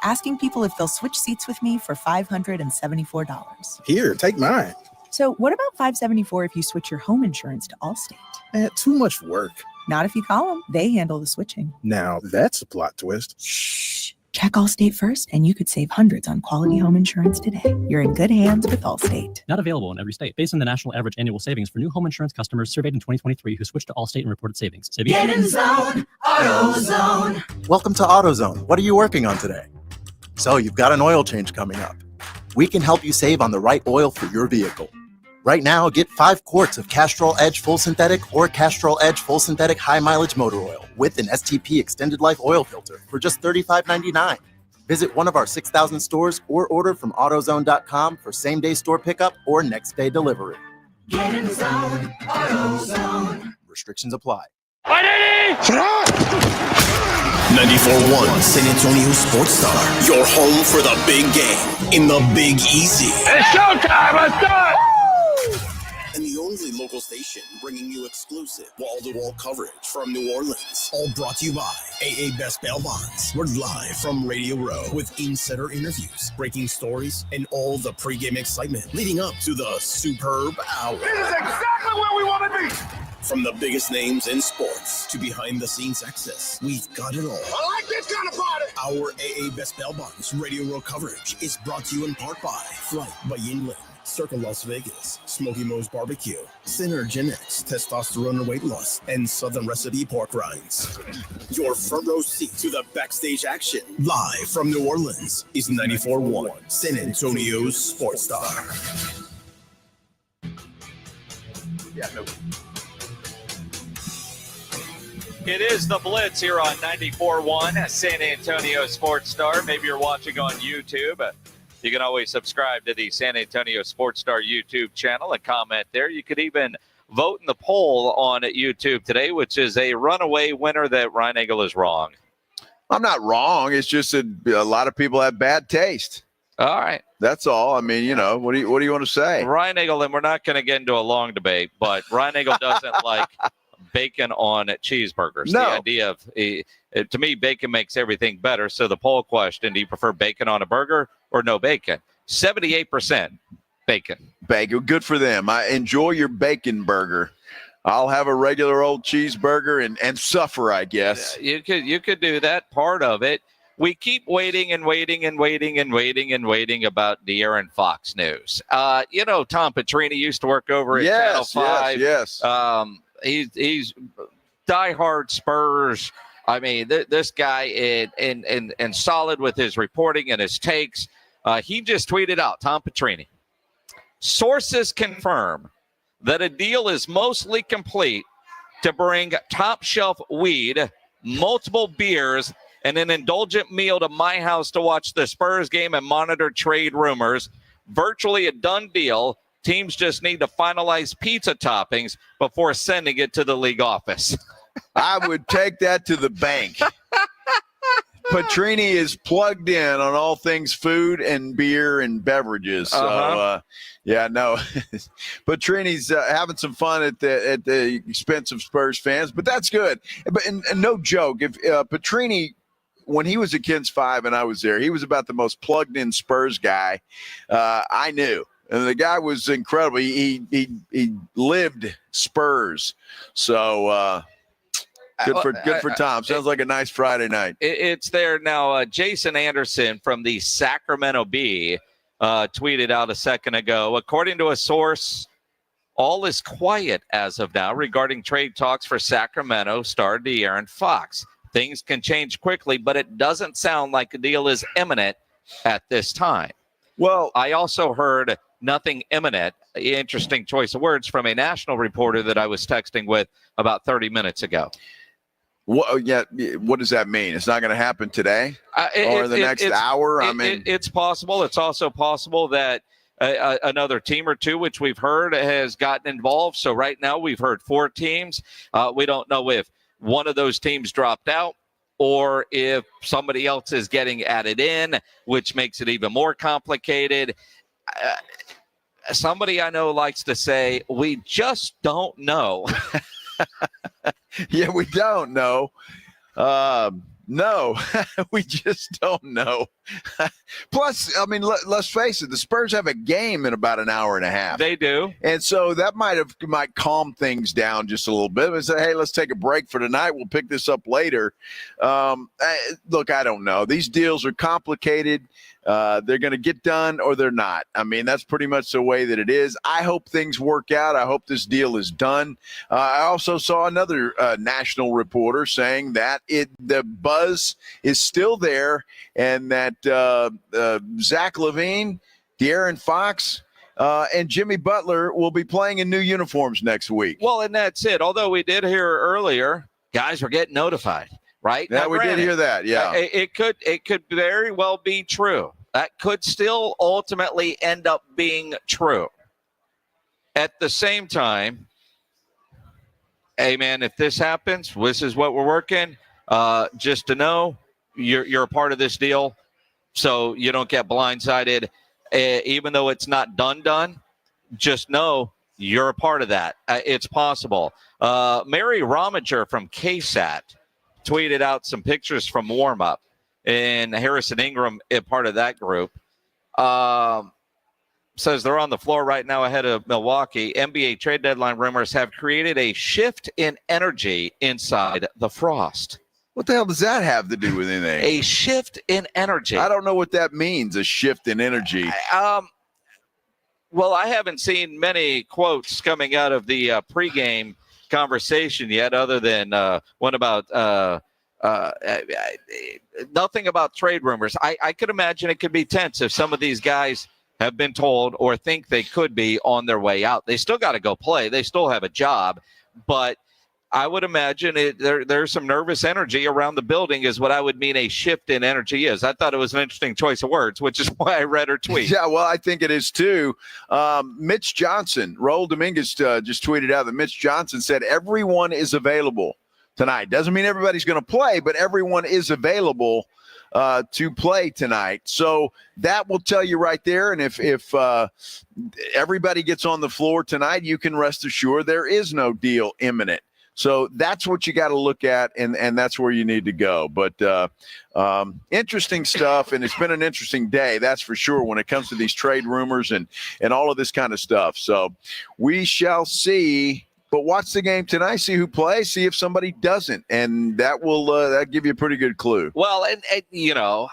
[SPEAKER 12] asking people if they'll switch seats with me for $574.
[SPEAKER 26] Here, take mine.
[SPEAKER 12] So what about $574 if you switch your home insurance to Allstate?
[SPEAKER 1] Too much work.
[SPEAKER 12] Not if you call them. They handle the switching.
[SPEAKER 1] Now that's a plot twist.
[SPEAKER 12] Shh. Check Allstate first, and you could save hundreds on quality home insurance today. You're in good hands with Allstate.
[SPEAKER 5] Not available in every state. Based on the national average annual savings for new home insurance customers surveyed in 2023 who switched to Allstate and reported savings.
[SPEAKER 8] Get in zone, AutoZone.
[SPEAKER 9] Welcome to AutoZone. What are you working on today? So you've got an oil change coming up. We can help you save on the right oil for your vehicle. Right now, get 5 quarts of Castrol Edge Full Synthetic or Castrol Edge Full Synthetic High Mileage Motor Oil with an STP Extended Life Oil Filter for just $35.99. Visit one of our 6,000 stores or order from AutoZone.com for same-day store pickup or next-day delivery.
[SPEAKER 8] Get in zone, AutoZone.
[SPEAKER 9] Restrictions apply.
[SPEAKER 2] 94.1 San Antonio Sports Star, your home for the big game in the Big Easy.
[SPEAKER 8] It's showtime, let's go!
[SPEAKER 2] And the only local station bringing you exclusive wall-to-wall coverage from New Orleans. All brought to you by AA Best Bail Bonds. We're live from Radio Row with insider interviews, breaking stories, and all the pregame excitement leading up to the superb hour.
[SPEAKER 8] This is exactly where we want to be.
[SPEAKER 2] From the biggest names in sports to behind-the-scenes access, we've got it all.
[SPEAKER 8] I like this kind of party.
[SPEAKER 2] Our AA Best Bail Bonds Radio Row coverage is brought to you in part by Flight by Yingling, Circa Las Vegas, Smoky Moe's Barbecue, Synergenics, Testosterone and Weight Loss, and Southern Recipe Pork Rinds. Your front row seat to the backstage action, live from New Orleans, is 94.1 San Antonio's Sports Star.
[SPEAKER 7] It is the Blitz here on 94.1 San Antonio Sports Star. Maybe you're watching on YouTube. You can always subscribe to the San Antonio Sports Star YouTube channel and comment there. You could even vote in the poll on YouTube today, which is a runaway winner that Ryan Eagle is wrong.
[SPEAKER 3] I'm not wrong. It's just that a lot of people have bad taste.
[SPEAKER 7] All right.
[SPEAKER 3] That's all. I mean, what do you want to say?
[SPEAKER 7] Ryan Eagle, and we're not going to get into a long debate, but Ryan Eagle doesn't like bacon on cheeseburgers.
[SPEAKER 3] No.
[SPEAKER 7] The idea of, to me, bacon makes everything better. So the poll question, do you prefer bacon on a burger or no bacon? 78% bacon.
[SPEAKER 3] Bacon, good for them. I enjoy your bacon burger. I'll have a regular old cheeseburger and suffer, I guess.
[SPEAKER 7] You could do that, part of it. We keep waiting and waiting and waiting and waiting and waiting about De'Aaron Fox news. Tom Petrini used to work over at Channel 5.
[SPEAKER 3] Yes.
[SPEAKER 7] He's diehard Spurs. I mean, this guy and solid with his reporting and his takes. He just tweeted out, Tom Petrini, sources confirm that a deal is mostly complete to bring top shelf weed, multiple beers, and an indulgent meal to my house to watch the Spurs game and monitor trade rumors. Virtually a done deal. Teams just need to finalize pizza toppings before sending it to the league office.
[SPEAKER 3] I would take that to the bank. Petrini is plugged in on all things food and beer and beverages. So, Petrini's having some fun at the expense of Spurs fans, but that's good. But and no joke, if Petrini, when he was at Kens 5 and I was there, he was about the most plugged in Spurs guy I knew. And the guy was incredible. He lived Spurs. So good for Tom. Sounds like a nice Friday night.
[SPEAKER 7] It's there now. Jason Anderson from the Sacramento Bee tweeted out a second ago, according to a source, all is quiet as of now regarding trade talks for Sacramento star De'Aaron Fox. Things can change quickly, but it doesn't sound like a deal is imminent at this time.
[SPEAKER 3] Well,
[SPEAKER 7] I also heard nothing imminent. Interesting choice of words from a national reporter that I was texting with about 30 minutes ago.
[SPEAKER 3] What does that mean? It's not going to happen today or the next hour?
[SPEAKER 7] It's possible. It's also possible that another team or two, which we've heard, has gotten involved. So right now we've heard 4 teams. We don't know if one of those teams dropped out or if somebody else is getting added in, which makes it even more complicated. Somebody I know likes to say, we just don't know.
[SPEAKER 3] Yeah, we don't know. No, we just don't know. Plus, I mean, let's face it, the Spurs have a game in about an hour and a half.
[SPEAKER 7] They do.
[SPEAKER 3] And so that might calm things down just a little bit and say, hey, let's take a break for tonight. We'll pick this up later. Look, I don't know. These deals are complicated. They're going to get done or they're not. I mean, that's pretty much the way that it is. I hope things work out. I hope this deal is done. I also saw another national reporter saying that the buzz is still there and that Zach LaVine, De'Aaron Fox, and Jimmy Butler will be playing in new uniforms next week.
[SPEAKER 7] Well, and that's it. Although we did hear earlier, guys were getting notified, right?
[SPEAKER 3] Yeah,
[SPEAKER 7] now,
[SPEAKER 3] we did hear that, yeah.
[SPEAKER 7] It could very well be true. That could still ultimately end up being true. At the same time, hey, man, if this happens, this is what we're working. Just to know, you're a part of this deal, so you don't get blindsided. Even though it's not done, just know you're a part of that. It's possible. Mary Rominger from KSAT tweeted out some pictures from warm-up, and Harrison Ingram, a part of that group, says they're on the floor right now ahead of Milwaukee. NBA trade deadline rumors have created a shift in energy inside the Frost.
[SPEAKER 3] What the hell does that have to do with anything?
[SPEAKER 7] A shift in energy.
[SPEAKER 3] I don't know what that means, a shift in energy.
[SPEAKER 7] Well, I haven't seen many quotes coming out of the pregame conversation yet, other than one about nothing about trade rumors. I could imagine it could be tense if some of these guys have been told or think they could be on their way out. They still got to go play. They still have a job, but I would imagine there's some nervous energy around the building is what I would mean a shift in energy is. I thought it was an interesting choice of words, which is why I read her tweet.
[SPEAKER 3] Yeah, well, I think it is too. Mitch Johnson, Raul Dominguez just tweeted out that Mitch Johnson said everyone is available tonight. Doesn't mean everybody's going to play, but everyone is available to play tonight. So that will tell you right there. And if everybody gets on the floor tonight, you can rest assured there is no deal imminent. So that's what you got to look at, and that's where you need to go. But interesting stuff, and it's been an interesting day, that's for sure, when it comes to these trade rumors and all of this kind of stuff. So we shall see. But watch the game tonight, see who plays, see if somebody doesn't, and that will that'll give you a pretty good clue.
[SPEAKER 7] Well, and you know,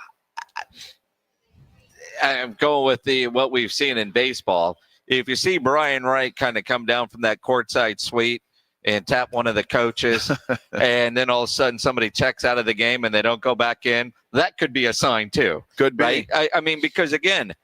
[SPEAKER 7] I'm going with what we've seen in baseball. If you see Brian Wright kind of come down from that courtside suite and tap one of the coaches, and then all of a sudden somebody checks out of the game and they don't go back in, that could be a sign too.
[SPEAKER 3] Could be.
[SPEAKER 7] Right? I mean, because, again,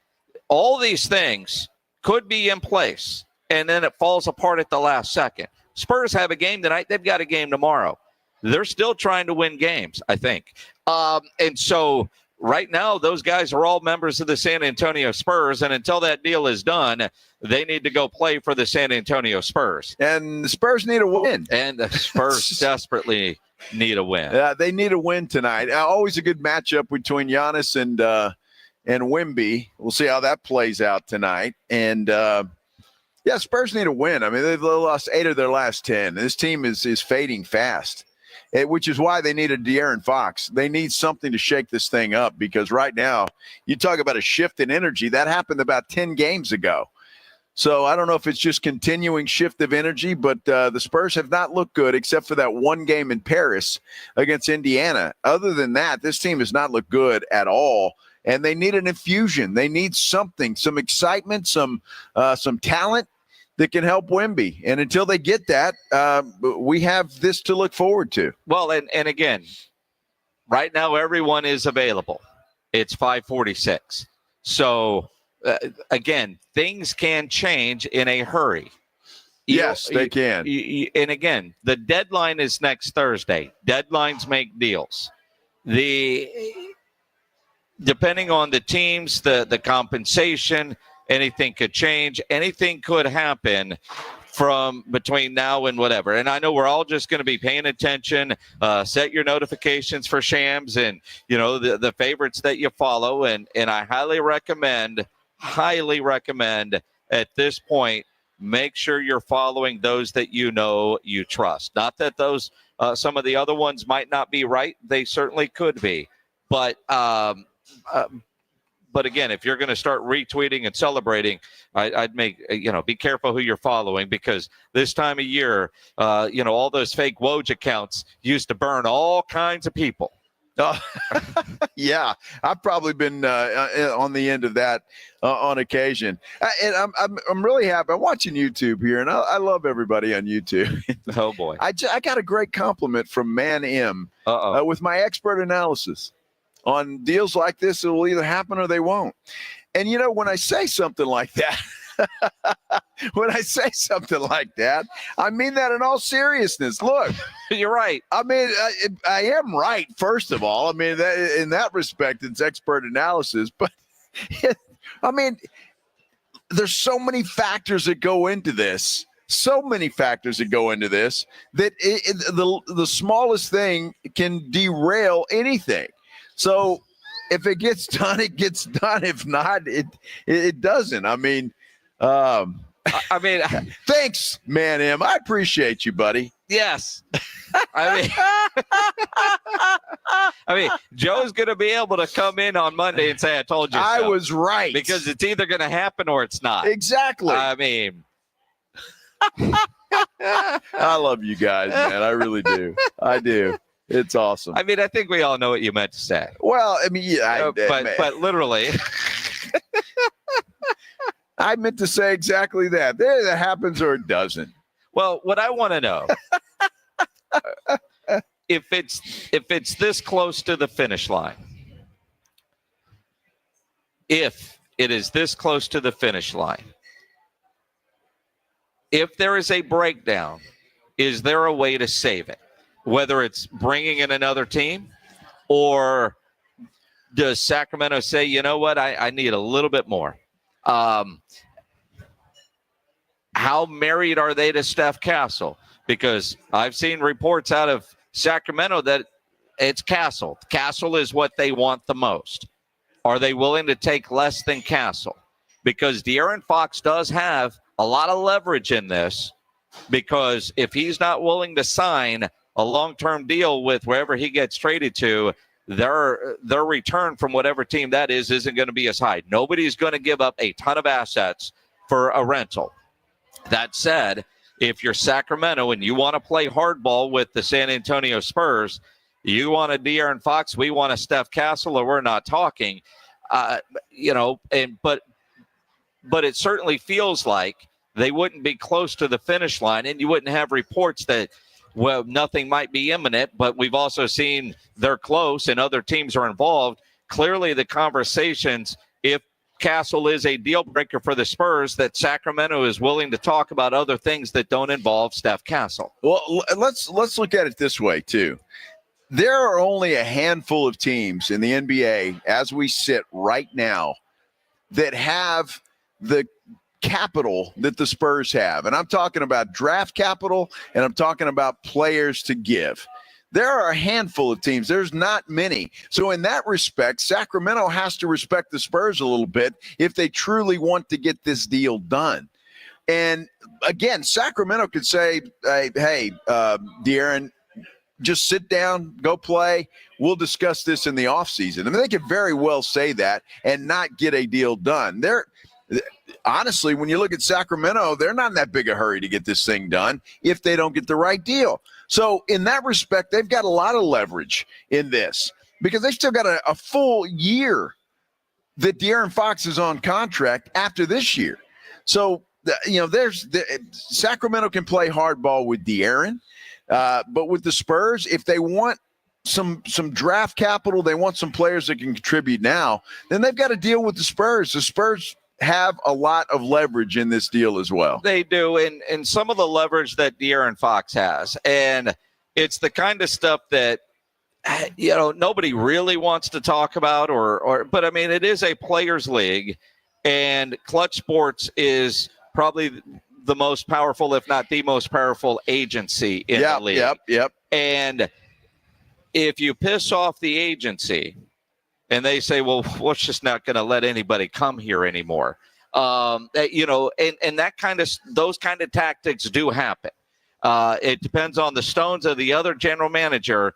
[SPEAKER 7] all these things could be in place, and then it falls apart at the last second. Spurs have a game tonight. They've got a game tomorrow. They're still trying to win games, I think. And so right now, those guys are all members of the San Antonio Spurs, and until that deal is done, they need to go play for the San Antonio Spurs.
[SPEAKER 3] And the Spurs need a win.
[SPEAKER 7] And the Spurs desperately need a win.
[SPEAKER 3] Yeah, they need a win tonight. Always a good matchup between Giannis and Wemby. We'll see how that plays out tonight. And, yeah, Spurs need a win. I mean, they've lost 8 of their last 10. This team is fading fast, which is why they need a De'Aaron Fox. They need something to shake this thing up, because right now, you talk about a shift in energy. That happened about 10 games ago. So I don't know if it's just continuing shift of energy, but the Spurs have not looked good except for that one game in Paris against Indiana. Other than that, this team has not looked good at all, and they need an infusion. They need something, some excitement, some talent that can help Wemby. And until they get that, we have this to look forward to.
[SPEAKER 7] Well, and again, right now everyone is available. It's 5:46. So, again, things can change in a hurry.
[SPEAKER 3] Yes, they can.
[SPEAKER 7] And again, the deadline is next Thursday. Deadlines make deals. Depending on the teams, the compensation, anything could change. Anything could happen from between now and whatever. And I know we're all just going to be paying attention. Set your notifications for Shams and, you know, the favorites that you follow. And I highly recommend at this point, make sure you're following those that you know you trust. Not that those some of the other ones might not be right. They certainly could be. But again, if you're going to start retweeting and celebrating, I'd make, be careful who you're following, because this time of year, all those fake Woj accounts used to burn all kinds of people.
[SPEAKER 3] Yeah, I've probably been on the end of that on occasion. And I'm really happy. I'm watching YouTube here, and I love everybody on YouTube.
[SPEAKER 7] Oh, boy.
[SPEAKER 3] I got a great compliment from Man M with my expert analysis on deals like this. It will either happen or they won't. And, when I say something like that, I mean that in all seriousness. Look,
[SPEAKER 7] you're right.
[SPEAKER 3] I mean, I am right, first of all. I mean, in that respect, it's expert analysis. But, I mean, there's so many factors that go into this. That the smallest thing can derail anything. So if it gets done, it gets done. If not, it doesn't. I mean, thanks, Man M. I appreciate you, buddy.
[SPEAKER 7] Yes. Joe's going to be able to come in on Monday and say, I told you so.
[SPEAKER 3] I was right.
[SPEAKER 7] Because it's either going to happen or it's not.
[SPEAKER 3] Exactly.
[SPEAKER 7] I mean.
[SPEAKER 3] I love you guys, man. I really do. I do. It's awesome.
[SPEAKER 7] I mean, I think we all know what you meant to say.
[SPEAKER 3] Well, I mean, yeah.
[SPEAKER 7] But literally.
[SPEAKER 3] I meant to say exactly that. There, that happens or it doesn't.
[SPEAKER 7] Well, what I want to know, if it's this close to the finish line, if it is this close to the finish line, if there is a breakdown, is there a way to save it? Whether it's bringing in another team, or does Sacramento say, you know what, I need a little bit more? How married are they to Steph Castle? Because I've seen reports out of Sacramento that it's Castle. Castle is what they want the most. Are they willing to take less than Castle? Because De'Aaron Fox does have a lot of leverage in this, because if he's not willing to sign a long-term deal with wherever he gets traded to, their return from whatever team that isn't going to be as high. Nobody's going to give up a ton of assets for a rental. That said, if you're Sacramento and you want to play hardball with the San Antonio Spurs, you want a De'Aaron Fox, we want a Steph Castle, or we're not talking. But it certainly feels like they wouldn't be close to the finish line, and you wouldn't have reports that, well, nothing might be imminent, but we've also seen they're close and other teams are involved. Clearly the conversations, if Castle is a deal breaker for the Spurs, that Sacramento is willing to talk about other things that don't involve Steph Castle.
[SPEAKER 3] Well, let's look at it this way too. There are only a handful of teams in the NBA as we sit right now that have the capital that the Spurs have. And I'm talking about draft capital, and I'm talking about players to give. There are a handful of teams. There's not many. So in that respect, Sacramento has to respect the Spurs a little bit if they truly want to get this deal done. And again, Sacramento could say, hey, De'Aaron, just sit down, go play. We'll discuss this in the offseason. I mean, they could very well say that and not get a deal done. Honestly, when you look at Sacramento, they're not in that big a hurry to get this thing done if they don't get the right deal. So in that respect, they've got a lot of leverage in this, because they've still got a full year that De'Aaron Fox is on contract after this year. So, Sacramento can play hardball with De'Aaron, but with the Spurs, if they want some draft capital, they want some players that can contribute now, then they've got to deal with the Spurs. The Spurs have a lot of leverage in this deal as well.
[SPEAKER 7] They do, and some of the leverage that De'Aaron Fox has, and it's the kind of stuff that nobody really wants to talk about, but I mean, it is a players' league, and Clutch Sports is probably the most powerful, if not the most powerful agency in the league.
[SPEAKER 3] Yep.
[SPEAKER 7] And if you piss off the agency, and they say, well, we're just not going to let anybody come here anymore. And that those kind of tactics do happen. It depends on the stones of the other general manager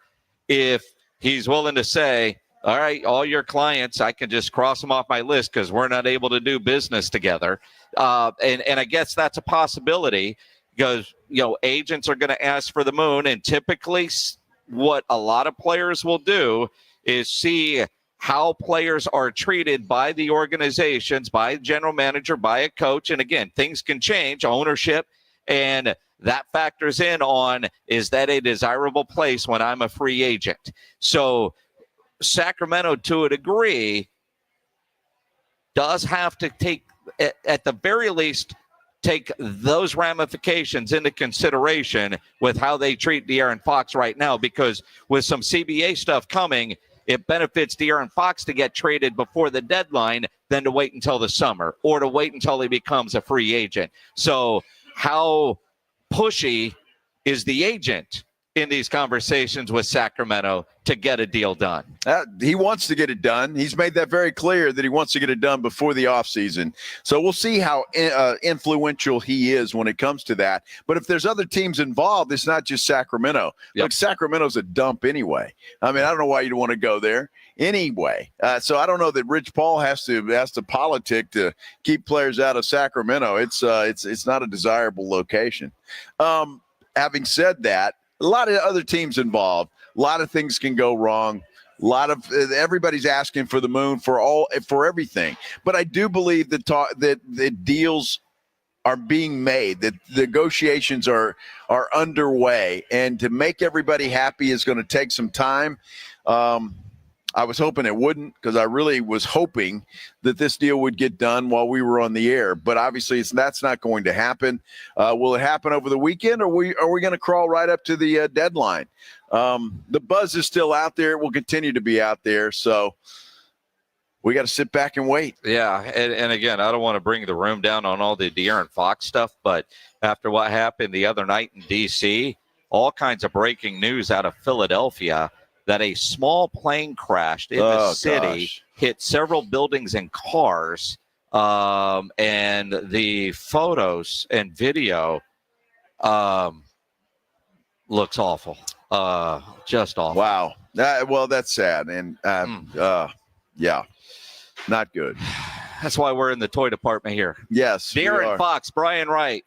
[SPEAKER 7] if he's willing to say, all right, all your clients, I can just cross them off my list because we're not able to do business together. And I guess that's a possibility because, agents are going to ask for the moon. And typically what a lot of players will do is see how players are treated by the organizations, by a general manager, by a coach. And again, things can change, ownership, and that factors in on, is that a desirable place when I'm a free agent? So Sacramento, to a degree, does have to take, at the very least, take those ramifications into consideration with how they treat De'Aaron Fox right now, because with some CBA stuff coming, it benefits De'Aaron Fox to get traded before the deadline than to wait until the summer or to wait until he becomes a free agent. So how pushy is the agent in these conversations with Sacramento to get a deal done?
[SPEAKER 3] He wants to get it done. He's made that very clear that he wants to get it done before the offseason. So we'll see how influential he is when it comes to that. But if there's other teams involved, it's not just Sacramento.
[SPEAKER 7] Yep.
[SPEAKER 3] Look, Sacramento's a dump anyway. I mean, I don't know why you'd want to go there anyway. So I don't know that Rich Paul has to politic to keep players out of Sacramento. It's not a desirable location. Having said that, a lot of other teams involved. A lot of things can go wrong. Everybody's asking for the moon for everything. But I do believe that the deals are being made, that negotiations are underway, and to make everybody happy is going to take some time. I was hoping it wouldn't, because I really was hoping that this deal would get done while we were on the air. But obviously, that's not going to happen. Will it happen over the weekend, or are we going to crawl right up to the deadline? The buzz is still out there. It will continue to be out there. So we got to sit back and wait.
[SPEAKER 7] Yeah, and again, I don't want to bring the room down on all the De'Aaron Fox stuff, but after what happened the other night in D.C., all kinds of breaking news out of Philadelphia that a small plane crashed in the city, hit several buildings and cars, and the photos and video looks awful. Just awful.
[SPEAKER 3] Wow. Well, that's sad. And, yeah, not good.
[SPEAKER 7] That's why we're in the toy department here.
[SPEAKER 3] Yes.
[SPEAKER 7] De'Aaron Fox, Brian Wright.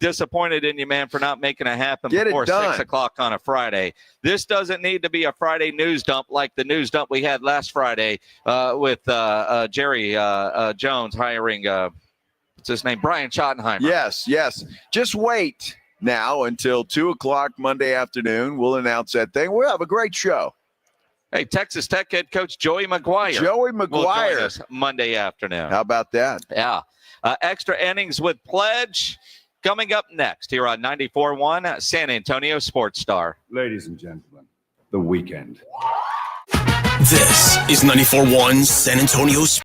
[SPEAKER 7] Disappointed in you, man, for not making it happen before 6 o'clock on a Friday. This doesn't need to be a Friday news dump like the news dump we had last Friday with Jerry Jones hiring, what's his name, Brian Schottenheimer.
[SPEAKER 3] Yes. Just wait now until 2 o'clock Monday afternoon. We'll announce that thing. We'll have a great show.
[SPEAKER 7] Hey, Texas Tech head coach Joey McGuire.
[SPEAKER 3] Will
[SPEAKER 7] join us Monday afternoon.
[SPEAKER 3] How about that?
[SPEAKER 7] Yeah. Extra innings with Pledge. Coming up next here on 94.1 San Antonio Sports Star.
[SPEAKER 6] Ladies and gentlemen, the weekend.
[SPEAKER 2] This is 94.1 San Antonio Sports